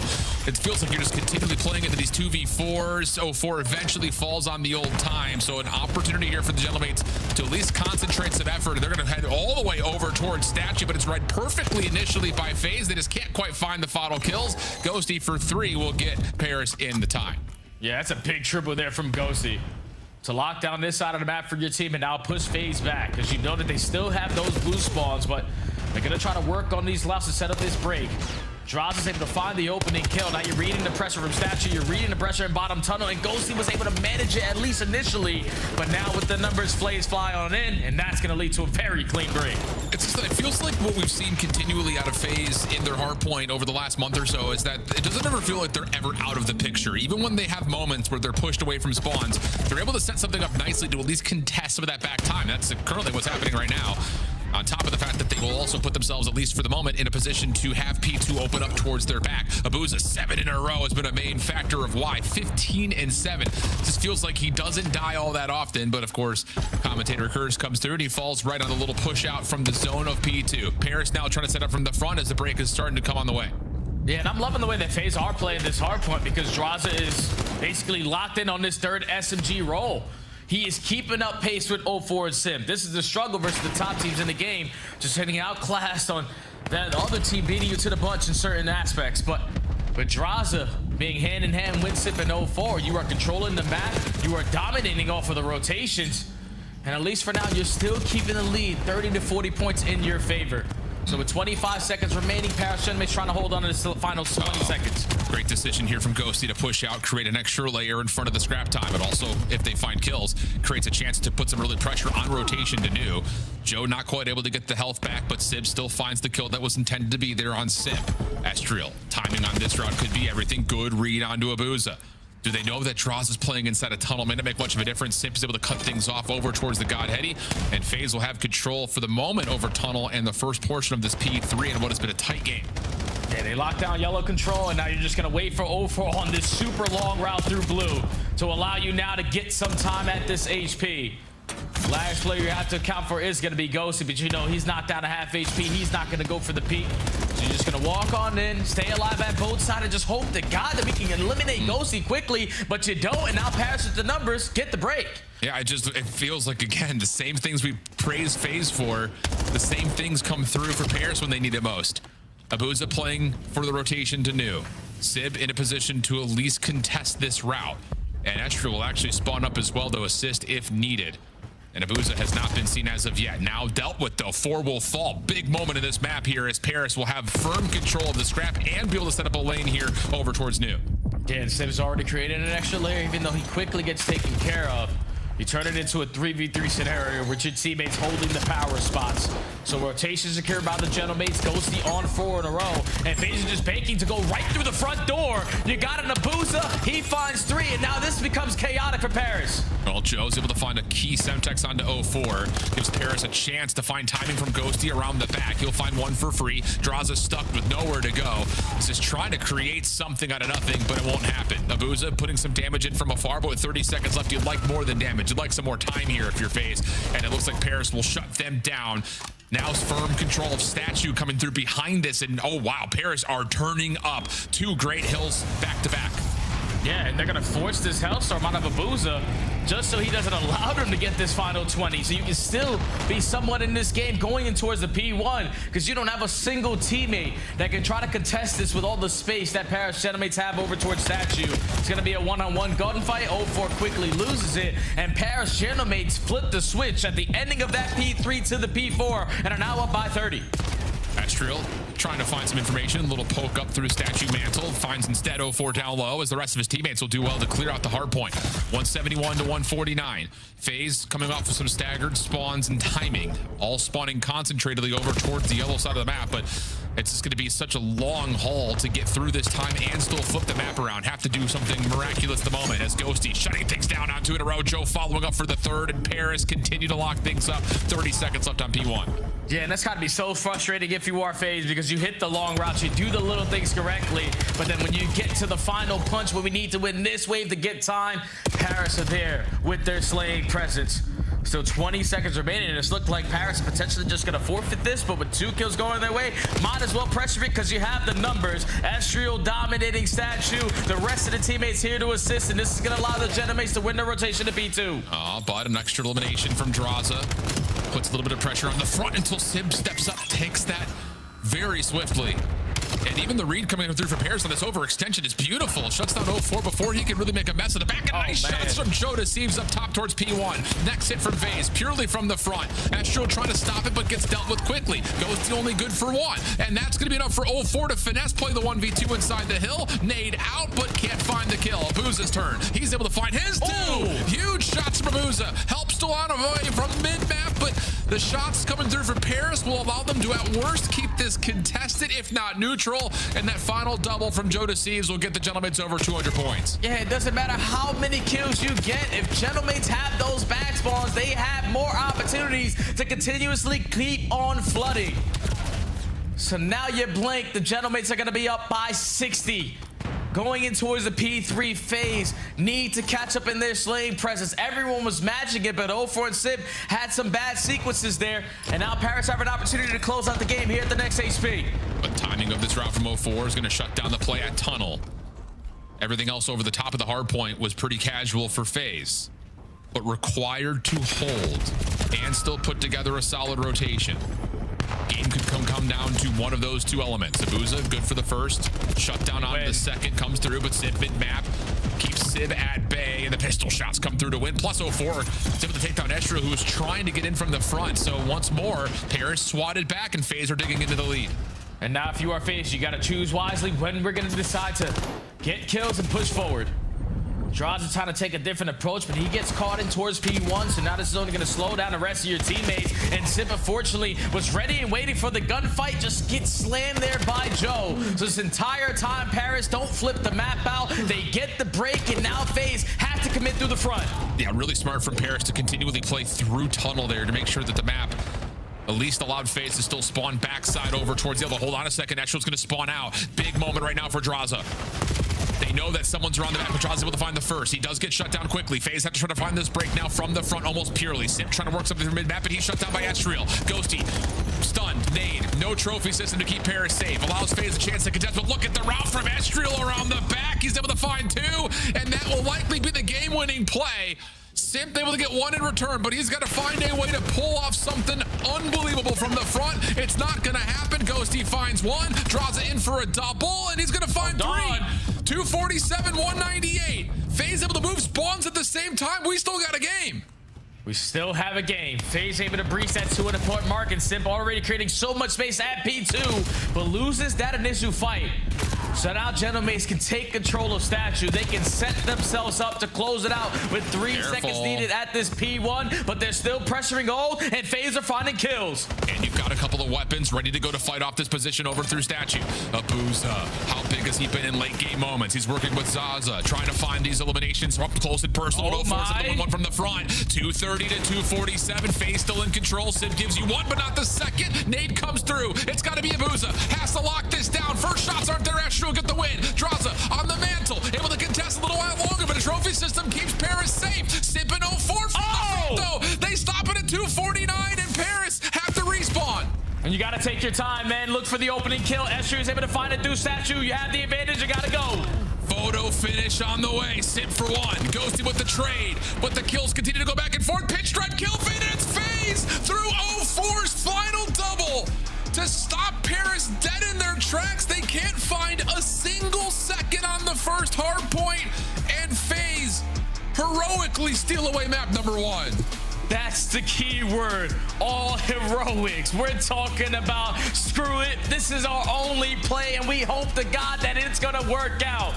Speaker 17: It feels like you're just continually playing into these 2v4s. 04 eventually falls on the old time, so an opportunity here for the Gentlemates to at least concentrate some effort. They're going to head all the way over towards Statue, but it's read perfectly initially by FaZe. They just can't quite find the final kills. Ghosty for 3 will get Paris in the time.
Speaker 6: Yeah, that's a big triple there from Ghosty to lock down this side of the map for your team and now push FaZe back, because you know that they still have those blue spawns, but they're going to try to work on these lefts to set up this break. Draza is able to find the opening kill. Now you're reading the pressure from Statue, you're reading the pressure in bottom tunnel, and Ghosty was able to manage it at least initially, but now with the numbers, FaZe fly on in, and that's going to lead to a very clean break.
Speaker 17: It's just that it feels like what we've seen continually out of FaZe in their hard point over the last month or so is that it doesn't ever feel like they're ever out of the picture. Even when they have moments where they're pushed away from spawns, they're able to set something up nicely to at least contest some of that back time. That's currently what's happening right now. On top of the fact that they will also put themselves, at least for the moment, in a position to have P2 open up towards their back. Abuza 7 in a row has been a main factor of why. 15 and 7. Just feels like he doesn't die all that often, but of course, commentator Curse comes through and he falls right on the little push out from the zone of P2. Paris now trying to set up from the front as the break is starting to come on the way.
Speaker 6: Yeah, and I'm loving the way that FaZe are playing this hard point, because Draza is basically locked in on this third SMG role. He is keeping up pace with 04 and Sim. This is the struggle versus the top teams in the game, just hitting outclassed on that other team beating you to the punch in certain aspects. But with Draza being hand in hand with Sim and 04, you are controlling the map, you are dominating off of the rotations, and at least for now, you're still keeping the lead, 30 to 40 points in your favor. So with 25 seconds remaining, Paris Gentlemates trying to hold on to the final 20 seconds.
Speaker 17: Great decision here from Ghosty to push out, create an extra layer in front of the scrap time, but also, if they find kills, creates a chance to put some early pressure on rotation to New. Joe not quite able to get the health back, but Sib still finds the kill that was intended to be there on Sim. Estriel, timing on this round could be everything. Good read onto Abuza. Do they know that Draza is playing inside a tunnel? May not make much of a difference. Simp is able to cut things off over towards the Godheady, and FaZe will have control for the moment over tunnel and the first portion of this P3 and what has been a tight game.
Speaker 6: Yeah, they lock down yellow control, and now you're just going to wait for 04 on this super long route through blue to allow you now to get some time at this HP. Last player you have to account for is going to be Ghosty, but you know he's knocked down to half HP. He's not going to go for the peak. So you're just going to walk on in, stay alive at both sides, and just hope to God that we can eliminate Ghosty quickly, but you don't, and now Paris with the numbers, get the break.
Speaker 17: Yeah, it feels like, again, the same things we praise FaZe for, the same things come through for Paris when they need it most. Abuza playing for the rotation to New. Sib in a position to at least contest this route. And Estra will actually spawn up as well to assist if needed. And Abuza has not been seen as of yet. Now dealt with, though. 4 will fall. Big moment in this map here as Paris will have firm control of the scrap and be able to set up a lane here over towards New.
Speaker 6: Dan Sib's already created an extra layer, even though he quickly gets taken care of. You turn it into a 3v3 scenario with your teammates holding the power spots. So rotation secured by the Gentlemates. Ghosty on 4 in a row. And FaZe is just banking to go right through the front door. You got an Abuza. He finds 3. And now this becomes chaotic for Paris.
Speaker 17: Well, Joe's able to find a key Semtex onto 04. Gives Paris a chance to find timing from Ghosty around the back. He'll find 1 for free. Draza stuck with nowhere to go. He's just trying to create something out of nothing, but it won't happen. Abuza putting some damage in from afar, but with 30 seconds left, you'd like more than damage. You'd like some more time here if you're FaZe. And it looks like Paris will shut them down. Now it's firm control of Statue coming through behind this. And oh, wow, Paris are turning up. 2 great hills back to back.
Speaker 6: Yeah, and they're going to force this Hellstorm out of Abuza just so he doesn't allow them to get this final 20. So you can still be somewhat in this game going in towards the P1 because you don't have a single teammate that can try to contest this with all the space that Paris Gentlemates have over towards Statue. It's going to be a one-on-one gunfight. 04 quickly loses it, and Paris Gentlemates flip the switch at the ending of that P3 to the P4 and are now up by 30.
Speaker 17: Estriel trying to find some information. A little poke up through Statue Mantle. Finds instead 04 down low as the rest of his teammates will do well to clear out the hard point. 171 to 149. FaZe coming off with some staggered spawns and timing. All spawning concentratedly over towards the yellow side of the map, but It's just going to be such a long haul to get through this time and still flip the map around. Have to do something miraculous at the moment as Ghosty shutting things down on 2 in a row. Joe following up for the third, and Paris continue to lock things up. 30 seconds left on P1.
Speaker 6: Yeah, and that's got to be so frustrating if you are FaZe, because you hit the long routes, you do the little things correctly, but then when you get to the final punch where we need to win this wave to get time, Paris are there with their slaying presence. Still 20 seconds remaining, and it's looked like Paris is potentially just going to forfeit this, but with 2 kills going their way, might as well pressure it because you have the numbers. Estriel dominating Statue, the rest of the teammates here to assist, and this is going to allow the Genomates to win the rotation to P2.
Speaker 17: But an extra elimination from Draza. Puts a little bit of pressure on the front until Sib steps up, takes that very swiftly. And even the read coming through for Paris on this overextension is beautiful. Shuts down 04 before he can really make a mess of the back. And nice shots from Joe Deceives up top towards P1. Next hit from FaZe, purely from the front. Astro trying to stop it, but gets dealt with quickly. Goes to only good for 1. And that's going to be enough for 04 to finesse play the 1v2 inside the hill. Nade out, but can't find the kill. Abuza's turn. He's able to find his 2. Huge shots from Abuza. Helps to line away from mid-map, but the shots coming through for Paris will allow them to, at worst, keep this contested, if not neutral. And that final double from Joe Deceives will get the Genomates over 200 points.
Speaker 6: Yeah, it doesn't matter how many kills you get. If Genomates have those back spawns, they have more opportunities to continuously keep on flooding. So now you blink, the Genomates are going to be up by 60. Going in towards the P3 phase, need to catch up in their slaying presence. Everyone was matching it, but 04 and Sib had some bad sequences there. And now Paris have an opportunity to close out the game here at the next HP.
Speaker 17: But timing of this route from 04 is going to shut down the play at Tunnel. Everything else over the top of the hard point was pretty casual for FaZe, but required to hold and still put together a solid rotation. Game could come down to one of those 2 elements. Abuza, good for the first. Shut down on the second, comes through, but Sib mid-map keeps Sib at bay, and the pistol shots come through to win. Plus 04 is able to take down Estriel, who was trying to get in from the front. So once more, Paris swatted back, and FaZe are digging into the lead.
Speaker 6: And now if you are FaZe, you got to choose wisely when we're going to decide to get kills and push forward. Draws is trying to take a different approach, but he gets caught in towards P1, so now this is only going to slow down the rest of your teammates. And Sib, unfortunately, was ready and waiting for the gunfight, just gets slammed there by Joe. So this entire time, Paris don't flip the map out. They get the break, and now FaZe have to commit through the front.
Speaker 17: Yeah, really smart from Paris to continually play through Tunnel there to make sure that the map at least allowed FaZe to still spawn backside over towards the other. Hold on a second, Estriel's going to spawn out. Big moment right now for Draza. They know that someone's around the back, but Draza's able to find the first. He does get shut down quickly. FaZe have to try to find this break now from the front almost purely. Sip trying to work something from mid-map, but he's shut down by Estriel. Ghosty, stunned, nade. No trophy system to keep Paris safe. Allows FaZe a chance to contest, but look at the route from Estriel around the back. He's able to find 2, and that will likely be the game-winning play. Simp able to get 1 in return, but he's got to find a way to pull off something unbelievable from the front. It's not going to happen. Ghosty finds 1, draws it in for a double, and he's going to find 3. 247, 198. FaZe able to move spawns at the same time. We still got a game.
Speaker 6: We still have a game. FaZe able to breach that 2-point mark, and Simp already creating so much space at P2, but loses that initial fight. So now Genomates can take control of Statue. They can set themselves up to close it out with 3 seconds needed at this P1, but they're still pressuring gold, and FaZe are finding kills.
Speaker 17: And you've got a couple of weapons ready to go to fight off this position over through Statue. Abuza, how big has he been in late game moments? He's working with Zaza, trying to find these eliminations up close and personal.
Speaker 6: Oh my.
Speaker 17: One from the front. 230 to 247. FaZe still in control. Sid gives you 1, but not the second. Nade comes through. It's got to be Abuza. Has to lock this down. First shots aren't there. Astro get the win. Draza on the mantle. Able to contest a little while longer, but a trophy system keeps Paris safe. Sipping 04 from the front, though. They stop it at 249, and Paris have to respawn.
Speaker 6: And you got to take your time, man. Look for the opening kill. Esther is able to find it through Statue. You have the advantage. You got to go.
Speaker 17: Photo finish on the way. Sip for 1. Ghosty with the trade, but the kills continue to go back and forth. Pitch stripe kill feed, and it's FaZe through 04's final double to stop Paris dead in their tracks. They can't find a single second on the first hard point, and FaZe heroically steal away map number 1.
Speaker 6: That's the key word. All heroics. We're talking about screw it. This is our only play, and we hope to God that it's going to work out.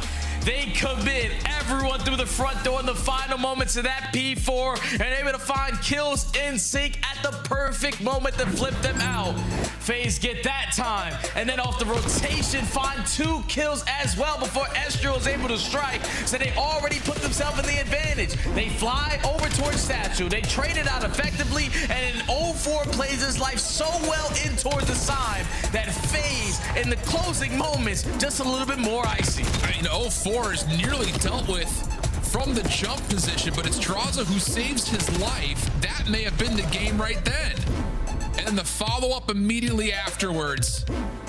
Speaker 6: They commit everyone through the front door in the final moments of that P4 and able to find kills in sync at the perfect moment to flip them out. FaZe get that time, and then off the rotation find 2 kills as well before Estrio is able to strike, so they already put themselves in the advantage. They fly over towards Statue, they trade it out effectively, and 04 plays his life so well in towards the side that FaZe in the closing moments just a little bit more icy.
Speaker 17: I mean, 04 is nearly dealt with from the jump position, but it's Draza who saves his life. That may have been the game right then. And then the follow-up immediately afterwards.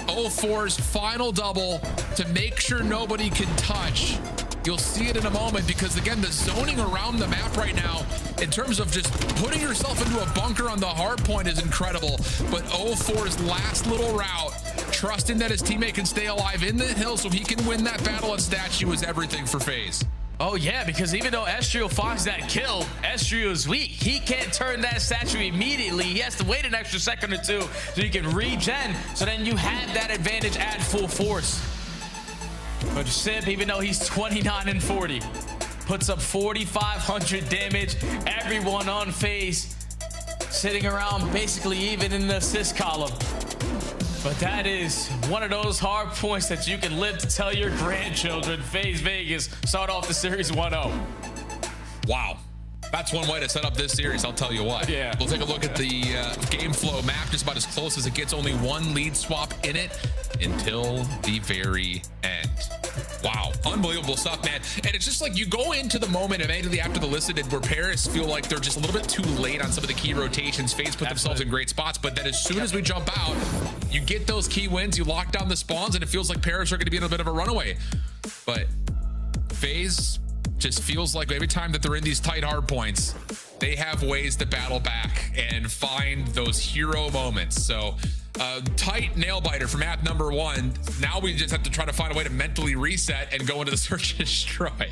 Speaker 17: 04's final double to make sure nobody can touch. You'll see it in a moment because, again, the zoning around the map right now in terms of just putting yourself into a bunker on the hard point is incredible. But 04's last little route, trusting that his teammate can stay alive in the hill so he can win that battle at Statue, is everything for FaZe.
Speaker 6: Oh yeah, because even though Estrio finds that kill, Estrio is weak. He can't turn that statue immediately. He has to wait an extra second or 2 so he can regen. So then you have that advantage at full force. But Simp, even though he's 29 and 40, puts up 4,500 damage. Everyone on FaZe sitting around basically even in the assist column. But that is one of those hard points that you can live to tell your grandchildren. FaZe Vegas start off the series 1-0.
Speaker 17: Wow. That's one way to set up this series, I'll tell you what.
Speaker 6: Yeah.
Speaker 17: We'll take a look at the game flow map, just about as close as it gets. Only 1 lead swap in it until the very end. Wow, unbelievable stuff, man. And it's just like you go into the moment immediately after the listed where Paris feel like they're just a little bit too late on some of the key rotations. FaZe put themselves in great spots, but then as soon as we jump out, you get those key wins, you lock down the spawns, and it feels like Paris are going to be in a bit of a runaway. But FaZe just feels like every time that they're in these tight hard points, they have ways to battle back and find those hero moments. So tight nail biter for map number 1. Now we just have to try to find a way to mentally reset and go into the search and destroy.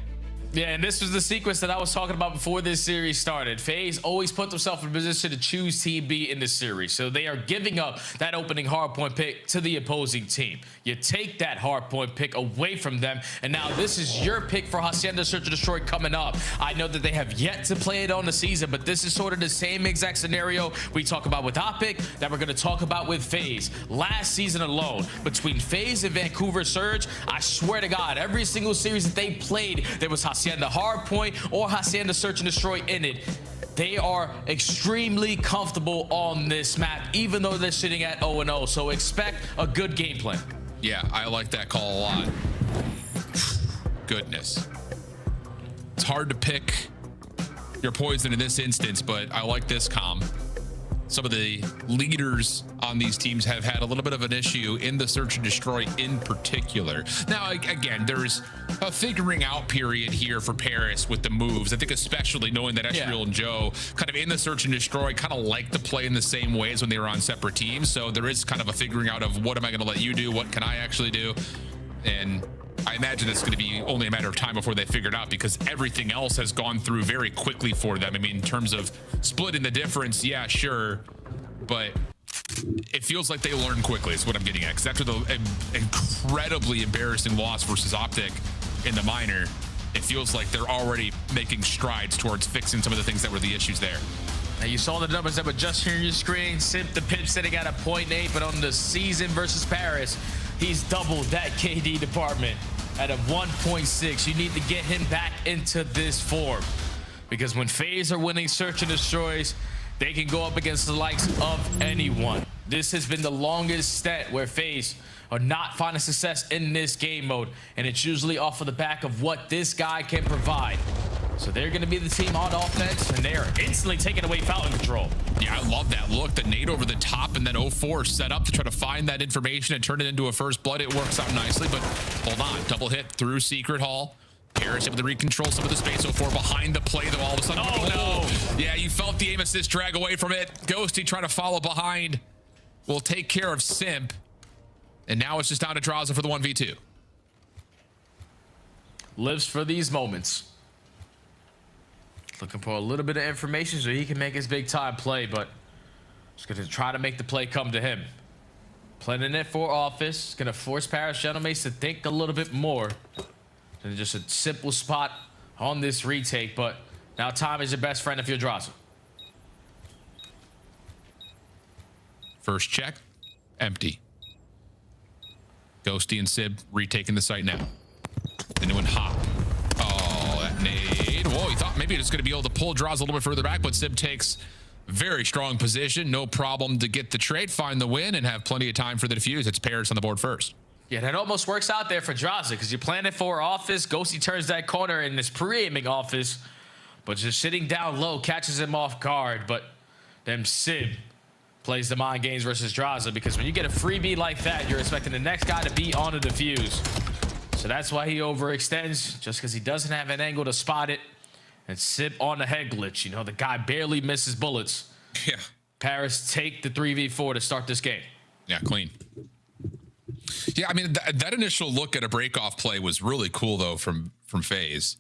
Speaker 6: Yeah, and this was the sequence that I was talking about before this series started. FaZe always put themselves in a position to choose Team B in this series. So they are giving up that opening hardpoint pick to the opposing team. You take that hardpoint pick away from them, and now this is your pick for Hacienda Search and Destroy coming up. I know that they have yet to play it on the season, but this is sort of the same exact scenario we talk about with Optic that we're going to talk about with FaZe. Last season alone, between FaZe and Vancouver Surge, I swear to God, every single series that they played, there was Hacienda Hardpoint or Hacienda Search and Destroy in it. They are extremely comfortable on this map, even though they're sitting at 0-0. So expect a good game plan.
Speaker 17: Yeah, I like that call a lot. Goodness. It's hard to pick your poison in this instance, but I like this comm. Some of the leaders on these teams have had a little bit of an issue in the search and destroy in particular. Now, again, there's a figuring out period here for Paris with the moves. I think especially knowing that Estriel and Joe kind of in the search and destroy kind of like to play in the same ways when they were on separate teams. So there is kind of a figuring out of what am I going to let you do? What can I actually do? And I imagine it's going to be only a matter of time before they figure it out because everything else has gone through very quickly for them. I mean, in terms of splitting the difference, yeah, sure. But it feels like they learn quickly is what I'm getting at. Because after the incredibly embarrassing loss versus Optic in the minor, it feels like they're already making strides towards fixing some of the things that were the issues there.
Speaker 6: Now you saw the numbers that were just here on your screen. Simp the Pip sitting at a 0.8, but on the season versus Paris, he's doubled that KD department at a 1.6. You need to get him back into this form because when FaZe are winning search and destroys, they can go up against the likes of anyone. This has been the longest stint where FaZe are not finding success in this game mode, and it's usually off of the back of what this guy can provide. So they're going to be the team on offense, and they are instantly taking away fountain control.
Speaker 17: Yeah, I love that look. The nade over the top, and then 04 set up to try to find that information and turn it into a first blood. It works out nicely, but hold on. Double hit through Secret Hall. Paris able to recontrol some of the space. 04 behind the play, though, all of a sudden.
Speaker 6: Oh, no.
Speaker 17: Yeah, you felt the aim assist drag away from it. Ghosty trying to follow behind. Will take care of Simp. And now it's just down to Draza for the 1v2.
Speaker 6: Lives for these moments. Looking for a little bit of information so he can make his big time play, but just going to try to make the play come to him. Planning it for office. Going to force Paris Gentlemen to think a little bit more. And just a simple spot on this retake, but now time is your best friend if you're Draza.
Speaker 17: First check, empty. Ghosty and Sib retaking the site now. They're doing hop. Oh, that nade. Whoa, he thought maybe he was going to be able to pull Draws a little bit further back, but Sib takes very strong position. No problem to get the trade, find the win, and have plenty of time for the defuse. It's Paris on the board first.
Speaker 6: Yeah, that almost works out there for Draza because you're planning for office. Ghosty turns that corner in this pre-aiming office, but just sitting down low catches him off guard. But then Sib plays the mind games versus Draza because when you get a freebie like that, you're expecting the next guy to be on the defuse. So that's why he overextends, just because he doesn't have an angle to spot it. And Sib on the head glitch. You know, the guy barely misses bullets.
Speaker 17: Yeah.
Speaker 6: Paris take the 3v4 to start this game.
Speaker 17: Yeah, clean. Yeah, I mean, that initial look at a breakoff play was really cool, though, from FaZe.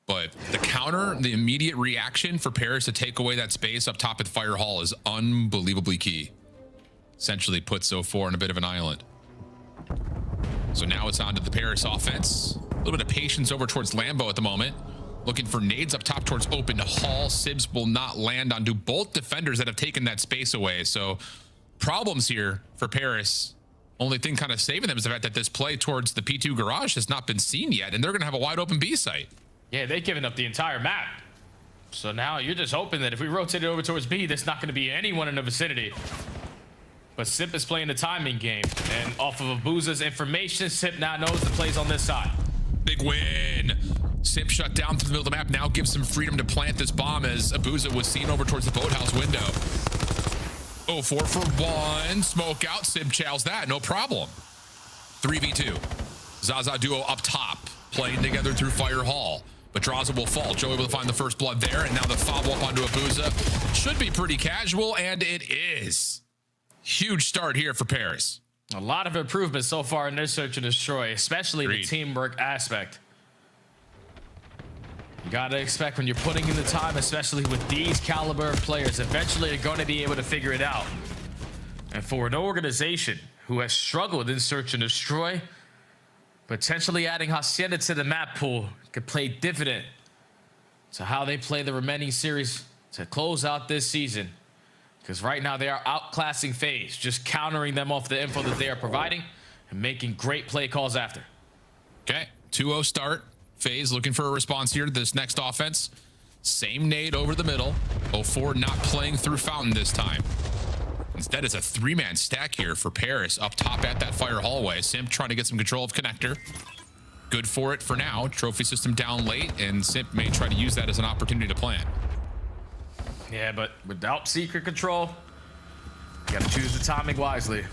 Speaker 17: But the counter, the immediate reaction for Paris to take away that space up top at Fire Hall is unbelievably key. Essentially puts 0-4 on a bit of an island. So now it's on to the Paris offense. A little bit of patience over towards Lambo at the moment. Looking for nades up top towards open Hall. Sibs will not land onto both defenders that have taken that space away. So problems here for Paris. Only thing kind of saving them is the fact that this play towards the P2 garage has not been seen yet, and they're going to have a wide open B site.
Speaker 6: Yeah, they've given up the entire map. So now you're just hoping that if we rotate it over towards B, there's not going to be anyone in the vicinity. But Sip is playing the timing game, and off of Abuza's information, Sip now knows the plays on this side.
Speaker 17: Big win. Sip shut down through the middle of the map, now gives some freedom to plant this bomb as Abuza was seen over towards the boathouse window. 0-4 for one. Smoke out. Sib chows that. No problem. 3v2. Zaza duo up top, playing together through Fire Hall. But Draza will fall. Joe able to find the first blood there, and now the fob up onto Abuza. Should be pretty casual, and it is. Huge start here for Paris.
Speaker 6: A lot of improvement so far in this search and destroy, especially the teamwork aspect. You gotta expect when you're putting in the time, especially with these caliber of players, eventually you're going to be able to figure it out. And for an organization who has struggled in search and destroy, potentially adding Hacienda to the map pool could play dividend to how they play the remaining series to close out this season. Because right now they are outclassing FaZe, just countering them off the info that they are providing and making great play calls after.
Speaker 17: Okay, 2-0 start. FaZe looking for a response here to this next offense. Same nade over the middle. 0-4 not playing through Fountain this time. Instead, it's a three-man stack here for Paris up top at that Fire hallway. Simp trying to get some control of connector. Good for it for now. Trophy system down late, and Simp may try to use that as an opportunity to plant.
Speaker 6: Yeah, but without secret control, you gotta choose the timing wisely.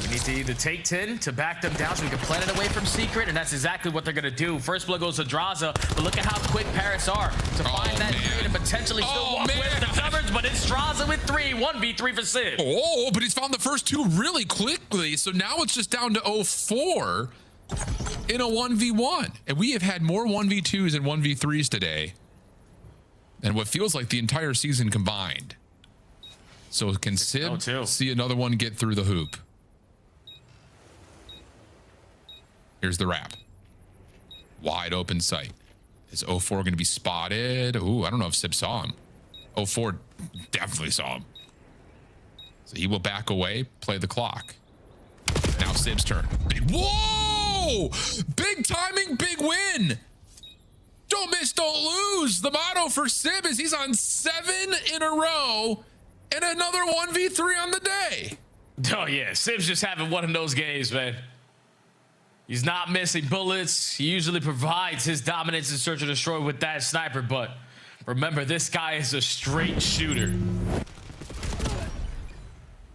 Speaker 6: You need to either take 10 to back them down so we can plant it away from secret, and that's exactly what they're gonna do. First blood goes to Draza, but look at how quick Paris are to find that trade and potentially still walk away with the numbers, but it's Draza with 3, 1v3 for Sid.
Speaker 17: Oh, but he's found the first two really quickly, so now it's just down to 0-4 in a 1v1. And we have had more 1v2s and 1v3s today and what feels like the entire season combined. So can Sib see another one get through the hoop? Here's the wrap. Wide open sight. Is 0-4 going to be spotted? Ooh, I don't know if Sib saw him. 0-4 definitely saw him. So he will back away, play the clock. Now Sib's turn. Whoa! Big timing, big win! Don't miss, don't lose. The motto for Sib is he's on 7 in a row and another 1v3 on the day.
Speaker 6: Oh, yeah. Sib's just having one of those games, man. He's not missing bullets. He usually provides his dominance in search and destroy with that sniper, but remember, this guy is a straight shooter.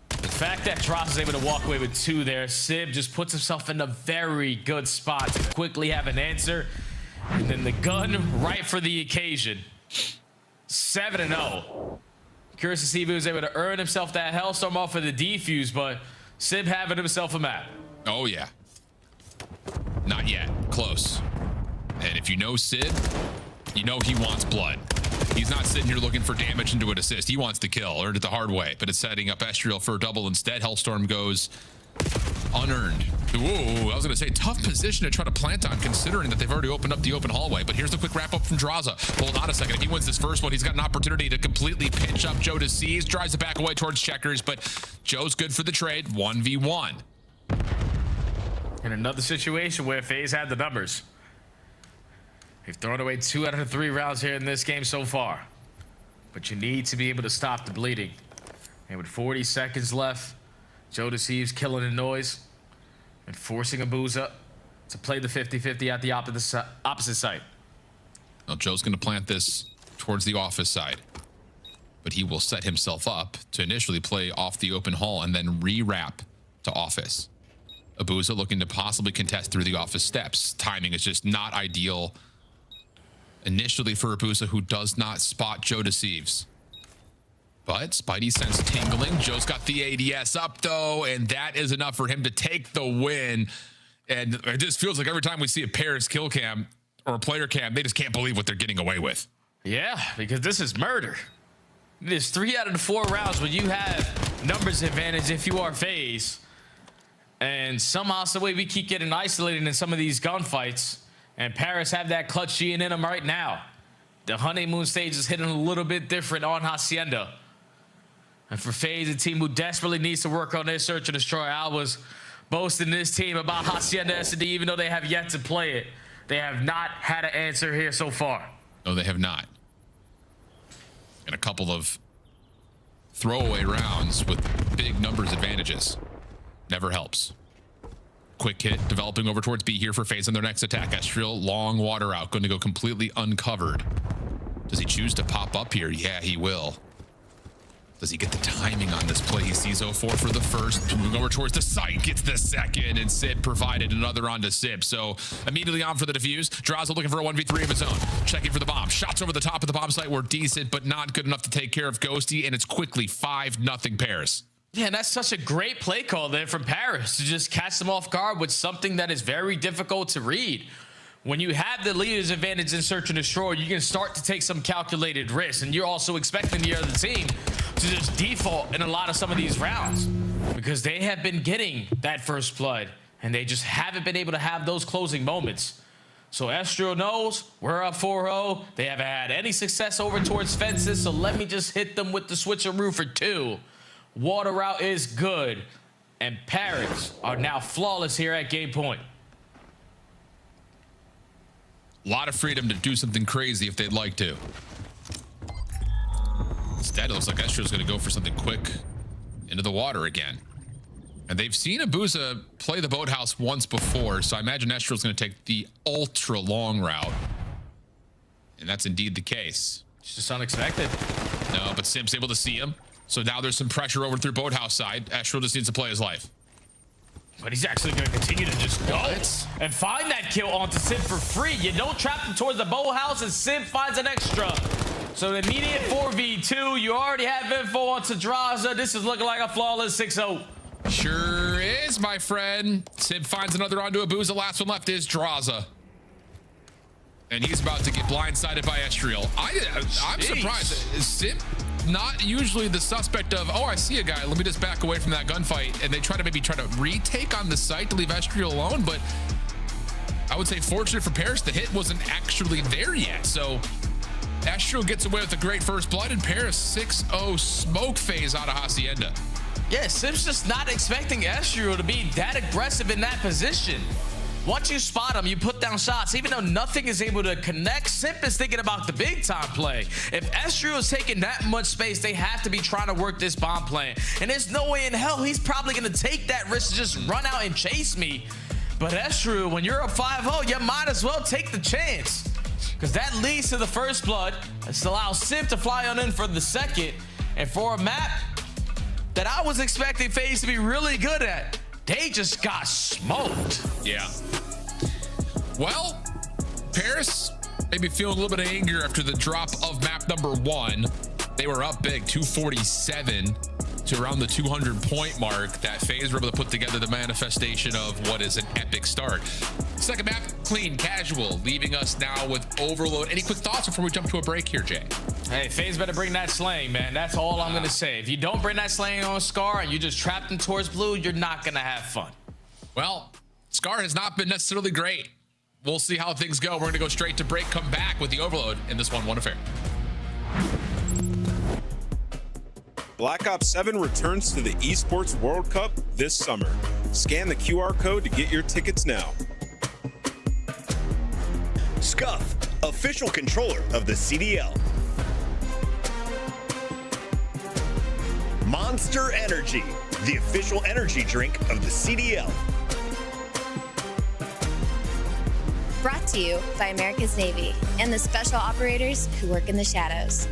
Speaker 6: The fact that Dross is able to walk away with 2 there, Sib just puts himself in a very good spot to quickly have an answer. And then the gun right for the occasion. 7-0. Curious to see if he was able to earn himself that Hellstorm off of the defuse, but Sib having himself a map.
Speaker 17: Oh, yeah. Not yet. Close. And if you know Sid, you know he wants blood. He's not sitting here looking for damage into an assist. He wants to kill. Earned it the hard way, but it's setting up Estriel for a double instead. Hellstorm goes unearned Ooh, I was going to say, tough position to try to plant on, considering that they've already opened up the open hallway. But here's the quick wrap-up from Draza. Hold on a second. If he wins this first one, he's got an opportunity to completely pinch up Joe Deceives. Drives it back away towards Checkers, but Joe's good for the trade. 1v1.
Speaker 6: In another situation where FaZe had the numbers. They've thrown away 2 out of the 3 rounds here in this game so far. But you need to be able to stop the bleeding. And with 40 seconds left, Joe Deceives killing the noise and forcing Abuza to play the 50-50 at the opposite side.
Speaker 17: Well, Joe's going to plant this towards the office side, but he will set himself up to initially play off the open hall and then re-wrap to office. Abuza looking to possibly contest through the office steps. Timing is just not ideal initially for Abuza, who does not spot Joe Deceives. But Spidey sense tingling. Joe's got the ADS up, though, and that is enough for him to take the win. And it just feels like every time we see a Paris kill cam or a player cam, they just can't believe what they're getting away with.
Speaker 6: Yeah, because this is murder. It is 3 out of the 4 rounds where you have numbers advantage if you are FaZe. And somehow, some way, we keep getting isolated in some of these gunfights. And Paris have that clutch gene in them right now. The honeymoon stage is hitting a little bit different on Hacienda. And for FaZe, a team who desperately needs to work on their search and destroy, I was boasting this team about Hacienda SD, even though they have yet to play it. They have not had an answer here so far.
Speaker 17: No, they have not. And a couple of throwaway rounds with big numbers advantages. Never helps. Quick hit developing over towards B here for FaZe on their next attack. Estriel, long water out, going to go completely uncovered. Does he choose to pop up here? Yeah, he will. Does he get the timing on this play? He sees 04 for the first, moving over towards the site, gets the second, and Sib provided another onto Sib. So immediately on for the defuse. Draza looking for a 1v3 of his own. Checking for the bomb. Shots over the top of the bomb site were decent, but not good enough to take care of Ghosty, and it's quickly 5-0 Paris.
Speaker 6: Yeah, and that's such a great play call there from Paris to just catch them off guard with something that is very difficult to read. When you have the leader's advantage in search and destroy, you can start to take some calculated risks, and you're also expecting the other team to just default in a lot of some of these rounds because they have been getting that first blood, and they just haven't been able to have those closing moments. So Estriel knows we're up 4-0. They haven't had any success over towards fences, so let me just hit them with the switcheroo for 2. Water route is good, and Paris are now flawless here at game point.
Speaker 17: A lot of freedom to do something crazy if they'd like to. Instead, it looks like Estriel's going to go for something quick into the water again. And they've seen Abuza play the boathouse once before, so I imagine Estriel's going to take the ultra long route. And that's indeed the case.
Speaker 6: It's just unexpected.
Speaker 17: No, but Sim's able to see him. So now there's some pressure over through boathouse side. Estriel just needs to play his life.
Speaker 6: But he's actually going to continue to just go and find that kill onto Sim for free. You don't trap him towards the boathouse, and Sim finds an extra. So the immediate 4v2, you already have info onto Draza. This is looking like a flawless 6-0.
Speaker 17: Sure is, my friend. Sim finds another onto Abuza. The last one left is Draza. And he's about to get blindsided by Estriel. I'm surprised. Sim not usually the suspect of, oh, I see a guy, let me just back away from that gunfight, and they try to retake on the site to leave Estriel alone. But I would say fortunate for Paris, the hit wasn't actually there yet. So Estriel gets away with a great first blood, and Paris 6-0 smoke phase out of Hacienda.
Speaker 6: Yeah, Sim's just not expecting Estriel to be that aggressive in that position. Once you spot him, you put down shots. Even though nothing is able to connect, Simp is thinking about the big-time play. If Estriel is taking that much space, they have to be trying to work this bomb plan. And there's no way in hell he's probably going to take that risk to just run out and chase me. But Estriel, when you're up 5-0, you might as well take the chance, because that leads to the first blood. This allows Simp to fly on in for the second. And for a map that I was expecting FaZe to be really good at, they just got smoked.
Speaker 17: Yeah. Well, Paris maybe feeling a little bit of anger after the drop of map number 1. They were up big, 247 to around the 200-point mark. That FaZe were able to put together the manifestation of what is an epic start. Second map, clean, casual, leaving us now with Overload. Any quick thoughts before we jump to a break here, Jay?
Speaker 6: Hey, FaZe better bring that slaying, man. That's all I'm going to say. If you don't bring that slaying on Scar and you just trap them towards blue, you're not going to have fun.
Speaker 17: Well, Scar has not been necessarily great. We'll see how things go. We're going to go straight to break, come back with the overload in this one affair.
Speaker 21: Black Ops 7 returns to the Esports World Cup this summer. Scan the QR code to get your tickets now.
Speaker 13: Scuff, official controller of the CDL. Monster Energy, the official energy drink of the CDL.
Speaker 14: Brought to you by America's Navy and the special operators who work in the shadows.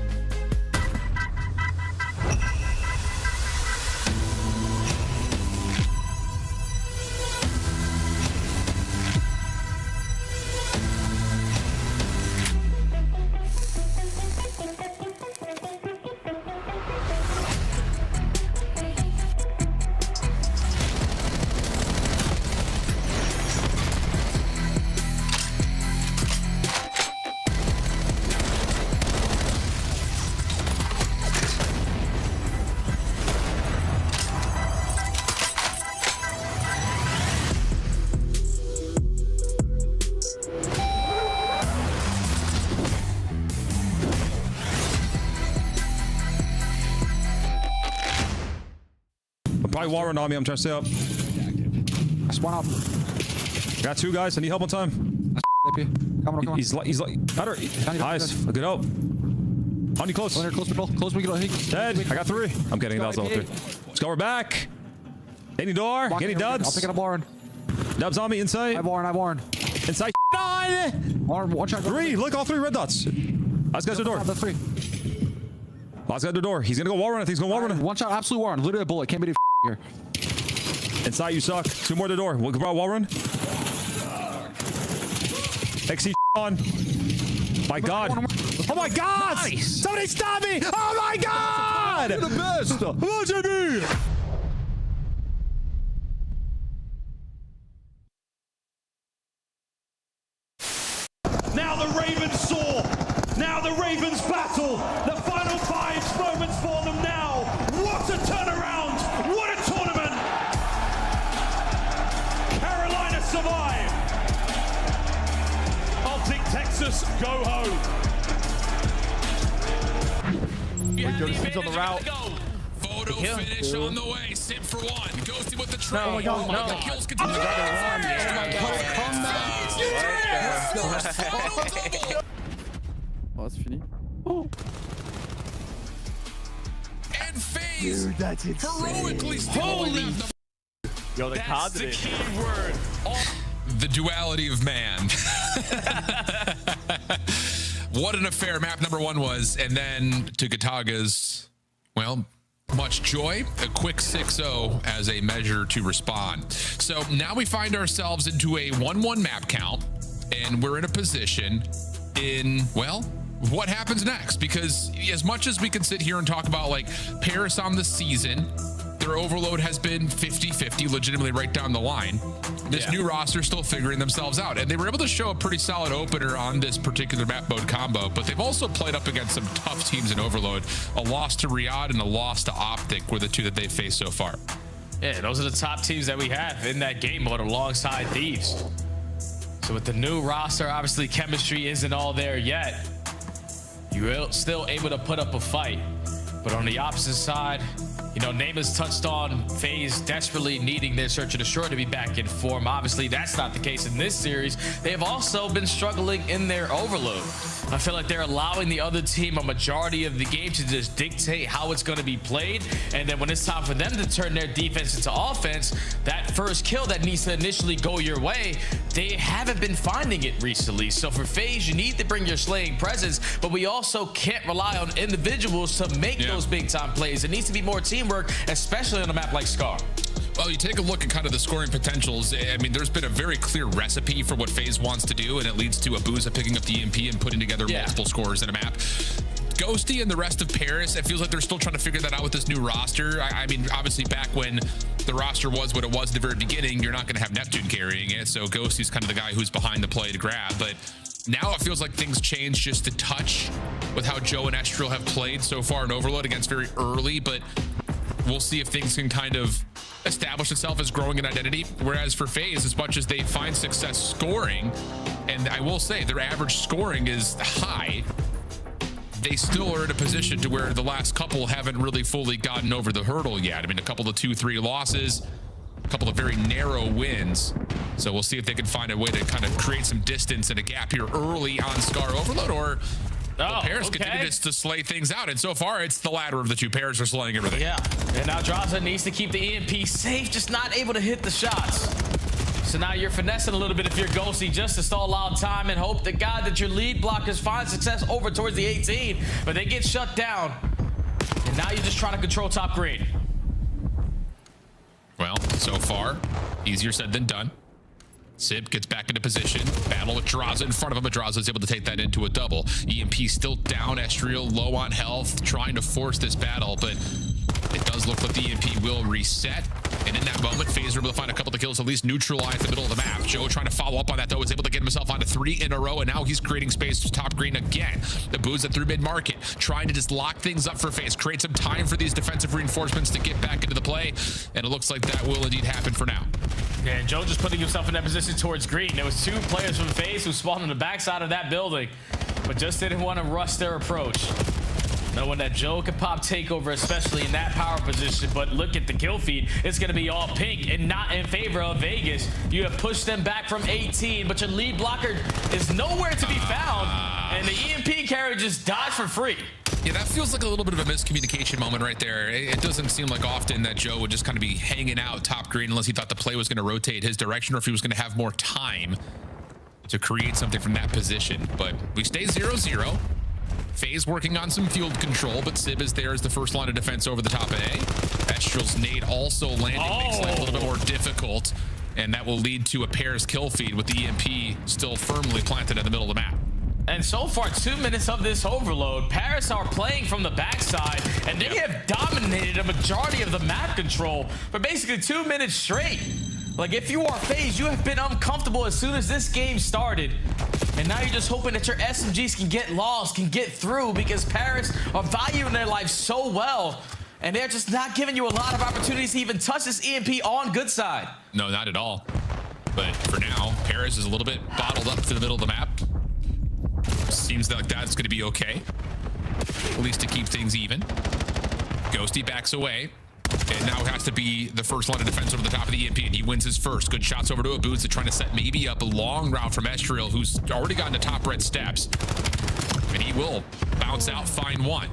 Speaker 1: Probably wall run on me. I'm trying to stay up.
Speaker 18: That's one up.
Speaker 1: Got two guys. I need help on time.
Speaker 18: Come on.
Speaker 1: He's like, got her. Nice. Good help. On you close.
Speaker 18: Close patrol. Close we go.
Speaker 1: Dead. I got three. I'm kidding. That was level 3. Let's go. We're back. Any door? Any dubs?
Speaker 18: I'll pick it up, Warren.
Speaker 1: Dubs on me inside.
Speaker 18: I Warren.
Speaker 1: Inside. On.
Speaker 18: Warren, one shot.
Speaker 1: 3. Look, all 3 red dots. Last guy's the door.
Speaker 18: That's 3.
Speaker 1: Last guy's the door. He's gonna go wall run. I think he's going wall run.
Speaker 18: One shot. Absolute Warren. Literally a bullet. Can't be the here.
Speaker 1: Inside, you suck. 2 more at the door. We'll go wall run. XC on. My God. Oh my God! Nice. Somebody stop me! Oh my God! You're the best! Come on, JB!
Speaker 16: Now the Ravens soar. Now the Ravens battle. The final 5 moments for them now. What a turnaround! What a tournament! Carolina survive. Optic Texas go home.
Speaker 6: He's on the route.
Speaker 17: Photo finish on the way. Sit for 1. Ghosty with the trade.
Speaker 6: No.
Speaker 17: The kills continue.
Speaker 18: Oh, c'est fini.
Speaker 17: And FaZe heroically holy.
Speaker 22: Yo, the
Speaker 6: That's the key word.
Speaker 17: The duality of man. What an affair map number 1 was. And then to Gataga's, well, much joy, a quick 6-0 as a measure to respond. So now we find ourselves into a 1-1 map count, and we're in a position in, well, what happens next? Because as much as we can sit here and talk about like Paris on the season, their overload has been 50-50, legitimately right down the line. This new roster still figuring themselves out, and they were able to show a pretty solid opener on this particular map mode combo, but they've also played up against some tough teams in overload. A loss to Riyadh and a loss to Optic were the 2 that they've faced so far.
Speaker 6: Yeah, those are the top teams that we have in that game mode alongside Thieves. So with the new roster, obviously chemistry isn't all there yet. You're still able to put up a fight. But on the opposite side, you know, Nama's touched on FaZe desperately needing their Search and Destroy to be back in form. Obviously, that's not the case in this series. They have also been struggling in their overload. I feel like they're allowing the other team a majority of the game to just dictate how it's going to be played. And then when it's time for them to turn their defense into offense, that first kill that needs to initially go your way, they haven't been finding it recently. So for FaZe, you need to bring your slaying presence, but we also can't rely on individuals to make those big time plays. It needs to be more teamwork, especially on a map like Scar.
Speaker 17: Well, you take a look at kind of the scoring potentials. I mean, there's been a very clear recipe for what FaZe wants to do, and it leads to Abuza picking up the EMP and putting together multiple scores in a map. Ghosty and the rest of Paris, it feels like they're still trying to figure that out with this new roster. I mean, obviously back when the roster was what it was at the very beginning, you're not going to have Neptune carrying it, so Ghosty's kind of the guy who's behind the play to grab. But now it feels like things change just a touch with how Joe and Estrel have played so far in Overload against very early, but we'll see if things can kind of established itself as growing an identity, whereas for FaZe, as much as they find success scoring, and I will say their average scoring is high, they still are in a position to where the last couple haven't really fully gotten over the hurdle yet. I mean, a couple of 2-3 losses, a couple of very narrow wins. So we'll see if they can find a way to kind of create some distance and a gap here early on Scar Overload, or Paris continue to slay things out. And so far, it's the latter of the two. Paris are slaying everything.
Speaker 5: Yeah, and now Draza needs to keep the EMP safe, just not able to hit the shots. So now you're finessing a little bit if you're Ghosty, just to stall out time and hope to God that your lead blockers find success over towards the 18, but they get shut down. And now you're just trying to control top green.
Speaker 17: Well, so far, easier said than done. Sib gets back into position. Battle with Draza in front of him, but Draza is able to take that into a double. EMP still down. Estriel low on health, trying to force this battle, but it does look like the EMP will reset. And in that moment, FaZe are able to find a couple of kills, at least neutralize the middle of the map. Joe trying to follow up on that, though, is able to get himself onto 3 in a row, and now he's creating space to top green again. The Booza through mid-market, trying to just lock things up for FaZe, create some time for these defensive reinforcements to get back into the play, and it looks like that will indeed happen for now.
Speaker 5: Yeah, and Joe just putting himself in that position towards green. There was 2 players from FaZe who spawned on the backside of that building, but just didn't want to rush their approach. Knowing that Joe could pop takeover, especially in that power position, but look at the kill feed. It's going to be all pink and not in favor of Vegas. You have pushed them back from 18, but your lead blocker is nowhere to be found, and the EMP carrier just died for free.
Speaker 17: Yeah, that feels like a little bit of a miscommunication moment right there. It doesn't seem like often that Joe would just kind of be hanging out top green unless he thought the play was going to rotate his direction or if he was going to have more time to create something from that position. But we stay 0-0. FaZe working on some field control, but Sib is there as the first line of defense over the top of A. Estriel's nade also landing makes life a little bit more difficult, and that will lead to a Paris kill feed with the EMP still firmly planted in the middle of the map.
Speaker 5: And so far, 2 minutes of this overload, Paris are playing from the backside, and they have dominated a majority of the map control for basically 2 minutes straight. Like, if you are FaZe, you have been uncomfortable as soon as this game started. And now you're just hoping that your SMGs can get lost, can get through, because Paris are valuing their life so well. And they're just not giving you a lot of opportunities to even touch this EMP on good side.
Speaker 17: No, not at all. But for now, Paris is a little bit bottled up to the middle of the map. Seems like that's going to be okay. At least to keep things even. Ghosty backs away. And now has to be the first line of defense over the top of the EMP, and he wins his first. Good shots over to Abuza, trying to set maybe up a long route from Estriel, who's already gotten to top red steps. And he will bounce out, find one.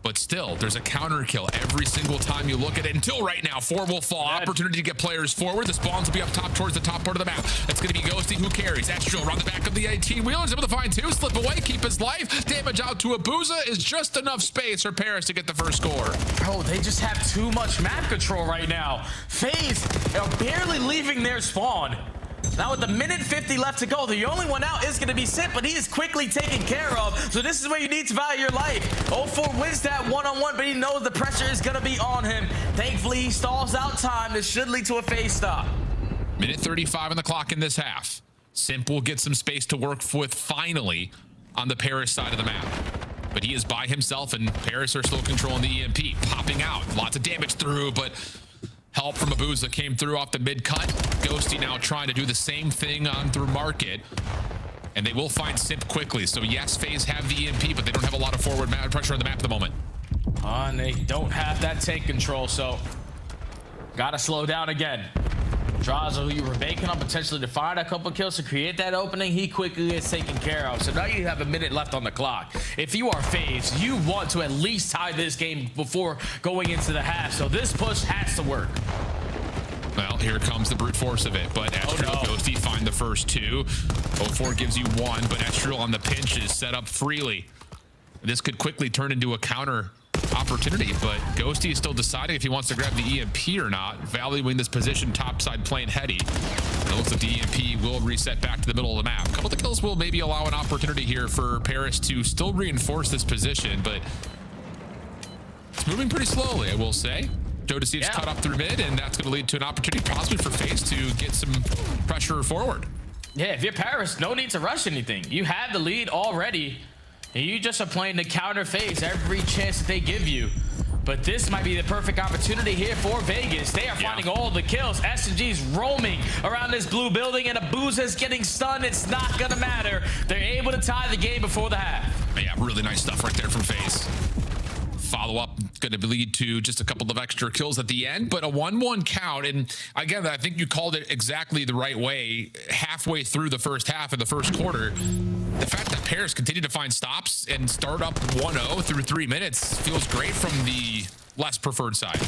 Speaker 17: But still, there's a counter kill every single time you look at it. Until right now, 4 will fall. Opportunity to get players forward. The spawns will be up top towards the top part of the map. It's going to be Ghosty who carries. Estriel around the back of the 18-wheeler is able to find 2, slip away, keep his life. Damage out to Abuza is just enough space for Paris to get the first score.
Speaker 5: Bro, they just have too much map control right now. FaZe are barely leaving their spawn. Now with the minute 50 left to go, the only one out is going to be Sip, but he is quickly taken care of. So this is where you need to value your life. 0-4 wins that one-on-one, but he knows the pressure is going to be on him. Thankfully, he stalls out time. This should lead to a FaZe stop.
Speaker 17: Minute 35 on the clock in this half. Simp will get some space to work with finally on the Paris side of the map. But he is by himself, and Paris are still controlling the EMP. Popping out. Lots of damage through, but help from Abuza came through off the mid-cut. Ghosty now trying to do the same thing on through market. And they will find Simp quickly. So yes, FaZe have the EMP, but they don't have a lot of forward pressure on the map at the moment.
Speaker 5: And they don't have that tank control, so gotta slow down again. Draza, who you were banking on potentially to find a couple kills to create that opening, he quickly gets taken care of. So now you have a minute left on the clock. If you are FaZe, you want to at least tie this game before going into the half. So this push has to work.
Speaker 17: Well, here comes the brute force of it, but Estriel Ghosty find the first 2. 0-4 gives you 1, but Estriel on the pinch is set up freely. This could quickly turn into a counter opportunity, but Ghosty is still deciding if he wants to grab the EMP or not, valuing this position topside playing heady. And it looks like the EMP will reset back to the middle of the map. A couple of the kills will maybe allow an opportunity here for Paris to still reinforce this position, but it's moving pretty slowly, I will say. Joe Deceives cut up through mid, and that's going to lead to an opportunity possibly for FaZe to get some pressure forward.
Speaker 5: Yeah, if you're Paris, no need to rush anything. You have the lead already, and you just are playing the counter FaZe every chance that they give you. But this might be the perfect opportunity here for Vegas. They are finding all the kills. SMG's roaming around this blue building, and Abuza's getting stunned. It's not going to matter. They're able to tie the game before the half.
Speaker 17: Yeah, really nice stuff right there from FaZe. Follow-up going to lead to just a couple of extra kills at the end, but a 1-1 count. And again, I think you called it exactly the right way. Halfway through the first half of the first quarter, the fact that Paris continued to find stops and start up 1-0 through 3 minutes feels great from the less preferred side.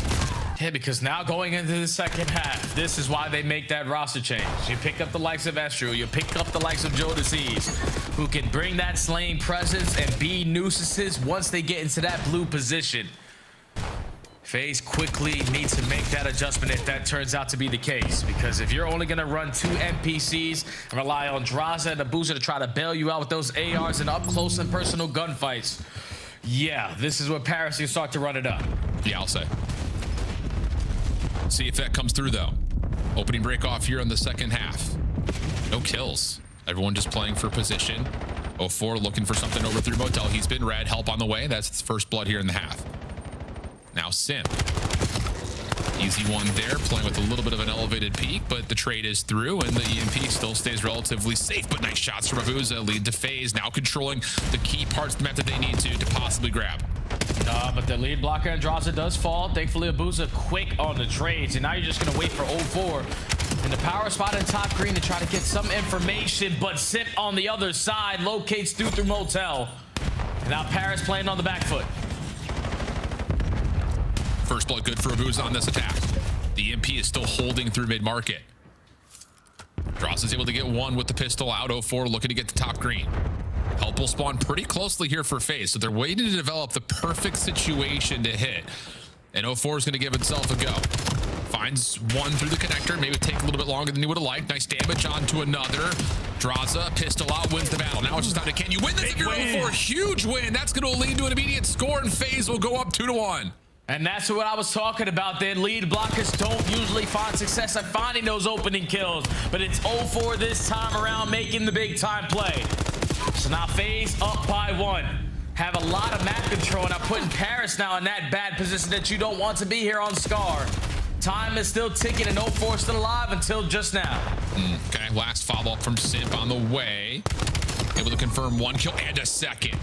Speaker 5: Yeah, because now going into the second half, this is why they make that roster change. You pick up the likes of Estru, you pick up the likes of Jodeci's, who can bring that slaying presence and be nuisances once they get into that blue position. FaZe quickly needs to make that adjustment if that turns out to be the case, because if you're only going to run 2 NPCs and rely on Draza and Abuza to try to bail you out with those ARs and up close and personal gunfights, yeah, this is where Paris can start to run it up.
Speaker 17: Yeah, I'll say. See if that comes through, though. Opening break off here in the second half. No kills. Everyone just playing for position. 04 looking for something over through Motel. He's been red. Help on the way. That's his first blood here in the half. Now Simp. Easy one there, playing with a little bit of an elevated peak, but the trade is through, and the EMP still stays relatively safe. But nice shots from Abuza lead to FaZe, now controlling the key parts of the map that they need to possibly grab.
Speaker 5: But the lead blocker Andraza does fall. Thankfully, Abuza quick on the trades, and now you're just going to wait for 04 in the power spot in top green to try to get some information. But Simp on the other side locates through Motel. And now Paris playing on the back foot.
Speaker 17: First blood good for Abuza on this attack. The EMP is still holding through mid-market. Dross is able to get one with the pistol out. 04 looking to get the top green. Help will spawn pretty closely here for FaZe, so they're waiting to develop the perfect situation to hit. And 04 is going to give itself a go. Finds one through the connector, maybe take a little bit longer than he would have liked. Nice damage onto another. Draza, pistol out, wins the battle. Now it's just time to, can you win this if you're 04? Huge win. That's going to lead to an immediate score, and FaZe will go up 2-1.
Speaker 5: And that's what I was talking about then. Lead blockers don't usually find success at finding those opening kills, but it's 04 this time around making the big time play. So now FaZe up by 1. Have a lot of map control, and I'm putting Paris now in that bad position that you don't want to be here on Scar. Time is still ticking, and 04 still alive until just now.
Speaker 17: Okay, last follow-up from Simp on the way. Able to confirm 1 kill and a second.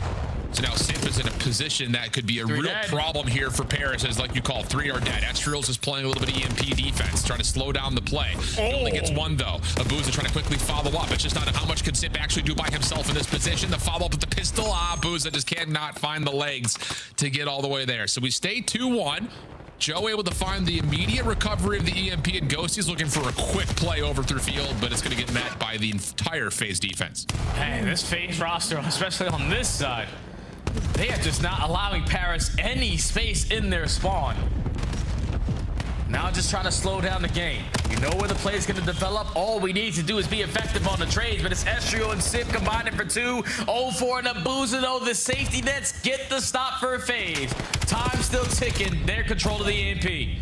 Speaker 17: So now Simp is in a position that could be a real problem here for Paris, as like you call, 3 are dead. Estriel's is playing a little bit of EMP defense, trying to slow down the play. He only gets 1 though. Abuza trying to quickly follow up. It's just not how much can Simp actually do by himself in this position. The follow-up with the pistol. Abuza just cannot find the legs to get all the way there. So we stay 2-1. Joe able to find the immediate recovery of the EMP, and Ghosty's looking for a quick play over through field, but it's going to get met by the entire FaZe defense.
Speaker 5: Hey, this FaZe roster, especially on this side, they are just not allowing Paris any space in their spawn. Now just trying to slow down the game. You know where the play is going to develop. All we need to do is be effective on the trades, but it's Estrio and Simp combining for 2. 04 and Abuza, though, the safety nets get the stop for FaZe. Time still ticking. Their control of the EMP.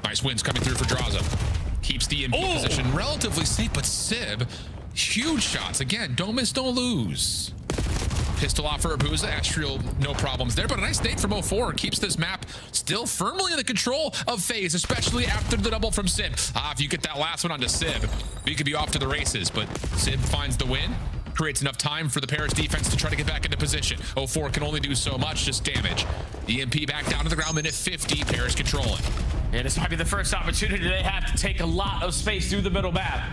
Speaker 17: Nice wins coming through for Draza. Keeps the EMP position relatively safe, but Sib, huge shots. Again, don't miss, don't lose. Pistol off for Abuza. Astriel, no problems there, but a nice nade from 04 keeps this map still firmly in the control of FaZe, especially after the double from Sib. If you get that last one onto Sib, we could be off to the races, but Sib finds the win, creates enough time for the Paris defense to try to get back into position. 04 can only do so much, just damage. EMP back down to the ground, minute 50, Paris controlling.
Speaker 5: Yeah, this might be the first opportunity they have to take a lot of space through the middle map.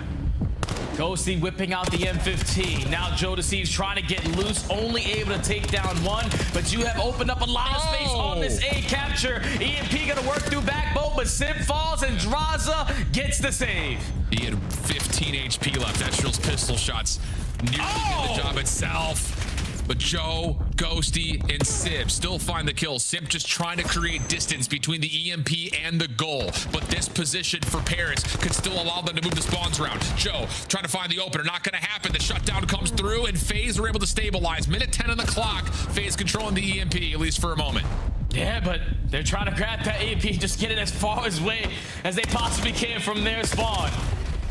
Speaker 5: Ghosty whipping out the M15. Now Jodeci's trying to get loose, only able to take down 1, but you have opened up a lot of space on this A capture. EMP gonna work through backbone, but Simp falls and Draza gets the save.
Speaker 17: He had 15 HP left. Estriel's pistol shots nearly did the job itself. But Joe, Ghosty, and Sib still find the kill. Sib just trying to create distance between the EMP and the goal. But this position for Paris could still allow them to move the spawns around. Joe trying to find the opener. Not going to happen. The shutdown comes through, and FaZe are able to stabilize. Minute 10 on the clock. FaZe controlling the EMP, at least for a moment.
Speaker 5: Yeah, but they're trying to grab that EMP, just get it as far away as they possibly can from their spawn.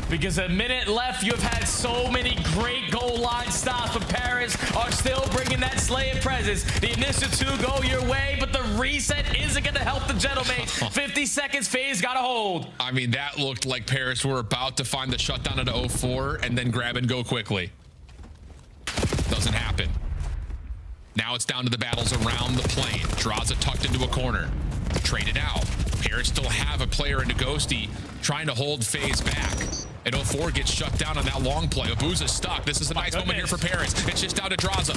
Speaker 5: Because a minute left, you've had so many great goal line stops, but Paris are still bringing that slaying presence. The initial 2 go your way, but the reset isn't going to help the gentlemen. 50 seconds, FaZe got a hold.
Speaker 17: I mean, that looked like Paris were about to find the shutdown at 04 and then grab and go quickly. Doesn't happen. Now it's down to the battles around the plane. Draza tucked into a corner. Traded out. Paris still have a player into Ghosty trying to hold FaZe back. And 04 gets shut down on that long play. Abuza's stuck. This is a nice moment here for Paris. It's just down to Draza.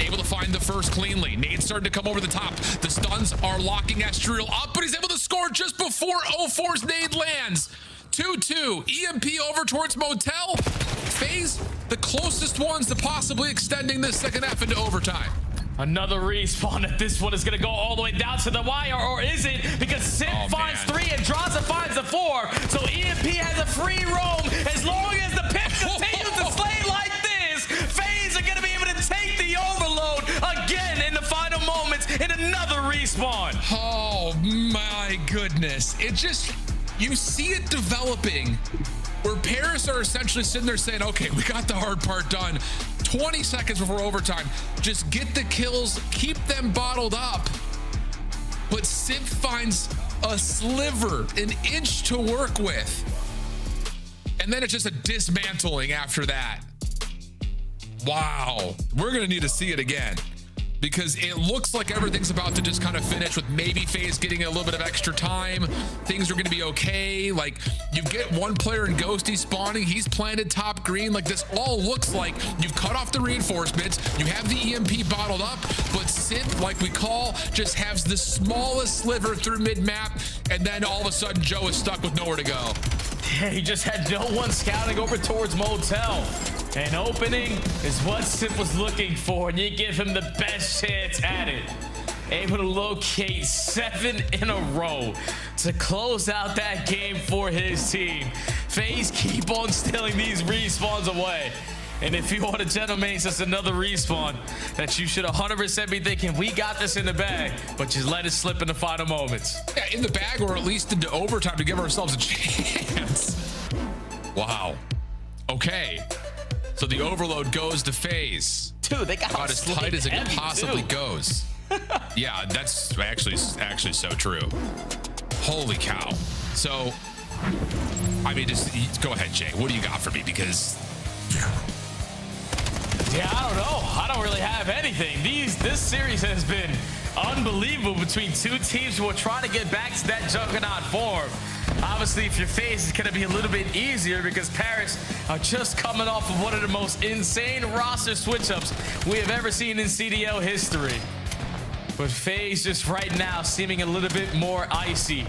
Speaker 17: Able to find the first cleanly. Nade's starting to come over the top. The stuns are locking Estriel up, but he's able to score just before 04's nade lands. 2-2. EMP over towards Motel. FaZe, the closest ones to possibly extending this second half into overtime.
Speaker 5: Another respawn, if this one is going to go all the way down to the wire, or is it? Because Simp finds 3 and Draza finds the 4. So EMP has a free roam. As long as the pit continues to slay like this, FaZe are going to be able to take the overload again in the final moments in another respawn.
Speaker 17: Oh my goodness. It just, you see it developing where Paris are essentially sitting there saying, okay, we got the hard part done. 20 seconds before overtime, just get the kills, keep them bottled up. But Simp finds a sliver, an inch to work with. And then it's just a dismantling after that. Wow, we're gonna need to see it again, because it looks like everything's about to just kind of finish with maybe FaZe getting a little bit of extra time. Things are going to be okay. Like, you get one player in Ghosty spawning. He's planted top green. Like, this all looks like you've cut off the reinforcements. You have the EMP bottled up, but Simp, like we call, just has the smallest sliver through mid-map, and then all of a sudden Joe is stuck with nowhere to go.
Speaker 5: Yeah, he just had no one scouting over towards Motel. An opening is what Simp was looking for, and you give him the best chance at it. Able to locate 7 in a row to close out that game for his team. FaZe keep on stealing these respawns away. And if you want to gentlemen, it's just another respawn that you should 100% be thinking, we got this in the bag, but just let it slip in the final moments.
Speaker 17: Yeah, in the bag, or at least into overtime to give ourselves a chance. Wow. Okay. So the overload goes to FaZe.
Speaker 5: Dude, they got
Speaker 17: about as tight as it possibly goes. Yeah, that's actually so true. Holy cow. So, I mean, just go ahead, Jay. What do you got for me? Because
Speaker 5: yeah, I don't know. I don't really have anything. This series has been unbelievable between 2 teams who are trying to get back to that juggernaut form. Obviously, if your FaZe, it's going to be a little bit easier because Paris are just coming off of one of the most insane roster switch-ups we have ever seen in CDL history. But FaZe just right now seeming a little bit more icy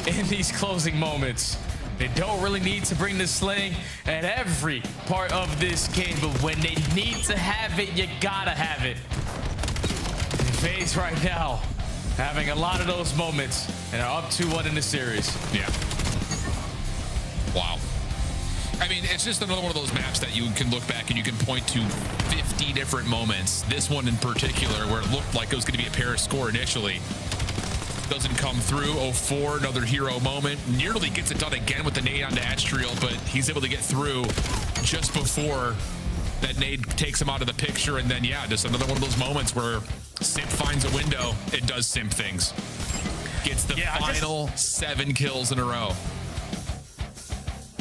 Speaker 5: in these closing moments. They don't really need to bring the slaying at every part of this game, but when they need to have it, you gotta have it. And FaZe right now having a lot of those moments and are up 2-1 in the series.
Speaker 17: Yeah. Wow. I mean, it's just another one of those maps that you can look back and you can point to 50 different moments. This one in particular, where it looked like it was going to be a Paris score initially, doesn't come through. 04, another hero moment. Nearly gets it done again with the nade onto Astriel, but he's able to get through just before that nade takes him out of the picture. And then, yeah, just another one of those moments where Simp finds a window and does Simp things. Gets the final 7 kills in a row.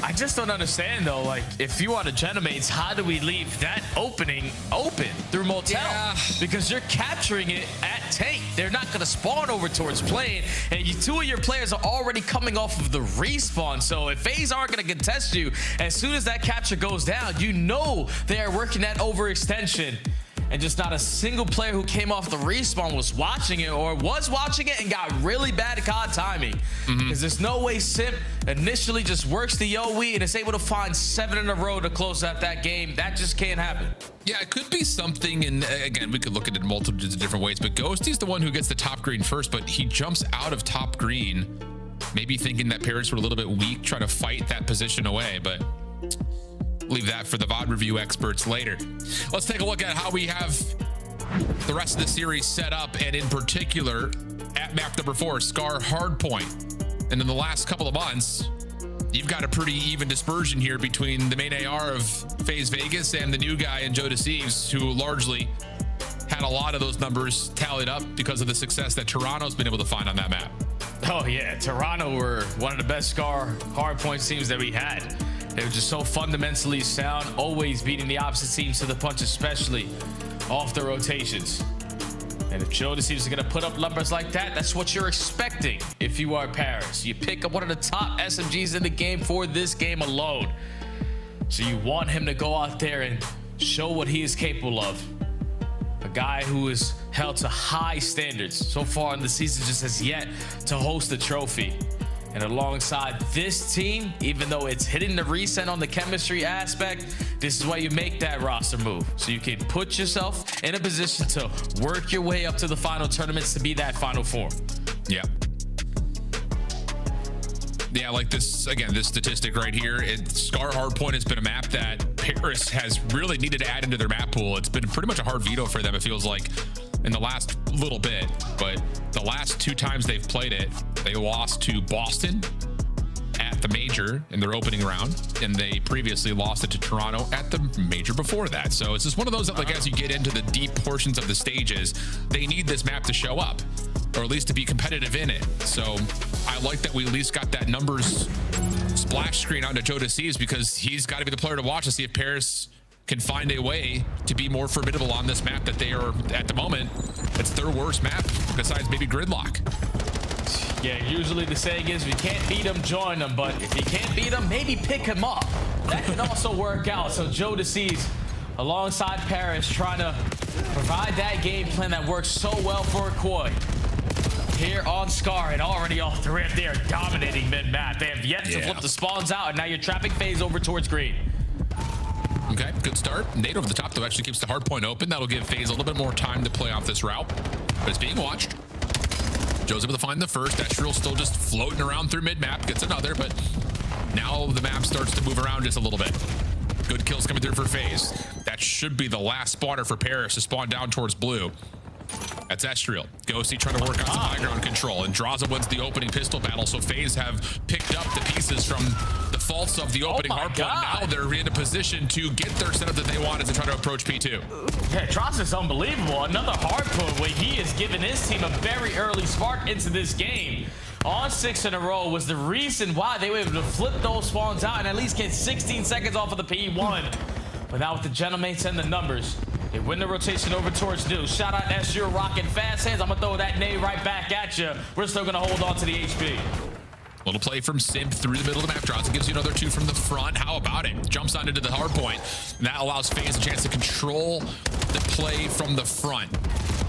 Speaker 5: I just don't understand, though, like, if you are the Genomates, how do we leave that opening open through Motel? Yeah. Because you're capturing it at tank. They're not going to spawn over towards plane, and 2 of your players are already coming off of the respawn. So if FaZe aren't going to contest you, as soon as that capture goes down, you know they are working that overextension. And just not a single player who came off the respawn was watching it, or was watching it and got really bad COD timing. Because there's no way Simp initially just works the OE and is able to find 7 in a row to close out that game. That just can't happen.
Speaker 17: Yeah, it could be something, and again, we could look at it in multitudes of different ways, but Ghosty's the one who gets the top green first, but he jumps out of top green, maybe thinking that Paris were a little bit weak, trying to fight that position away, but leave that for the VOD review experts later. Let's take a look at how we have the rest of the series set up, and in particular at map number 4, Scar Hardpoint. And in the last couple of months, you've got a pretty even dispersion here between the main AR of FaZe Vegas and the new guy in Joe Deceives, who largely had a lot of those numbers tallied up because of the success that Toronto's been able to find on that map.
Speaker 5: Oh yeah, Toronto were one of the best Scar hardpoint teams that we had. They were just so fundamentally sound, always beating the opposite teams to the punch, especially off the rotations. And if Joe Deceives are gonna put up numbers like that, that's what you're expecting if you are Paris. You pick up one of the top SMGs in the game for this game alone. So you want him to go out there and show what he is capable of. A guy who is held to high standards so far in the season, just has yet to host a trophy. And alongside this team, even though it's hitting the reset on the chemistry aspect, this is why you make that roster move. So you can put yourself in a position to work your way up to the final tournaments to be that final four.
Speaker 17: Yeah. Yeah, like this, again, this statistic right here, Scar Hardpoint has been a map that Paris has really needed to add into their map pool. It's been pretty much a hard veto for them, it feels like, in the last little bit. But the last 2 times they've played it, they lost to Boston at the major in their opening round, and they previously lost it to Toronto at the major before that. So it's just one of those that, like, as you get into the deep portions of the stages, they need this map to show up, or at least to be competitive in it. So I like that we at least got that numbers splash screen onto Joe Deceives, because he's got to be the player to watch to see if Paris can find a way to be more formidable on this map that they are, at the moment, it's their worst map besides maybe Gridlock.
Speaker 5: Yeah, usually the saying is, if you can't beat him, join him. But if you can't beat him, maybe pick him up. That can also work out. So Joe Deceives, alongside Paris, trying to provide that game plan that works so well for Koi. Here on Scar, and already all 3 of they are dominating mid-map. They have yet to flip the spawns out, and now you're trapping FaZe over towards green.
Speaker 17: Okay, good start. Nate over the top, though, actually keeps the hard point open. That'll give FaZe a little bit more time to play off this route, but it's being watched. Joe's able to find the first. Estriel still just floating around through mid-map, gets another, but now the map starts to move around just a little bit. Good kills coming through for FaZe. That should be the last spawner for Paris to spawn down towards blue. That's Estriel. Ghosty trying to work on some high ground control, and Draza wins the opening pistol battle, so FaZe have picked up the pieces from the faults of the opening hardpoint. Now they're in a position to get their setup that they want as they try to approach P2.
Speaker 5: Yeah, Draza's unbelievable. Another hardpoint where he has given his team a very early spark into this game. On 6 in a row was the reason why they were able to flip those spawns out and at least get 16 seconds off of the P1. But now with the gentlemates and the numbers, they win the rotation over towards new. Shout out S, you're rocking fast hands. I'm gonna throw that nade right back at you. We're still gonna hold on to the HP.
Speaker 17: Little play from Simp through the middle of the map. Draza gives you another 2 from the front. How about it? Jumps on into the hard point. And that allows FaZe a chance to control the play from the front.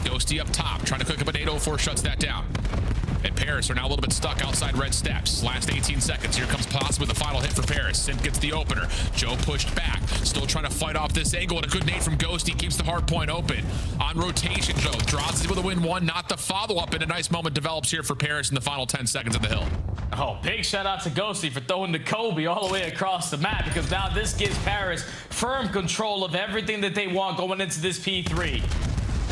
Speaker 17: Ghosty up top, trying to cook up an 804, shuts that down. And Paris are now a little bit stuck outside red steps. Last 18 seconds. Here comes possibly the final hit for Paris. Simp gets the opener. Joe pushed back. Still trying to fight off this angle. And a good nade from Ghosty keeps the hard point open. On rotation, Joe. Draza is able to win 1, not the follow-up. And a nice moment develops here for Paris in the final 10 seconds of the hill.
Speaker 5: Oh, big shout out to Ghosty for throwing the Kobe all the way across the map, because now this gives Paris firm control of everything that they want going into this P3.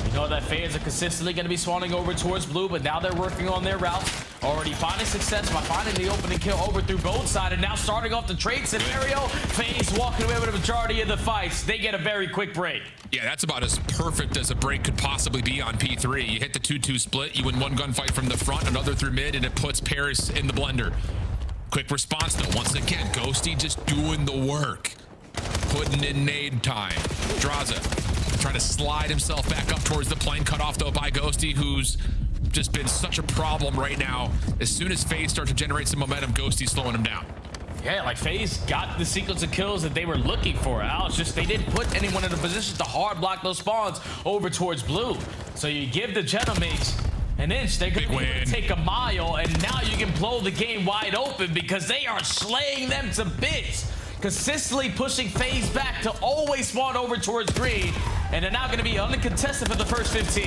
Speaker 5: You know that FaZe are consistently going to be spawning over towards blue, but now they're working on their routes. Already finding success by finding the opening kill over through both sides, and now starting off the trade scenario. FaZe walking away with the majority of the fights. They get a very quick break.
Speaker 17: Yeah, that's about as perfect as a break could possibly be on P3. You hit the 2-2 split, you win 1 gunfight from the front, another through mid, and it puts Paris in the blender. Quick response, though. Once again, Ghosty just doing the work. Putting in nade time. Draza trying to slide himself back up towards the plane, cut off, though, by Ghosty, who's just been such a problem right now. As soon as FaZe start to generate some momentum, Ghosty's slowing him down.
Speaker 5: Yeah, like FaZe got the sequence of kills that they were looking for. Al, it's just they didn't put anyone in a position to hard block those spawns over towards blue. So you give the gentlemates an inch, they're going to be able to take a mile, and now you can blow the game wide open because they are slaying them to bits. Consistently pushing FaZe back to always spawn over towards green, and they're now going to be uncontested for the first 15.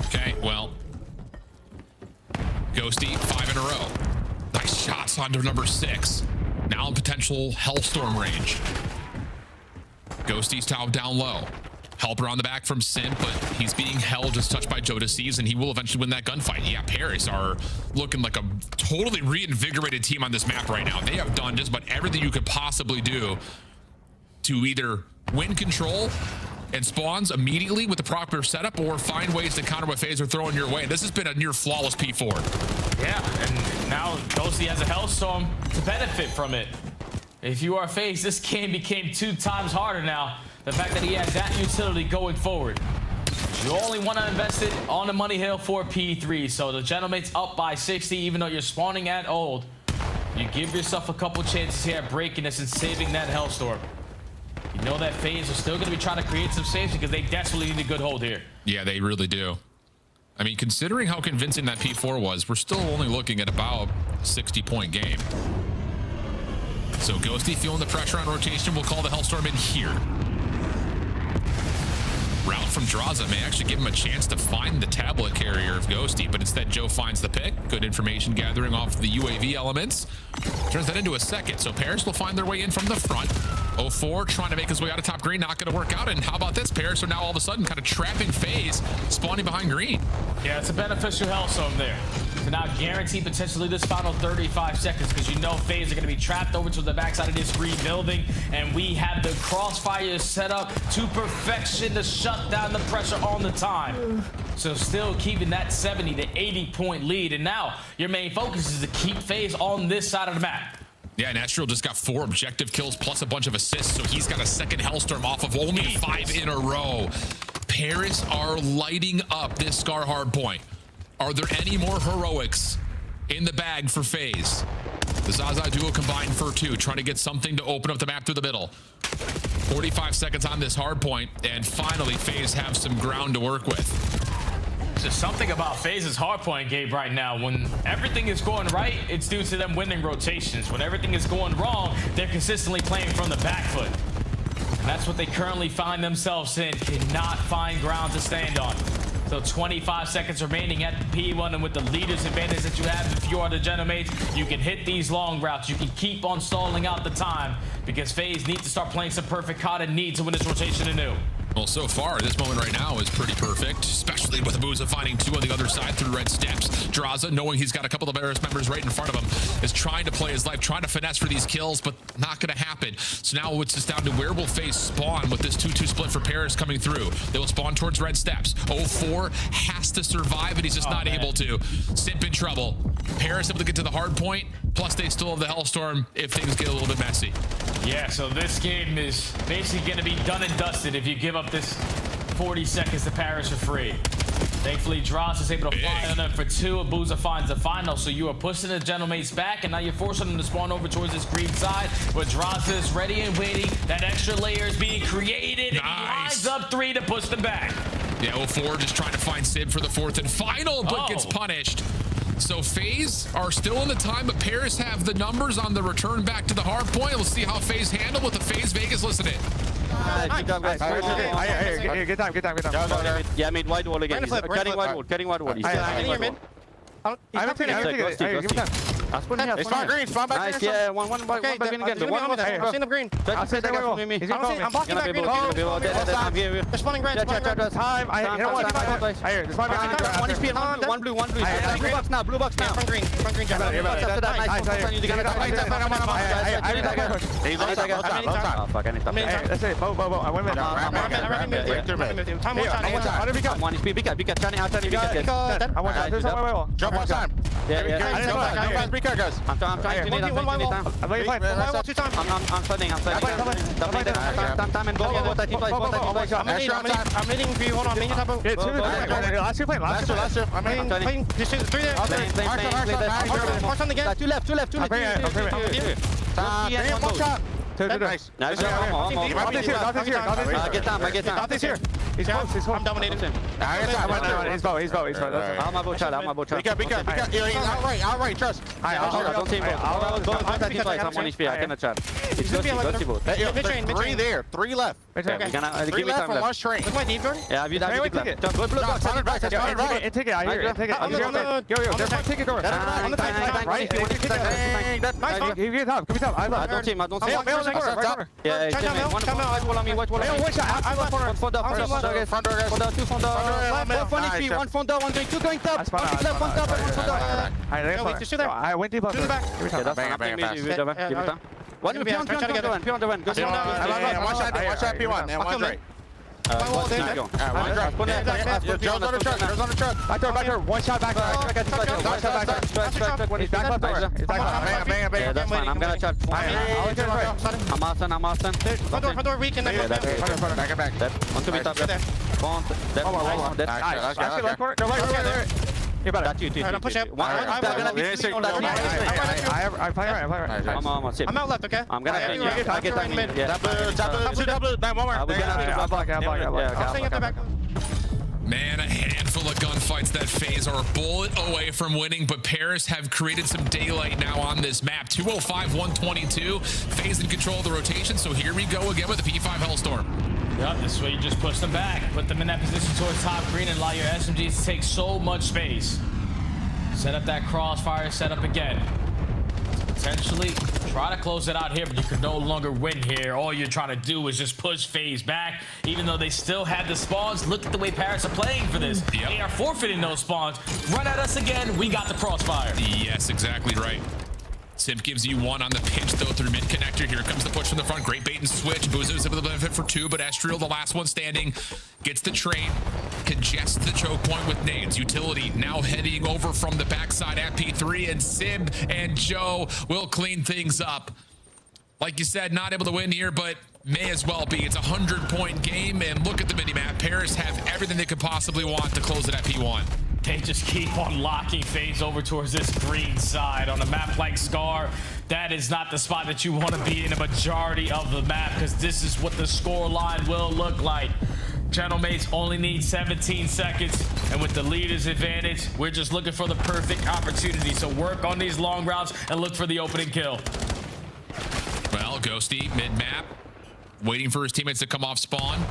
Speaker 17: Okay, well, Ghosty 5 in a row. Nice shots onto number 6. Now in potential Hellstorm range. Ghosty's down low. Help around the back from Simp, but he's being held just touched by Jodeci's, and he will eventually win that gunfight. Yeah, Paris are looking like a totally reinvigorated team on this map right now. They have done just about everything you could possibly do to either win control and spawns immediately with the proper setup or find ways to counter what FaZe are throwing your way. This has been a near flawless P4.
Speaker 5: Yeah, and now Ghosty has a Hellstorm to benefit from it. If you are FaZe, this game became 2 times harder now. The fact that he has that utility going forward. You only want to invest it on the money hill for P3. So the Gentlemate's up by 60, even though you're spawning at old. You give yourself a couple chances here at breaking this and saving that Hellstorm. You know that FaZe are still going to be trying to create some saves because they desperately need a good hold here.
Speaker 17: Yeah, they really do. I mean, considering how convincing that P4 was, we're still only looking at about a 60-point game. So Ghosty feeling the pressure on rotation. We'll call the Hellstorm in here. Route from Draza may actually give him a chance to find the tablet carrier of Ghosty, but instead Joe finds the pick. Good information gathering off the UAV elements. Turns that into a second, so Paris will find their way in from the front. 04 trying to make his way out of top green, not going to work out. And how about this? Paris are now all of a sudden kind of trapping FaZe, spawning behind green.
Speaker 5: Yeah, it's a beneficial Hellstorm there. To now guarantee potentially this final 35 seconds because you know FaZe are going to be trapped over to the backside of this green building. And we have the Crossfires set up to perfection to shut down the pressure on the time. So still keeping that 70 to 80 point lead. And now your main focus is to keep FaZe on this side of the map.
Speaker 17: Yeah, and Astral just got 4 objective kills plus a bunch of assists, so he's got a second Hellstorm off of only 5 in a row. Paris are lighting up this Scar hard point. Are there any more heroics in the bag for FaZe? The Zaza duo combined for 2, trying to get something to open up the map through the middle. 45 seconds on this hard point, and finally FaZe have some ground to work with.
Speaker 5: There's something about FaZe's hardpoint game right now. When everything is going right, it's due to them winning rotations. When everything is going wrong, they're consistently playing from the back foot. And that's what they currently find themselves in. Cannot find ground to stand on. So 25 seconds remaining at the P1, and with the leader's advantage that you have, if you are the Gentlemates, you can hit these long routes. You can keep on stalling out the time because FaZe need to start playing some perfect COD and need to win this rotation anew.
Speaker 17: Well, so far, this moment right now is pretty perfect, especially with Abuza finding 2 on the other side through red steps. Draza, knowing he's got a couple of Paris members right in front of him, is trying to play his life, trying to finesse for these kills, but not going to happen. So now it's just down to where will FaZe spawn with this 2-2 split for Paris coming through. They will spawn towards red steps. 04 has to survive, and he's just not able to. Simp in trouble. Paris able to get to the hard point, plus they still have the Hellstorm if things get a little bit messy.
Speaker 5: Yeah, so this game is basically going to be done and dusted if you give up this 40 seconds to Paris for free. Thankfully, Dross is able to fly on them for 2. Abuza finds the final, so you are pushing the Gentlemates back, and now you're forcing them to spawn over towards this green side, where Dross is ready and waiting. That extra layer is being created, and he lines up 3 to push them back.
Speaker 17: Yeah, 04 just trying to find Sid for the 4th and final, but gets punished. So FaZe are still in the time, but Paris have the numbers on the return back to the hard point. We'll see how FaZe handle with the FaZe Vegas. Listen in.
Speaker 18: Good job, guys. Good time. Yeah, mid wide wall again. Cutting wide wall. He's still mid. Spawn green, spawn back green. Yeah, one back green again. I've seen the green. I'm blocking back green. They're spawning red. Time. I hit one blue. Blue box now. Front green. That's it. Bo. I went mid. Drop one time. Yeah. I'm trying to need time. I'm studying. Time and go. I'm leading for you. Hold on. Last year. I'm playing. Just 3 there. March on the game. 2 left. One shot. Nice. Get time. He's close. I'm dominating him. He's bow. I'm a bow shot. Be careful. Outright, trust. Don't team both. I'm on HP. I cannot chat. It's Ghosty. 3 there. 3 left. Okay. 3 left from one train. Look my deep guard. Yeah, have you done it? Go blue box. Take it. I hear it. Take it. Yo. Take it door. On the tank. Right. Nice. Give me top. I don't team. Yeah, one wall on me, one wall on me. One front door, front door, two front door. One HP, one front door, one going, two going top. One left, one top, and one front door.
Speaker 2: I went deep up.
Speaker 18: Okay, that's fine. Give me time. One P1. Go
Speaker 2: Watch that P1. And one's right.
Speaker 18: Joe's on the truck. Back door. One shot back door. One shot back door. He's back left door. Bang. Yeah, that's fine. I'm gonna check. I'm Austin.
Speaker 2: Front door weak in the
Speaker 18: Back. One to be top. Dead. You better. That's you.
Speaker 2: I'm pushing up.
Speaker 18: I'm
Speaker 2: out left, okay?
Speaker 18: I'm gonna
Speaker 2: I
Speaker 18: get that mid. Yeah.
Speaker 17: Man, a handful of gunfights that phase are a bullet away from winning, but Paris have created some daylight now on this map. 205, 122. FaZe in control of the rotation, so here we go again with the P5 Hellstorm.
Speaker 5: Yep, this way you just push them back, put them in that position towards top green and allow your SMGs to take so much space. Set up that crossfire, set up again. Potentially try to close it out here, but you can no longer win here. All you're trying to do is just push FaZe back, even though they still have the spawns. Look at the way Paris are playing for this.
Speaker 17: Yep.
Speaker 5: They are forfeiting those spawns. Run at us again, we got the crossfire.
Speaker 17: Yes, exactly right. Simp gives you one on the pinch, though, through mid connector. Here comes the push from the front. Great bait and switch. Boozos with the benefit for two, but Estriel, the last one standing, gets the trade, congests the choke point with nades. Utility now heading over from the backside at P3, and Simp and Joe will clean things up. Like you said, not able to win here, but may as well be. It's a 100-point game, and look at the mini-map. Paris have everything they could possibly want to close it at P1.
Speaker 5: They just keep on locking FaZe over towards this green side. On a map like Scar, that is not the spot that you want to be in a majority of the map, because this is what the score line will look like. Gentlemates only need 17 seconds, and with the leader's advantage, we're just looking for the perfect opportunity. So work on these long routes and look for the opening kill.
Speaker 17: Well, Ghosty, mid-map, waiting for his teammates to come off spawn.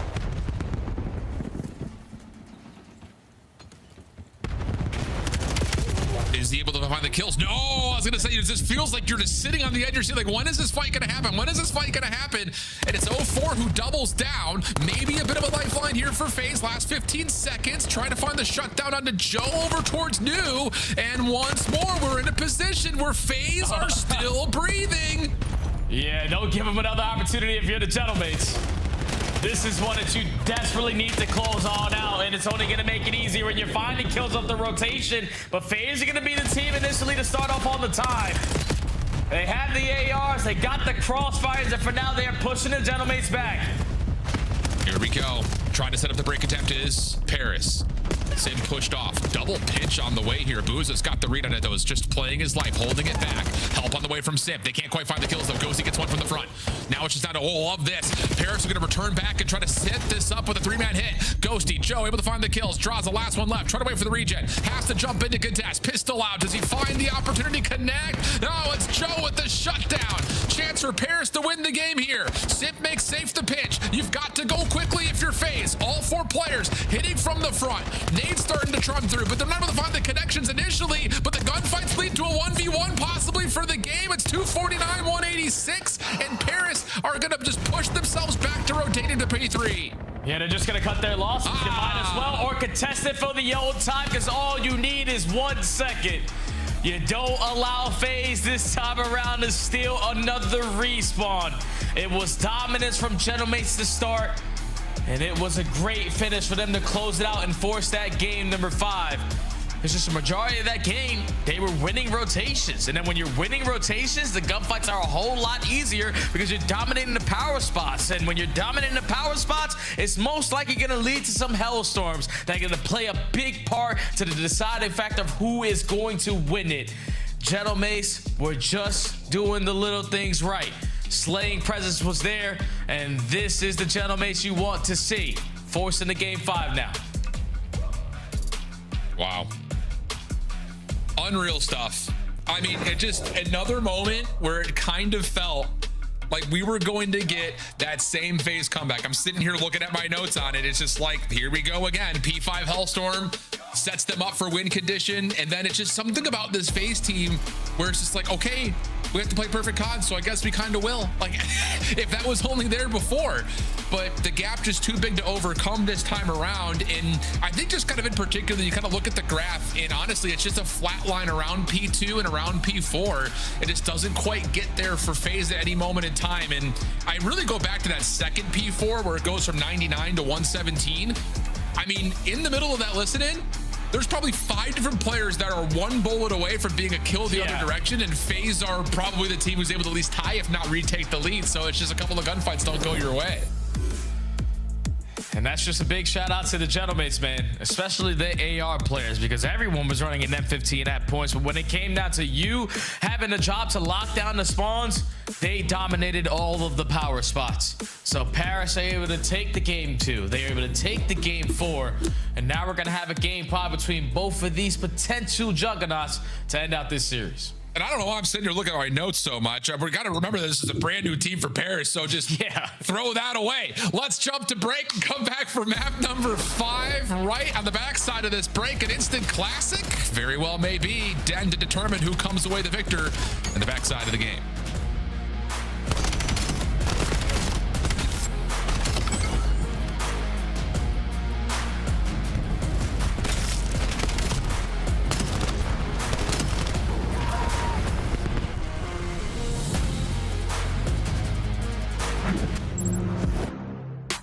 Speaker 17: Is he able to find the kills? No, I was gonna say, it just feels like you're just sitting on the edge. You're seeing, like, when is this fight gonna happen? When is this fight gonna happen? And it's 04 who doubles down. Maybe a bit of a lifeline here for FaZe. Last 15 seconds, trying to find the shutdown onto Joe over towards New. And once more, we're in a position where FaZe are still breathing.
Speaker 5: Yeah, don't give them another opportunity if you're the Gentlemates. This is one that you desperately need to close on out, and it's only going to make it easier when you're finding kills off the rotation. But FaZe are going to be the team initially to start off on the time. They have the ARs, they got the crossfires, and for now they are pushing the Gentlemates back.
Speaker 17: Here we go. Trying to set up the break attempt is Paris. Sim pushed off. Double pinch on the way here. Booza's got the read on it, though. Is just playing his life, holding it back. Help on the way from Sim. They can't quite find the kills, though. Ghosty gets one from the front. Now it's just down to all of this. Paris are going to return back and try to set this up with a three-man hit. Ghosty, Joe able to find the kills. Draws the last one left. Try to wait for the regen. Has to jump into contest. Pistol out. Does he find the opportunity? Connect. No, it's Joe with the shutdown. Chance for Paris to win the game here. Simp makes safe the pitch. You've got to go quickly if you're FaZe. All four players hitting from the front. Nade's starting to trump through, but they're not able to find the connections initially, but the gunfights lead to a 1v1 possibly for the game. It's 249, 186, and Paris are going to just push themselves back to rotating to P3.
Speaker 5: Yeah, they're just going to cut their losses. You might as well, or contest it for the old time, because all you need is 1 second. You don't allow FaZe this time around to steal another respawn. It was dominance from Gentlemates to start, and it was a great finish for them to close it out and force that game number 5. It's just a majority of that game, they were winning rotations. And then when you're winning rotations, the gunfights are a whole lot easier because you're dominating the power spots. And when you're dominating the power spots, it's most likely going to lead to some hellstorms that are going to play a big part to the deciding factor of who is going to win it. Gentlemates were just doing the little things right. Slaying presence was there, and this is the Gentlemates you want to see. Forcing the game 5 now.
Speaker 17: Wow. Unreal stuff. I mean, it just another moment where it kind of felt like we were going to get that same FaZe comeback. I'm sitting here looking at my notes on it. It's just like, here we go again. P5 Hellstorm sets them up for win condition. And then it's just something about this FaZe team where it's just like, okay, we have to play perfect COD, so I guess we kind of will. Like, if that was only there before, but the gap just too big to overcome this time around. And I think just kind of in particular, you kind of look at the graph, and honestly, it's just a flat line around P2 and around P4. It just doesn't quite get there for FaZe at any moment in time. And I really go back to that second P4 where it goes from 99 to 117. I mean, in the middle of that listen-in, there's probably 5 different players that are one bullet away from being a kill the other direction, and FaZe are probably the team who's able to at least tie, if not retake the lead. So it's just a couple of gunfights don't go your way.
Speaker 6: And that's just a big shout out to the Gentlemates, man, especially the AR players, because everyone was running an M15 at points. But when it came down to you having a job to lock down the spawns, they dominated all of the power spots. So Paris are able to take the game 2. They are able to take the game 4. And now we're going to have a game 5 between both of these potential juggernauts to end out this series.
Speaker 17: And I don't know why I'm sitting here looking at my notes so much. We got to remember this is a brand new team for Paris, so just throw that away. Let's jump to break and come back for map number 5. Right on the backside of this break, an instant classic. Very well may be. Den to determine who comes away the victor in the backside of the game.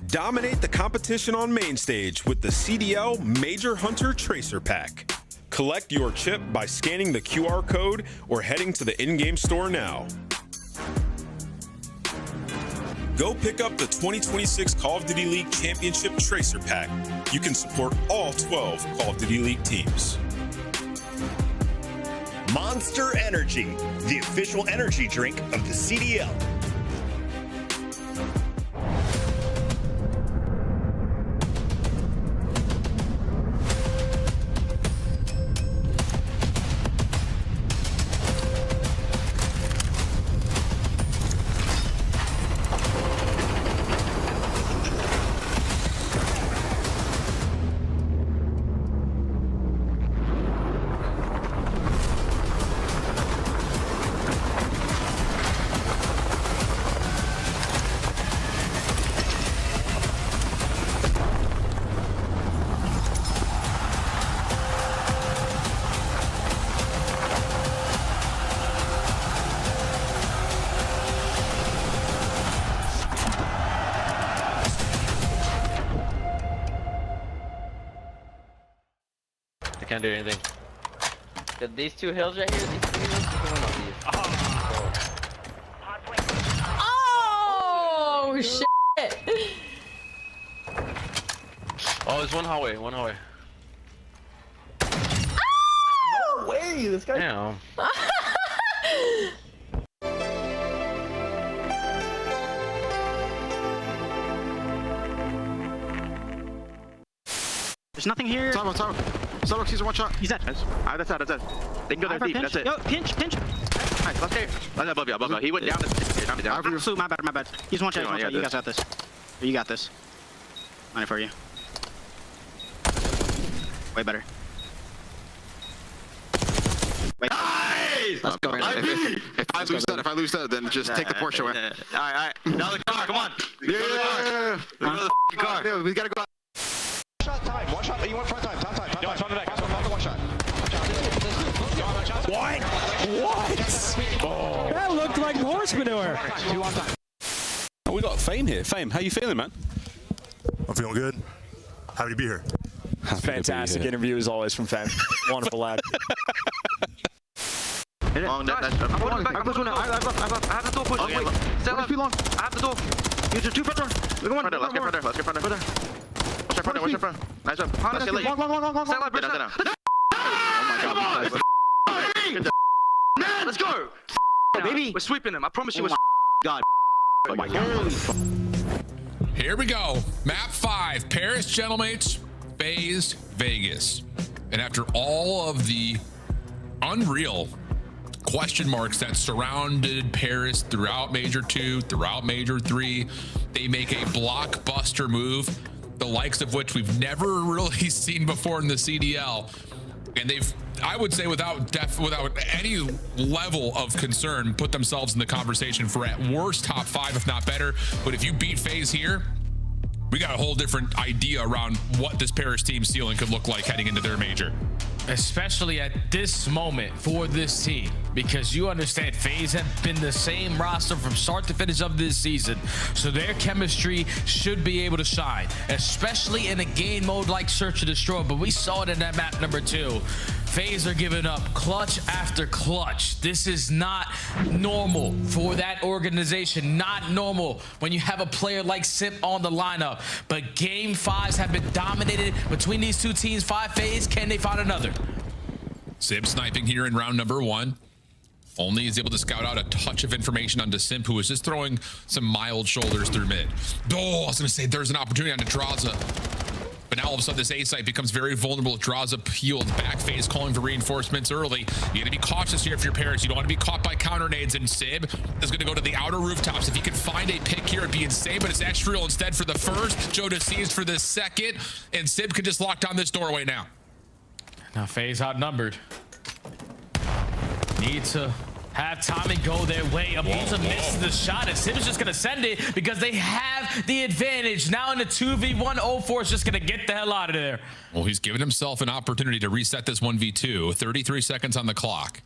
Speaker 21: Dominate the competition on main stage with the CDL Major Hunter Tracer Pack. Collect your chip by scanning the QR code or heading to the in-game store now. Go pick up the 2026 Call of Duty League Championship Tracer Pack. You can support all 12 Call of Duty League teams.
Speaker 13: Monster Energy, the official energy drink of the CDL.
Speaker 4: Can't do anything. These two hills right here, these two hills, you can win on these.
Speaker 11: Oh, shit.
Speaker 4: Oh, there's one hallway, one hallway.
Speaker 11: No
Speaker 4: way, this guy. Damn.
Speaker 8: There's nothing here. Starbucks, he's a one shot. He's dead.
Speaker 2: Nice. Alright, that's it. They can go there deep.
Speaker 8: Pinch.
Speaker 2: That's it.
Speaker 8: Yo, pinch.
Speaker 2: Nice, let's get. Let's above you. He went down. Down.
Speaker 8: Absolute, my bad. He's one shot. You guys got this. You got this. Money for you. Way better. Wait.
Speaker 2: Nice!
Speaker 8: Let's go.
Speaker 2: If I lose that, then just take the Porsche away. Alright. Now the car, come on. Yeah. Go to the car. Yeah, we gotta go. One shot. You want front time. Time. One shot.
Speaker 16: What? Oh. That looked like horse manure.
Speaker 23: Oh, we got Fame here. Fame, how you feeling, man?
Speaker 24: I'm feeling good. Happy to be here.
Speaker 1: Fantastic interview as always from Fame. Wonderful lad.
Speaker 2: Long, I have the door push. Wait. Stay alive. I have the door. Use your 2 front door. Let's get front door. Watch your front. Nice one. Let's get late. Long. Stay alive, bridge down. Oh my god. Let's go. Baby. We're sweeping them. I promise you we're God. Oh my god.
Speaker 17: Here we go. Map 5, Paris Gentlemates, FaZe Vegas. And after all of the unreal question marks that surrounded Paris throughout Major 2, throughout Major 3, they make a blockbuster move. the likes of which we've never really seen before in the CDL. And they've, I would say without any level of concern, put themselves in the conversation for at worst top 5, if not better. But if you beat FaZe here, we got a whole different idea around what this Paris team ceiling could look like heading into their major.
Speaker 5: Especially at this moment for this team, because you understand FaZe have been the same roster from start to finish of this season, so their chemistry should be able to shine, especially in a game mode like Search and Destroy. But we saw it in that map number 2. FaZe are giving up clutch after clutch. This is not normal for that organization, not normal when you have a player like Simp on the lineup. But game 5s have been dominated between these two teams. 5 FaZe, can they find another?
Speaker 17: Simp sniping here in round number 1. Only is able to scout out a touch of information onto Simp, who was just throwing some mild shoulders through mid. Oh, I was going to say there's an opportunity on Draza. But now all of a sudden this A site becomes very vulnerable. Draza peeled back, FaZe calling for reinforcements early. You got to be cautious here if you're Paris. You don't want to be caught by counter nades, and Sib is going to go to the outer rooftops. If he can find a pick here, it'd be insane, but it's Extriel instead for the first, Joe deceased for the second, and Sib could just lock down this doorway now.
Speaker 5: Now FaZe outnumbered. Need to have timing go their way. Abusa misses the shot, and Sim's just gonna send it because they have the advantage. Now in the 2v1, 04 is just gonna get the hell out of there.
Speaker 17: Well, he's given himself an opportunity to reset this 1v2. 33 seconds on the clock.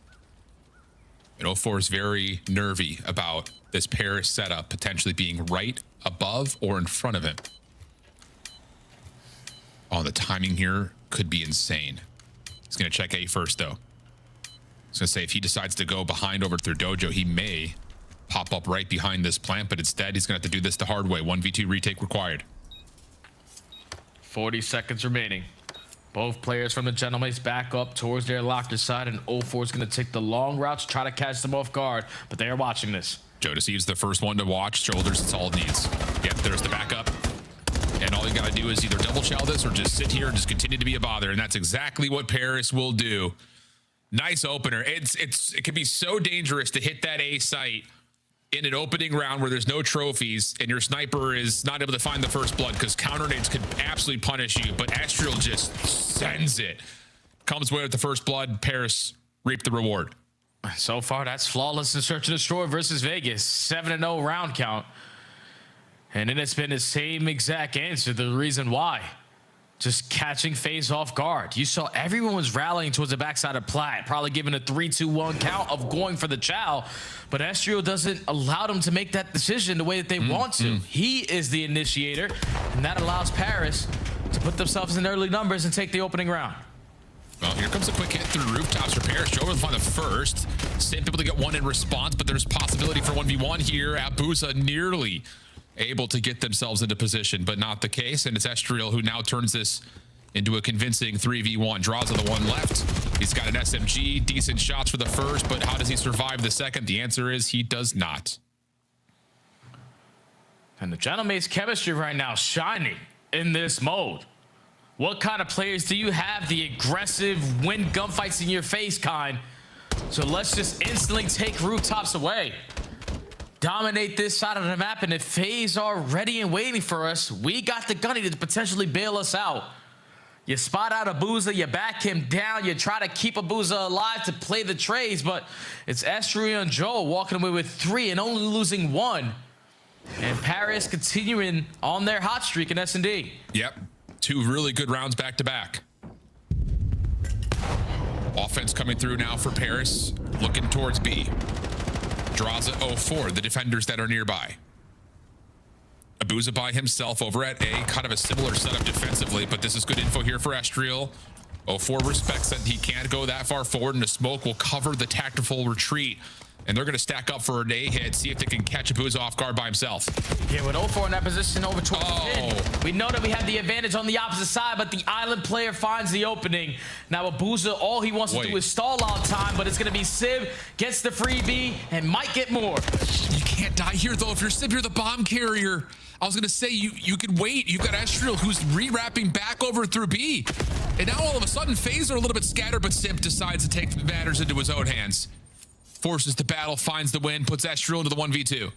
Speaker 17: And 04 is very nervy about this Paris setup potentially being right above or in front of him. Oh, the timing here could be insane. He's gonna check A first though. I was gonna say, if he decides to go behind over through Dojo, he may pop up right behind this plant, but instead he's gonna have to do this the hard way. 1v2 retake required.
Speaker 5: 40 seconds remaining. Both players from the Gentleman's back up towards their locker side, and 04 is gonna take the long route to try to catch them off guard, but they are watching this.
Speaker 17: Joe Deceives the first one to watch. Shoulders, it's all it needs. Yep, there's the backup. And all you gotta do is either double chow this or just sit here and just continue to be a bother, and that's exactly what Paris will do. Nice opener. It can be so dangerous to hit that A site in an opening round where there's no trophies and your sniper is not able to find the first blood, because counter nades could absolutely punish you, but Extriel just sends it. Comes away with the first blood. Paris reap the reward.
Speaker 5: So far, that's flawless in Search and Destroy versus Vegas. 7-0 round count. And then it's been the same exact answer. The reason why. Just catching FaZe off guard. You saw everyone was rallying towards the backside of Plat, probably giving a 3-2-1 count of going for the chow, but Estrio doesn't allow them to make that decision the way that they want to. He is the initiator, and that allows Paris to put themselves in early numbers and take the opening round.
Speaker 17: Well, here comes a quick hit through rooftops for Paris. Joe will find the first. Simp able to get one in response, but there's possibility for 1v1 here. Abusa nearly able to get themselves into position, but not the case. And it's Estriel who now turns this into a convincing 3v1. Draws on the one left. He's got an SMG, decent shots for the first, but how does he survive the second? The answer is he does not.
Speaker 5: And the Gentleman's chemistry right now shining in this mode. What kind of players do you have? The aggressive, win gunfights in your face kind. So let's just instantly take rooftops away. Dominate this side of the map, and if FaZe are ready and waiting for us, we got the gunny to potentially bail us out. You spot out Abusa, you back him down, you try to keep Abusa alive to play the trades, but it's Estrio and Joe walking away with 3 and only losing 1. And Paris continuing on their hot streak in S&D.
Speaker 17: Yep, 2 really good rounds back to back. Offense coming through now for Paris, looking towards B. Draza 04, the defenders that are nearby. Abusa by himself over at A, kind of a similar setup defensively, but this is good info here for Estriel. 04 respects that he can't go that far forward, and the smoke will cover the tactical retreat. And they're going to stack up for an A hit, see if they can catch Abusa off guard by himself.
Speaker 5: Yeah, with 04 in that position over towards mid, we know that we have the advantage on the opposite side, but the island player finds the opening. Now Abusa, all he wants to do is stall out time, but it's going to be Sib, gets the freebie, and might get more.
Speaker 17: You can't die here, though. If you're Sib, you're the bomb carrier. I was going to say, you could wait. You've got Estriel, who's re-wrapping back over through B. And now all of a sudden, FaZe are a little bit scattered, but Simp decides to take matters into his own hands. Forces the battle, finds the win, puts Estriel into the 1v2.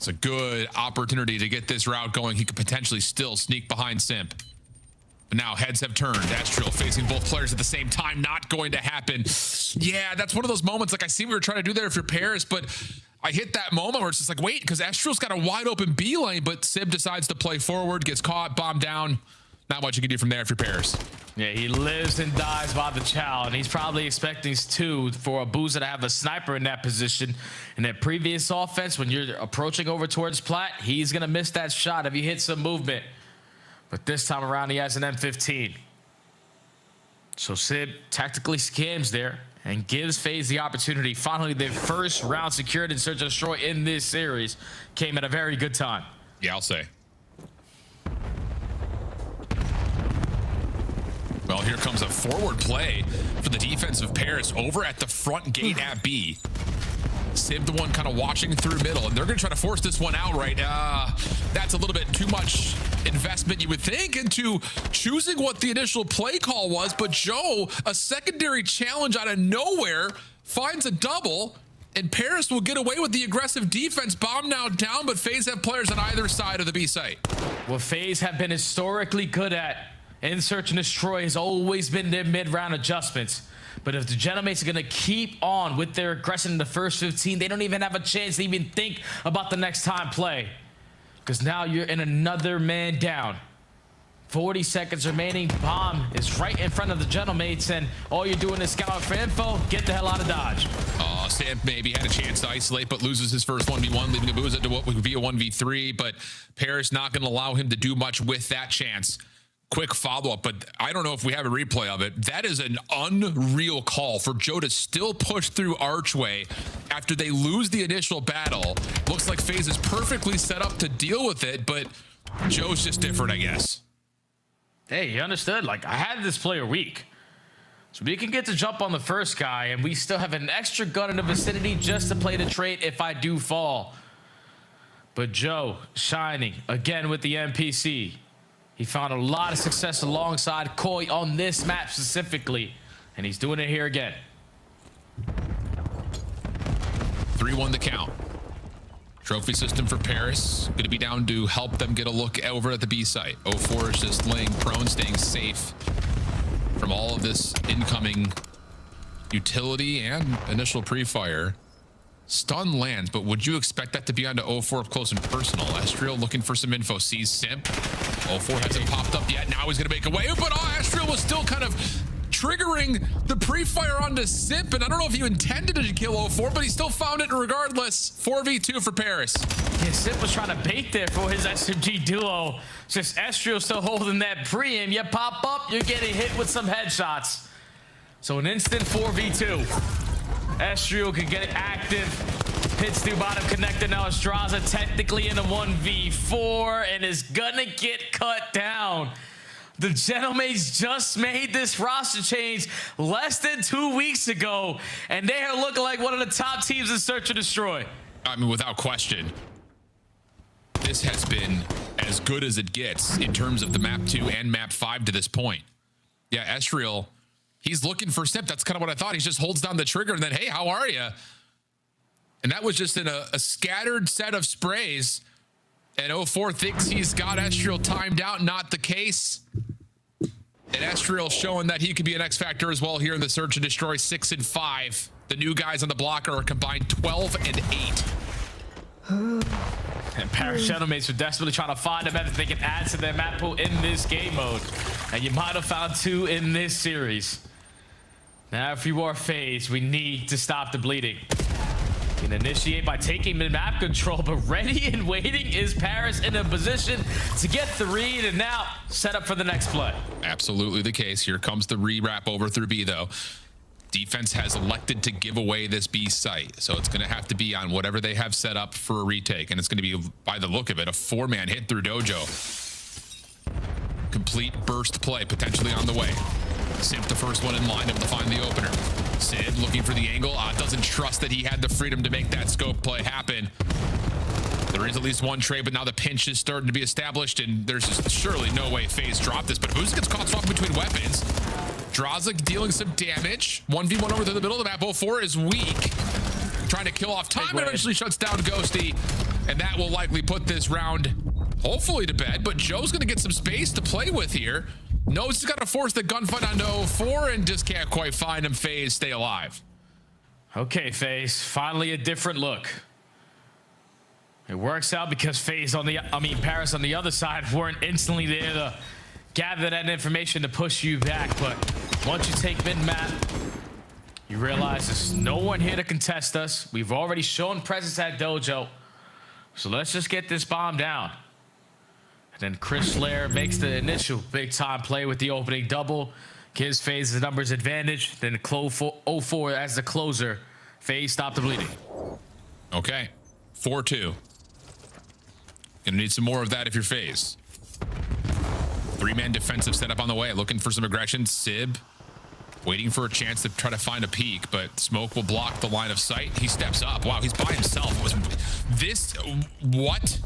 Speaker 17: It's a good opportunity to get this route going. He could potentially still sneak behind Simp. But now heads have turned. Astral facing both players at the same time. Not going to happen. Yeah, that's one of those moments. Like I see what you're trying to do there if you're Paris, but I hit that moment where it's just like, wait, because Astral's got a wide open B lane, but Sib decides to play forward, gets caught, bombed down. Not much you can do from there if you're Paris.
Speaker 5: Yeah, he lives and dies by the chow, and he's probably expecting for a Boozer to have a sniper in that position. In that previous offense, when you're approaching over towards Plat, he's going to miss that shot if he hits some movement. But this time around, he has an M15. So Sib tactically scams there and gives FaZe the opportunity. Finally, their first round secured in Search and Destroy in this series came at a very good time.
Speaker 17: Yeah, I'll say. Well, here comes a forward play for the defense of Paris over at the front gate at B. Sib the one kind of watching through middle, and they're going to try to force this one out right. That's a little bit too much investment, you would think, into choosing what the initial play call was. But Joe, a secondary challenge out of nowhere, finds a double, and Paris will get away with the aggressive defense. Bomb now down, but FaZe have players on either side of the B site.
Speaker 5: What FaZe have been historically good at in Search and Destroy has always been their mid-round adjustments. But if the Genomates are going to keep on with their aggression in the first 15, they don't even have a chance to even think about the next time play. Because now you're in another man down. 40 seconds remaining. Bomb is right in front of the Genomates, and all you're doing is scouting for info. Get the hell out of Dodge.
Speaker 17: Sam maybe had a chance to isolate, but loses his first 1v1, leaving Abuza to what would be a 1v3. But Paris not going to allow him to do much with that chance. Quick follow-up, but I don't know if we have a replay of it. That is an unreal call for Joe to still push through Archway after they lose the initial battle. Looks like FaZe is perfectly set up to deal with it, but Joe's just different, I guess.
Speaker 5: Hey, you understood? Like, I had this player weak. So we can get to jump on the first guy, and we still have an extra gun in the vicinity just to play the trait if I do fall. But Joe, shining, again with the NPC. He found a lot of success alongside Koi on this map specifically, and he's doing it here again.
Speaker 17: 3-1 the count. Trophy system for Paris. Going to be down to help them get a look over at the B site. 04 is just laying prone, staying safe from all of this incoming utility and initial pre-fire. Stun lands, but would you expect that to be onto 04 up close and personal? Estriel looking for some info, sees Simp. 04 hasn't popped up yet. Now he's going to make a way, but Estriel was still kind of triggering the pre-fire onto Simp, and I don't know if he intended to kill 04, but he still found it regardless. 4v2 for Paris.
Speaker 5: Yeah, Simp was trying to bait there for his SMG duo. Just Estriel still holding that pre-aim. You pop up, you're getting hit with some headshots. So an instant 4v2. Estriel can get active. Hits through bottom connector. Now Estraza technically in a 1v4 and is gonna get cut down. The Genomates just made this roster change less than 2 weeks ago, and they are looking like one of the top teams in Search and Destroy.
Speaker 17: I mean, without question, this has been as good as it gets in terms of the map 2 and map 5 to this point. Yeah, Estriel, he's looking for Simp. That's kind of what I thought. He just holds down the trigger and then, hey, how are you? And that was just in a scattered set of sprays. And 04 thinks he's got Estriel timed out. Not the case. And Estriel showing that he could be an X factor as well here in the Search and Destroy 6 and 5. The new guys on the blocker are combined 12 and 8.
Speaker 5: And Paris Genomates are desperately trying to find a method they can add to their map pool in this game mode. And you might have found 2 in this series. Now, if you are FaZe, we need to stop the bleeding. You can initiate by taking the map control, but ready and waiting is Paris in a position to get the read and now set up for the next play.
Speaker 17: Absolutely the case. Here comes the re-wrap over through B, though. Defense has elected to give away this B site, so it's going to have to be on whatever they have set up for a retake, and it's going to be, by the look of it, a 4-man hit through Dojo. Complete burst play potentially on the way. Simp the first one in line, able to find the opener. Sid looking for the angle. Doesn't trust that he had the freedom to make that scope play happen. There is at least one trade, but now the pinch is starting to be established, and there's just surely no way FaZe dropped this, but Booz gets caught swapping between weapons. Draza dealing some damage. 1v1 over to the middle of the map. 04 is weak. Trying to kill off time, and eventually shuts down Ghosty. And that will likely put this round hopefully to bed, but Joe's gonna get some space to play with here. Knows he's gotta force the gunfight onto 04 and just can't quite find him. FaZe, stay alive.
Speaker 5: Okay, FaZe, finally a different look. It works out because Paris on the other side weren't instantly there to gather that information to push you back. But once you take mid-map, you realize there's no one here to contest us. We've already shown presence at Dojo. So let's just get this bomb down. And then Chris Slayer makes the initial big-time play with the opening double. Gives FaZe the numbers advantage. Then 04 as the closer. FaZe stop the bleeding.
Speaker 17: Okay, 4-2. Gonna need some more of that if you're FaZe. 3-man defensive setup on the way. Looking for some aggression. Sib waiting for a chance to try to find a peek, but smoke will block the line of sight. He steps up. Wow, he's by himself. What?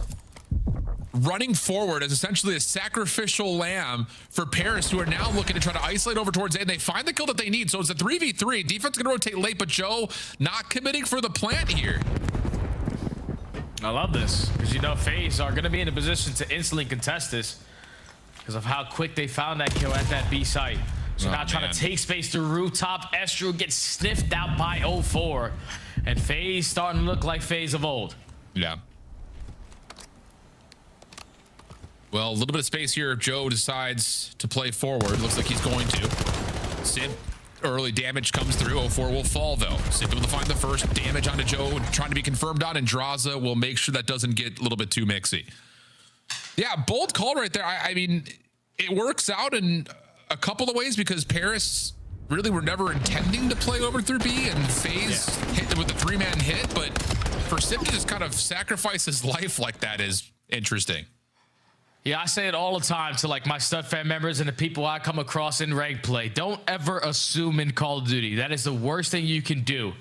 Speaker 17: Running forward as essentially a sacrificial lamb for Paris, who are now looking to try to isolate over towards A, and they find the kill that they need. So it's a 3v3. Defense gonna rotate late, but Joe not committing for the plant here.
Speaker 5: I love this, because you know FaZe are going to be in a position to instantly contest this because of how quick they found that kill at that B site. So now trying to take space to rooftop. Estru gets sniffed out by 04, and FaZe starting to look like FaZe of old.
Speaker 17: Yeah. Well, a little bit of space here if Joe decides to play forward. Looks like he's going to. Sid, early damage comes through. 04 will fall, though. Sid able to find the first damage onto Joe, trying to be confirmed on, and Draza will make sure that doesn't get a little bit too mixy. Yeah, bold call right there. I mean, it works out in a couple of ways because Paris really were never intending to play over through B, and FaZe hit them with a 3-man hit, but for Sid to just kind of sacrifice his life like that is interesting.
Speaker 5: Yeah, I say it all the time to like my stud fan members and the people I come across in ranked play. Don't ever assume in Call of Duty. That is the worst thing you can do.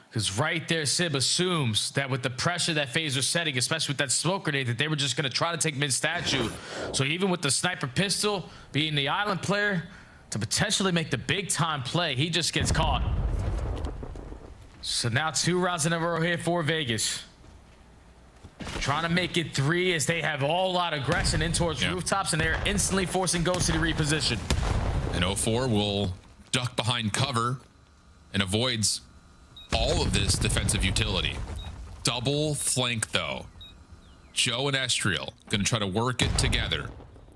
Speaker 5: Because right there, Sib assumes that with the pressure that FaZe was setting, especially with that smoke grenade, that they were just going to try to take mid-statue. So even with the sniper pistol, being the island player, to potentially make the big-time play, he just gets caught. So now 2 rounds in a row here for Vegas. Trying to make it 3 as they have all out aggression in towards rooftops, and they're instantly forcing Ghost to reposition.
Speaker 17: And 04 will duck behind cover and avoids all of this defensive utility. Double flank, though. Joe and Estriel going to try to work it together.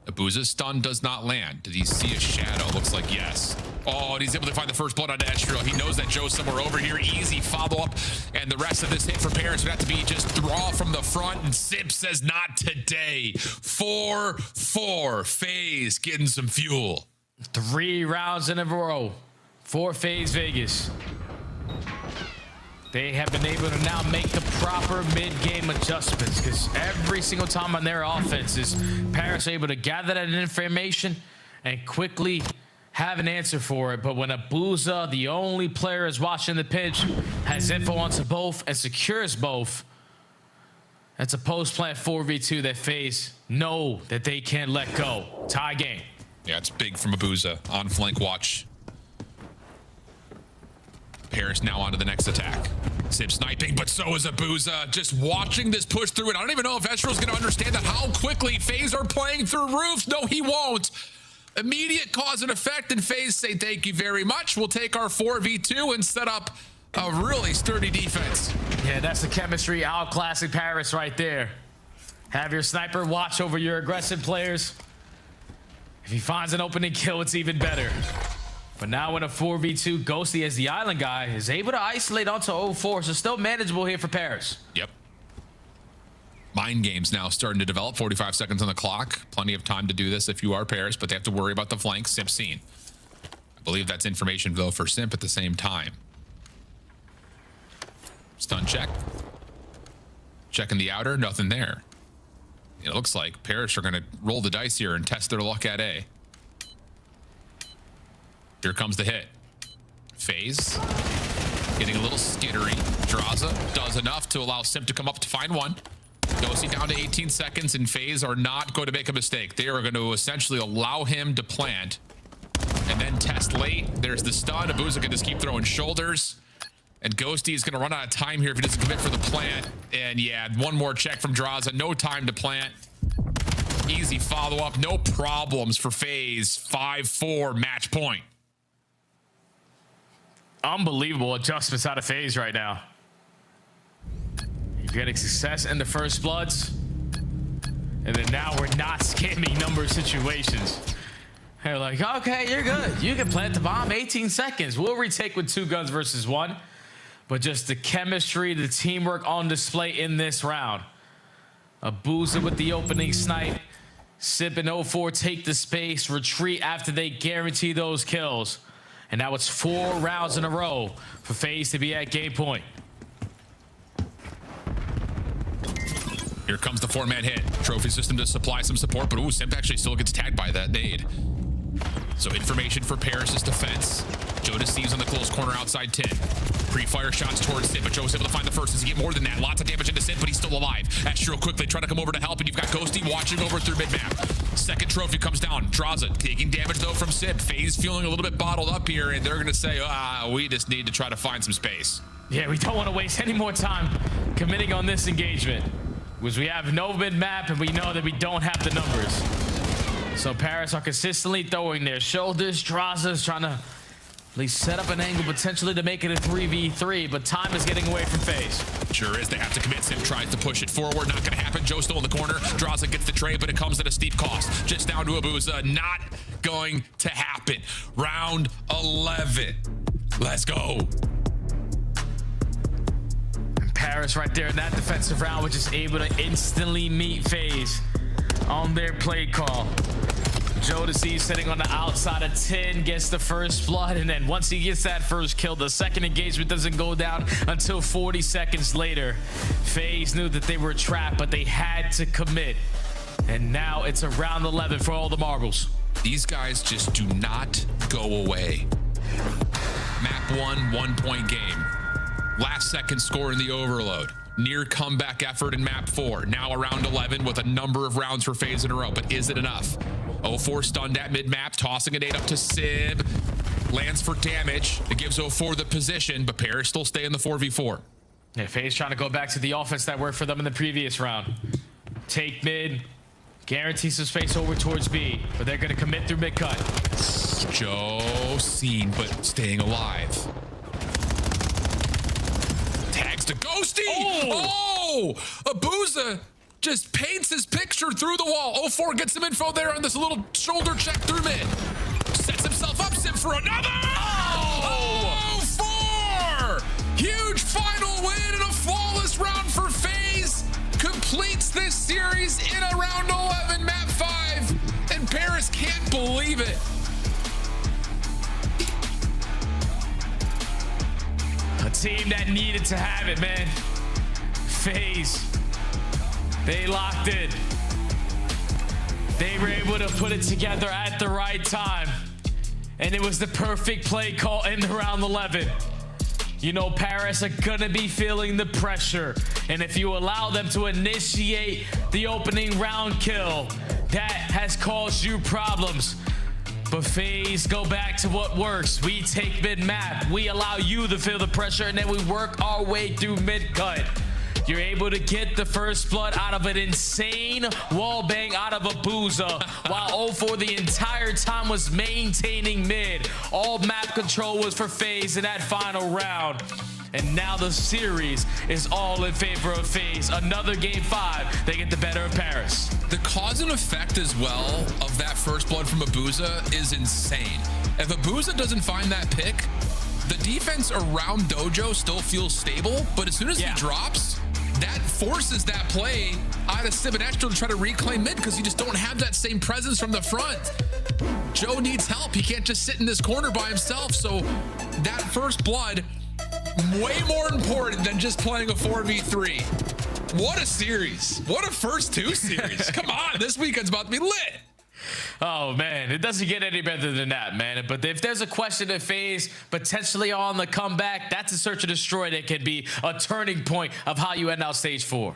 Speaker 17: Abuza's stun does not land. Did he see a shadow? Looks like yes. Oh, and he's able to find the first blood on Estriel. He knows that Joe's somewhere over here. Easy follow-up. And the rest of this hit for Paris would have to be just draw from the front. And Sip says not today. 4-4. FaZe getting some fuel.
Speaker 5: 3 rounds in a row for FaZe Vegas. They have been able to now make the proper mid-game adjustments because every single time on their offenses, Paris are able to gather that information and quickly have an answer for it. But when Abuza, the only player is watching the pitch, has info onto both and secures both, that's a post-plant 4v2 that FaZe know that they can't let go. Tie game.
Speaker 17: Yeah, it's big from Abuza on flank watch. Paris now onto the next attack. Sib sniping, but so is Abuza. Just watching this push through it. I don't even know if Estrel's going to understand that how quickly FaZe are playing through roofs. No, he won't. Immediate cause and effect, and FaZe say thank you very much. We'll take our 4v2 and set up a really sturdy defense.
Speaker 5: Yeah, that's the chemistry outclassing Paris right there. Have your sniper watch over your aggressive players. If he finds an opening kill, it's even better. But now in a 4v2, Ghosty as the island guy is able to isolate onto 04, so still manageable here for Paris.
Speaker 17: Yep. Mind games now starting to develop. 45 seconds on the clock. Plenty of time to do this if you are Paris, but they have to worry about the flank. Simp seen. I believe that's information, though, for Simp at the same time. Stun check. Checking the outer. Nothing there. It looks like Paris are going to roll the dice here and test their luck at A. Here comes the hit. FaZe getting a little skittery. Draza does enough to allow Simp to come up to find one. Dosi down to 18 seconds, and FaZe are not going to make a mistake. They are going to essentially allow him to plant and then test late. There's the stun. Abuza can just keep throwing shoulders. And Ghosty is going to run out of time here if he doesn't commit for the plant. And yeah, one more check from Draza. No time to plant. Easy follow-up. No problems for FaZe. 5-4 match point.
Speaker 6: Unbelievable adjustments out of FaZe right now. You're getting success in the first bloods. And then now we're not scamming number situations. They're like, okay, you're good. You can plant the bomb 18 seconds. We'll retake with 2 guns versus 1. But just the chemistry, the teamwork on display in this round. Abuza with the opening snipe. Sip and 04 take the space, retreat after they guarantee those kills. And now it's 4 rounds in a row for FaZe to be at game point.
Speaker 17: Here comes the 4-man hit. Trophy system to supply some support, but ooh, Simp actually still gets tagged by that nade. So information for Paris' defense. Joe deceives on the close corner outside 10. Pre-fire shots towards Simp, but Joe's able to find the first. Does he get more than that? Lots of damage into Simp, but he's still alive. Astro quickly trying to come over to help, and you've got Ghosty watching over through mid-map. Second trophy comes down. Draza taking damage, though, from Simp. FaZe feeling a little bit bottled up here, and they're going to say, we just need to try to find some space.
Speaker 6: Yeah, we don't want to waste any more time committing on this engagement. Because we have no mid-map, and we know that we don't have the numbers. So Paris are consistently throwing their shoulders. Draza's trying to at least set up an angle potentially to make it a 3v3, but time is getting away from FaZe.
Speaker 17: Sure is. They have to commit. Simp tries to push it forward. Not going to happen. Joe still in the corner. Draza gets the trade, but it comes at a steep cost. Just down to Abuza. Not going to happen. Round 11. Let's go.
Speaker 6: Paris right there in that defensive round was just able to instantly meet FaZe on their play call. Jodeci sitting on the outside of 10 gets the first blood, and then once he gets that first kill, the second engagement doesn't go down until 40 seconds later. FaZe knew that they were trapped, but they had to commit. And now it's a round 11 for all the marbles.
Speaker 17: These guys just do not go away. Map 1, 1-point game. Last second score in the overload. Near comeback effort in map 4. Now around 11 with a number of rounds for FaZe in a row, but is it enough? 04 stunned at mid-map, tossing a nade up to Sib. Lands for damage. It gives 04 the position, but Paris still stay in the 4v4.
Speaker 6: Yeah, FaZe trying to go back to the offense that worked for them in the previous round. Take mid, guarantee some space over towards B, but they're going to commit through mid-cut.
Speaker 17: Joe seen, but staying alive. Tags to Ghosty. Oh! Abuza just paints his picture through the wall. 04 gets some info there on this little shoulder check through mid. Sets himself up, Sim, for another. Oh! 04! Huge final win and a flawless round for FaZe. Completes this series in a round 11, map 5. And Paris can't believe it.
Speaker 6: A team that needed to have it, man. FaZe. They locked in. They were able to put it together at the right time. And it was the perfect play call in the round 11. You know, Paris are gonna be feeling the pressure. And if you allow them to initiate the opening round kill, that has caused you problems. But FaZe go back to what works. We take mid-map. We allow you to feel the pressure, and then we work our way through mid-cut. You're able to get the first blood out of an insane wall bang out of Abuza, while 04 the entire time was maintaining mid. All map control was for FaZe in that final round. And now the series is all in favor of FaZe. Another game 5, they get the better of Paris.
Speaker 17: The cause and effect as well of that first blood from Abuza is insane. If Abuza doesn't find that pick, the defense around Dojo still feels stable, but as soon as he drops, that forces that play out of Sib and Extra to try to reclaim mid because you just don't have that same presence from the front. Joe needs help. He can't just sit in this corner by himself. So that first blood, way more important than just playing a 4v3. What a series. What a first 2 series. Come on, this weekend's about to be lit.
Speaker 6: Oh, man, it doesn't get any better than that, man. But if there's a question of FaZe potentially on the comeback, that's a search and destroy that could be a turning point of how you end out stage 4.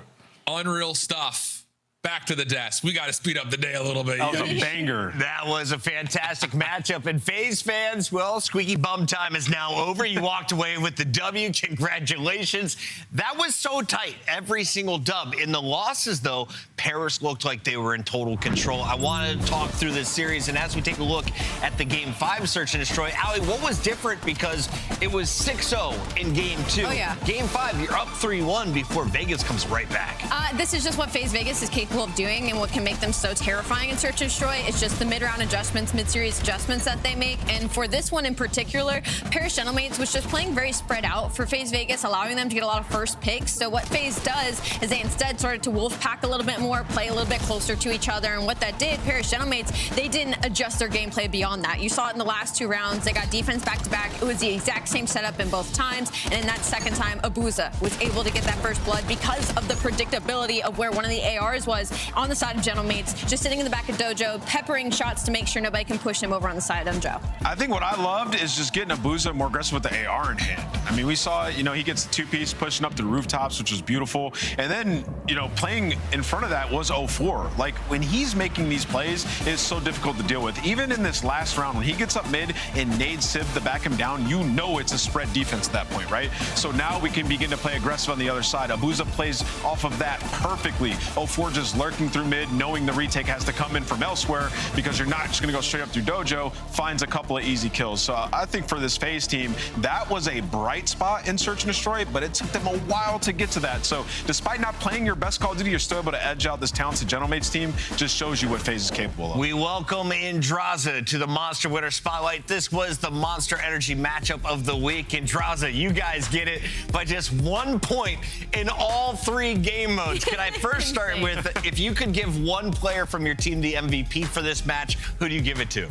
Speaker 17: Unreal stuff. back to the desk. We got to speed up the day a little bit.
Speaker 10: That was a banger.
Speaker 9: That was a fantastic matchup. And FaZe fans, well, squeaky bum time is now over. You walked away with the W. Congratulations. That was so tight. Every single dub. In the losses, though, Paris looked like they were in total control. I want to talk through this series. And as we take a look at the Game 5 Search and Destroy, Ali, what was different? Because it was 6-0 in Game 2.
Speaker 11: Oh, yeah.
Speaker 9: Game 5, you're up 3-1 before Vegas comes right back.
Speaker 11: This is just what FaZe Vegas is capable of doing and what can make them so terrifying in Search and Destroy. It's just the mid-round adjustments, mid-series adjustments that they make. And for this one in particular, Paris Gentlemates was just playing very spread out for FaZe Vegas, allowing them to get a lot of first picks. So what FaZe does is they instead started to wolf pack a little bit more, play a little bit closer to each other. And what that did, Paris Gentlemates, they didn't adjust their gameplay beyond that. You saw it in the last 2 rounds. They got defense back-to-back. It was the exact same setup in both times. And in that second time, Abuza was able to get that first blood because of the predictability of where one of the ARs was on the side of Gentlemates, just sitting in the back of Dojo, peppering shots to make sure nobody can push him over on the side of Dojo.
Speaker 10: I think what I loved is just getting Abuza more aggressive with the AR in hand. I mean, we saw, you know, he gets the 2-piece pushing up the rooftops, which was beautiful. And then, you know, playing in front of that was 04. Like, when he's making these plays, it's so difficult to deal with. Even in this last round, when he gets up mid and nades Civ to back him down, you know it's a spread defense at that point, right? So now we can begin to play aggressive on the other side. Abuza plays off of that perfectly. 04 just lurking through mid, knowing the retake has to come in from elsewhere because you're not just going to go straight up through Dojo, finds a couple of easy kills. So I think for this FaZe team, that was a bright spot in Search and Destroy, but it took them a while to get to that. So despite not playing your best Call of Duty, you're still able to edge out this talented Gentlemates team. Just shows you what FaZe is capable of.
Speaker 9: We welcome Indraza to the Monster Winner Spotlight. This was the Monster Energy matchup of the week. Indraza, you guys get it by just 1 point in all 3 game modes. Can I first start with, if you could give one player from your team the MVP for this match, who do you give it to?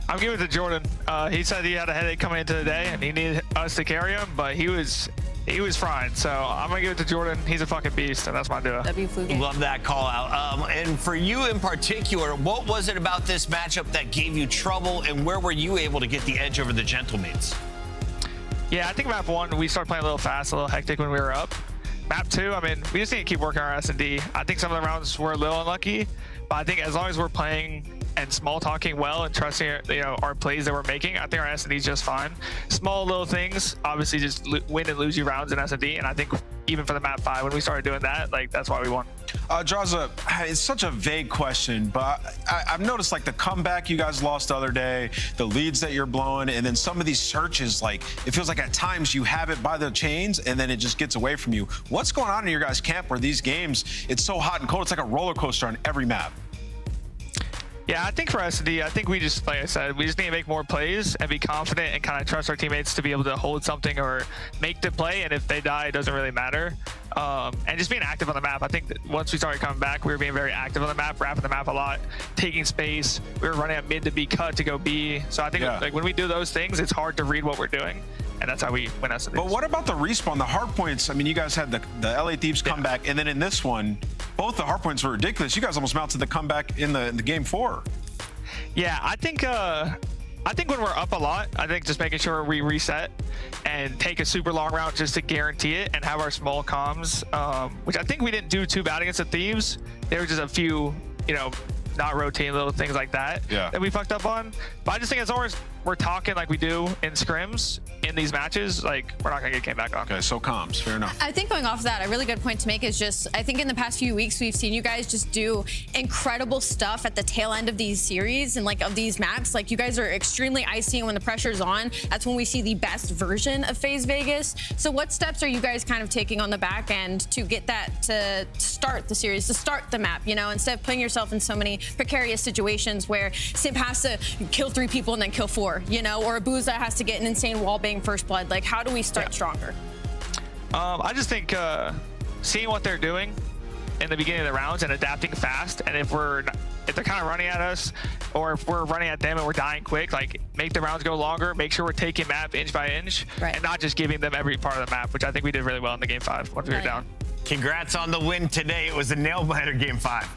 Speaker 12: I'm giving it to Jordan. He said he had a headache coming into the day and he needed us to carry him, but he was fine. So I'm gonna give it to Jordan. He's a fucking beast, and that's my duo.
Speaker 9: Love that call out. And for you in particular, what was it about this matchup that gave you trouble, and where were you able to get the edge over the Gentlemates?
Speaker 12: Yeah, I think map 1, we started playing a little fast, a little hectic when we were up. Map 2, I mean, we just need to keep working our S&D. I think some of the rounds were a little unlucky, but I think as long as we're playing and small talking well and trusting, you know, our plays that we're making, I think our S&D is just fine. Small little things obviously just win and lose you rounds in S&D, and I think even for the map 5, when we started doing that, like, that's why we won.
Speaker 10: Draza, it's such a vague question, but I've noticed, like, the comeback you guys lost the other day, the leads that you're blowing, and then some of these searches, like, it feels like at times you have it by the chains and then it just gets away from you. What's going on in your guys' camp where these games, it's so hot and cold, it's like a roller coaster on every map?
Speaker 12: Yeah, I think for S&D, I think we just, like I said, we just need to make more plays and be confident and kind of trust our teammates to be able to hold something or make the play, and if they die, it doesn't really matter. And just being active on the map. I think that once we started coming back, we were being very active on the map, wrapping the map a lot, taking space. We were running at mid to be cut to go B. So I think like when we do those things, it's hard to read what we're doing. And that's how we win S&D.
Speaker 10: But what about the respawn, the hard points? I mean, you guys had the LA Thieves comeback, and then in this one, both the hard points were ridiculous. You guys almost mounted the comeback in the game 4.
Speaker 12: Yeah, I think when we're up a lot, I think just making sure we reset and take a super long route just to guarantee it and have our small comms, which I think we didn't do too bad against the Thieves. There were just a few, you know, not rotating little things like that that we fucked up on. But I just think as long as we're talking like we do in scrims in these matches, like, we're not gonna get came back on.
Speaker 10: Okay, so comms, fair enough.
Speaker 11: I think going off of that, a really good point to make is just, I think in the past few weeks, we've seen you guys just do incredible stuff at the tail end of these series and like of these maps. Like, you guys are extremely icy, and when the pressure's on, that's when we see the best version of FaZe Vegas. So what steps are you guys kind of taking on the back end to get that to start the series, to start the map, you know, instead of putting yourself in so many precarious situations where Simp has to kill 3 people and then kill 4, you know, or Abuza has to get an insane wall bang first blood. Like, how do we start stronger?
Speaker 12: I just think seeing what they're doing in the beginning of the rounds and adapting fast, and if they're kind of running at us, or if we're running at them and we're dying quick, like, make the rounds go longer, make sure we're taking map inch by inch, and not just giving them every part of the map, which I think we did really well in the game 5 once we were down.
Speaker 9: Congrats on the win today. It was a nail-biter game 5.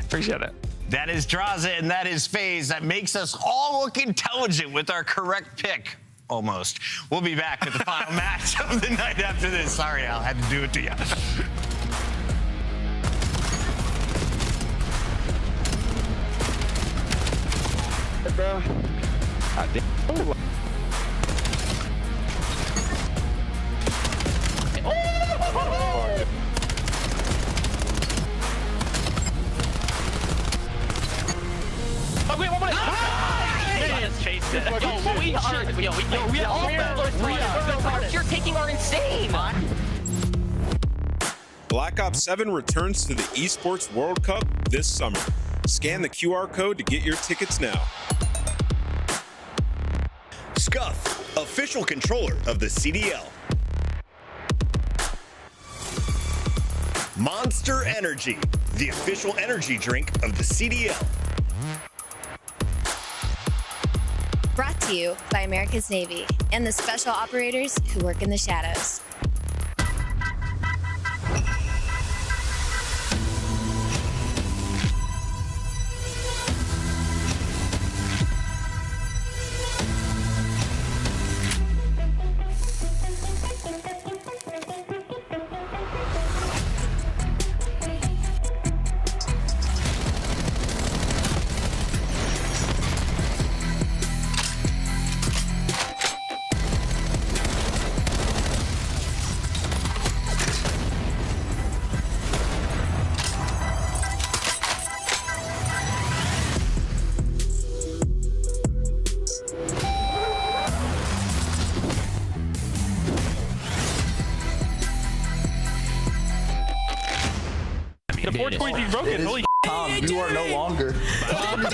Speaker 12: Appreciate it.
Speaker 9: That is Draza, and that is FaZe. That makes us all look intelligent with our correct pick. Almost. We'll be back with the final match of the night after this. Sorry, Al, had to do it to you.
Speaker 18: Bro. Oh.
Speaker 16: Oh, wait, one more.
Speaker 7: You're taking our insane.
Speaker 21: Black Ops 7 returns to the Esports World Cup this summer. Scan the QR code to get your tickets now.
Speaker 13: Scuff, official controller of the CDL. Monster Energy, the official energy drink of the CDL.
Speaker 14: Brought to you by America's Navy and the special operators who work in the shadows.
Speaker 18: The 420 is broken. Holy
Speaker 15: Tom, you are no longer. Tom,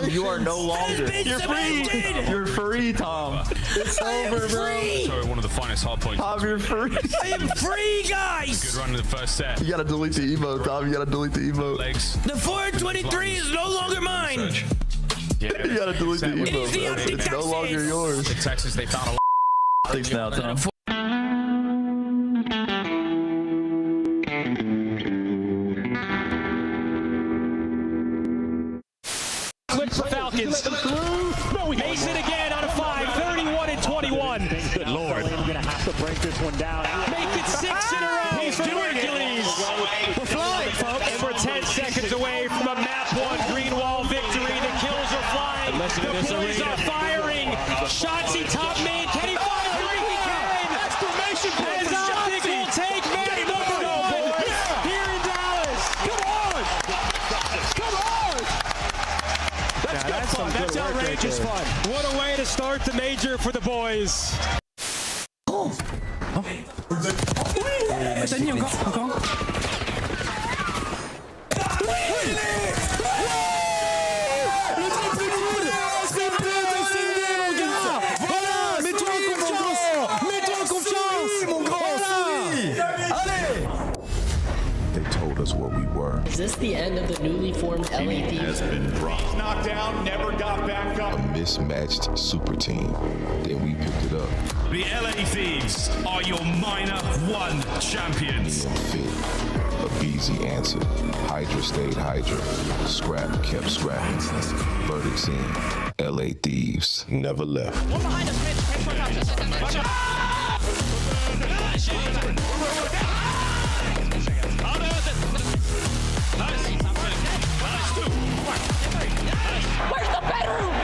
Speaker 15: you are no longer.
Speaker 18: You're free.
Speaker 15: You're free, Tom. It's over, bro.
Speaker 17: Sorry, one of the finest hard points.
Speaker 15: Tom, you're free.
Speaker 16: I am free, guys.
Speaker 17: Good run in the first set.
Speaker 15: You gotta delete the emote, Tom. You gotta delete the emote.
Speaker 17: Legs.
Speaker 16: The 423 is no longer mine.
Speaker 17: Yeah,
Speaker 15: You gotta delete the emote,
Speaker 16: Easy
Speaker 15: bro.
Speaker 16: up the
Speaker 15: It's no longer yours.
Speaker 17: in Texas, they found a lot.
Speaker 15: Thanks now, Tom.
Speaker 18: Flip for Falcons. Mason again on a 5, 31 and 21.
Speaker 1: Good Lord.
Speaker 18: We're gonna have to break this one down. Make it 6 in a row. He's doing Hercules. We're flying, folks. And we're 10 seconds away from a map 1 green wall victory. The kills are flying. The boys are firing. Shotzi top main. Can he fire 3? He can. Exclamation point. As Optic will take man number 1 here in Dallas. Come on. Come on. That's good fun. That's outrageous fun. What a way to start the major for the boys.
Speaker 19: They told us what we were.
Speaker 7: Is this the end of the newly formed LA
Speaker 19: Has been dropped.
Speaker 16: Knocked down, never got back up.
Speaker 19: A mismatched super team. Then we picked it up.
Speaker 16: The LA Thieves are your minor 1 champions.
Speaker 19: Neon fit. A easy answer. Hydra stayed Hydra. Scrap kept scrapping. Verdicts in. LA Thieves never left.
Speaker 16: One behind us, Mitch. Watch out.
Speaker 7: Where's the bedroom?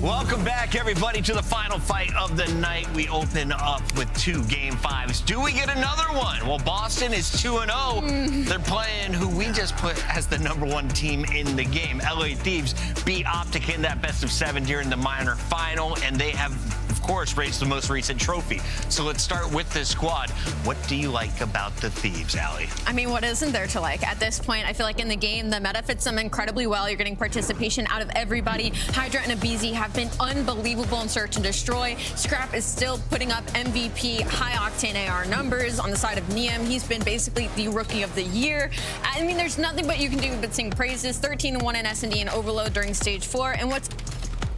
Speaker 9: Welcome back, everybody, to the final fight of the night. We open up with 2 Game 5s. Do we get another one? Well, Boston is 2-0. They're playing who we just put as the number 1 team in the game. LA Thieves beat Optic in that best of 7 during the minor final, and they have, of course, raised the most recent trophy. So let's start with this squad. What do you like about the Thieves, Allie?
Speaker 11: I mean, what isn't there to like? At this point, I feel like in the game, the meta fits them incredibly well. You're getting participation out of everybody. Hydra and Abizi have been unbelievable in search and destroy. Scrap is still putting up MVP high-octane AR numbers on the side of Neum. He's been basically the rookie of the year. I mean, there's nothing but you can do but sing praises. 13-1 in S&D and Overload during Stage 4. And what's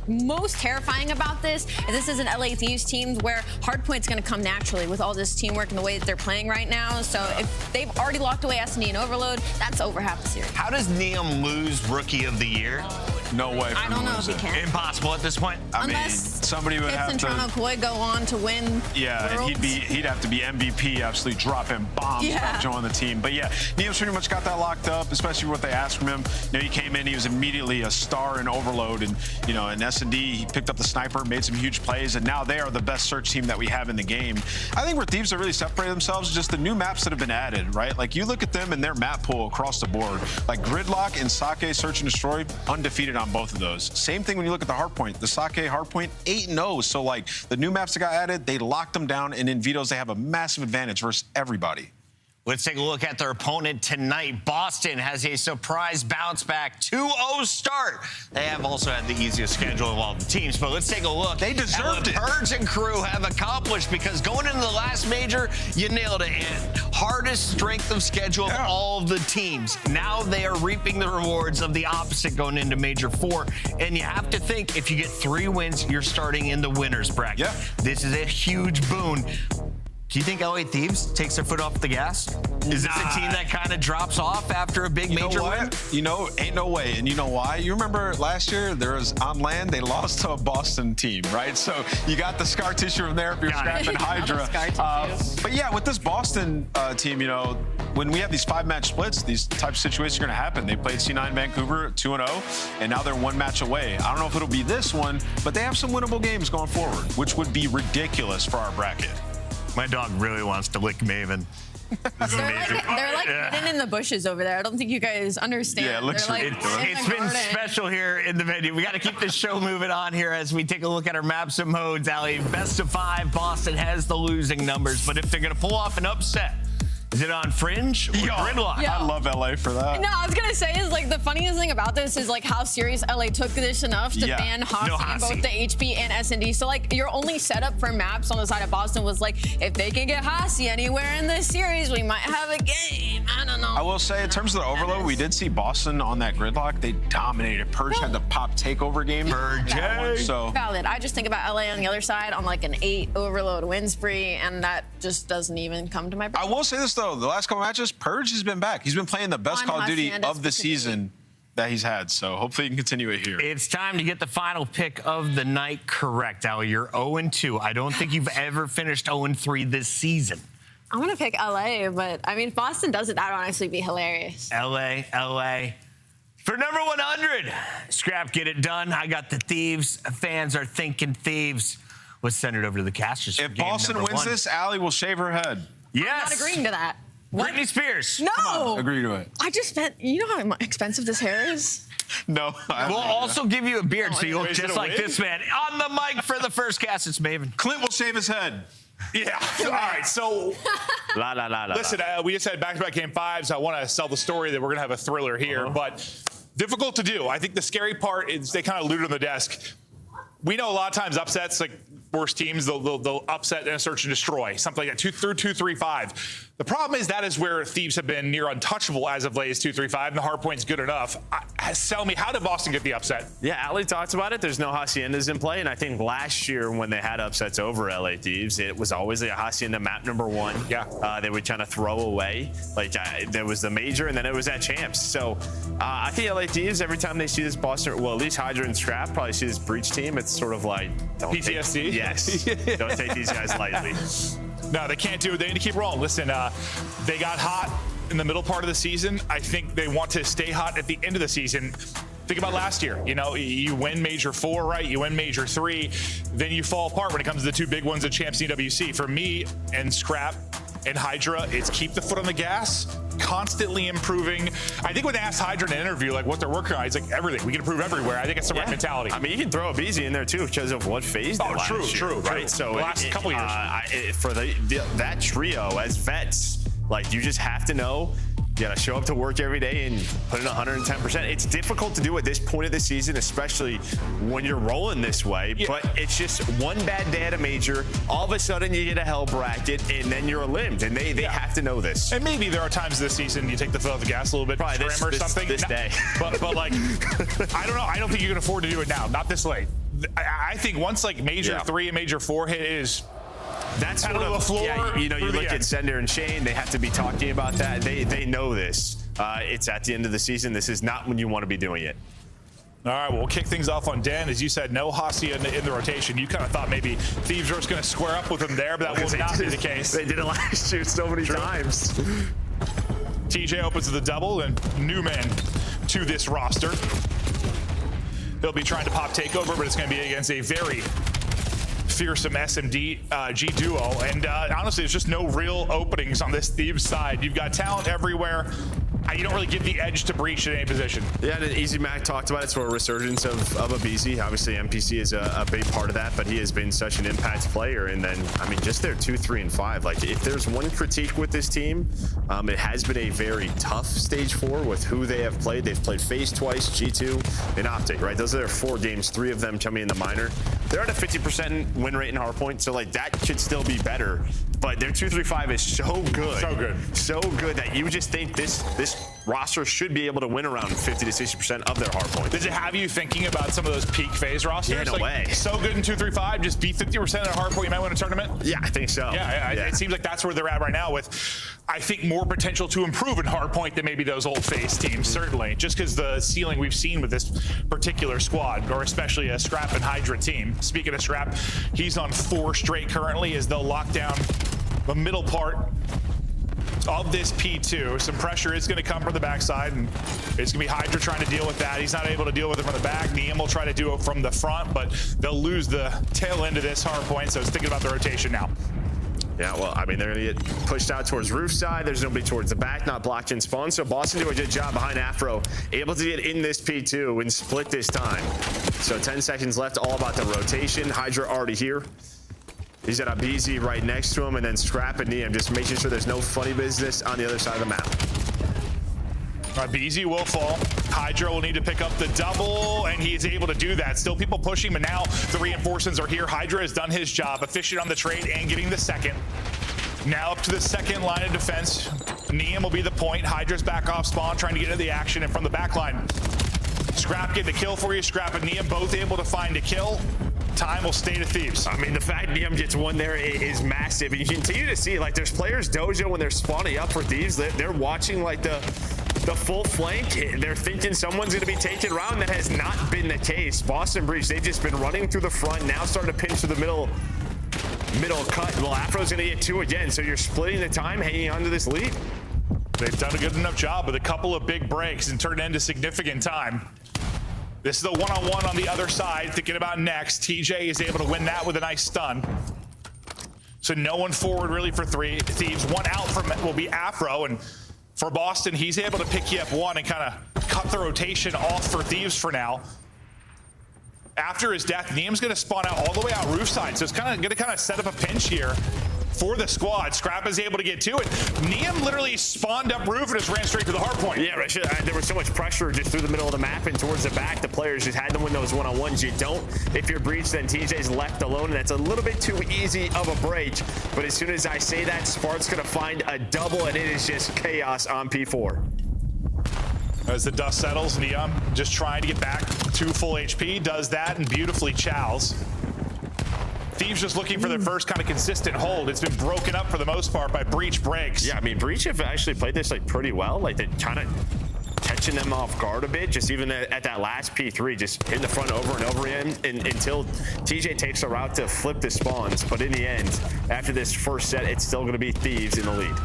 Speaker 11: most terrifying about this is an LA Thieves team where Hardpoint's going to come naturally with all this teamwork and the way that they're playing right now. So if they've already locked away S&D and Overload, that's over half the series.
Speaker 9: How does Neum lose Rookie of the Year?
Speaker 10: No way.
Speaker 11: I don't know if he can.
Speaker 9: Impossible at this point.
Speaker 10: I mean,
Speaker 11: Unless
Speaker 10: somebody would
Speaker 11: Pitts
Speaker 10: have
Speaker 11: and
Speaker 10: to.
Speaker 11: Toronto Koi go on to win.
Speaker 10: Yeah, and
Speaker 11: Worlds.
Speaker 10: he'd have to be MVP, absolutely dropping bombs to join the team. But yeah, Neem's pretty much got that locked up, especially what they asked from him. You know, he came in, he was immediately a star in Overload, and you know, in S&D, he picked up the sniper, made some huge plays, and now they are the best search team that we have in the game. I think where Thieves have really separated themselves is just the new maps that have been added, right? Like you look at them and their map pool across the board, like Gridlock and Sake Search and Destroy, undefeated on both of those. Same thing when you look at the Hardpoint. The Sake Hardpoint, 8-0. So like the new maps that got added, they locked them down, and in Vetoes, they have a massive advantage versus everybody.
Speaker 9: Let's take a look at their opponent tonight. Boston has a surprise bounce back 2-0 start. They have also had the easiest schedule of all the teams, but let's take a look.
Speaker 10: They deserved
Speaker 9: at what Purge and crew have accomplished, because going into the last major, you nailed it. Hardest strength of schedule of all of the teams. Now they are reaping the rewards of the opposite going into Major 4. And you have to think, if you get 3 wins, you're starting in the winner's bracket.
Speaker 10: Yeah.
Speaker 9: This is a huge boon. Do you think LA Thieves takes their foot off the gas? Is this a team that kind of drops off after a big major win?
Speaker 10: You know, ain't no way. And you know why? You remember last year, there was on land, they lost to a Boston team, right? So you got the scar tissue from there if you're scrapping Hydra. But yeah, with this Boston team, you know, when we have these 5-match splits, these types of situations are going to happen. They played C9 Vancouver 2-0, and now they're 1 match away. I don't know if it'll be this one, but they have some winnable games going forward, which would be ridiculous for our bracket.
Speaker 9: My dog really wants to lick Maven.
Speaker 11: They're like hidden in the bushes over there. I don't think you guys understand.
Speaker 10: Yeah, it looks ridiculous.
Speaker 9: It's been special here in the venue. We got to keep this show moving on here as we take a look at our maps and modes. Allie, best of 5. Boston has the losing numbers, but if they're going to pull off an upset, is it on Fringe or Gridlock?
Speaker 10: I love LA for that.
Speaker 11: No, I was gonna say is like the funniest thing about this is like how serious LA took this enough to ban Hossie in both the HP and S&D. So like your only setup for maps on the side of Boston was like, if they can get Hossie anywhere in this series, we might have a game. I don't know.
Speaker 10: I will say, in terms of the overload, we did see Boston on that Gridlock. They dominated. Purge had the pop takeover game.
Speaker 9: Purge.
Speaker 10: So
Speaker 11: valid. I just think about LA on the other side on like an 8 overload win spree, and that just doesn't even come to my brain.
Speaker 10: I will say this though, the last couple matches, Purge has been back. He's been playing the best Call of Duty of the season that he's had. So hopefully he can continue it here.
Speaker 9: It's time to get the final pick of the night correct, Allie. You're 0-2. I don't think you've ever finished 0-3 this season.
Speaker 11: I'm gonna pick LA, but I mean, if Boston does it, that'd honestly be hilarious.
Speaker 9: LA. For number 100, Scrap, get it done. I got the Thieves. Fans are thinking Thieves. Let's send it over to the casters.
Speaker 10: If Boston wins this, Allie will shave her head.
Speaker 9: Yes.
Speaker 11: I'm not agreeing to that.
Speaker 9: Britney Spears.
Speaker 11: No.
Speaker 10: Agree to it.
Speaker 11: I just spent, you know how expensive this hair is?
Speaker 10: No.
Speaker 9: We'll also give you a beard so you look just like this man. On the mic for the first cast, it's Maven.
Speaker 10: Clint will shave his head.
Speaker 1: Yeah. All right. So, listen, we just had back-to-back game 5s. I want to sell the story that we're going to have a thriller here, but difficult to do. I think the scary part is they kind of looted on the desk. We know a lot of times upsets, like worst teams, they'll upset and search and destroy, something like that, 2-3-5. The problem is that is where Thieves have been near untouchable as of late is 2-3-5, and the hard point's good enough. Tell me, how did Boston get the upset?
Speaker 3: Yeah, Ali talks about it. There's no Haciendas in play, and I think last year when they had upsets over LA Thieves, it was always a Hacienda map number 1.
Speaker 1: Yeah.
Speaker 3: They would kind of throw away. Like, there was the major, and then it was at Champs. So I think LA Thieves, every time they see this Boston, well, at least Hydra and Scrap probably see this Breach team, it's sort of like, don't
Speaker 1: PTSD?
Speaker 3: Yes. Don't take these guys lightly.
Speaker 1: No, they can't do it. They need to keep rolling. Listen, they got hot in the middle part of the season. I think they want to stay hot at the end of the season. Think about last year. You know, you win Major 4, right? You win Major 3. Then you fall apart when it comes to the 2 big ones at Champs EWC. For me and Scrap and Hydra, it's keep the foot on the gas, constantly improving. I think when they asked Hydra in an interview, like what they're working on, it's like everything. We can improve everywhere. I think it's the right mentality.
Speaker 3: I mean, you can throw a BZ in there too because of what phase they're last year, right? So
Speaker 1: the last couple years.
Speaker 3: For that trio as vets, like you just have to know. You gotta show up to work every day and put in 110%. It's difficult to do at this point of the season, especially when you're rolling this way. Yeah. But it's just one bad day at a major. All of a sudden, you get a hell bracket, and then you're eliminated. And they have to know this.
Speaker 1: And maybe there are times this season you take the foot off the gas a little bit,
Speaker 3: probably
Speaker 1: or something.
Speaker 3: This day.
Speaker 1: But like, I don't know. I don't think you can afford to do it now. Not this late. I think once like Major 3 and Major 4 hit is.
Speaker 3: That's
Speaker 1: sort of the floor.
Speaker 3: Yeah, you know, you look at Sender and Shane, they have to be talking about that. They know this. It's at the end of the season. This is not when you want to be doing it.
Speaker 1: All right, well, we'll kick things off on Dan. As you said, no Hossie in the rotation. You kind of thought maybe Thieves were just going to square up with him there, but that will not be the case.
Speaker 3: They did it last year so many times.
Speaker 1: TJ opens with a double, and new man to this roster. He'll be trying to pop takeover, but it's going to be against a very fearsome SMD G duo. And honestly, there's just no real openings on this Thieves side. You've got talent everywhere. You don't really give the edge to Breach in any position.
Speaker 3: Yeah, and Easy Mac talked about it. It's a resurgence of Abizi. Obviously, MPC is a big part of that, but he has been such an impact player. And then, I mean, just their 2, 3, and 5. Like, if there's one critique with this team, it has been a very tough stage 4 with who they have played. They've played FaZe twice, G2, and Optic, right? Those are their 4 games, 3 of them coming in the minor. They're at a 50% win rate in hardpoint, so like that should still be better. But their 2-3-5 is so good. So good that you just think this roster should be able to win around 50 to 60% of their hardpoint.
Speaker 1: Does it have you thinking about some of those peak FaZe rosters?
Speaker 3: Yeah, in a way.
Speaker 1: So good in 2-3-5, just be 50% of hardpoint, you might win a tournament?
Speaker 3: Yeah, I think so.
Speaker 1: Yeah, it seems like that's where they're at right now with, I think, more potential to improve in hardpoint than maybe those old FaZe teams, certainly. Just because the ceiling we've seen with this particular squad, or especially a Scrap and Hydra team. Speaking of Scrap, he's on 4 straight currently as they'll lock down the middle part of this P2. Some pressure is going to come from the backside, and it's going to be Hydra trying to deal with that. He's not able to deal with it from the back. Neem will try to do it from the front, but they'll lose the tail end of this hard point, so it's thinking about the rotation now.
Speaker 3: Yeah, well, I mean, they're going to get pushed out towards roof side. There's nobody towards the back, not blocked in spawn. So Boston do a good job behind Afro, able to get in this P2 and split this time. So 10 seconds left, all about the rotation. Hydra already here. He's got Abizi right next to him, and then Scrap and Neem just making sure there's no funny business on the other side of the map.
Speaker 1: Abizi will fall. Hydra will need to pick up the double, and he is able to do that. Still people pushing, but now the reinforcements are here. Hydra has done his job, efficient on the trade and getting the second. Now up to the second line of defense. Neem will be the point. Hydra's back off spawn, trying to get into the action, and from the back line, Scrap getting the kill for you. Scrap and Neem both able to find a kill. Time will stay to Thieves.
Speaker 3: I mean, the fact Neem gets one there is massive. And you continue to see, like, there's players dojo when they're spawning up for Thieves. They're watching, like, the full flank. They're thinking someone's going to be taken around. That has not been the case. Boston Breach, they've just been running through the front, now starting to pinch to the middle cut. Well, Afro's going to get 2 again, so you're splitting the time, hanging on to this lead.
Speaker 1: They've done a good enough job with a couple of big breaks and turned it into significant time. This is the one-on-one on the other side, thinking about next. TJ is able to win that with a nice stun. So no one forward really for Thieves. One out from will be Afro, and for Boston, he's able to pick you up 1 and kind of cut the rotation off for Thieves for now. After his death, Neem's going to spawn out all the way out roof side, so it's kind of going to set up a pinch here for the squad. Scrap is able to get to it. Neem literally spawned up roof and just ran straight to the hard point.
Speaker 3: Yeah, right. There was so much pressure just through the middle of the map and towards the back. The players just had to win those one-on-ones. You don't. If you're Breach, then TJ's left alone, and that's a little bit too easy of a break. But as soon as I say that, Spark's going to find a double, and it is just chaos on P4.
Speaker 1: As the dust settles, Neem just trying to get back to full HP. Does that and beautifully chows. Thieves just looking for their first kind of consistent hold. It's been broken up for the most part by Breach breaks.
Speaker 3: Yeah, I mean, Breach have actually played this like pretty well. Like, they're kind of catching them off guard a bit, just even at that last P3, just hitting the front over and over again until TJ takes a route to flip the spawns. But in the end, after this first set, it's still going to be Thieves in the lead.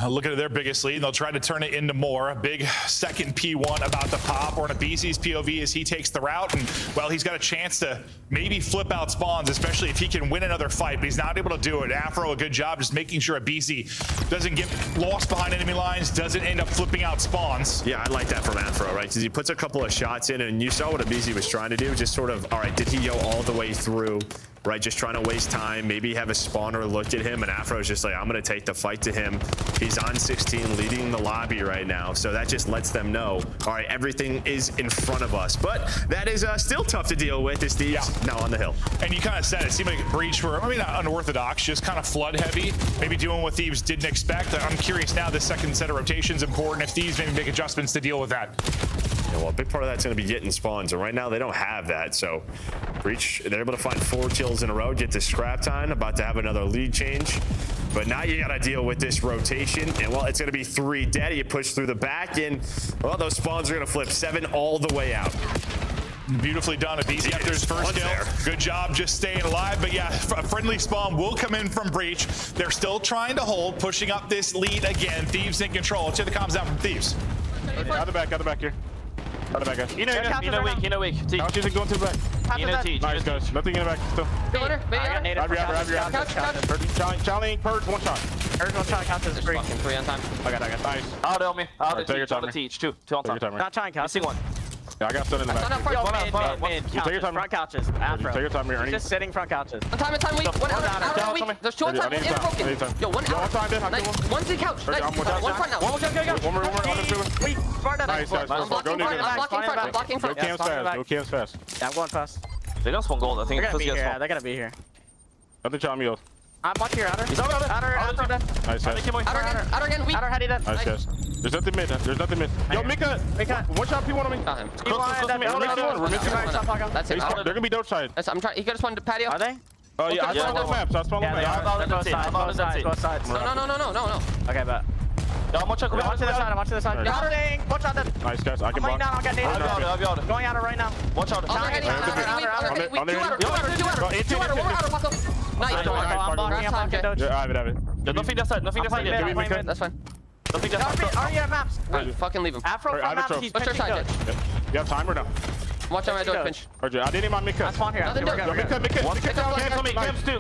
Speaker 1: Looking at their biggest lead, they'll try to turn it into more. A big second P1 about to pop, or in Abizi's POV as he takes the route. And, well, he's got a chance to maybe flip out spawns, especially if he can win another fight, but he's not able to do it. Afro, a good job just making sure Abizi doesn't get lost behind enemy lines, doesn't end up flipping out spawns.
Speaker 3: Yeah, I like that from Afro, right? Because he puts a couple of shots in, and you saw what Abizi was trying to do, just sort of, all right, did he go all the way through? Right, just trying to waste time, maybe have a spawner looked at him, and Afro's just like, I'm going to take the fight to him. He's on 16, leading the lobby right now, so that just lets them know, all right, everything is in front of us. But that is still tough to deal with, as Thieves now on the hill.
Speaker 1: And you kind of said it seemed like Breach were, maybe not unorthodox, just kind of flood heavy, maybe doing what Thieves didn't expect. I'm curious now, this second set of rotations important, if Thieves maybe make adjustments to deal with that.
Speaker 3: Yeah, well, a big part of that's going to be getting spawns, and right now they don't have that, so Breach, they're able to find 4 kills in a row, get to Scrap time, about to have another lead change. But now you got to deal with this rotation. And, well, it's going to be 3 dead. You push through the back, and, well, those spawns are going to flip 7 all the way out.
Speaker 1: Beautifully done. Easy after his first kill. Good job just staying alive. But yeah, a friendly spawn will come in from Breach. They're still trying to hold, pushing up this lead again. Thieves in control. Check the comms out from Thieves.
Speaker 2: Out the back here. Out the back, guys. You know weak. Couches are going to the back. Nice, guys. Nothing in the back still. Charlie, purge, 1 shot.
Speaker 18: Purge 1 shot, couches is free.
Speaker 2: I got. Nice.
Speaker 18: I'll help me.
Speaker 2: Take your time.
Speaker 18: Teach. 2 on top. Not trying, couch. Missing 1.
Speaker 2: Yeah, I got stun in the back.
Speaker 18: Mid,
Speaker 2: Take your time.
Speaker 18: front couches. Afro.
Speaker 2: Take your time here, Ernie.
Speaker 18: Just sitting front couches.
Speaker 7: One time weak. 1 hour weak. There's 2 on top. 1 in broken. Yo, 1 hour. Nice. 1's in couch. Nice. 1 front now.
Speaker 2: 1 more on the field.
Speaker 18: Wait, far down.
Speaker 2: Nice.
Speaker 7: I'm blocking front.
Speaker 2: No cams fast.
Speaker 18: Yeah, I'm going fast.
Speaker 15: They don't spawn gold. I think
Speaker 18: They're gonna be here.
Speaker 2: Nothing shot me off.
Speaker 18: I'm watching here, Outer. He's outer.
Speaker 2: Nice, guys.
Speaker 7: Outer again, weak.
Speaker 18: Outer, heady dead.
Speaker 2: Nice, guys. There's nothing mid. Yo, Mika. 1 shot P1 on me.
Speaker 7: Got him.
Speaker 2: We're missing.
Speaker 7: That's it.
Speaker 2: They're gonna be dope side.
Speaker 7: I'm trying. He could have spawned the patio.
Speaker 18: Are they?
Speaker 2: Oh yeah, I spawned on maps.
Speaker 18: Both sides.
Speaker 7: No.
Speaker 18: Okay, bet. I'm watching the side. Watch the side. Watch out.
Speaker 2: Nice, guys. I can block.
Speaker 18: I'll get native. Going outer right now. Watch out.
Speaker 7: Two outer. Nice.
Speaker 18: I'm blocking.
Speaker 2: Yeah, I have it.
Speaker 15: There's nothing that side. Nothing that side.
Speaker 2: Give me Mika.
Speaker 7: That's fine.
Speaker 15: Nothing that side.
Speaker 18: Are you at maps?
Speaker 7: Fucking leave him.
Speaker 18: Afro from maps. He's
Speaker 7: What's your side?
Speaker 2: You have time or no?
Speaker 7: Watch out my door, pinch.
Speaker 2: I didn't mind Mika.
Speaker 18: I spawn here.
Speaker 7: Nothing.
Speaker 2: Mika.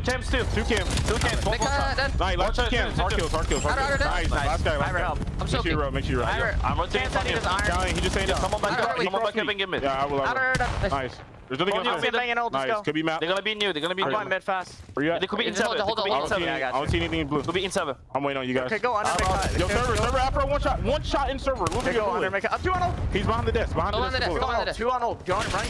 Speaker 15: Cams 2.
Speaker 2: Two cams. Nice, last 2 cams. Hard kills. Nice. Last guy.
Speaker 7: I'm so okay.
Speaker 2: Make sure you're right.
Speaker 15: I'm rotating from him.
Speaker 2: He just saying that.
Speaker 15: Someone back up and give me.
Speaker 2: Yeah, I will. Nice. There's nothing else. Nice. Could be map.
Speaker 15: They're gonna be new.
Speaker 18: I'm going mid fast.
Speaker 2: Where you at?
Speaker 15: They could be in 7.
Speaker 7: Hold on.
Speaker 2: I don't see anything in blue.
Speaker 15: Could be in 7.
Speaker 2: I'm waiting on you guys.
Speaker 18: Okay, go under.
Speaker 2: Yo, server Afro, 1 shot. 1 shot in server. Look at
Speaker 18: Go under. Make it. 2 on ult.
Speaker 2: He's behind the desk.
Speaker 7: Go on the desk.
Speaker 18: 2 on ult. Go on right.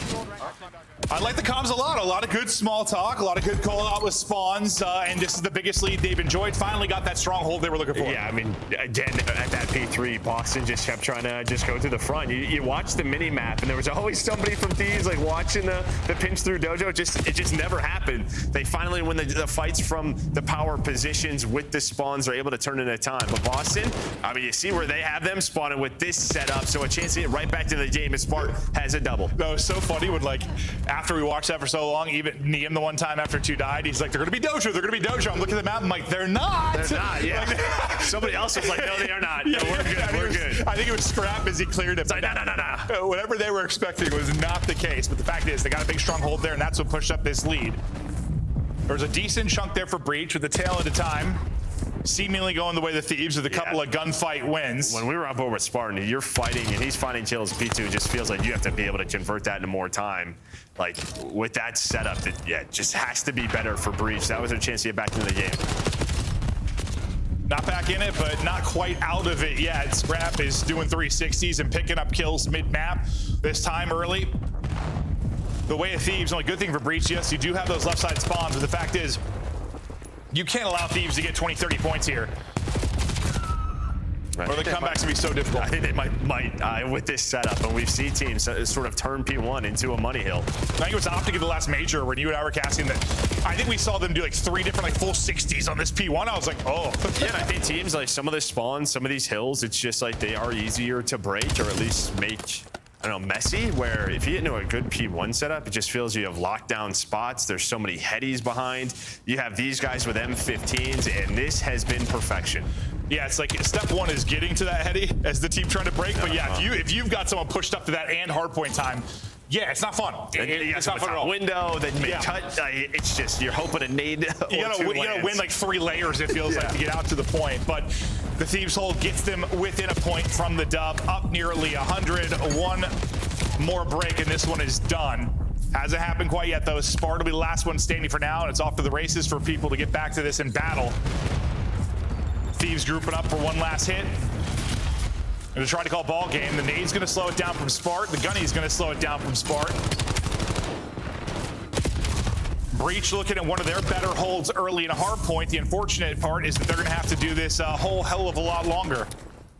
Speaker 1: I like the comms a lot of good small talk, a lot of good call out with spawns, and this is the biggest lead they've enjoyed. Finally got that stronghold they were looking for.
Speaker 3: Yeah, I mean, again, at that P3, Boston just kept trying to just go to the front. You watch the mini map, and there was always somebody from Thieves like watching the pinch through dojo. It just never happened. They finally, when the fights from the power positions with the spawns, are able to turn into time. But Boston, I mean, you see where they have them spawning with this setup, so a chance to get right back to the game. And Spark has a double.
Speaker 1: That was so funny when, like, after we watched that for so long, even Neem the one time after 2 died, he's like, they're gonna be dojo. I'm looking at the map, I'm like, they're not.
Speaker 3: They're not, yeah. Like, somebody else was like, no, they are not. Yeah, we're good.
Speaker 1: I think it was Scrap as he cleared it.
Speaker 3: It's like, no.
Speaker 1: Whatever they were expecting was not the case. But the fact is, they got a big stronghold there, and that's what pushed up this lead. There was a decent chunk there for Breach with the tail end of time, seemingly going the way of the Thieves with a couple of gunfight wins.
Speaker 3: When we were on board with Spartan, you're fighting and he's finding kills. P2 just feels like you have to be able to convert that into more time. Like, with that setup, it just has to be better for Breach. That was their chance to get back into the game.
Speaker 1: Not back in it, but not quite out of it yet. Scrap is doing 360s and picking up kills mid-map, this time early. The way of Thieves, only good thing for Breach, yes, you do have those left side spawns, but the fact is, you can't allow Thieves to get 20, 30 points here.
Speaker 3: Right.
Speaker 1: Or the comeback's gonna be so difficult.
Speaker 3: I think they might with this setup, and we've seen teams sort of turn P1 into a money hill.
Speaker 1: I think it was Optic in the last major when you and I were casting that. I think we saw them do like 3 different like full 60s on this P1. I was like, oh.
Speaker 3: Yeah, and I think teams like some of the spawns, some of these hills, it's just like they are easier to break or at least make, I don't know, messy, where if you get into a good P1 setup, it just feels you have lockdown spots. There's so many headies behind. You have these guys with M15s, and this has been perfection.
Speaker 1: Yeah, it's like step 1 is getting to that heady as the team trying to break. But yeah, if you've got someone pushed up to that and hardpoint time, yeah, it's not fun.
Speaker 3: It's not fun at all. Window, then cut. It's just, you're hoping to nade.
Speaker 1: You gotta win like 3 layers, it feels like, to get out to the point. But the Thieves hold gets them within a point from the dub, up nearly 100. 1 more break, and this one is done. Hasn't happened quite yet, though. Sparta will be the last one standing for now, and it's off to the races for people to get back to this in battle. Thieves grouping up for one last hit. They're trying to call ball game. The nade's gonna slow it down from Spart. The gunny's gonna slow it down from Spart. Breach looking at one of their better holds early in a hard point. The unfortunate part is that they're gonna have to do this a whole hell of a lot longer.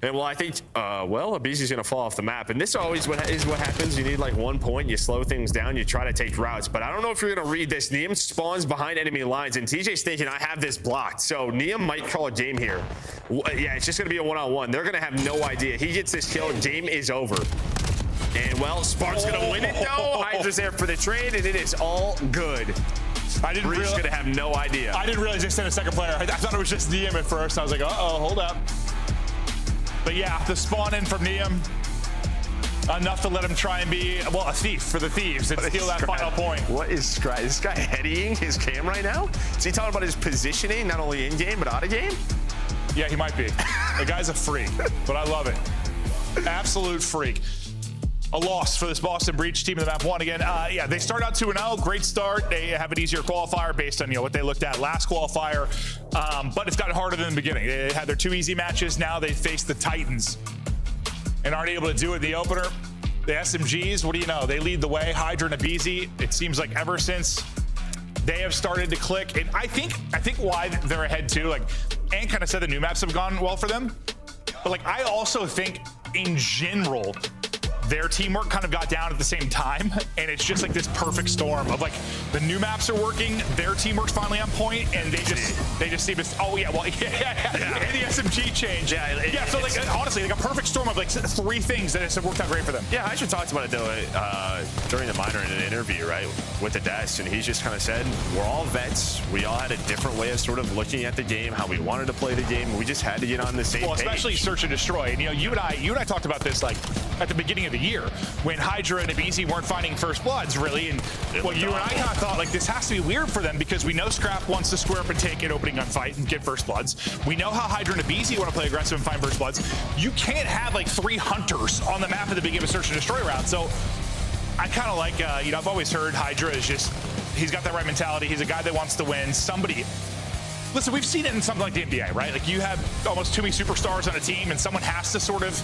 Speaker 3: And well, I think, Abizi's going to fall off the map. And this always is what happens. You need like 1 point. You slow things down. You try to take routes. But I don't know if you're going to read this. Neum spawns behind enemy lines. And TJ's thinking, I have this blocked. So Neum might call a game here. Yeah, it's just going to be a one-on-one. They're going to have no idea. He gets this kill. Game is over. And, well, Spark's going to win it, though. Hydra's there for the trade. And it is all good. Bree's going to have no idea.
Speaker 1: I didn't realize they sent a second player. I thought it was just Neum at first. I was like, uh-oh, hold up. But yeah, the spawn in from Neum, enough to let him try and be, well, a thief for the thieves and steal that final point.
Speaker 3: What is Scry? Is this guy headying his cam right now? Is he talking about his positioning, not only in-game, but out of game?
Speaker 1: Yeah, he might be. The guy's a freak, but I love it. Absolute freak. A loss for this Boston Breach team in the map one again. Yeah, they start out 2-0. Great start. They have an easier qualifier based on what they looked at last qualifier. But it's gotten harder than the beginning. They had their 2 easy matches. Now they face the Titans and aren't able to do it in the opener. The SMGs, what do you know? They lead the way. Hydra and Abizi. It seems like ever since they have started to click. And I think why they're ahead too. Like, Ant kind of said the new maps have gone well for them. But like, I also think in general, their teamwork kind of got down at the same time, and it's just like this perfect storm of like the new maps are working, their teamwork's finally on point, and they just seem to. Oh yeah, well yeah. And the SMG change. Yeah. So like honestly, like a perfect storm of like 3 things that have worked out great for them.
Speaker 3: Yeah, Hydra talked about it though during the minor in an interview, right, with the desk, and he just kind of said we're all vets. We all had a different way of sort of looking at the game, how we wanted to play the game. We just had to get on the same page.
Speaker 1: Well, especially search and destroy. And you and I talked about this like at the beginning of the year when Hydra and Abizi weren't finding first bloods really, and well, you and I kind of thought like this has to be weird for them because we know Scrap wants to square up and take an opening gunfight and get first bloods. We know how Hydra and Abizi want to play aggressive and find first bloods. You can't have like 3 hunters on the map at the beginning of a search and destroy round. So I kind of like I've always heard Hydra is just, he's got that right mentality. He's a guy that wants to win. Somebody. Listen, we've seen it in something like the NBA, right? Like you have almost too many superstars on a team and someone has to sort of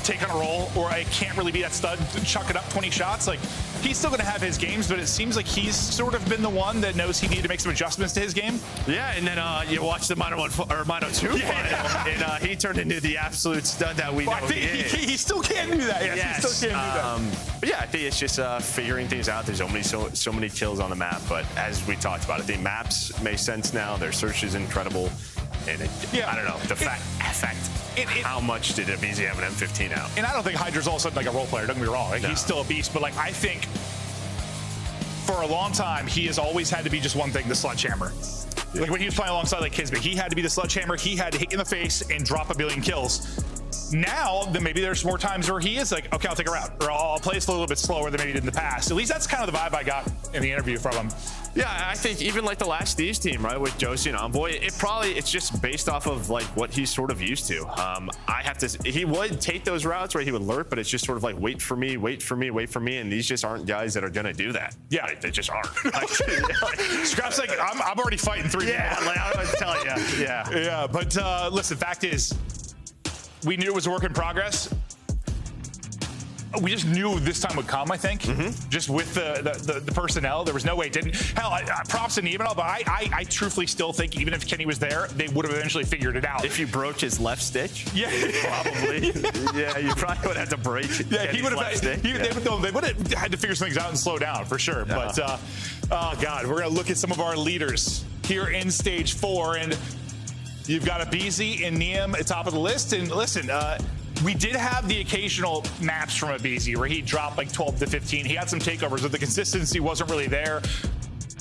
Speaker 1: take on a role, or I can't really be that stud to chuck it up 20 shots. Like he's still going to have his games, but it seems like he's sort of been the one that knows he needed to make some adjustments to his game.
Speaker 3: Yeah, and then you watch the Mono 1 or Mono 2 final, and he turned into the absolute stud that we know he is.
Speaker 1: He still can't do that. Yes, he still can't do that.
Speaker 3: But yeah, I think it's just figuring things out. There's only so many kills on the map, but as we talked about, I think maps make sense now. Their search is incredible, and I don't know the fact. How much did Abizi have an M15 out?
Speaker 1: And I don't think Hydra's all of a sudden like a role player. Don't get me wrong. Like, he's still a beast. But like I think for a long time, he has always had to be just one thing, the sledgehammer. Like when he was playing alongside like Kismet, he had to be the sledgehammer. He had to hit in the face and drop a billion kills. Now, then maybe there's more times where he is like, okay, I'll take a route, or I'll play this a little bit slower than maybe he did in the past. At least that's kind of the vibe I got in the interview from him.
Speaker 3: Yeah, I think even like the last Thieves team, right, with Josie and Envoy, it's just based off of like what he's sort of used to. He would take those routes where he would lurk, but it's just sort of like wait for me, and these just aren't guys that are gonna do that.
Speaker 1: Yeah,
Speaker 3: they just aren't.
Speaker 1: Scrap's like, I'm already fighting 3 people.
Speaker 3: Yeah, like I would tell you.
Speaker 1: Yeah, but listen, fact is, we knew it was a work in progress. We just knew this time would come, I think. Just with the personnel, there was no way it didn't. Hell, props to Neum and all, but I truthfully still think even if Kenny was there, they would have eventually figured it out.
Speaker 3: If you broke his left stitch,
Speaker 1: yeah,
Speaker 3: probably. Yeah, you probably would have to break.
Speaker 1: Yeah, he would have. They would have had to figure some things out and slow down for sure. Yeah. But oh god, we're gonna look at some of our leaders here in stage 4, and you've got Abizi and Neum at top of the list. And listen, we did have the occasional maps from Abizi where he dropped like 12 to 15. He had some takeovers, but the consistency wasn't really there.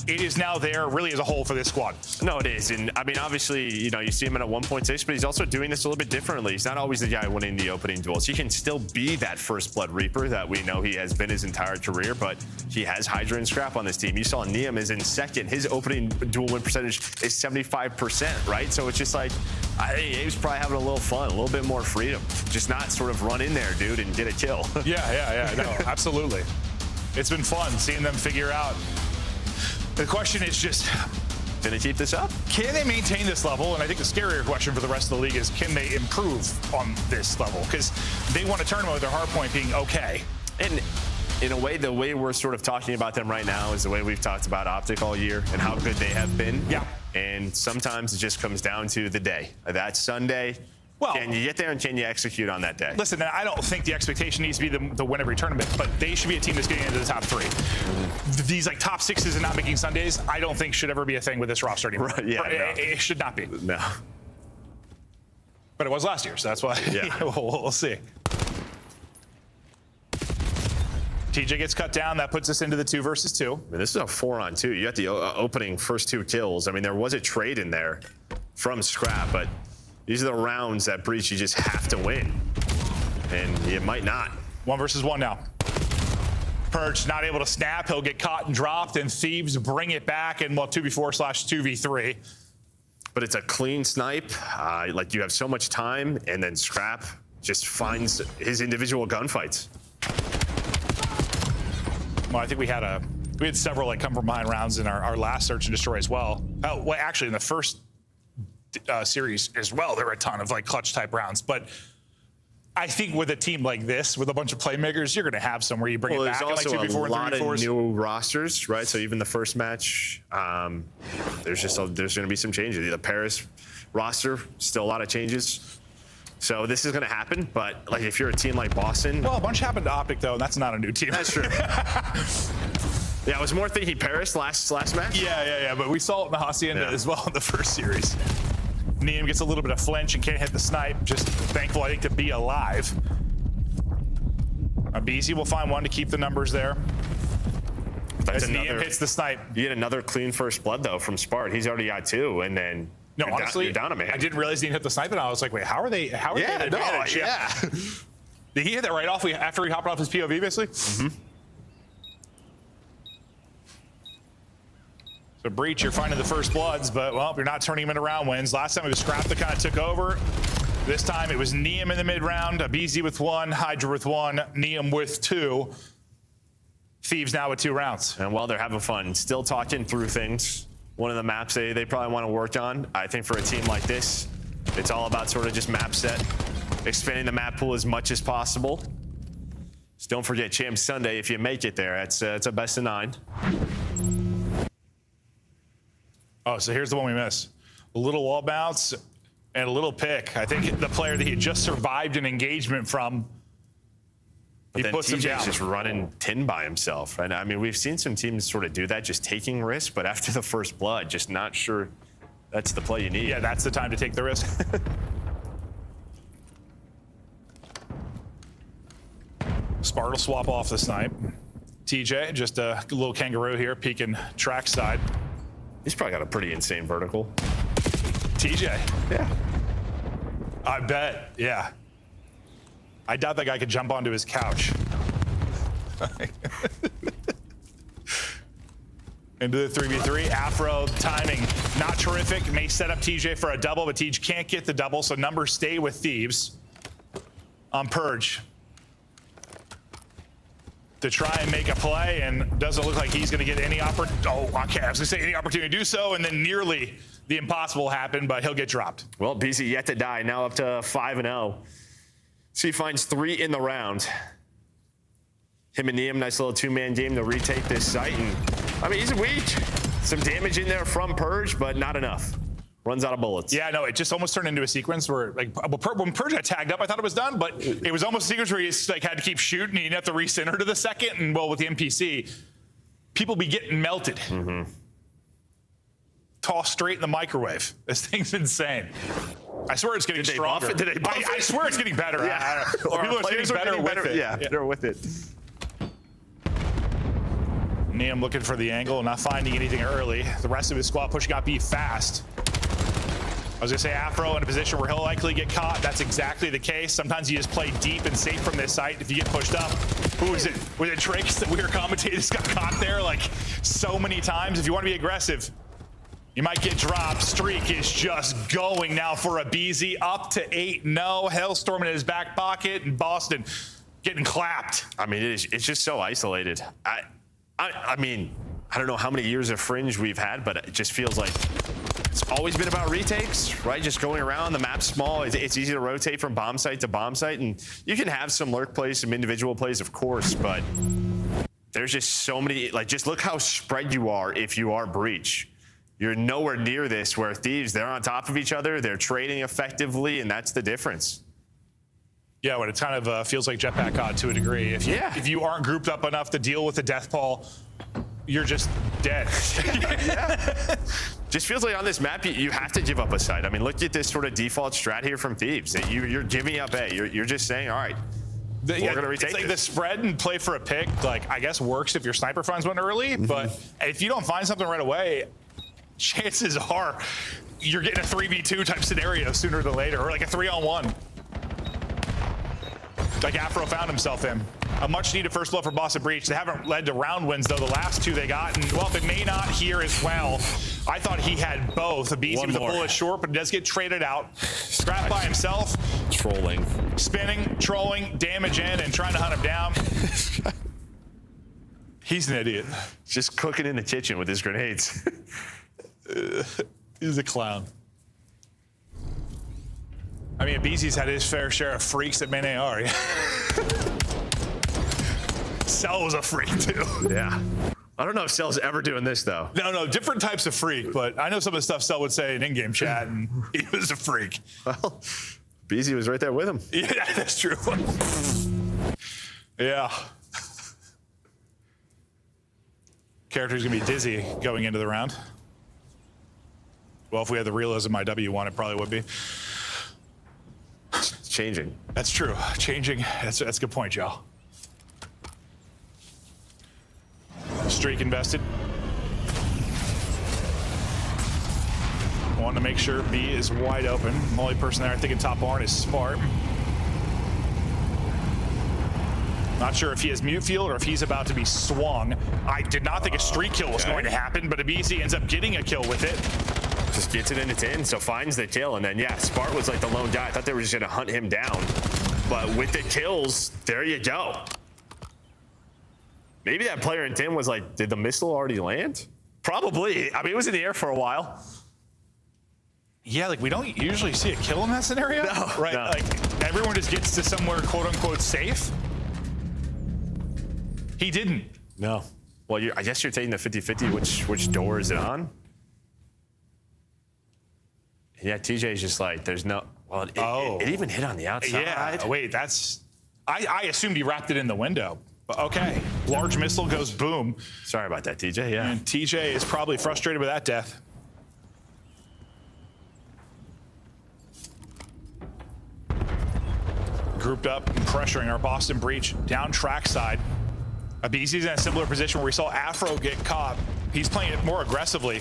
Speaker 1: It is now there really as a whole for this squad.
Speaker 3: No, it is. And I mean, obviously, you see him at a 1.6, but he's also doing this a little bit differently. He's not always the guy winning the opening duels. He can still be that first blood reaper that we know he has been his entire career, but he has Hydra and Scrap on this team. You saw Neum is in second. His opening duel win percentage is 75%, right? So it's just like, I think Abe's probably having a little fun, a little bit more freedom. Just not sort of run in there, dude, and get a kill.
Speaker 1: Yeah, no, absolutely. It's been fun seeing them figure out. The question is just,
Speaker 3: can they keep this up?
Speaker 1: Can they maintain this level? And I think the scarier question for the rest of the league is, can they improve on this level? Because they won a tournament with their hard point being okay.
Speaker 3: And in a way, the way we're sort of talking about them right now is the way we've talked about Optic all year and how good they have been.
Speaker 1: Yeah.
Speaker 3: And sometimes it just comes down to the day. That Sunday,
Speaker 1: Well,
Speaker 3: can you get there and can you execute on that day?
Speaker 1: Listen, I don't think the expectation needs to be the win every tournament, but they should be a team that's getting into the top 3. These like top 6s and not making Sundays, I don't think should ever be a thing with this roster anymore.
Speaker 3: Right, yeah,
Speaker 1: it should not be.
Speaker 3: No.
Speaker 1: But it was last year, so that's why we'll see. TJ gets cut down. That puts us into the 2 versus 2.
Speaker 3: I mean, this is a 4-on-2. You got the opening first 2 kills. I mean, there was a trade in there from Scrap, but these are the rounds that Breach you just have to win. And you might not.
Speaker 1: 1 versus 1 now. Purge not able to snap. He'll get caught and dropped, and Thieves bring it back in 2v4/2v3.
Speaker 3: But it's a clean snipe. Like you have so much time, and then Scrap just finds his individual gunfights.
Speaker 1: Well, I think we had several like come from behind rounds in our last search and destroy as well. Well, actually in the first series as well, there were a ton of like clutch type rounds. But I think with a team like this, with a bunch of playmakers, you're going to have some where you bring it back in like 2v4 and 3v4s.
Speaker 3: There's also a lot of new rosters, right? So even the first match, there's going to be some changes. The Paris roster, still a lot of changes. So this is going to happen, but like if you're a team like Boston,
Speaker 1: well, a bunch happened to Optic though, and that's not a new team.
Speaker 3: That's true. Yeah, I was more thinking Paris last match.
Speaker 1: Yeah. But we saw it in the Hacienda as well in the first series. Neum gets a little bit of flinch and can't hit the snipe. Just thankful, I think, to be alive. BZ will find one to keep the numbers there. As Neum hits the snipe.
Speaker 3: You get another clean first blood though from Spart. He's already got 2, and then.
Speaker 1: No, honestly,
Speaker 3: you're down a man.
Speaker 1: I didn't realize he hit the snipe, and I was like, wait, how are they advantage?
Speaker 3: Yeah.
Speaker 1: Did he hit that right off after he hopped off his POV, basically?
Speaker 3: Mm-hmm.
Speaker 1: So, Breach, you're finding the first bloods, but, well, you're not turning them into round wins. Last time it was Scrap that kind of took over. This time it was Neum in the mid-round, BZ with 1, Hydra with 1, Neum with 2. Thieves now with 2 rounds.
Speaker 3: And while they're having fun, still talking through things. One of the maps they probably want to work on. I think for a team like this, it's all about sort of just map set, expanding the map pool as much as possible. Just don't forget Champs Sunday if you make it there. It's a best of 9.
Speaker 1: Oh, so here's the one we missed. A little wall bounce and a little pick. I think the player that he had just survived an engagement from,
Speaker 3: but then TJ's just running tin by himself. And I mean, we've seen some teams sort of do that, just taking risks, but after the first blood, just not sure that's the play you need.
Speaker 1: Yeah, that's the time to take the risk. Spart will swap off the snipe. TJ, just a little kangaroo here, peeking track side.
Speaker 3: He's probably got a pretty insane vertical.
Speaker 1: TJ.
Speaker 3: Yeah.
Speaker 1: I bet, yeah. I doubt that guy could jump onto his couch. Into the 3v3. Afro timing not terrific. May set up TJ for a double, but TJ can't get the double, so numbers stay with Thieves on Purge to try and make a play, and doesn't look like he's going to get any opportunity. Oh, okay, I was going to say any opportunity to do so, and then nearly the impossible happened, but he'll get dropped.
Speaker 3: Well, BZ yet to die, now up to 5-0. So he finds 3 in the round. Him and Neum, nice little 2-man game to retake this site. And I mean, he's weak. Some damage in there from Purge, but not enough. Runs out of bullets.
Speaker 1: Yeah, no, it just almost turned into a sequence where, like, when Purge got tagged up, I thought it was done, but it was almost a sequence where he like had to keep shooting. He didn't have to recenter to the second, and well, with the NPC, people be getting melted.
Speaker 3: Mm-hmm.
Speaker 1: Tossed straight in the microwave. This thing's insane. I swear it's getting stronger.
Speaker 3: Did they buff it?
Speaker 1: I swear it's getting better.
Speaker 3: Yeah.
Speaker 1: Or people are getting better with it.
Speaker 3: Yeah, they're with it.
Speaker 1: Neum looking for the angle, not finding anything early. The rest of his squad pushing out B fast. I was gonna say Afro in a position where he'll likely get caught. That's exactly the case. Sometimes you just play deep and safe from this site. If you get pushed up, who is it? Was it Drakes that we were commentating? This got caught there like so many times. If you want to be aggressive, you might get dropped. Streak is just going now for a BZ up to 8-0. Hellstorm in his back pocket, and Boston getting clapped.
Speaker 3: I mean, it's just so isolated. I mean, I don't know how many years of Fringe we've had, but it just feels like it's always been about retakes, right? Just going around, the map's small. It's easy to rotate from bomb site to bomb site, and you can have some lurk plays, some individual plays, of course, but there's just so many, like, just look how spread you are if you are Breach. You're nowhere near this where Thieves, they're on top of each other, they're trading effectively, and that's the difference.
Speaker 1: Yeah, when it kind of feels like Jetpack COD to a degree. If you aren't grouped up enough to deal with the death ball, you're just dead.
Speaker 3: Just feels like on this map, you have to give up a site. I mean, look at this sort of default strat here from Thieves. You're giving up A. You're just saying, all right, we're going to retake
Speaker 1: it's like
Speaker 3: this.
Speaker 1: the spread and play for a pick, like, I guess works if your sniper finds one early, but if you don't find something right away, chances are you're getting a 3v2 type scenario sooner than later, or like a 3-on-1. Like Afro found himself in. A much needed first blood for Boston Breach. They haven't led to round wins, though. The last two they got, and well, if it may not here as well. I thought he had both. Abizi was a bullet short, but it does get traded out. Scrap by himself.
Speaker 3: Trolling.
Speaker 1: Spinning, trolling, damage in, and trying to hunt him down. He's an idiot.
Speaker 3: Just cooking in the kitchen with his grenades.
Speaker 1: He's a clown. I mean, Abizi's had his fair share of freaks at main AR. Cell was a freak, too.
Speaker 3: Yeah. I don't know if Cell's ever doing this, though.
Speaker 1: No, different types of freak, but I know some of the stuff Cell would say in in-game chat, and he was a freak.
Speaker 3: Well, Abizi was right there with him.
Speaker 1: Yeah, that's true. Yeah. Character's gonna be dizzy going into the round. Well, if we had the realism IW one, it probably would be.
Speaker 3: Changing.
Speaker 1: That's true. Changing. That's a good point, y'all. Streak invested. Want to make sure B is wide open. The only person there I think in top barn is Smart. Not sure if he has mute field or if he's about to be swung. I did not think a streak kill was going to happen, but Abizi ends up getting a kill with it.
Speaker 3: Just gets it into 10, so finds the kill, and then, yeah, Spart was like the lone guy. I thought they were just going to hunt him down. But with the kills, there you go. Maybe that player in 10 was like, did the missile already land? Probably. I mean, it was in the air for a while.
Speaker 1: Yeah, like we don't usually see a kill in that scenario.
Speaker 3: No,
Speaker 1: right?
Speaker 3: no.
Speaker 1: Like everyone just gets to somewhere quote unquote safe. He didn't.
Speaker 3: No. Well, I guess you're taking the 50-50. Which door is it on? Yeah, TJ's just like, there's no. Well, it even hit on the outside.
Speaker 1: Yeah. Wait, that's. I assumed he wrapped it in the window. But okay. Large missile goes boom.
Speaker 3: Sorry about that, TJ. Yeah.
Speaker 1: And TJ is probably frustrated with that death. Grouped up and pressuring our Boston Breach down track side. Abizi's in a similar position where we saw Afro get caught. He's playing it more aggressively.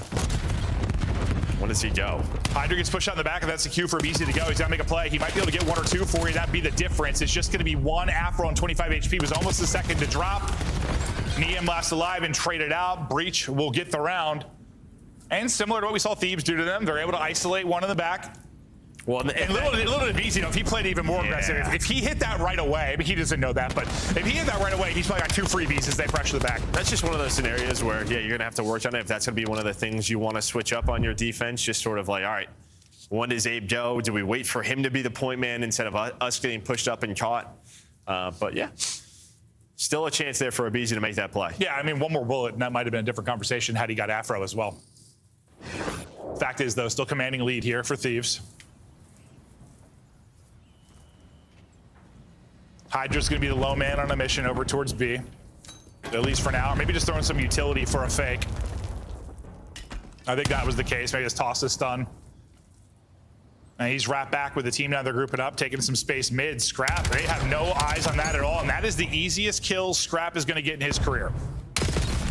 Speaker 3: When does he go?
Speaker 1: Hydra gets pushed out in the back, and that's the cue for Abizi to go. He's got to make a play. He might be able to get one or two for you. That'd be the difference. It's just going to be one Afro on 25 HP. Was almost the second to drop. Niem last alive and traded out. Breach will get the round. And similar to what we saw Thebes do to them, they're able to isolate one in the back.
Speaker 3: Well,
Speaker 1: and little to Abizi, if he played even more aggressive, if he hit that right away, but he doesn't know that, but if he hit that right away, he's probably got 2 freebies as they pressure the back.
Speaker 3: That's just one of those scenarios where, yeah, you're going to have to work on it. If that's going to be one of the things you want to switch up on your defense, just sort of like, all right, when does Abe go? Do we wait for him to be the point man instead of us getting pushed up and caught? But yeah, still a chance there for Abizi to make that play.
Speaker 1: Yeah, I mean, one more bullet, and that might have been a different conversation had he got Afro as well. Fact is, though, still commanding lead here for Thieves. Hydra's going to be the low man on a mission over towards B, at least for now. Or maybe just throwing some utility for a fake. I think that was the case. Maybe just toss a stun. And he's wrapped back with the team now. They're grouping up, taking some space mid. Scrap, they have no eyes on that at all. And that is the easiest kill Scrap is going to get in his career.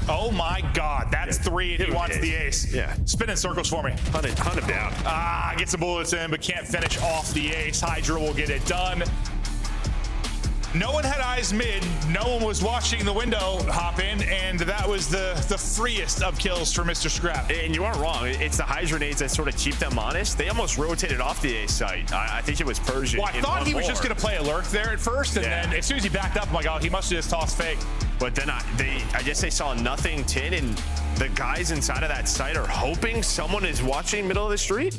Speaker 1: Oh my God, that's 3 and he wants the ace.
Speaker 3: Yeah.
Speaker 1: Spin in circles for me.
Speaker 3: Hunt it down.
Speaker 1: Gets some bullets in, but can't finish off the ace. Hydra will get it done. No one had eyes mid. No one was watching the window hop in, and that was the freest of kills for Mr. Scrap.
Speaker 3: And you aren't wrong. It's the Hydra nades that sort of keep them honest. They almost rotated off the A site. I think it was Persian.
Speaker 1: Well, I thought he was just going to play alert there at first, and then as soon as he backed up, I'm like, oh, he must have just tossed fake.
Speaker 3: But then I guess they saw nothing tin, and the guys inside of that site are hoping someone is watching middle of the street.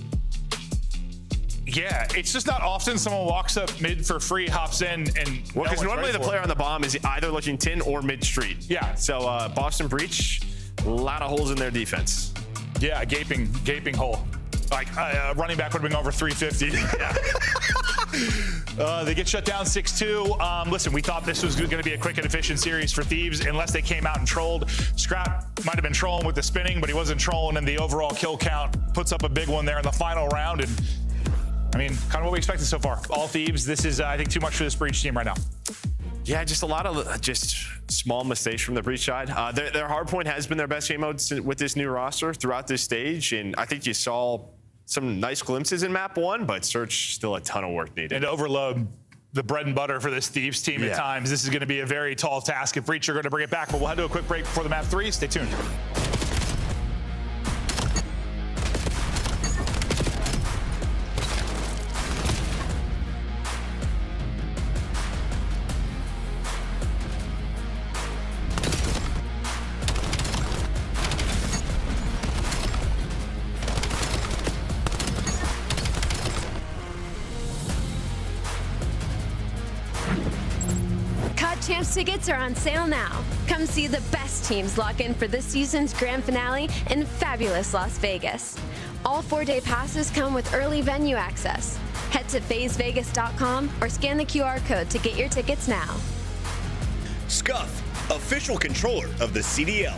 Speaker 1: Yeah, it's just not often someone walks up mid for free, hops in, and
Speaker 3: well, because normally the player on the bomb is either looking tin or mid street.
Speaker 1: Yeah.
Speaker 3: So Boston Breach, a lot of holes in their defense.
Speaker 1: Yeah, a gaping hole. Like running back would have been over 350. They get shut down 6-2. Listen, we thought this was going to be a quick and efficient series for Thieves unless they came out and trolled. Scrap might have been trolling with the spinning, but he wasn't trolling, and the overall kill count puts up a big one there in the final round. And I mean, kind of what we expected so far. All Thieves. This is, I think, too much for this Breach team right now.
Speaker 3: Yeah, just a lot of just small mistakes from the Breach side. Their hard point has been their best game mode with this new roster throughout this stage, and I think you saw some nice glimpses in map 1, but Search still a ton of work needed.
Speaker 1: And Overload, the bread and butter for this Thieves team at times. This is going to be a very tall task if Breach are going to bring it back, but we'll head to a quick break before the map 3. Stay tuned.
Speaker 4: Champs tickets are on sale now. Come see the best teams lock in for this season's grand finale in fabulous Las Vegas. All 4-day passes come with early venue access. Head to FazeVegas.com or scan the QR code to get your tickets now.
Speaker 13: Scuff, official controller of the CDL.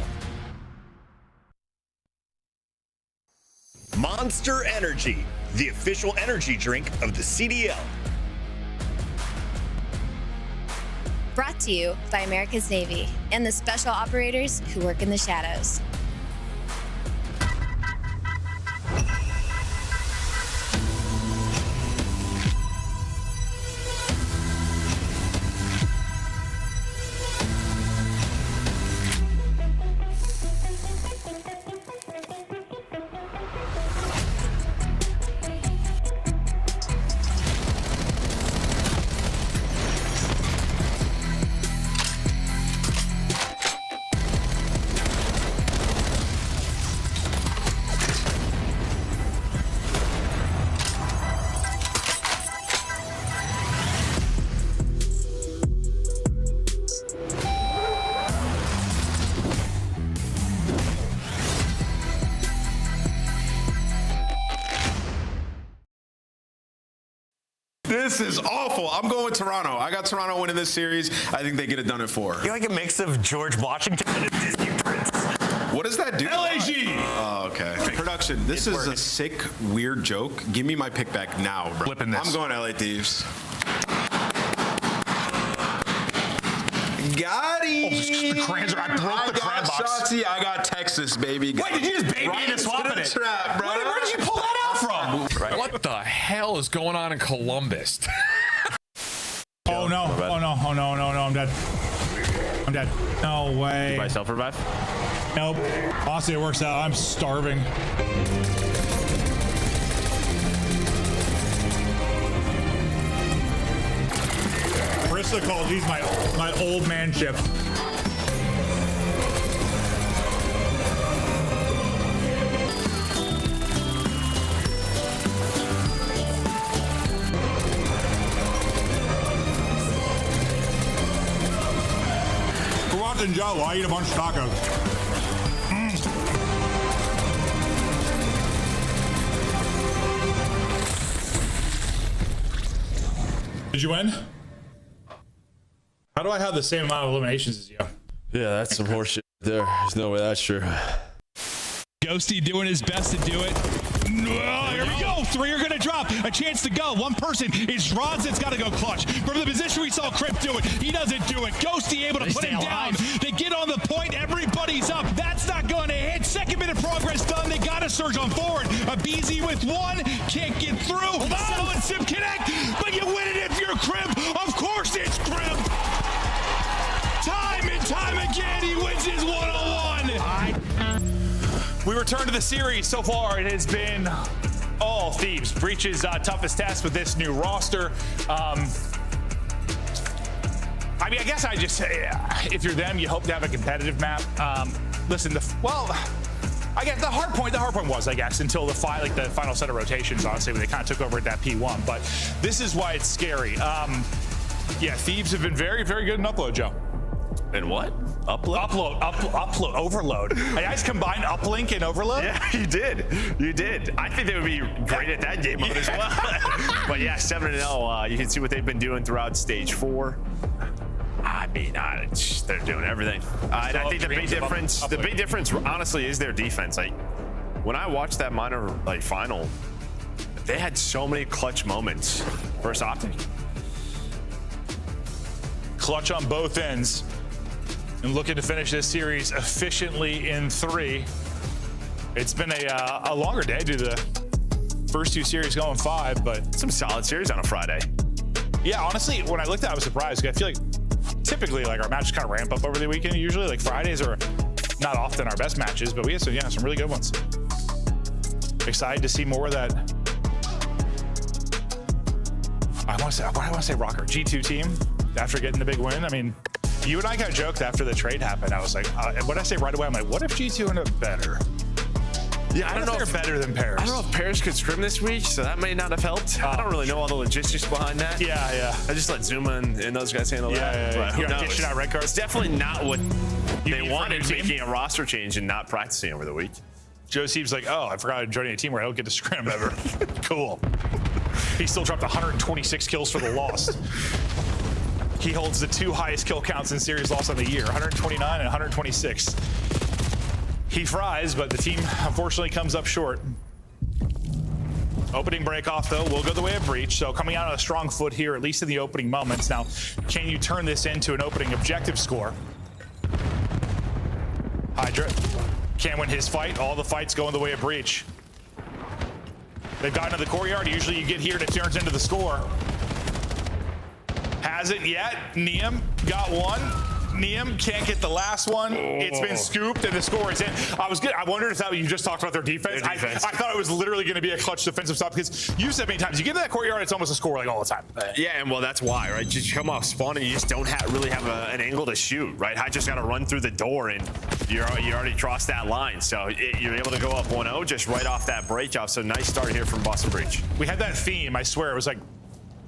Speaker 13: Monster Energy, the official energy drink of the CDL.
Speaker 14: Brought to you by America's Navy and the special operators who work in the shadows.
Speaker 8: This is awful. I'm going with Toronto. I got Toronto winning this series. I think they get it done in 4.
Speaker 9: You're like a mix of George Washington and a Disney prince.
Speaker 8: What does that do?
Speaker 1: LAG!
Speaker 8: Oh, okay. Production, this is a sick, weird joke. Give me my pick back now, bro.
Speaker 1: Flipping this.
Speaker 8: I'm going LA Thieves. Got him.
Speaker 1: I
Speaker 8: got Shotzi. I got Texas, baby.
Speaker 1: Wait, did you just baby into swapping it?
Speaker 8: Trap, bro.
Speaker 1: Where did you pull that out from?
Speaker 17: Right. What the hell is going on in Columbus?
Speaker 1: Oh no! Oh no! Oh no! No! No! I'm dead. I'm dead. No way.
Speaker 3: By self revive?
Speaker 1: Nope. Honestly, it works out. I'm starving. Krista calls these my old man ship. We're watching Joe while I eat a bunch of tacos. Did you win? How do I have the same amount of eliminations as you?
Speaker 20: Yeah, that's some horseshit there. There's no way that's true.
Speaker 22: Ghosty doing his best to do it. Oh, here we go. 3 are going to drop. A chance to go. One person is Rods that's got to go clutch. From the position we saw Crip do it, he doesn't do it. Ghosty able to put him down. They get on the point. Everybody's up. That's not going to hit. Second bit of progress done. They got to surge on forward. A BZ with 1. Can't get through. Oh, and Sim connect. But you win it if you're Crip. Of course it's Crip. Time and time again, he wins his one-on-one.
Speaker 1: We return to the series. So far, it has been all Thieves. Breach's toughest test with this new roster. I mean, I guess I just say, if you're them, you hope to have a competitive map. Listen, I guess the hard point was, I guess, until the final set of rotations, honestly, when they kind of took over at that P1. But this is why it's scary. Yeah, Thieves have been very, very good in upload, Joe.
Speaker 3: And what? Upload?
Speaker 1: Overload. I guys combined uplink and overload?
Speaker 3: Yeah, you did. You did. I think they would be great at that game mode as well. But yeah, 7-0. You can see what they've been doing throughout stage 4. I mean, they're doing everything. And I think the big difference, honestly, is their defense. Like, when I watched that minor final, they had so many clutch moments versus Optic.
Speaker 1: Clutch on both ends. And looking to finish this series efficiently in 3. It's been a longer day due to the first 2 series going 5, but
Speaker 3: some solid series on a Friday.
Speaker 1: Yeah, honestly, when I looked at it, I was surprised. I feel like typically our matches kind of ramp up over the weekend. Usually, like Fridays are not often our best matches, but we had some really good ones. Excited to see more of that. I want to say Rocker G2 team after getting the big win. I mean, you and I got joked after the trade happened. I was like, what I say right away, I'm like, what if G2 ended up better?
Speaker 3: Yeah, I don't know
Speaker 1: if they're better than Paris.
Speaker 3: I don't know if Paris could scrim this week, so that may not have helped. I don't really know all the logistics behind that.
Speaker 1: Yeah.
Speaker 3: I just let Zuma and those guys handle that.
Speaker 1: Yeah. You're dishing out red cards.
Speaker 3: It's definitely not what they wanted, making a roster change and not practicing over the week.
Speaker 1: Joe Seeves like, oh, I forgot I'm joining a team where I don't get to scrim ever. Cool. He still dropped 126 kills for the loss. He holds the 2 highest kill counts in series loss on the year, 129 and 126. He fries, but the team unfortunately comes up short. Opening break off, though, will go the way of Breach. So coming out on a strong foot here, at least in the opening moments. Now, can you turn this into an opening objective score? Hydra can't win his fight. All the fights going the way of Breach. They've gotten to the courtyard. Usually you get here and it turns into the score. Hasn't yet. Neum got one. Neum can't get the last one. It's been scooped and the score is in. I wondered if that you just talked about their defense. I thought it was literally going to be a clutch defensive stop because you said many times you get to that courtyard, it's almost a score like all the time.
Speaker 3: Yeah, and well, that's why, right? Just come off spawn and you just don't really have an angle to shoot, right? I just got to run through the door and you already crossed that line. So you're able to go up 1-0 just right off that breakoff. So nice start here from Boston Breach.
Speaker 1: We had that theme, I swear. It was like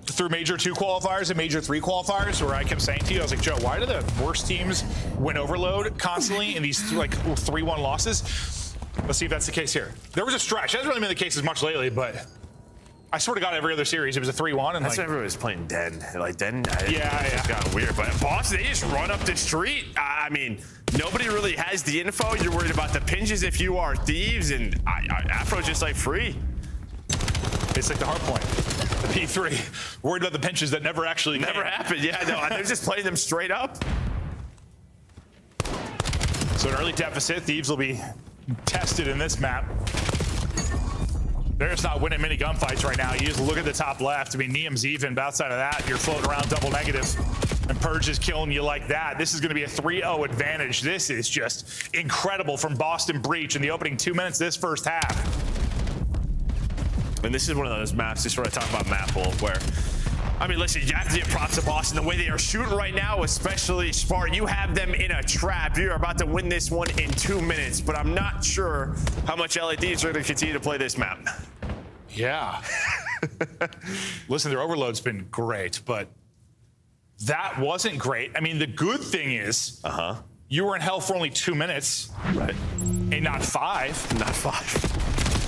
Speaker 1: through Major 2 qualifiers and Major 3 qualifiers where I kept saying to you, I was like, Joe, why do the worst teams win overload constantly in these 3-1 losses? Let's see if that's the case here. There was a stretch. It hasn't really been the case as much lately, but I swear to God, every other series, it was a 3-1. And
Speaker 3: that's why everybody was playing Den. Like, Den,
Speaker 1: yeah.
Speaker 3: It's got weird. But Boston, they just run up the street. I mean, nobody really has the info. You're worried about the pinches if you are Thieves, and Afro's just like free.
Speaker 1: It's like the hard point. The P3. Worried about the pinches that never actually
Speaker 3: happened. Yeah, no, they're just playing them straight up.
Speaker 1: So an early deficit. Thieves will be tested in this map. They're just not winning many gunfights right now. You just look at the top left. I mean, Neum's even, but outside of that, you're floating around double negative. And Purge is killing you like that. This is going to be a 3-0 advantage. This is just incredible from Boston Breach in the opening 2 minutes this first half.
Speaker 3: And this is one of those maps, just sort of talk about map wolf, where, I mean, listen, you have to give props to Boston. The way they are shooting right now, especially Spartan, you have them in a trap. You're about to win this one in 2 minutes, but I'm not sure how much LA Thieves are going to continue to play this map.
Speaker 1: Yeah. Listen, their overload's been great, but that wasn't great. I mean, the good thing is, you were in hell for only 2 minutes.
Speaker 3: Right.
Speaker 1: And not 5.
Speaker 3: Not 5.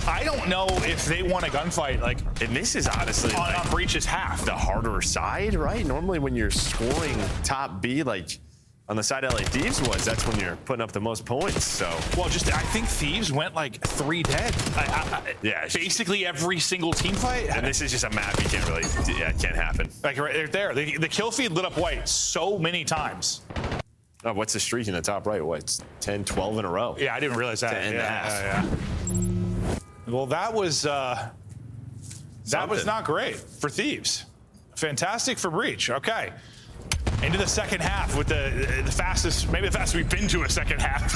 Speaker 1: I don't know if they won a gunfight, like,
Speaker 3: and this is honestly
Speaker 1: on Breach's half.
Speaker 3: The harder side, right? Normally when you're scoring top B, like on the side LA Thieves was, that's when you're putting up the most points. So,
Speaker 1: well, just I think Thieves went like 3 dead.
Speaker 3: Yeah,
Speaker 1: basically every single team fight.
Speaker 3: And this is just a map you can't really, it can't happen.
Speaker 1: Like right there, the kill feed lit up white so many times.
Speaker 3: Oh, what's the streak in the top right? What, it's 10, 12 in a row?
Speaker 1: Yeah, I didn't realize that.
Speaker 3: 10 and a half.
Speaker 1: Well, that was not great for Thieves. Fantastic for Breach. Okay. Into the second half with the fastest, maybe the fastest we've been to a second half.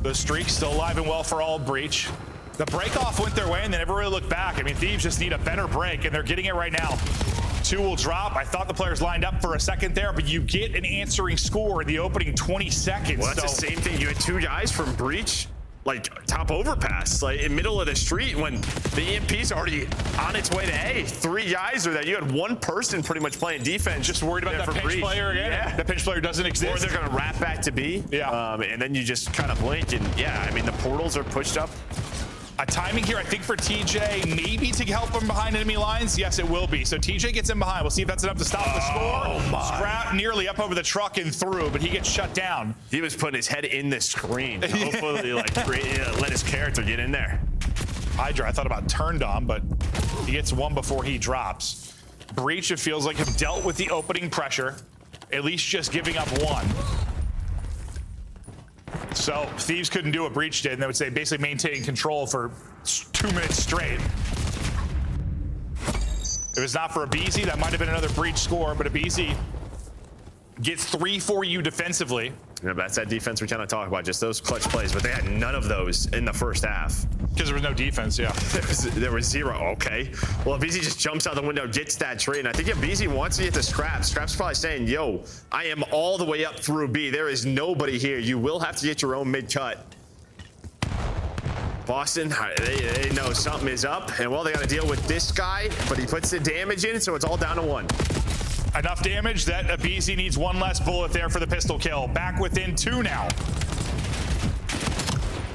Speaker 1: The streak still alive and well for all Breach. The break off went their way and they never really looked back. I mean, Thieves just need a better break and they're getting it right now. 2 will drop. I thought the players lined up for a second there, but you get an answering score in the opening 20 seconds.
Speaker 3: Well, that's the same thing. You had 2 guys from Breach like top overpass, like in middle of the street when the EMP's already on its way to A. 3 guys are there. You had one person pretty much playing defense.
Speaker 1: Just worried about that pinch player again. Yeah. That pinch player doesn't exist.
Speaker 3: Or they're going to wrap back to B.
Speaker 1: Yeah.
Speaker 3: And then you just kind of blink. And yeah, I mean, the portals are pushed up.
Speaker 1: A timing here, I think, for TJ, maybe to help him behind enemy lines. Yes, it will be. So TJ gets in behind. We'll see if that's enough to stop the score. Scrap nearly up over the truck and through, but he gets shut down.
Speaker 3: He was putting his head in the screen. Hopefully, like, let his character get in there.
Speaker 1: Hydra, I thought about turned on, but he gets one before he drops. Breach, it feels like, have dealt with the opening pressure, at least just giving up one. So Thieves couldn't do what Breach did, and they would say basically maintaining control for 2 minutes straight. If it's not for Abizi, that might have been another Breach score, but Abizi gets 3 for you defensively.
Speaker 3: Yeah, that's that defense we're trying to talk about, just those clutch plays, but they had none of those in the first half.
Speaker 1: Because there was no defense, yeah.
Speaker 3: There was 0, okay. Well, Abizi just jumps out the window, gets that trade, and I think Abizi wants to get to Scrap. Scrap's probably saying, yo, I am all the way up through B. There is nobody here. You will have to get your own mid-cut. Boston, they know something is up, and well, they got to deal with this guy, but he puts the damage in, so it's all down to 1.
Speaker 1: Enough damage that Abizi needs 1 less bullet there for the pistol kill. Back within 2 now.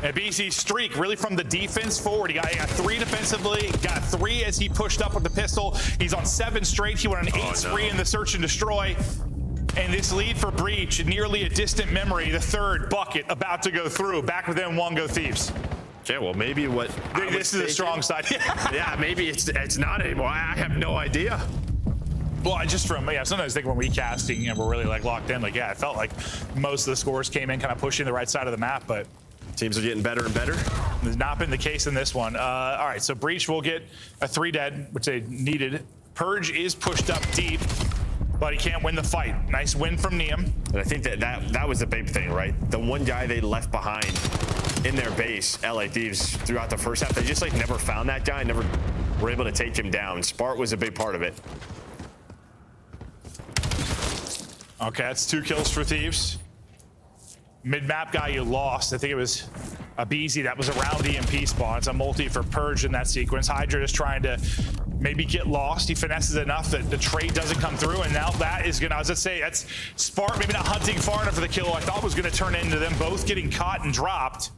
Speaker 1: Abizi's streak really from the defense forward. He got 3 defensively, got 3 as he pushed up with the pistol. He's on 7 straight. He went on 8 spree in the search and destroy. And this lead for Breach, nearly a distant memory. The 3rd bucket about to go through. Back within 1, go Thieves.
Speaker 3: Yeah, well, maybe what
Speaker 1: this is a strong side.
Speaker 3: Yeah, maybe it's not anymore. I have no idea.
Speaker 1: Well, I just sometimes I think when we casting and we're really like locked in, like, yeah, I felt like most of the scores came in kind of pushing the right side of the map, but
Speaker 3: teams are getting better and better.
Speaker 1: It's not been the case in this one. All right, so Breach will get a 3 dead, which they needed. Purge is pushed up deep, but he can't win the fight. Nice win from Neum.
Speaker 3: And I think that was the big thing, right? The one guy they left behind in their base, LA Thieves, throughout the first half, they just like never found that guy, never were able to take him down. Spart was a big part of it.
Speaker 1: Okay, that's 2 kills for Thieves. Mid-map guy you lost. I think it was Abizi that was around EMP spawn. It's a multi for Purge in that sequence. Hydra is trying to maybe get lost. He finesses enough that the trade doesn't come through, and now that is gonna, I was gonna say, that's Spart maybe not hunting far enough for the kill I thought was gonna turn into them both getting caught and dropped.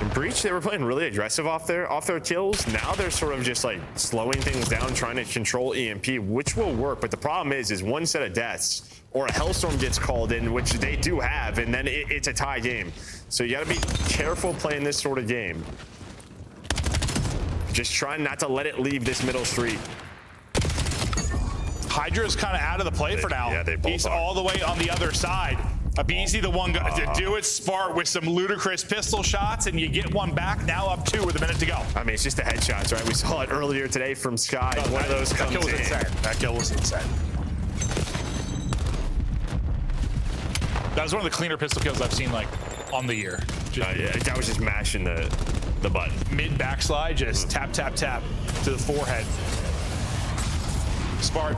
Speaker 3: In Breach, they were playing really aggressive off their kills. Now they're sort of just like slowing things down, trying to control EMP, which will work. But the problem is 1 set of deaths or a Hellstorm gets called in, which they do have, and then it's a tie game. So you got to be careful playing this sort of game. Just trying not to let it leave this middle street.
Speaker 1: Hydra is kind of out of the play for now.
Speaker 3: Yeah, they both
Speaker 1: He's
Speaker 3: are.
Speaker 1: all the way on the other side. Abizi, the one to do it. Spart with some ludicrous pistol shots, and you get 1 back. Now up 2 with a minute to go.
Speaker 3: I mean, it's just the headshots, right? We saw it earlier today from Sky. One of those comes
Speaker 1: that kill was
Speaker 3: in.
Speaker 1: insane. That kill was insane. That was one of the cleaner pistol kills I've seen like on the year.
Speaker 3: Yeah, that was just mashing the button.
Speaker 1: Mid backslide, just tap, tap, tap to the forehead. Spart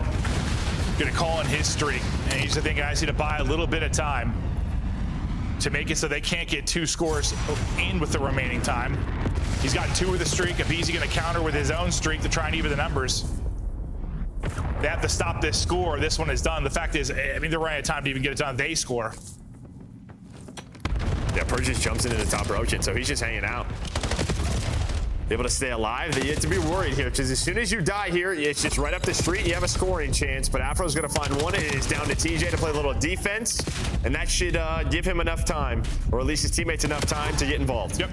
Speaker 1: gonna call in his streak, and he's the thing, guys need to buy a little bit of time to make it so they can't get 2 scores in with the remaining time. He's got 2 with the streak. Abizi gonna counter with his own streak to try and even the numbers. They have to stop this score. This one is done. The fact is, I mean, they're running out of time to even get it done. They score.
Speaker 3: Yeah, Purge just jumps into the top rotation, so he's just hanging out. Able to stay alive. You have to be worried here, because as soon as you die here, it's just right up the street. You have a scoring chance, but Afro's going to find one. It is down to TJ to play a little defense, and that should give him enough time, or at least his teammates enough time to get involved.
Speaker 1: Yep.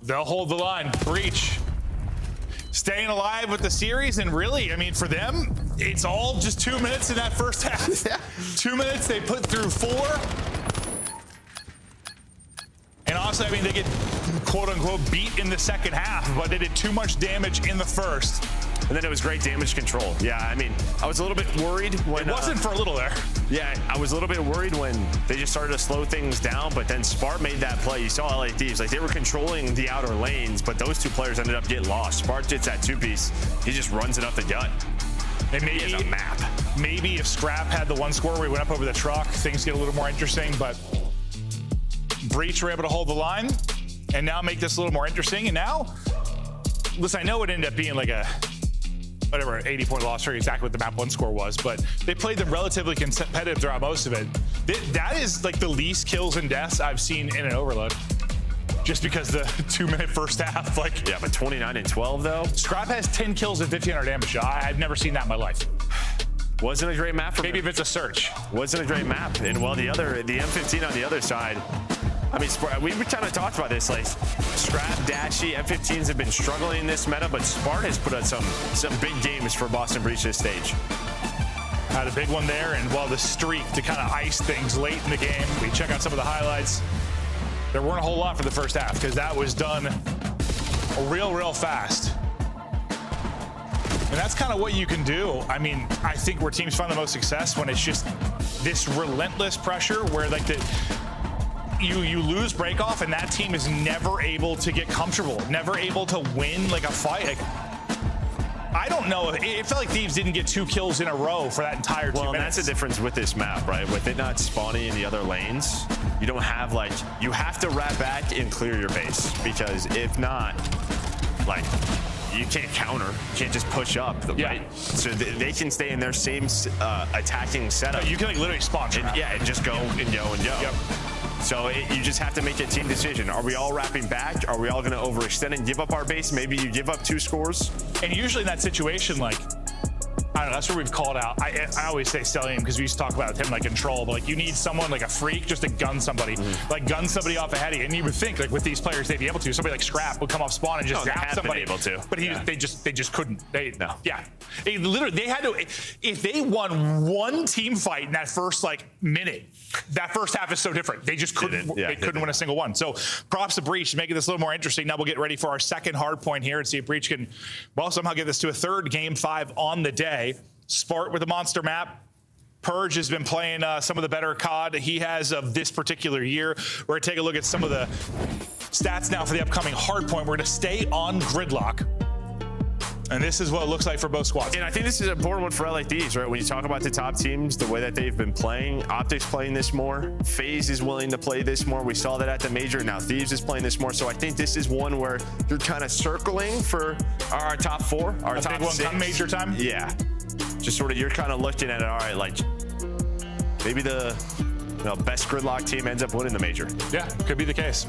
Speaker 1: They'll hold the line. Breach staying alive with the series, and really, I mean, for them, it's all just 2 minutes in that first half. 2 minutes, they put through 4. And also, I mean, they get quote-unquote beat in the second half, but they did too much damage in the first.
Speaker 3: And then it was great damage control. Yeah, I mean, I was a little bit worried when...
Speaker 1: It wasn't for a little there.
Speaker 3: Yeah, I was a little bit worried when they just started to slow things down, but then Spart made that play. You saw LA Thieves, like they were controlling the outer lanes, but those 2 players ended up getting lost. Spart gets that 2-piece. He just runs it up the gut.
Speaker 1: And maybe,
Speaker 3: he has a map.
Speaker 1: Maybe if Scrap had the 1 score where he went up over the truck, things get a little more interesting, but Breach were able to hold the line and now make this a little more interesting. And now, listen, I know it ended up being like a, whatever, 80-point loss for exactly what the map 1 score was, but they played them relatively competitive throughout most of it. That is like the least kills and deaths I've seen in an Overload. Just because the 2-minute first half, like.
Speaker 3: Yeah, but 29 and 12 though.
Speaker 1: Scrap has 10 kills and 1,500 damage. I've never seen that in my life.
Speaker 3: Wasn't a great map for
Speaker 1: maybe if it's a search.
Speaker 3: Wasn't a great map. And well, the M15 on the other side, I mean, we kind of talked about this, like Scrap, Dashy, M15s have been struggling in this meta, but Spart has put out some big games for Boston Breach this stage.
Speaker 1: Had a big one there, and the streak to kind of ice things late in the game. We check out some of the highlights. There weren't a whole lot for the first half because that was done real fast. And that's kind of what you can do. I mean, I think where teams find the most success when it's just this relentless pressure where like you lose break off and that team is never able to get comfortable, never able to win like a fight. Like, I don't know. It felt like Thieves didn't get 2 kills in a row for that entire 2 minutes.
Speaker 3: Well, that's the difference with this map, right? With it not spawning in the other lanes, you don't have like, you have to wrap back and clear your base because if not, like, you can't counter. You can't just push up, right? So they can stay in their same attacking setup.
Speaker 1: You can like literally spawn trap.
Speaker 3: And just go and go and go.
Speaker 1: Yep.
Speaker 3: So you just have to make a team decision. Are we all wrapping back? Are we all going to overextend and give up our base? Maybe you give up 2 scores.
Speaker 1: And usually in that situation, like, I don't know, that's where we've called out. I always say Stellium because we used to talk about him like control, but like you need someone like a freak just to gun somebody, like gun somebody off ahead of you. And you would think like with these players they'd be able to. Somebody like Scrap would come off spawn and just zap somebody.
Speaker 3: Been able to.
Speaker 1: But they just couldn't. Yeah. Literally, they had to. If they won one team fight in that first like minute, that first half is so different. They just couldn't. They couldn't win a single one. So props to Breach, making this a little more interesting. Now we'll get ready for our second hard point here and see if Breach can, somehow get this to a third game 5 on the day. Spart with a monster map. Purge has been playing some of the better COD he has of this particular year. We're going to take a look at some of the stats now for the upcoming hard point. We're going to stay on Gridlock. And this is what it looks like for both squads.
Speaker 3: And I think this is an important one for LA Thieves, right? When you talk about the top teams, the way that they've been playing, Optics playing this more, FaZe is willing to play this more. We saw that at the major. Now Thieves is playing this more. So I think this is one where you're kind of circling for our top 4, our top
Speaker 1: big one
Speaker 3: 6.
Speaker 1: Come major time?
Speaker 3: Yeah. Just sort of, you're kind of looking at it, all right, like maybe the best Gridlock team ends up winning the major.
Speaker 1: Yeah, could be the case.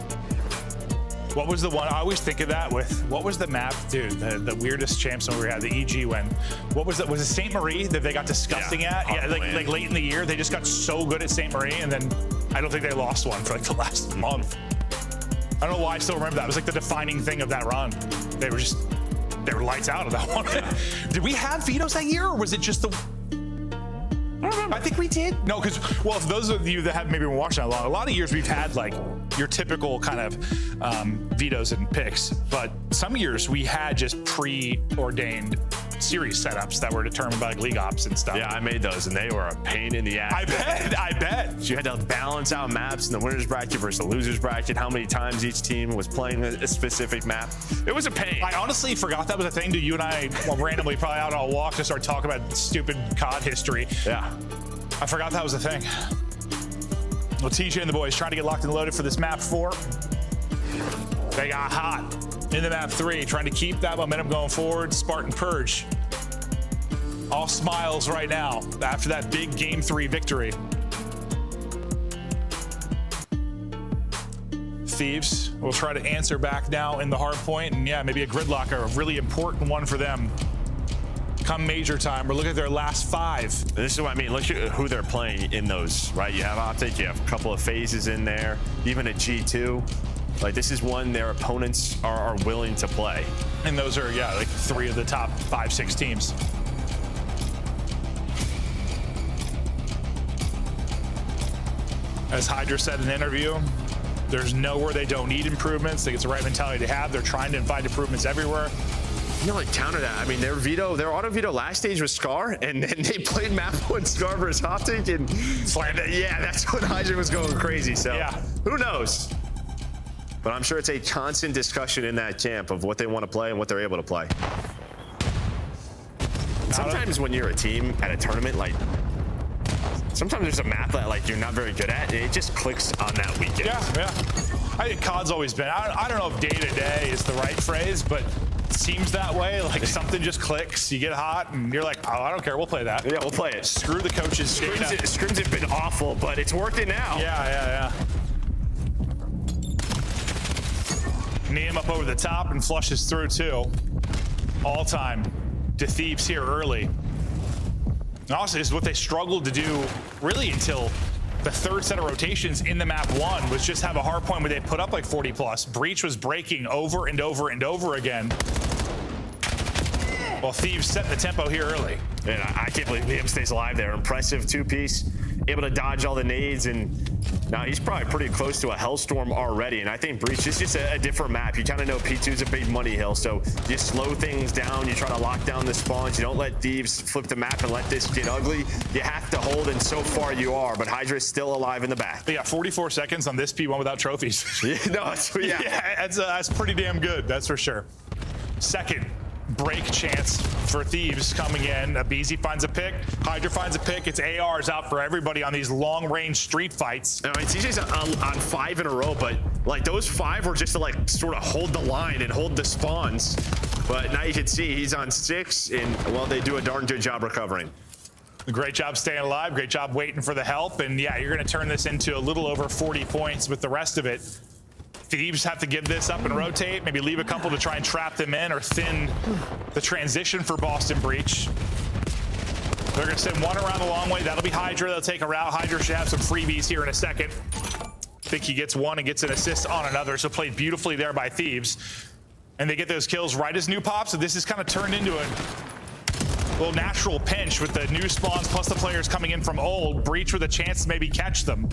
Speaker 1: What was the one? I always think of that with, what was the map, dude? The weirdest champs when we had the EG win. What was it? Was it St. Marie that they got disgusting at? Yeah, like late in the year, they just got so good at St. Marie, and then I don't think they lost one for like the last month. I don't know why I still remember that. It was like the defining thing of that run. They were lights out of that one. Did we have vetoes that year, or was it just the? I don't remember. I think we did. No, because, well, for those of you that have maybe been watching a lot of years we've had like your typical kind of vetoes and picks, but some years we had just preordained series setups that were determined by like league ops and stuff.
Speaker 3: Yeah, I made those, and they were a pain in the ass.
Speaker 1: I bet.
Speaker 3: So you had to balance out maps in the winner's bracket versus the loser's bracket, how many times each team was playing a specific map. It was a pain.
Speaker 1: I honestly forgot that was a thing. You and I randomly probably out on a walk to start talking about stupid COD history.
Speaker 3: Yeah.
Speaker 1: I forgot that was a thing. Well, TJ and the boys trying to get locked and loaded for this map 4. They got hot in the map 3, trying to keep that momentum going forward. Spartan Purge, all smiles right now after that big game 3 victory. Thieves will try to answer back now in the hard point, and yeah, maybe a Gridlock, a really important one for them. Come major time, we're looking at their last 5.
Speaker 3: This is what I mean. Look at who they're playing in those, right? You have Optic, you have a couple of phases in there, even a G2. Like, this is one their opponents are willing to play.
Speaker 1: And those are, yeah, like 3 of the top 5-6 teams. As Hydra said in an interview, there's nowhere they don't need improvements. I think it's the right mentality to have. They're trying to find improvements everywhere.
Speaker 3: You know, like, counter that. I mean, their auto veto last stage was Scar, and then they played map 1 Scar versus Optic and slammed it. Yeah, that's when Hydra was going crazy. So yeah, who knows? But I'm sure it's a constant discussion in that camp of what they want to play and what they're able to play. Sometimes when you're a team at a tournament, like, sometimes there's a map that like you're not very good at. It just clicks on that weekend.
Speaker 1: Yeah. I think COD's always been. I don't know if day to day is the right phrase, but it seems that way. Like something just clicks. You get hot, and you're like, oh, I don't care. We'll play that.
Speaker 3: Yeah, we'll play it.
Speaker 1: Screw the coaches.
Speaker 3: Scrims have been awful, but it's working now.
Speaker 1: Yeah. Neem up over the top and flushes through too. All time to Thieves here early. And also, this is what they struggled to do really until the third set of rotations in the map one, was just have a hard point where they put up like 40 plus. Breach was breaking over and over and over again. Well, Thieves set the tempo here early.
Speaker 3: And I can't believe Liam stays alive there. Impressive two-piece, able to dodge all the nades, and now he's probably pretty close to a Hellstorm already. And I think Breach is just a different map. You kind of know P2 is a big money hill, so you slow things down. You try to lock down the spawns. You don't let Thieves flip the map and let this get ugly. You have to hold, and so far you are. But Hydra is still alive in the back.
Speaker 1: They got 44 seconds on this P1 without trophies. That's pretty damn good. That's for sure. Second break chance for Thieves coming in. Abizi finds a pick. Hydra finds a pick. It's ARs out for everybody on these long-range street fights.
Speaker 3: I mean, TJ's on 5 in a row, but like those 5 were just to like sort of hold the line and hold the spawns. But now you can see he's on 6, and well, they do a darn good job recovering.
Speaker 1: Great job staying alive. Great job waiting for the help. And yeah, you're going to turn this into a little over 40 points with the rest of it. Thieves have to give this up and rotate, maybe leave a couple to try and trap them in or thin the transition for Boston Breach. They're going to send one around the long way. That'll be Hydra. They'll take a route. Hydra should have some freebies here in a second. I think he gets one and gets an assist on another, so played beautifully there by Thieves. And they get those kills right as new pops, so this is kind of turned into a little natural pinch with the new spawns plus the players coming in from old. Breach with a chance to maybe catch them.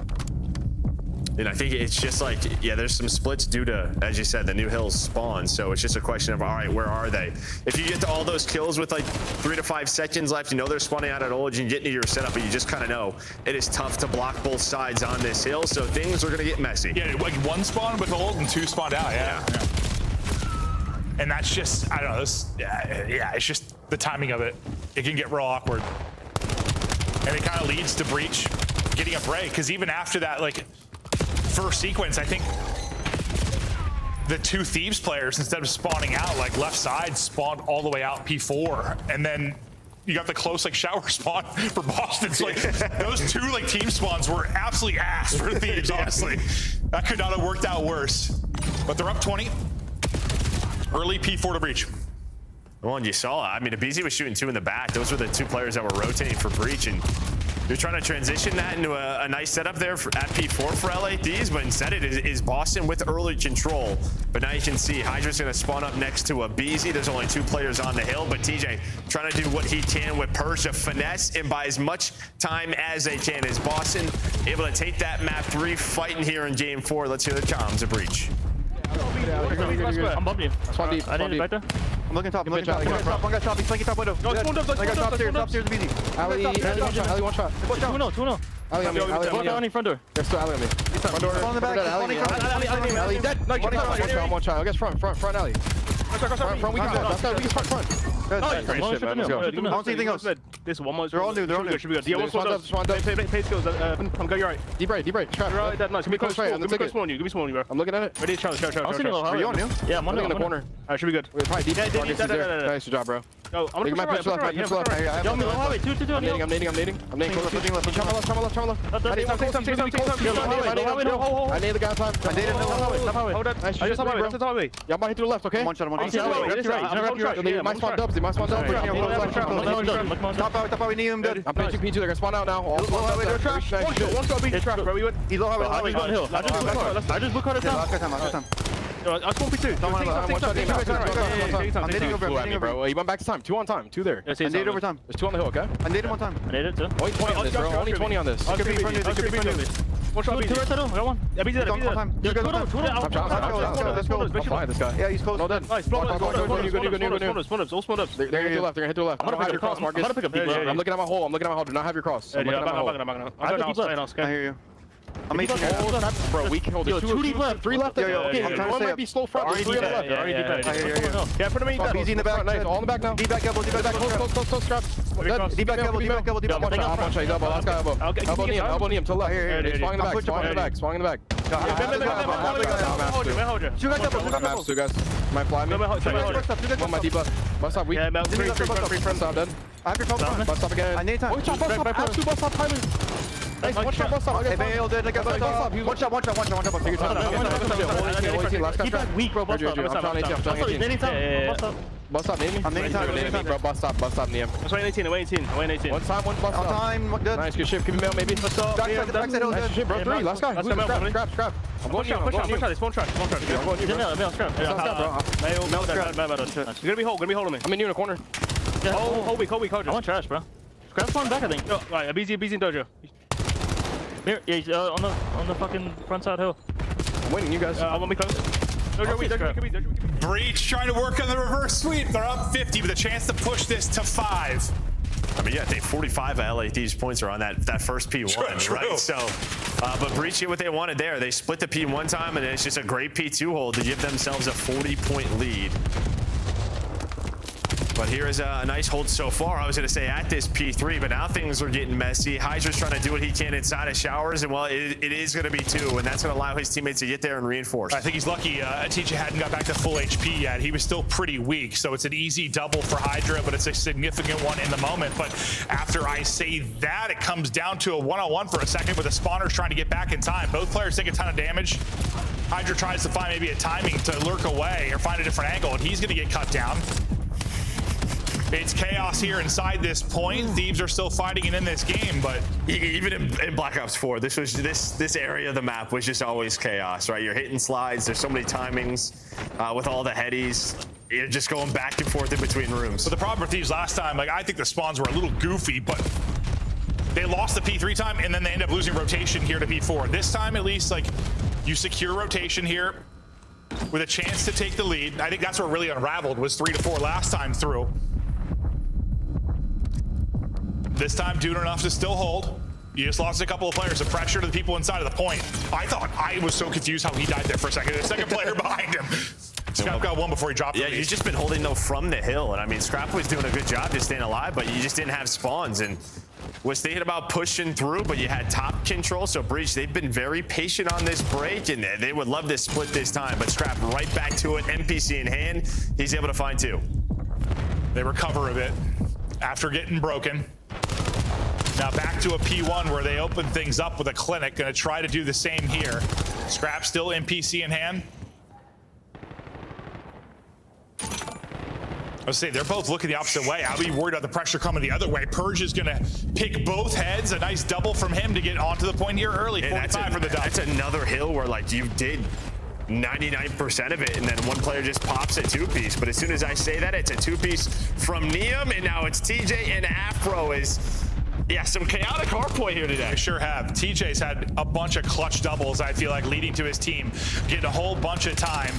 Speaker 3: And I think it's just like, yeah, there's some splits due to, as you said, the new hills spawn. So it's just a question of, all right, where are they? If you get to all those kills with like 3 to 5 seconds left, you know they're spawning out at old, you can get into your setup, but you just kind of know it is tough to block both sides on this hill. So things are going to get messy.
Speaker 1: Yeah, like 1 spawn with old and 2 spawned out. Yeah. And that's just, I don't know, it's just the timing of it. It can get real awkward. And it kind of leads to Breach getting a break, because even after that, like, first sequence, I think the 2 Thieves players, instead of spawning out like left side, spawned all the way out P4, and then you got the close like shower spawn for Boston. So like those 2 like team spawns were absolutely ass for Thieves. Honestly, that could not have worked out worse. But they're up 20. Early P4 to Breach.
Speaker 3: Well, and you saw it. I mean, Abizi was shooting 2 in the back. Those were the 2 players that were rotating for Breach, and you're trying to transition that into a nice setup there at P4 for LA Thieves, but instead it is Boston with early control. But now you can see Hydra's going to spawn up next to Abizi. There's only 2 players on the hill, but TJ trying to do what he can with Persia, finesse, and buy as much time as they can. Is Boston able to take that map 3, fighting here in game 4? Let's hear the comms of Breach.
Speaker 18: I'm bumping you.
Speaker 2: Spawn deep.
Speaker 18: I need it right there.
Speaker 2: I'm looking top. One guy top. He's flanking top window.
Speaker 18: No, spawn up.
Speaker 2: Top stairs, Abizi. Ali, one shot.
Speaker 18: 2-0.
Speaker 2: Ali on me.
Speaker 18: Go down in front door.
Speaker 2: There's still Ali on me. Front door. On the back. Ali dead. One shot. I guess front alley. Front, we can front. Good.
Speaker 18: Nice.
Speaker 2: Great shit, man. Let's go. I don't see anything else.
Speaker 18: This one more.
Speaker 2: They're all new.
Speaker 18: Should be good. Yeah, one spawned up. Play skills. I'm going right.
Speaker 2: Deep right. Trap.
Speaker 18: Right, that nice. Give me close spawn you. Give me spawn you, bro.
Speaker 2: I'm looking at it.
Speaker 18: Ready, charge.
Speaker 2: I'm seeing a little high. Yeah, I'm in the corner.
Speaker 18: Should be good.
Speaker 2: Probably deep. Nice job, bro.
Speaker 18: Yo, I'm gonna push right. Yo, I'm highway. 2.
Speaker 2: I'm nading. Trauma left. I need the guy top. I naded highway.
Speaker 18: Hold up. Nice shit, bro.
Speaker 2: Y'all might hit to the left, okay?
Speaker 18: One shot.
Speaker 2: My spawn dubs. Top out, we need him dead. I'm playing 2P2, they're gonna spawn out now.
Speaker 18: One shot, beat the trap, bro. He's low highway. I just book out of time. I spawned P2.
Speaker 2: I'm nading over, bro. He went back to time. 2 on time. 2 there.
Speaker 18: I naded over time.
Speaker 2: There's 2 on the hill, okay?
Speaker 18: I naded one time. I naded too.
Speaker 2: Only 20 on this, bro. Only 20 on this.
Speaker 18: Could be in front of me. One shot, beat. 2 right side, I got one. Yeah, beat that.
Speaker 2: Let's go. I'm flying this guy. Yeah, he's close.
Speaker 18: No dead. Nice. Spawn up. All spawn up.
Speaker 2: They're gonna hit to the left. They're gonna hit to the left.
Speaker 18: I'm gonna pick a cross. I'm gonna pick a beat.
Speaker 2: I'm looking at my hole. Do not have your cross.
Speaker 18: I'm looking at my hole.
Speaker 2: I hear you. I'm 18
Speaker 18: bro, we killed it.
Speaker 2: Yo, 2 deep left, 3 left.
Speaker 18: One might be slow front. 3 on the left.
Speaker 2: Yeah, put him in. BZ in the back.
Speaker 18: Nice, all in the back now.
Speaker 2: D back elbow, D back
Speaker 18: close, scrap.
Speaker 2: D back elbow, D back elbow, D back elbow.
Speaker 18: One shot, he's elbow, last guy elbow. Elbow Neem, to the left. Here. Swung in the back, swung in the back.
Speaker 2: Two guys elbow,
Speaker 18: Got maps, 2 guys. Might fly me. One my debuff. Bus stop, weak. Free front stop, dead.
Speaker 2: I have your top.
Speaker 18: Bus stop again.
Speaker 2: I need time.
Speaker 18: Bus stop, I have 2 bus stop, timing. Nice, one shot, bus stop.
Speaker 2: Hey, Bail did like a one shot. Take your time.
Speaker 18: Keep that weak, bro. Bus stop. I'm trying 18. Bus stop, name me.
Speaker 2: I'm naming time.
Speaker 18: Bro, bus stop, name.
Speaker 2: I'm swaying 18. One time, one bus stop.
Speaker 18: On
Speaker 2: time, good.
Speaker 18: Nice, good shift. Give me mail, maybe.
Speaker 2: Bus stop. Backside hill,
Speaker 18: Nice shit, bro. 3, last guy. Scrap. I'm going you.
Speaker 2: Push out. This won't try. Mail, scrap. You're gonna be holding me.
Speaker 18: I'm in you in the corner.
Speaker 2: Hold weak.
Speaker 5: I want trash, bro. Scrap's one back, I think.
Speaker 2: No, right, BZ in dojo.
Speaker 5: Here, yeah, he's on the fucking front side hill.
Speaker 18: I'm waiting, you guys.
Speaker 2: I want me close. Dojo,
Speaker 1: Breach trying to work on the reverse sweep. They're up 50 with a chance to push this to 5.
Speaker 3: I mean, yeah, I think 45 of LA Thieves points are on that first P1,
Speaker 1: True.
Speaker 3: right? So, but Breach did what they wanted there. They split the P1 time, and it's just a great P2 hold to give themselves a 40-point lead. But here is a nice hold so far. I was going to say at this P3, but now things are getting messy. Hydra's trying to do what he can inside of showers, and well, it is going to be 2, and that's going to allow his teammates to get there and reinforce.
Speaker 1: I think he's lucky TJ hadn't got back to full HP yet. He was still pretty weak, so it's an easy double for Hydra, but it's a significant one in the moment. But after I say that, it comes down to a one-on-one for a second with the spawners trying to get back in time. Both players take a ton of damage. Hydra tries to find maybe a timing to lurk away or find a different angle, and he's going to get cut down. It's chaos here inside this point. Thieves are still fighting and in this game, but
Speaker 3: even in Black Ops 4, this area of the map was just always chaos, right? You're hitting slides. There's so many timings with all the headies. You're just going back and forth in between rooms.
Speaker 1: But the problem with Thieves last time, like I think the spawns were a little goofy, but they lost the P3 time and then they end up losing rotation here to P4. This time, at least, like you secure rotation here with a chance to take the lead. I think that's what really unraveled was 3 to 4 last time through. This time doing enough to still hold. You just lost a couple of players. The pressure to the people inside of the point. I was so confused how he died there for a second. The second player behind him. Scrap got one before he dropped.
Speaker 3: Yeah, you've just been holding though from the hill. And I mean, Scrap was doing a good job just staying alive, but you just didn't have spawns. And was thinking about pushing through, but you had top control. So Breach, they've been very patient on this break, and they would love to split this time. But Scrap right back to it, NPC in hand. He's able to find 2.
Speaker 1: They recover a bit after getting broken. Now back to a P1 where they open things up with a clinic. Gonna try to do the same here. Scrap still NPC in hand. I was saying, they're both looking the opposite way. I'll be worried about the pressure coming the other way. Purge is gonna pick both heads. A nice double from him to get onto the point here early. 45 for the double.
Speaker 3: That's another hill where like you did 99% of it, and then one player just pops a 2-piece. But as soon as I say that, it's a 2-piece from Neum, and now it's TJ and Afro is... Yeah, some chaotic hardpoint here today.
Speaker 1: They sure have. TJ's had a bunch of clutch doubles, I feel like, leading to his team, getting a whole bunch of time.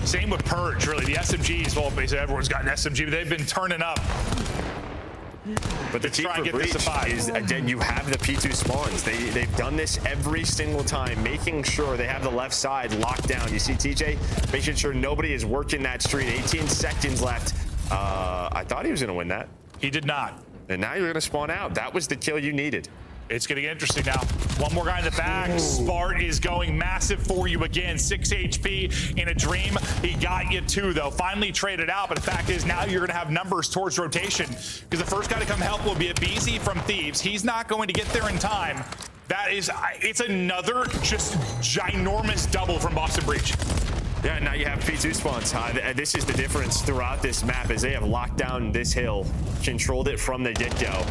Speaker 1: Same with Purge, really. The SMGs, well, basically everyone's got an SMG, but they've been turning up.
Speaker 3: But the key for Breach is, again, you have the P2 spawns. They've done this every single time, making sure they have the left side locked down. You see TJ making sure nobody is working that street. 18 seconds left. I thought he was going to win that.
Speaker 1: He did not.
Speaker 3: And now you're going to spawn out. That was the kill you needed.
Speaker 1: It's going to get interesting now. One more guy in the back. Spart is going massive for you again. 6 HP in a dream. He got you 2, though. Finally traded out, but the fact is now you're going to have numbers towards rotation because the first guy to come help will be a BZ from Thieves. He's not going to get there in time. That is, it's another just ginormous double from Boston Breach.
Speaker 3: Yeah, now you have P2 spawns. This is the difference throughout this map is they have locked down this hill, controlled it from the get-go.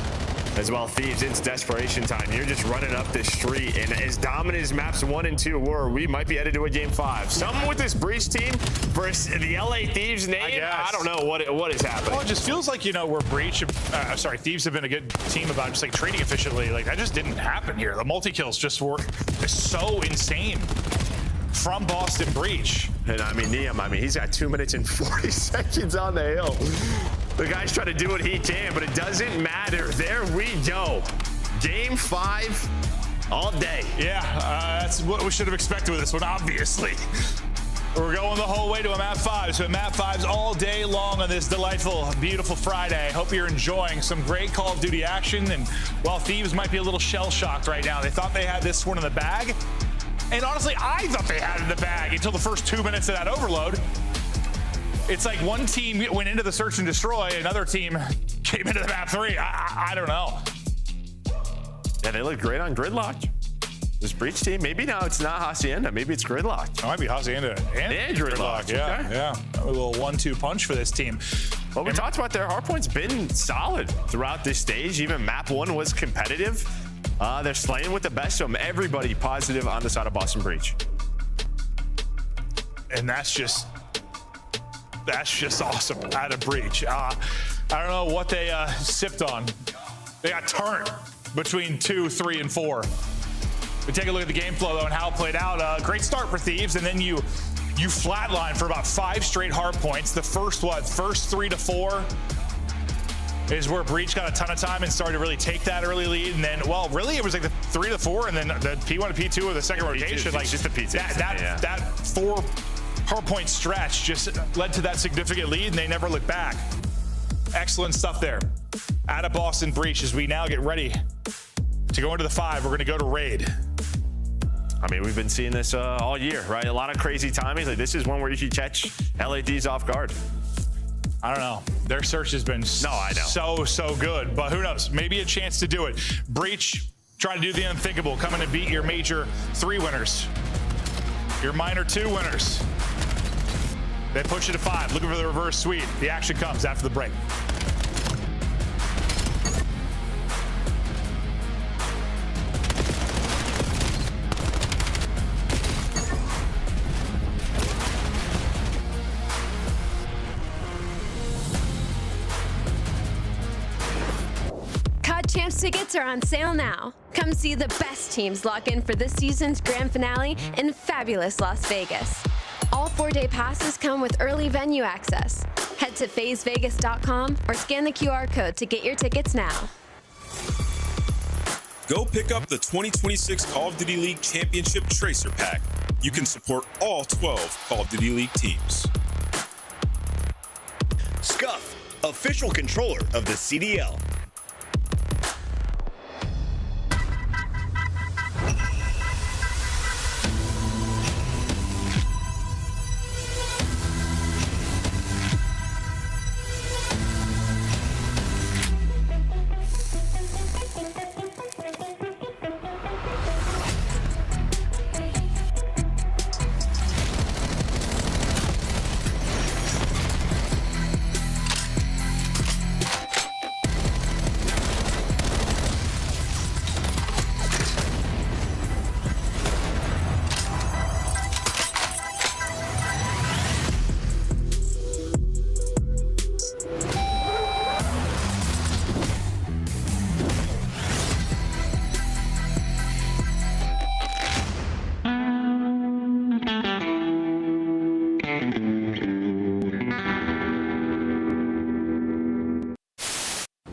Speaker 3: As well, Thieves, it's desperation time. You're just running up this street, and as dominant as maps 1 and 2 were, we might be headed to a game 5. Something with this Breach team versus the LA Thieves name, I don't know what is happening.
Speaker 1: Well, it just feels like, you know, we're Breach, Thieves have been a good team about just like trading efficiently. Like that just didn't happen here. The multi-kills just were so insane from Boston Breach.
Speaker 3: And I mean, Neum, he's got 2 minutes and 40 seconds on the hill. The guy's trying to do what he can, but it doesn't matter. There we go. Game 5. all day.
Speaker 1: Yeah, that's what we should have expected with this one, obviously. We're going the whole way to a map 5. So map 5's all day long on this delightful, beautiful Friday. Hope you're enjoying some great Call of Duty action. And while Thieves might be a little shell-shocked right now, they thought they had this one in the bag. And honestly, I thought they had it in the bag until the first 2 minutes of that overload. It's like one team went into the search and destroy, another team came into the map 3. I don't know.
Speaker 3: Yeah, they look great on Gridlock. This Breach team, maybe now it's not Hacienda, maybe it's Gridlock.
Speaker 1: It might be Hacienda and Gridlock. Yeah,
Speaker 3: okay.
Speaker 1: Yeah. A little 1-2 punch for this team.
Speaker 3: Well, we talked about their hardpoint's been solid throughout this stage. Even map 1 was competitive. They're slaying with the best of them. Everybody positive on the side of Boston Breach.
Speaker 1: And that's just awesome out of Breach. I don't know what they sipped on. They got turned between 2, 3, and 4. We take a look at the game flow, though, and how it played out. Great start for Thieves, and then you flatline for about 5 straight hard points. The first 3 to 4 is where Breach got a ton of time and started to really take that early lead. And then, well, really, it was like the 3 to 4, and then the P1 to P2 of the second rotation.
Speaker 3: Like just the P2.
Speaker 1: That 4 hard point stretch just led to that significant lead, and they never looked back. Excellent stuff there. Out of Boston Breach as we now get ready to go into the 5. We're going to go to Raid.
Speaker 3: I mean, we've been seeing this all year, right? A lot of crazy timings. Like, this is one where you should catch LADs off guard.
Speaker 1: I don't know. Their search has been so good, but who knows? Maybe a chance to do it. Breach trying to do the unthinkable, coming to beat your major 3 winners, your minor 2 winners. They push it to 5, looking for the reverse sweep. The action comes after the break.
Speaker 4: Champs tickets are on sale now. Come see the best teams lock in for this season's grand finale in fabulous Las Vegas. All 4-day passes come with early venue access. Head to phasevegas.com or scan the QR code to get your tickets now.
Speaker 21: Go pick up the 2026 Call of Duty League Championship Tracer Pack. You can support all 12 Call of Duty League teams.
Speaker 13: Scuff, official controller of the CDL.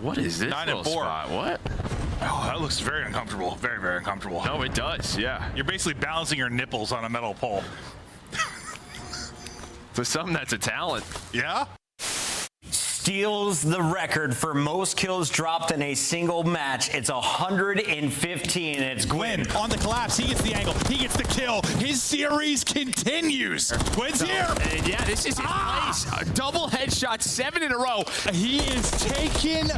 Speaker 2: What is this
Speaker 1: 9 and 4.
Speaker 2: spot? What?
Speaker 1: Oh, that looks very uncomfortable. Very, very uncomfortable.
Speaker 2: No, it does. Yeah.
Speaker 1: You're basically balancing your nipples on a metal pole.
Speaker 2: For some, that's a talent.
Speaker 1: Yeah?
Speaker 9: Steals the record for most kills dropped in a single match. It's 115, and it's Gwyn.
Speaker 22: On the collapse, he gets the angle, he gets the kill. His series continues. Gwyn's here.
Speaker 2: And yeah, this is his place. A double headshot, 7 in a row.
Speaker 22: He is taken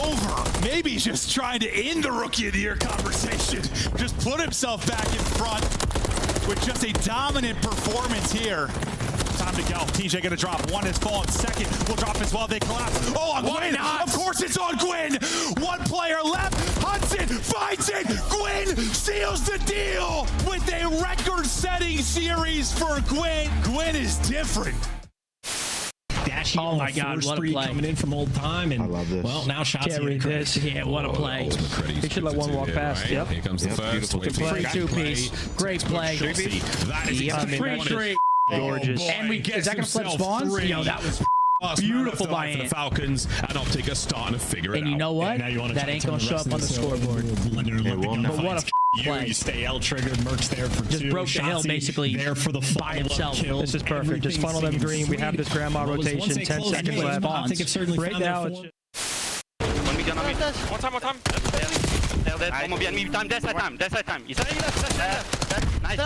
Speaker 22: over. Maybe he's just trying to end the Rookie of the Year conversation. Just put himself back in front with just a dominant performance here. Time to go. TJ gonna drop. 1 is fallen. 2nd will drop as well. They collapse. Oh, on Gwyn! Of course it's on Gwyn! 1 player left. Hudson finds it! Gwyn seals the deal with a record-setting series for Gwyn. Gwyn is different.
Speaker 6: Dashie, oh my God, what a play. Coming in from old time, and I love this. Well, now shots. Can't read this. Yeah, what a play.
Speaker 18: He should let one walk past. Yep.
Speaker 6: Here comes the first.
Speaker 18: Free 2-piece. Great play.
Speaker 6: That is
Speaker 18: free. Gorgeous.
Speaker 6: And we get
Speaker 18: is that gonna flip spawns? Yo, that was beautiful by
Speaker 6: the Falcons, and Optic are starting to figure it out.
Speaker 18: And you know what? That ain't gonna show up on the scoreboard. But what a
Speaker 6: play. You stay L triggered. Merc's there for
Speaker 12: just
Speaker 6: 2.
Speaker 12: Broke the hill basically
Speaker 6: there for the
Speaker 12: by himself.
Speaker 6: Kill.
Speaker 12: This is perfect. Just funnel them green. We have this grandma rotation. 10 seconds left.
Speaker 6: I think it's certainly
Speaker 12: right now.
Speaker 2: One time. Dead. One more behind me. Time. Dead side time. You said nice.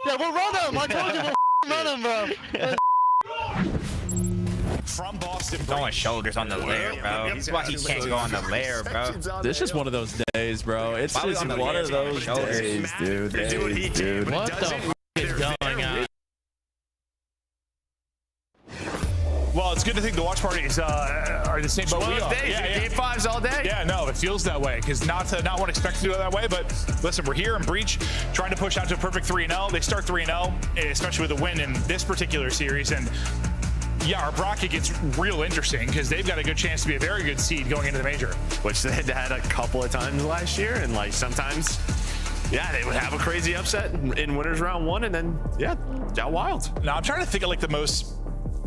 Speaker 18: Yeah, we'll run him. I told you we'll run him, bro.
Speaker 1: From Boston.
Speaker 19: Throwing shoulders on the lair, bro. That's why he can't go on the lair, bro.
Speaker 20: This is one of those days, bro. It's just one of those days, dude. Dude.
Speaker 5: What the f is going on?
Speaker 1: Well, it's good to think the watch parties are the same boat we are.
Speaker 3: Game 5s all day.
Speaker 1: Yeah, no, it feels that way because not one expected to do it that way. But listen, we're here in Breach trying to push out to a perfect 3-0. They start 3-0, especially with a win in this particular series. And yeah, our bracket gets real interesting because they've got a good chance to be a very good seed going into the major.
Speaker 3: Which they had a couple of times last year. And like sometimes, yeah, they would have a crazy upset in winners round 1 and then, yeah, got wild.
Speaker 1: Now I'm trying to think of like the most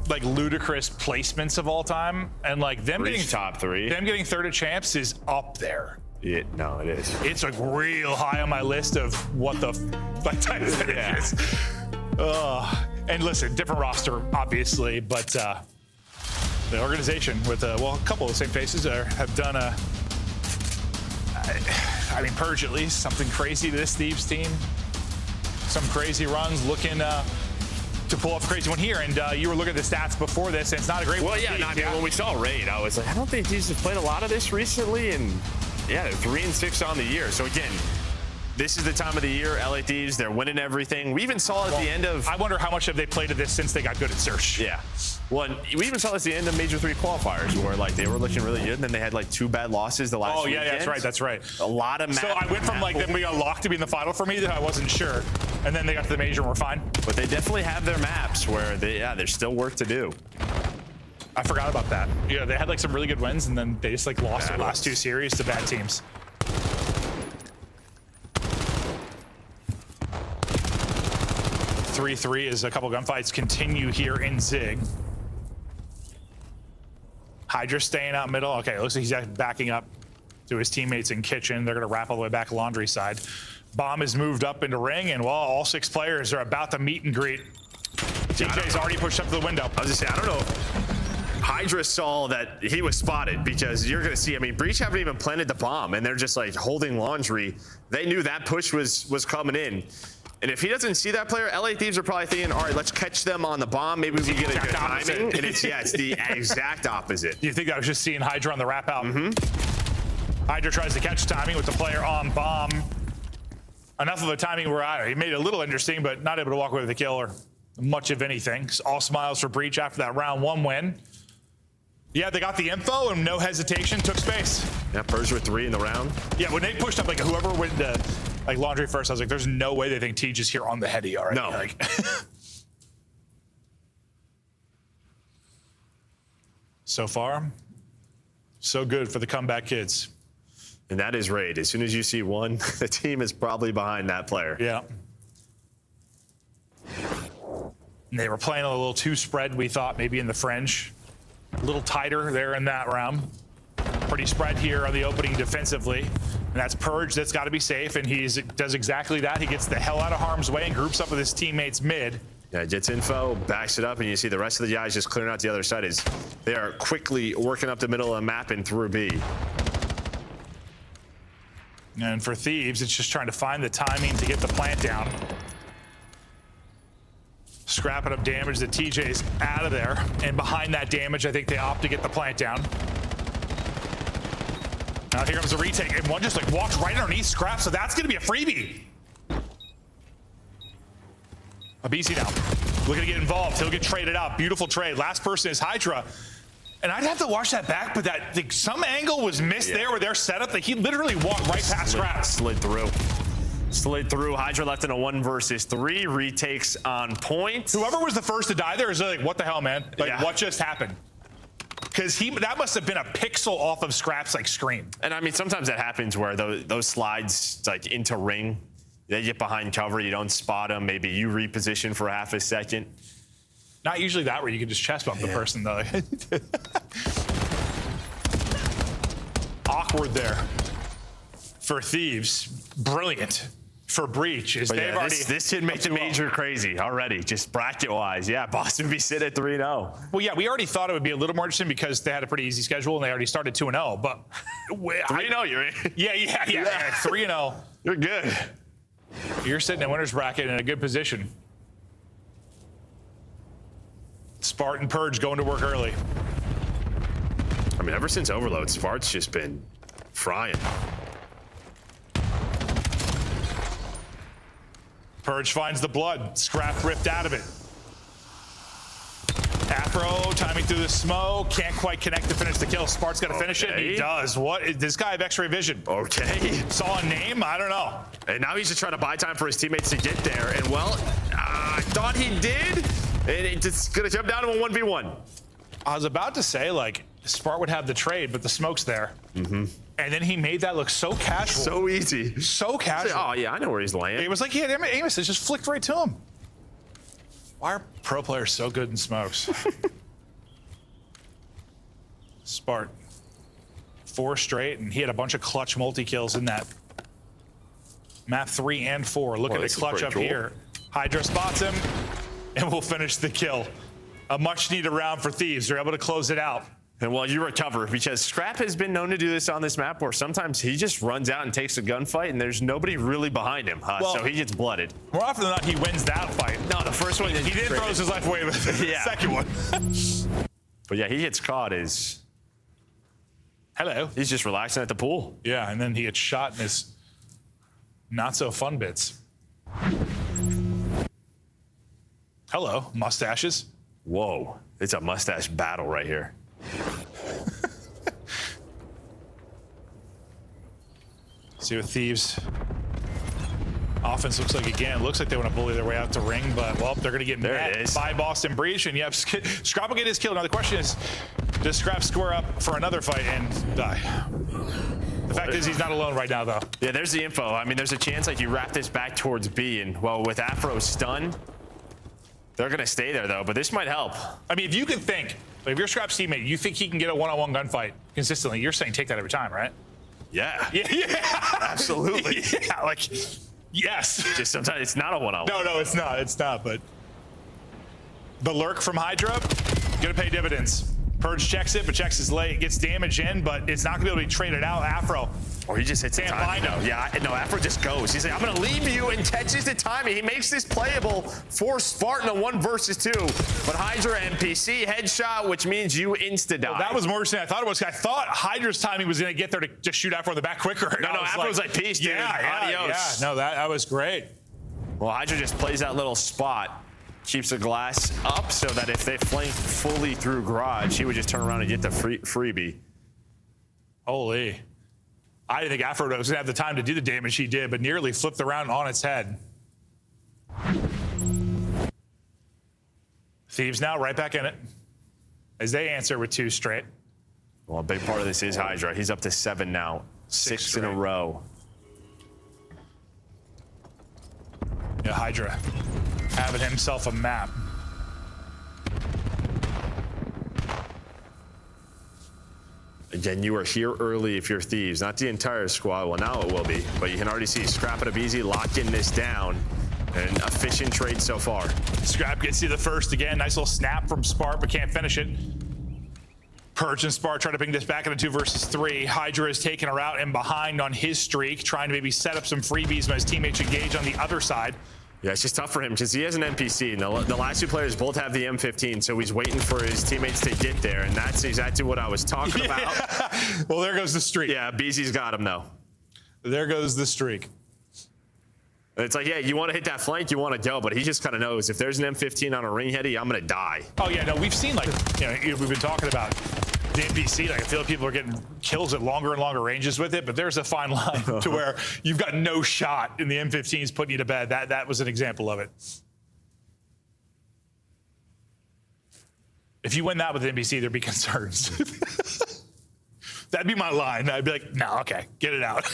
Speaker 1: like ludicrous placements of all time, and like them
Speaker 3: Breach
Speaker 1: getting
Speaker 3: top 3.
Speaker 1: Them getting third at champs is up there.
Speaker 3: No, it is.
Speaker 1: It's like real high on my list of what the like type of finishes. And listen, different roster, obviously, but the organization with a couple of the same faces have done I mean, Purge at least, something crazy to this Thieves team. Some crazy runs looking to pull off a crazy one here. And you were looking at the stats before this, and it's not a great one.
Speaker 3: Well, yeah, when we saw Raid, I was like, I don't think Thieves have played a lot of this recently. And yeah, they're 3-6 on the year. So again, this is the time of the year, LA Thieves, they're winning everything. We even saw at the end of...
Speaker 1: I wonder how much have they played of this since they got good at Search.
Speaker 3: Yeah. Well, we even saw this at the end of Major 3 qualifiers where like they were looking really good and then they had like 2 bad losses the last weekend.
Speaker 1: That's right.
Speaker 3: A lot of
Speaker 1: So I went from like them being unlocked to be in the final for me that I wasn't sure. And then they got to the major and we're fine.
Speaker 3: But they definitely have their maps where there's still work to do.
Speaker 1: I forgot about that. Yeah, they had like some really good wins and then they just like lost their last 2 series to bad teams. Three as a couple gunfights continue here in Zig. Hydra staying out middle. Okay, it looks like he's backing up to his teammates in kitchen. They're going to wrap all the way back laundry side. Bomb has moved up into ring, and well, all 6 players are about to meet and greet. DJ's already pushed up to the window.
Speaker 3: I was just saying, I don't know. Hydra saw that he was spotted because you're going to see, I mean, Breach haven't even planted the bomb, and they're just like holding laundry. They knew that push was coming in. And if he doesn't see that player, LA Thieves are probably thinking, all right, let's catch them on the bomb. Maybe we get a good timing. And it's the exact opposite.
Speaker 1: You think I was just seeing Hydra on the wrap out? Hydra tries to catch timing with the player on bomb. Enough of a timing where he made it a little interesting, but not able to walk away with the kill or much of anything. All smiles for Breach after that round 1 win. Yeah, they got the info and no hesitation, took space.
Speaker 3: Yeah, Purge with 3 in the round.
Speaker 1: Yeah, when they pushed up, like whoever went to like laundry first, I was like, there's no way they think Teej is here on the heady already.
Speaker 3: No.
Speaker 1: Like, so far, so good for the comeback kids.
Speaker 3: And that is Raid. As soon as you see one, the team is probably behind that player.
Speaker 1: Yeah. And they were playing a little too spread, we thought, maybe in the French. A little tighter there in that round. Pretty spread here on the opening defensively. And that's Purge that's got to be safe, and he does exactly that. He gets the hell out of harm's way and groups up with his teammates mid.
Speaker 3: Yeah, gets info, backs it up, and you see the rest of the guys just clearing out the other side. They are quickly working up the middle of the map and through B.
Speaker 1: And for Thieves, it's just trying to find the timing to get the plant down. Scrapping up damage that TJ's out of there. And behind that damage, I think they opt to get the plant down. Now here comes a retake, and one just like walks right underneath Scrap, so that's gonna be a freebie. A BC now, looking to get involved. He'll get traded out. Beautiful trade. Last person is Hydra. And I'd have to watch that back, but some angle was missed there with their setup that he literally walked right past Scrap.
Speaker 3: Slid through. Hydra left in a 1 versus 3. Retakes on point.
Speaker 1: Whoever was the first to die there is like, what the hell, man? Like, what just happened? Because that must have been a pixel off of Scrap's like screen.
Speaker 3: And I mean, sometimes that happens where those slides like into ring, they get behind cover, you don't spot them. Maybe you reposition for half a second.
Speaker 1: Not usually that where you can just chest bump the person though. awkward there for Thieves. Brilliant for Breach. Is they've already
Speaker 3: this should make the major crazy already, just bracket-wise. Yeah, Boston be sit at 3-0.
Speaker 1: Well, yeah, we already thought it would be a little more interesting because they had a pretty easy schedule and they already started 2-0. But
Speaker 3: 3-0, you're in.
Speaker 1: Yeah. 3-0.
Speaker 3: You're good.
Speaker 1: You're sitting in winner's bracket in a good position. Spartan Purge going to work early.
Speaker 3: I mean, ever since Overload, Spart's just been frying.
Speaker 1: Purge finds the blood. Scrap ripped out of it. Afro timing through the smoke. Can't quite connect to finish the kill. Spart's got to finish it. And he does. What? This guy have X-ray vision.
Speaker 3: Okay.
Speaker 1: Saw a name? I don't know.
Speaker 3: And now he's just trying to buy time for his teammates to get there. And, well, I thought he did. And it's just going to jump down to a 1v1.
Speaker 1: I was about to say, like, Spart would have the trade, but the smoke's there.
Speaker 3: Mm-hmm.
Speaker 1: And then he made that look so casual.
Speaker 3: So easy.
Speaker 1: So casual.
Speaker 3: Oh, yeah, I know where he's laying.
Speaker 1: It was like he had Amos. It just flicked right to him. Why are pro players so good in smokes? Spart. 4 straight, and he had a bunch of clutch multi-kills in that. Map 3 and 4. Look at the clutch up here. Hydra spots him, and we'll finish the kill. A much-needed round for Thieves. They're able to close it out.
Speaker 3: And while you recover, because Scrap has been known to do this on this map where sometimes he just runs out and takes a gunfight and there's nobody really behind him, so he gets blooded.
Speaker 1: More often than not, he wins that fight.
Speaker 3: No, the first one
Speaker 1: he did throws his life away with the second one.
Speaker 3: But yeah, he gets caught as...
Speaker 1: Hello.
Speaker 3: He's just relaxing at the pool.
Speaker 1: Yeah, and then he gets shot in his not-so-fun bits. Hello, mustaches.
Speaker 3: Whoa, it's a mustache battle right here.
Speaker 1: See what Thieves offense looks like again. Looks like they want to bully their way out to ring, but well, they're going to get met by Boston Breach, and yep, Scrap will get his kill. Now the question is, does Scrap square up for another fight and die? The fact is he's not alone right now, though.
Speaker 3: Yeah, there's the info. I mean, there's a chance like you wrap this back towards B, and well, with Afro stunned, they're going to stay there, though, but this might help.
Speaker 1: I mean, if you can think, if you're Scrap's teammate, you think he can get a one-on-one gunfight consistently, you're saying take that every time, right?
Speaker 3: Yeah.
Speaker 1: Yeah.
Speaker 3: Absolutely.
Speaker 1: Yeah, like, yes.
Speaker 3: Just sometimes it's not a one-on-one.
Speaker 1: No, it's not. It's not, but the lurk from Hydra, gonna pay dividends. Purge checks it, but checks his late, gets damage in, but it's not gonna be able to be traded out. Afro.
Speaker 3: Or he just hits the timing. Yeah, no, Afro just goes. He's like, I'm gonna leave you, and catches the timing. He makes this playable for Spartan, a 1 versus 2. But Hydra NPC headshot, which means you insta-die.
Speaker 1: Well, that was more interesting than I thought it was. I thought Hydra's timing was gonna get there to just shoot Afro in the back quicker.
Speaker 3: No, Afro's like, peace, dude. Adios.
Speaker 1: Yeah, no, that was great.
Speaker 3: Well, Hydra just plays that little spot. Keeps the glass up so that if they flank fully through garage, he would just turn around and get the freebie.
Speaker 1: Holy. I didn't think Afro was going to have the time to do the damage he did, but nearly flipped the round on its head. Thieves now right back in it as they answer with 2 straight.
Speaker 3: Well, a big part of this is Hydra. He's up to 7 now. 6 in a row.
Speaker 1: Yeah, Hydra having himself a map.
Speaker 3: Again, you are here early if you're Thieves. Not the entire squad. Well, now it will be. But you can already see Scrap and Abizi locking this down. An efficient trade so far.
Speaker 1: Scrap gets you the first again. Nice little snap from Spart, but can't finish it. Purge and Spart try to bring this back into 2 versus 3. Hydra is taking her out and behind on his streak, trying to maybe set up some freebies when his teammates engage on the other side.
Speaker 3: Yeah, it's just tough for him because he has an NPC, and the last 2 players both have the M15, so he's waiting for his teammates to get there, and that's exactly what I was talking about.
Speaker 1: Well, there goes the streak.
Speaker 3: Yeah, BZ's got him, though.
Speaker 1: There goes the streak.
Speaker 3: It's like, yeah, you want to hit that flank, you want to go, but he just kind of knows if there's an M15 on a ring heady, I'm going to die.
Speaker 1: Oh, yeah, no, we've seen, like, you know, we've been talking about the NPC. Like, I feel like people are getting kills at longer and longer ranges with it, but there's a fine line to where you've got no shot in the M15s putting you to bed. That was an example of it. If you win that with the NPC, there'd be concerns. That'd be my line. I'd be like, no, okay, get it out.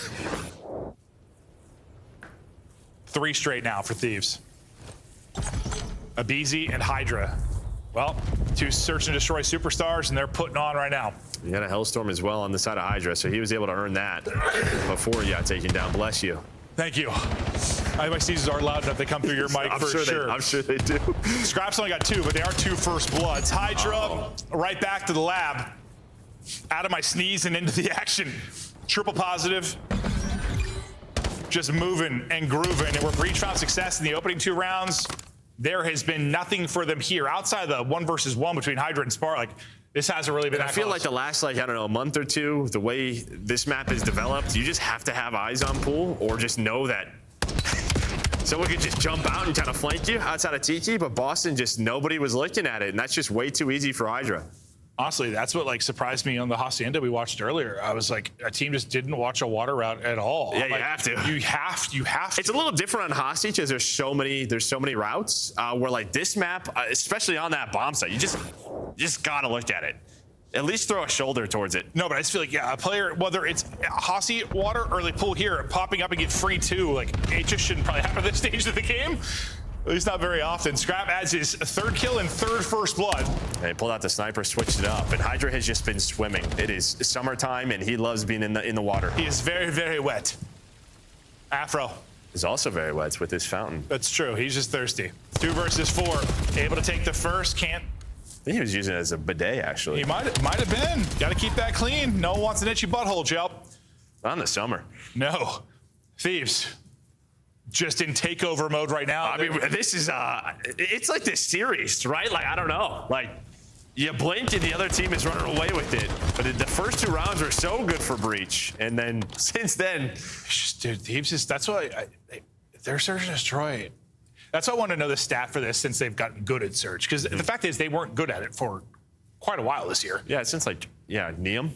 Speaker 1: 3 straight now for Thieves. Abizi and Hydra. Well, Two search and destroy superstars, and they're putting on right now.
Speaker 3: You got a Hellstorm as well on the side of Hydra, so he was able to earn that before he got taken down. Bless you.
Speaker 1: Thank you. My sneezes are loud enough. They come through your mic for sure.
Speaker 3: I'm sure they do.
Speaker 1: Scrap's only got 2, but they are 2 first bloods. Hydra right back to the lab. Out of my sneeze and into the action. Triple positive. Just moving and grooving. And where Breach found success in the opening 2 rounds, there has been nothing for them here. Outside the 1 versus 1 between Hydra and Spar, like, this hasn't really been that
Speaker 3: I feel
Speaker 1: close.
Speaker 3: like the last, like, I don't know, a month or 2, the way this map is developed, you just have to have eyes on pool or just know that someone could just jump out and kind of flank you outside of Tiki, but Boston just, nobody was looking at it, and that's just way too easy for Hydra.
Speaker 1: Honestly, that's what like surprised me on the Hacienda we watched earlier. I was like, a team just didn't watch a water route at all.
Speaker 3: Yeah,
Speaker 1: like,
Speaker 3: you have to.
Speaker 1: You have to.
Speaker 3: It's a little different on Hostage because there's so many routes where like this map, especially on that bomb site, you just gotta look at it. At least throw a shoulder towards it.
Speaker 1: No, but I just feel like, yeah, a player, whether it's Hossie water or they pull here, popping up and get free too, like it just shouldn't probably happen at this stage of the game. At least not very often. Scrap adds his 3rd kill and 3rd first blood.
Speaker 3: He pulled out the sniper, switched it up, and Hydra has just been swimming. It is summertime, and he loves being in the water.
Speaker 1: He is very, very wet. Afro
Speaker 3: is also very wet with his fountain.
Speaker 1: That's true. He's just thirsty. 2 versus 4. Able to take the first. Can't.
Speaker 3: I think he was using it as a bidet, actually.
Speaker 1: He might have been. Got to keep that clean. No one wants an itchy butthole, Jelp.
Speaker 3: Not in the summer.
Speaker 1: No. Thieves. Just in takeover mode right now.
Speaker 3: I mean, this is it's like this series, right? Like, I don't know. Like, you blink and the other team is running away with it. But the first 2 rounds were so good for Breach. And then since then,
Speaker 1: dude, Thieves is, that's why they're search and destroy. That's why I want to know the stat for this since they've gotten good at search. Because the fact is they weren't good at it for quite a while this year.
Speaker 3: Yeah, since like, Neum.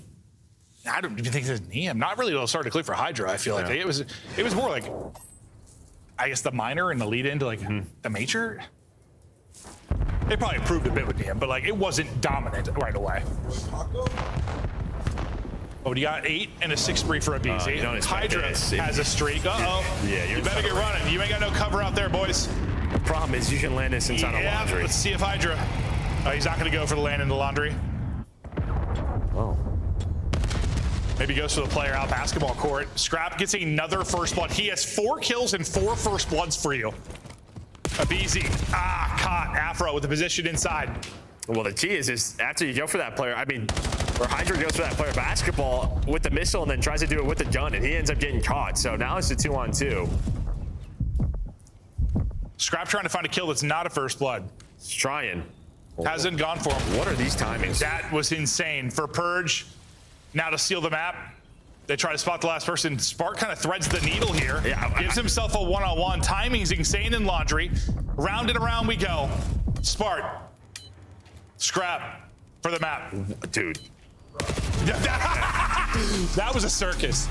Speaker 1: I don't even think it's Neum. Not really started to click for Hydra, I feel like. It was more like, I guess, the minor and the lead into like the major. They probably improved a bit with Neum, but like it wasn't dominant right away. Oh, you got 8 and a 6 spree for a BZ. Hydra has a streak. Uh-oh.
Speaker 3: Yeah,
Speaker 1: you better get running. You ain't got no cover out there, boys.
Speaker 3: The problem is you can land this inside a laundry.
Speaker 1: Let's see if Hydra. He's not going to go for the land in the laundry.
Speaker 3: Oh.
Speaker 1: Maybe goes for the player out basketball court. Scrap gets another first blood. He has 4 kills and 4 first bloods for you. A BZ. Caught Afro with the position inside.
Speaker 3: Well, the key is after you go for that player, I mean, or Hydra goes for that player basketball with the missile and then tries to do it with the gun, and he ends up getting caught. So now it's a 2-on-2.
Speaker 1: Scrap trying to find a kill that's not a first blood.
Speaker 3: He's trying.
Speaker 1: Hasn't gone for him.
Speaker 3: What are these timings?
Speaker 1: That was insane. For Purge, now to seal the map, they try to spot the last person. Spark kind of threads the needle here.
Speaker 3: Yeah,
Speaker 1: gives himself a one-on-one. Timing's insane in laundry. Round and around we go. Spark. Scrap for the map.
Speaker 3: Dude.
Speaker 1: That was a circus.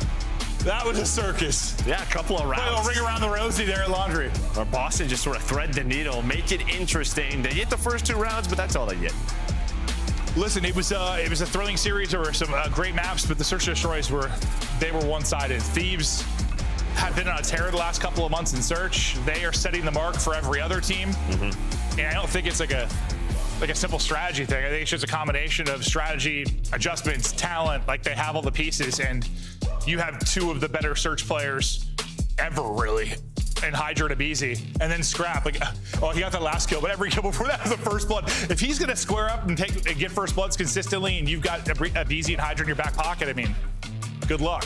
Speaker 1: That was a circus.
Speaker 3: Yeah, a couple of rounds.
Speaker 1: Play a ring around the rosy there at laundry.
Speaker 3: Or Boston just sort of thread the needle, make it interesting. They get the first 2 rounds, but that's all they get.
Speaker 1: Listen, it was a thrilling series. There were some great maps, but the search and destroys were one-sided. Thieves have been on a tear the last couple of months in search. They are setting the mark for every other team, and I don't think it's like a simple strategy thing. I think it's just a combination of strategy, adjustments, talent. Like they have all the pieces, and you have 2 of the better search players ever, really. And Hydra and Abizi, and then Scrap. Like, oh, he got that last kill, but every kill before that was the first blood. If he's gonna square up and get first bloods consistently, and you've got Abizi and Hydra in your back pocket, I mean, good luck.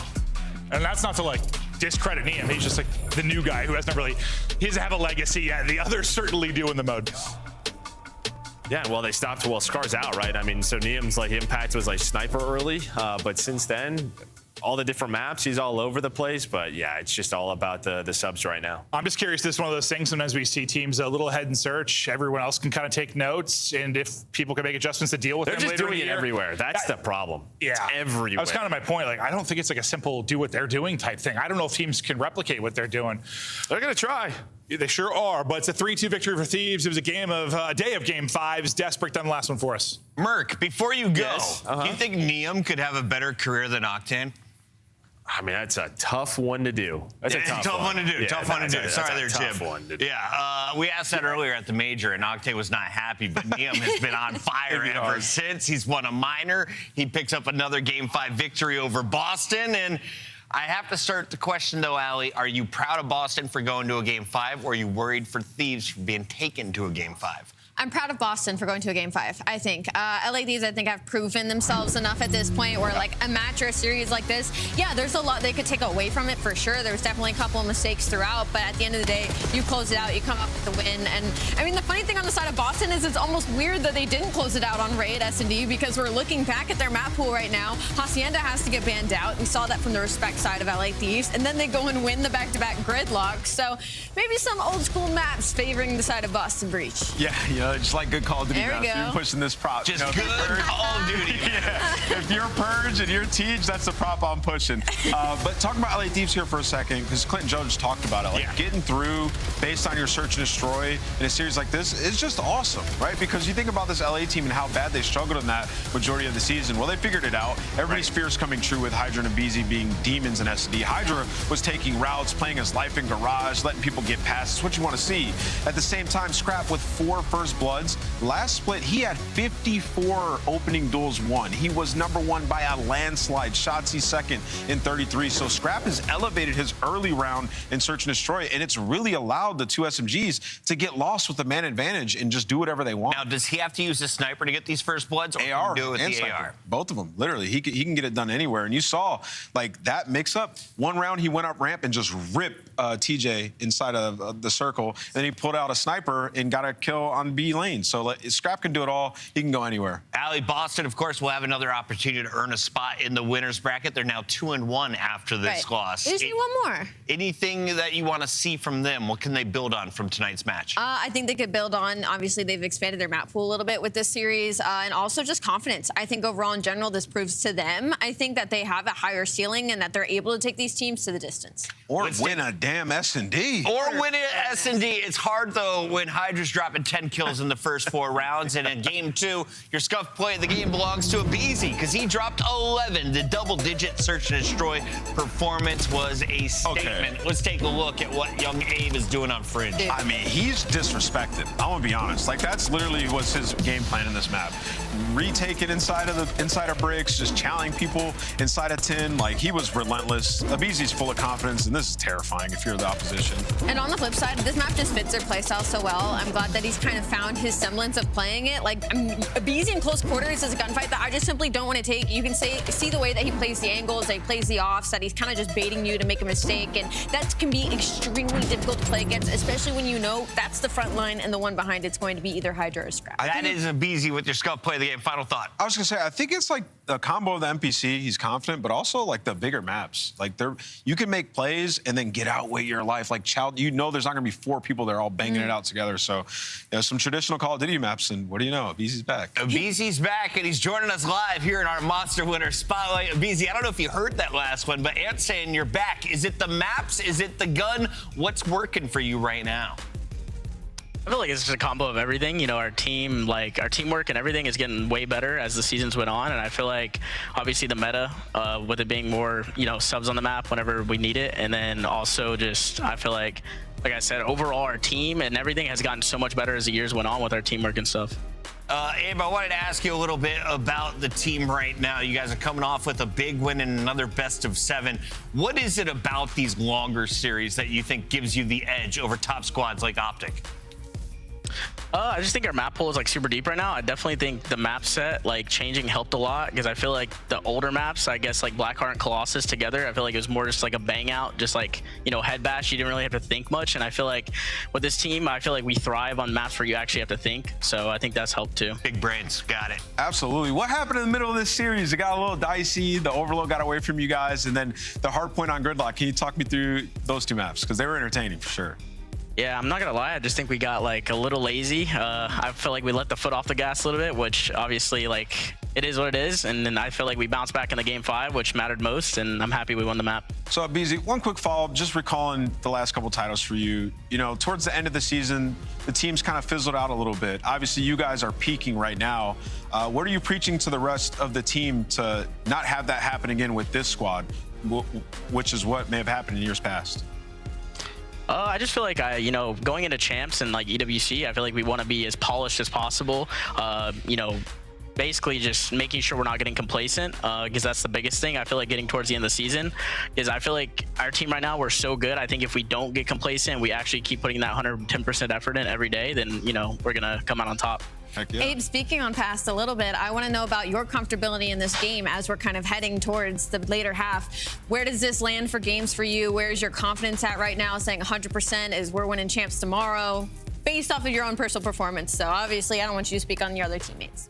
Speaker 1: And that's not to like discredit Neum. He's just like the new guy who he doesn't have a legacy yet. The others certainly do in the mode.
Speaker 3: Yeah, well, they stopped. Well, Scar's out, right? I mean, so Neum's like impact was like sniper early, but since then, all the different maps, he's all over the place. But yeah, it's just all about the subs right now.
Speaker 1: I'm just curious. This is one of those things. Sometimes we see teams a little ahead in search. Everyone else can kind of take notes, and if people can make adjustments to deal with them later in the year.
Speaker 3: They're just doing it everywhere. That's the problem.
Speaker 1: Yeah,
Speaker 3: it's everywhere.
Speaker 1: That was kind of my point. Like, I don't think it's like a simple do what they're doing type thing. I don't know if teams can replicate what they're doing.
Speaker 3: They're gonna try.
Speaker 1: They sure are, but it's a 3-2 victory for Thieves. It was a day of game 5s. Des, break down the last one for us.
Speaker 9: Merc, before you go,
Speaker 3: Yes.
Speaker 9: do you think Neum could have a better career than Octane?
Speaker 3: I mean, that's a tough one to do. That's a tough
Speaker 9: one to do.
Speaker 3: Yeah,
Speaker 9: tough one to do. Sorry there, Jim.
Speaker 3: One to do.
Speaker 9: Yeah, we asked that earlier at the major, and Octane was not happy, but Niam has been on fire ever since. He's won a minor. He picks up another Game 5 victory over Boston, and I have to start the question, though, Allie. Are you proud of Boston for going to a Game 5, or are you worried for Thieves for being taken to a Game 5?
Speaker 11: I'm proud of Boston for going to a Game 5, I think. LA Thieves, I think, have proven themselves enough at this point where, like, a match or a series like this, yeah, there's a lot they could take away from it for sure. There was definitely a couple of mistakes throughout, but at the end of the day, you close it out, you come up with the win. And, I mean, the funny thing on the side of Boston is it's almost weird that they didn't close it out on Raid S&D because we're looking back at their map pool right now. Hacienda has to get banned out. We saw that from the Respect side of LA Thieves. And then they go and win the back-to-back gridlock. So maybe some old-school maps favoring the side of Boston Breach.
Speaker 10: Yeah, just like good Call of Duty maps. You're pushing this prop.
Speaker 9: Just good Call of Duty.
Speaker 10: Yeah. If you're Purge and you're Teej, that's the prop I'm pushing. But talking about LA Thieves here for a second, because Clinton Joe just talked about it. Like getting through based on your search and destroy in a series like this is just awesome, right? Because you think about this LA team and how bad they struggled in that majority of the season. Well, they figured it out. Everybody's fears coming true with Hydra and Abizi being demons in SD. Hydra was taking routes, playing his life in garage, letting people get past. It's what you want to see. At the same time, Scrap with 4 first bloods. Last split, he had 54 opening duels won. He was #1 by a landslide. Shotzi second in 33. So Scrap has elevated his early round in Search and Destroy, and it's really allowed the 2 SMGs to get lost with the man advantage and just do whatever they want.
Speaker 9: Now, does he have to use a sniper to get these first bloods, or
Speaker 10: AR
Speaker 9: can he do it with
Speaker 10: and
Speaker 9: the
Speaker 10: sniper.
Speaker 9: AR?
Speaker 10: Both of them, literally. He can get it done anywhere. And you saw, like, that mix-up. One round, he went up ramp and just ripped TJ inside of the circle. Then he pulled out a sniper and got a kill on B lane. So Scrap can do it all. He can go anywhere.
Speaker 9: Allie, Boston, of course, will have another opportunity to earn a spot in the winner's bracket. They're now 2-1 after this loss.
Speaker 11: They just need one more.
Speaker 9: Anything that you want to see from them? What can they build on from tonight's match?
Speaker 11: I think they could build on, obviously, they've expanded their map pool a little bit with this series, and also just confidence. I think overall, in general, this proves to them, I think that they have a higher ceiling and that they're able to take these teams to the distance.
Speaker 10: Or win a damn S&D.
Speaker 9: Or win an S&D. It's hard, though, when Hydra's dropping 10 kills in the first 4 rounds, and in Game 2, your scuff play of the game belongs to Abizi because he dropped 11. The double-digit Search and Destroy performance was a statement. Okay. Let's take a look at what young Abe is doing on Fringe.
Speaker 10: I mean, he's disrespected. I'm gonna be honest. Like, that's literally was his game plan in this map. Retake it inside of bricks, just challenging people inside of 10. Like, he was relentless. Abizi's full of confidence, and this is terrifying if you're the opposition.
Speaker 11: And on the flip side, this map just fits their playstyle so well. I'm glad that he's kind of found his semblance of playing it. Like, Abizi in close quarters is a gunfight that I just simply don't want to take. You can see the way that he plays the angles, that he plays the offs, that he's kind of just baiting you to make a mistake, and that can be extremely difficult to play against, especially when you know that's the front line and the one behind it's going to be either Hydra or Scrap.
Speaker 9: That is Abizi with your scuff play of the game. Final thought.
Speaker 10: I was gonna say, I think it's like a combo of the NPC. He's confident, but also like the bigger maps. Like you can make plays and then get outweigh your life. Like you know, there's not gonna be 4 people there all banging it out together. So there's some traditional Call of Duty maps, and what do you know? Abizi's back.
Speaker 9: Abizi's back, and he's joining us live here in our Monster Winner Spotlight. Abizi, I don't know if you heard that last one, but Ant's saying you're back. Is it the maps? Is it the gun? What's working for you right now?
Speaker 16: I feel like it's just a combo of everything. You know, our team, like our teamwork and everything is getting way better as the seasons went on. And I feel like obviously the meta, with it being more, you know, subs on the map whenever we need it. And then also just, I feel like I said, overall our team and everything has gotten so much better as the years went on with our teamwork and stuff.
Speaker 9: Abe, I wanted to ask you a little bit about the team right now. You guys are coming off with a big win and another best of 7. What is it about these longer series that you think gives you the edge over top squads like Optic?
Speaker 16: I just think our map pool is like super deep right now. I definitely think the map set like changing helped a lot because I feel like the older maps, I guess like Blackheart and Colossus together, I feel like it was more just like a bang out, just like, you know, head bash. You didn't really have to think much. And I feel like with this team, I feel like we thrive on maps where you actually have to think. So I think that's helped too.
Speaker 9: Big brains, got it.
Speaker 10: Absolutely. What happened in the middle of this series? It got a little dicey. The overload got away from you guys, and then the hard point on Gridlock. Can you talk me through those 2 maps? Because they were entertaining for sure.
Speaker 16: Yeah, I'm not gonna lie. I just think we got like a little lazy. I feel like we let the foot off the gas a little bit, which obviously like it is what it is. And then I feel like we bounced back in the game 5, which mattered most. And I'm happy we won the map.
Speaker 10: So Abizi, one quick follow-up, just recalling the last couple titles for you. You know, towards the end of the season, the team's kind of fizzled out a little bit. Obviously, you guys are peaking right now. What are you preaching to the rest of the team to not have that happen again with this squad? which is what may have happened in years past?
Speaker 16: I just feel like going into champs and like EWC, I feel like we want to be as polished as possible. Basically just making sure we're not getting complacent, because that's the biggest thing. I feel like getting towards the end of the season is I feel like our team right now, we're so good. I think if we don't get complacent, we actually keep putting that 110% effort in every day, then, we're going to come out on top.
Speaker 11: Yeah. Abe, speaking on past a little bit, I want to know about your comfortability in this game as we're kind of heading towards the later half. Where does this land for games for you? Where's your confidence at right now? Saying 100% is we're winning champs tomorrow based off of your own personal performance. So obviously I don't want you to speak on your other teammates.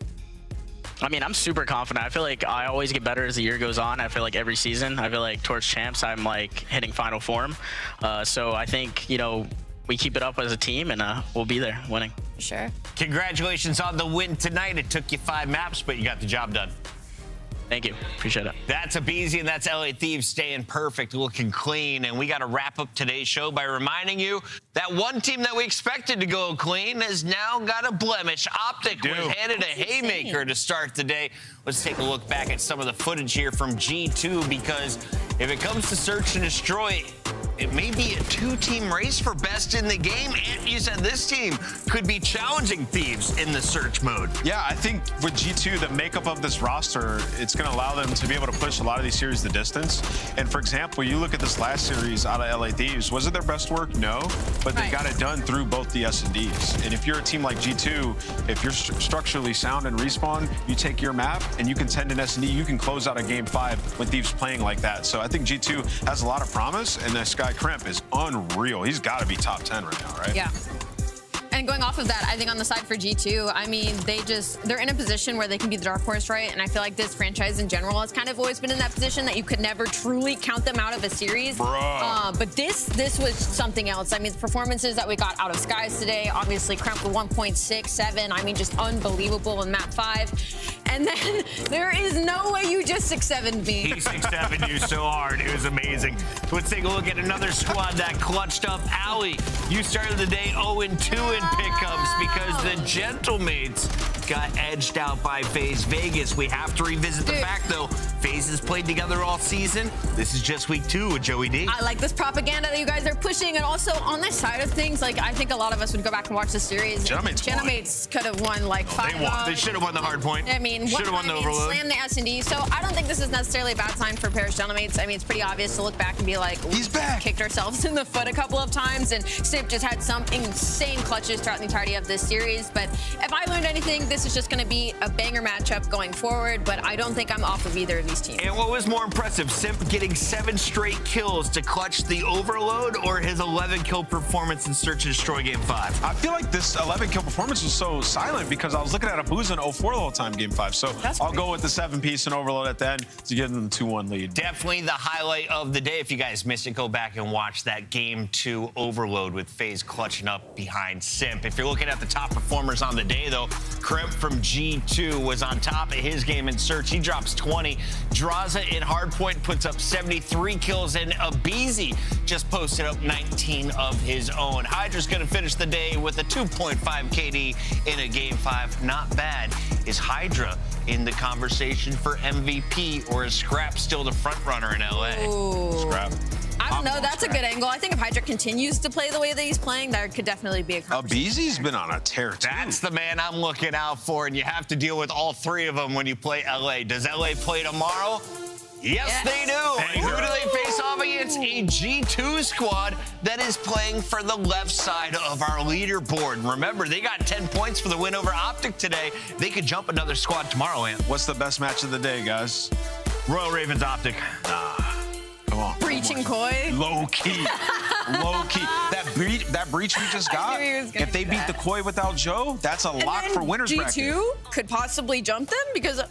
Speaker 16: I mean, I'm super confident. I feel like I always get better as the year goes on. I feel like every season, I feel like towards champs, I'm like hitting final form. So I think, we keep it up as a team and we'll be there winning.
Speaker 11: Sure.
Speaker 9: Congratulations on the win tonight. It took you 5 maps, but you got the job done.
Speaker 16: Thank you. Appreciate it.
Speaker 9: That's Abeezy, and that's LA Thieves staying perfect, looking clean. And we got to wrap up today's show by reminding you that one team that we expected to go clean has now got a blemish. Optic was handed a haymaker to start the day. Let's take a look back at some of the footage here from G2, because if it comes to search and destroy, it may be a 2-team race for best in the game. And you said this team could be challenging Thieves in the search mode.
Speaker 10: Yeah, I think with G2, the makeup of this roster, it's going to allow them to be able to push a lot of these series the distance. And for example, you look at this last series out of LA Thieves, was it their best work? No, but they got it done through both the S&Ds. And if you're a team like G2, if you're structurally sound in respawn, you take your map and you contend in S&D, you can close out a game 5 with Thieves playing like that. So I think G2 has a lot of promise, and this guy Crimp is unreal. He's got to be top 10 right now, right?
Speaker 11: Yeah. And going off of that, I think on the side for G2, I mean, they're in a position where they can be the dark horse, right? And I feel like this franchise in general has kind of always been in that position that you could never truly count them out of a series. But this was something else. I mean, the performances that we got out of Skies today, obviously Crump with 1.67. I mean, just unbelievable in map 5. And then there is no way you just 6-7 me.
Speaker 9: He 6-7 you so hard. It was amazing. Let's take a look at another squad that clutched up. Allie, you started the day 0-2 in pickups because the Gentlemates got edged out by FaZe Vegas. We have to revisit the fact, though, FaZe has played together all season. This is just week 2 with Joey D.
Speaker 11: I like this propaganda that you guys are pushing. And also on this side of things, like, I think a lot of us would go back and watch the series. Gentlemates could have won like 5.
Speaker 9: They should have won the hard point.
Speaker 11: I mean,
Speaker 9: should have won the overload.
Speaker 11: Slam the S&D. So I don't think this is necessarily a bad sign for Paris Gentlemates. I mean, it's pretty obvious to look back and be like, he's back. Kicked ourselves in the foot a couple of times, and Snip just had some insane clutches throughout the entirety of this series. But if I learned anything, this is just going to be a banger matchup going forward. But I don't think I'm off of either of these teams.
Speaker 9: And what was more impressive, Simp getting 7 straight kills to clutch the overload, or his 11-kill performance in Search and Destroy Game 5?
Speaker 10: I feel like this 11-kill performance was so silent because I was looking at a Booza in 0-4 the whole time Game 5. So I'll go with the 7-piece and overload at the end to give them the 2-1 lead.
Speaker 9: Definitely the highlight of the day. If you guys missed it, go back and watch that Game 2 overload with FaZe clutching up behind Simp. If you're looking at the top performers on the day, though, Crimp from G2 was on top of his game in Search. He drops 20. Draza in Hardpoint puts up 73 kills, and Abeezy just posted up 19 of his own. Hydra's going to finish the day with a 2.5 KD in a Game 5. Not bad. Is Hydra in the conversation for MVP, or is Scrap still the front runner in LA?
Speaker 11: Ooh.
Speaker 10: Scrap.
Speaker 11: I don't know. That's a good angle. I think if Hydra continues to play the way that he's playing, there could definitely be a conversation.
Speaker 10: Abeezy's been on a tear, too.
Speaker 9: That's the man I'm looking out for, and you have to deal with all 3 of them when you play LA. Does LA play tomorrow? Yes, they do. And who do they face off against? A G2 squad that is playing for the left side of our leaderboard. Remember, they got 10 points for the win over Optic today. They could jump another squad tomorrow, Ant.
Speaker 10: What's the best match of the day, guys?
Speaker 9: Royal Ravens Optic.
Speaker 10: Nah. Come on.
Speaker 11: Breaching Koi.
Speaker 10: Low key. Low key. That breach we just got, if they beat the Koi without Joe, that's a lock for winners bracket.
Speaker 11: G2 could possibly jump them because...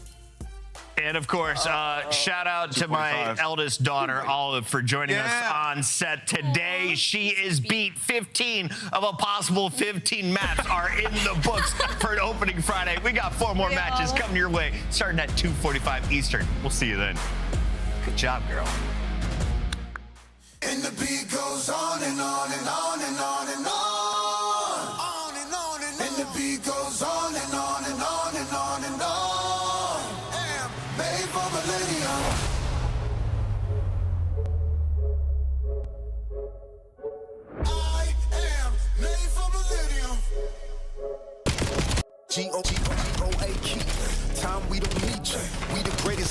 Speaker 9: And of course, shout out to my eldest daughter, Olive, for joining us on set today. She is beat 15 of a possible 15 maps are in the books for an opening Friday. We got 4 more matches coming your way, starting at 2:45 Eastern. We'll see you then. Good job, girl.
Speaker 7: And the beat goes on and on and on and on and on. On and on and on. And the beat goes on and on and on and on and on. Made for millennium.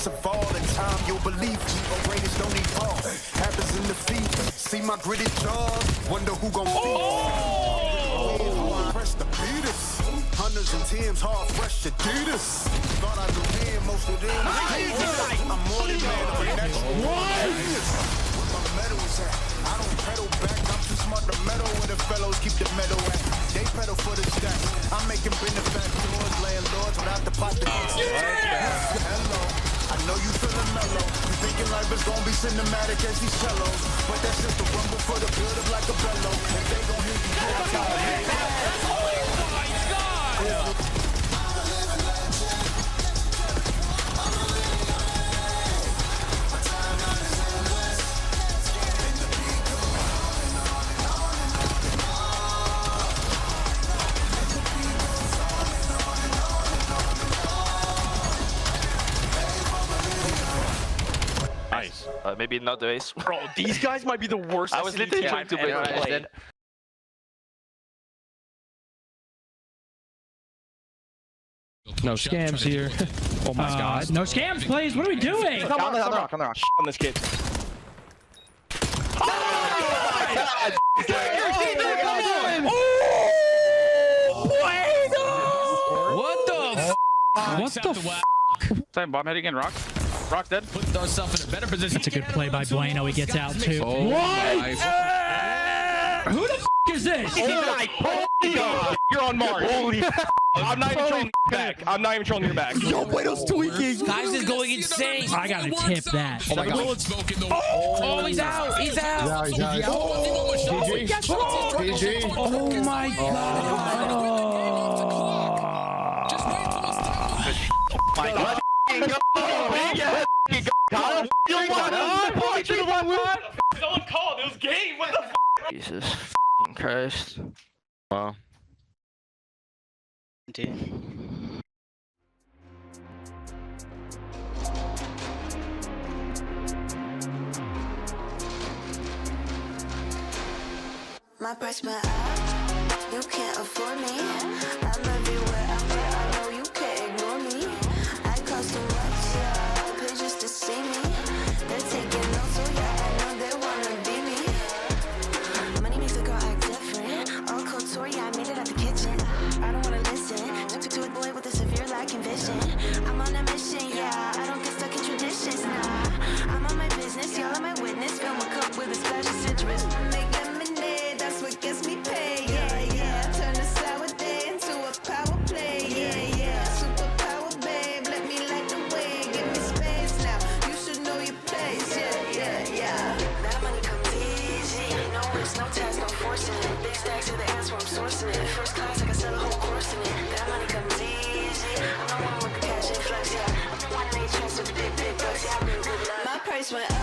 Speaker 7: greatest of all. In time, you'll believe people greatest don't evolve. Happens in defeat. See my gritty jaws. Wonder who gon' press the beaters. Hundreds and tens, hard, fresh Adidas. Thought I knew men, most of them. I'm more than man, I'm a natural. Where my medal is at? I don't pedal back. I'm too smart to meddle with the fellows. Keep the medal at. They pedal for the stacks. I'm making benefactors, landlords without the pot to hello. I know you feeling mellow. You thinking life is gonna be cinematic as these cellos, but that's just the rumble for the build up like a bellow. If they gon' hear you,
Speaker 18: Nice. Maybe not the ace. Bro, these guys might be the worst. I was literally trying to play.
Speaker 12: No scams here. Oh my god. No scams, please. What are we doing?
Speaker 18: Come on this kid.
Speaker 22: What the
Speaker 12: What the
Speaker 18: Time bomb heading in, Rock. Rock's dead.
Speaker 22: Put ourselves in a better position.
Speaker 12: That's a good play by Bueno. He gets out too.
Speaker 22: Oh
Speaker 12: What? Who the is this?
Speaker 18: You're on Mars. Holy I'm not even trolling your back. I'm not even trolling your back.
Speaker 6: Yo, Bueno's tweaking.
Speaker 22: Guys is going insane.
Speaker 12: I gotta tip that.
Speaker 22: Oh my god. Oh, he's out. He's out.
Speaker 6: Yeah, he's out.
Speaker 12: GG. Oh my god.
Speaker 18: My god. Someone called. It was game. What the f? Jesus Christ. Wow.
Speaker 14: My price went up. You can't afford me. I'm everywhere. I know you can't ignore me. I cost too much, yeah. Pay just to see me. They're taking notes, so yeah, I know they wanna be me. Money makes a girl act different. All couture, yeah, I made it out the kitchen. I don't wanna listen. Took to a boy with a severe lack in vision. I'm on a mission, yeah. I don't get stuck in traditions, nah. I'm on my business, y'all are my witness. Fill my cup with a splash of citrus. Make lemonade, that's what gets me paid, yeah, yeah. Turn a sour day into a power play, yeah, yeah. Superpower, babe, let me light the way. Give me space now, you should know your place, yeah, yeah, yeah. That money comes easy, no risk, no tax, no forcing it. Big stacks to the answer, I'm sourcing it. First class, I can sell a whole course in it. That money comes easy, I'm the one with the cash influx, yeah. I'm the one they trust with the big bucks, yeah, I bring good luck. My price went up.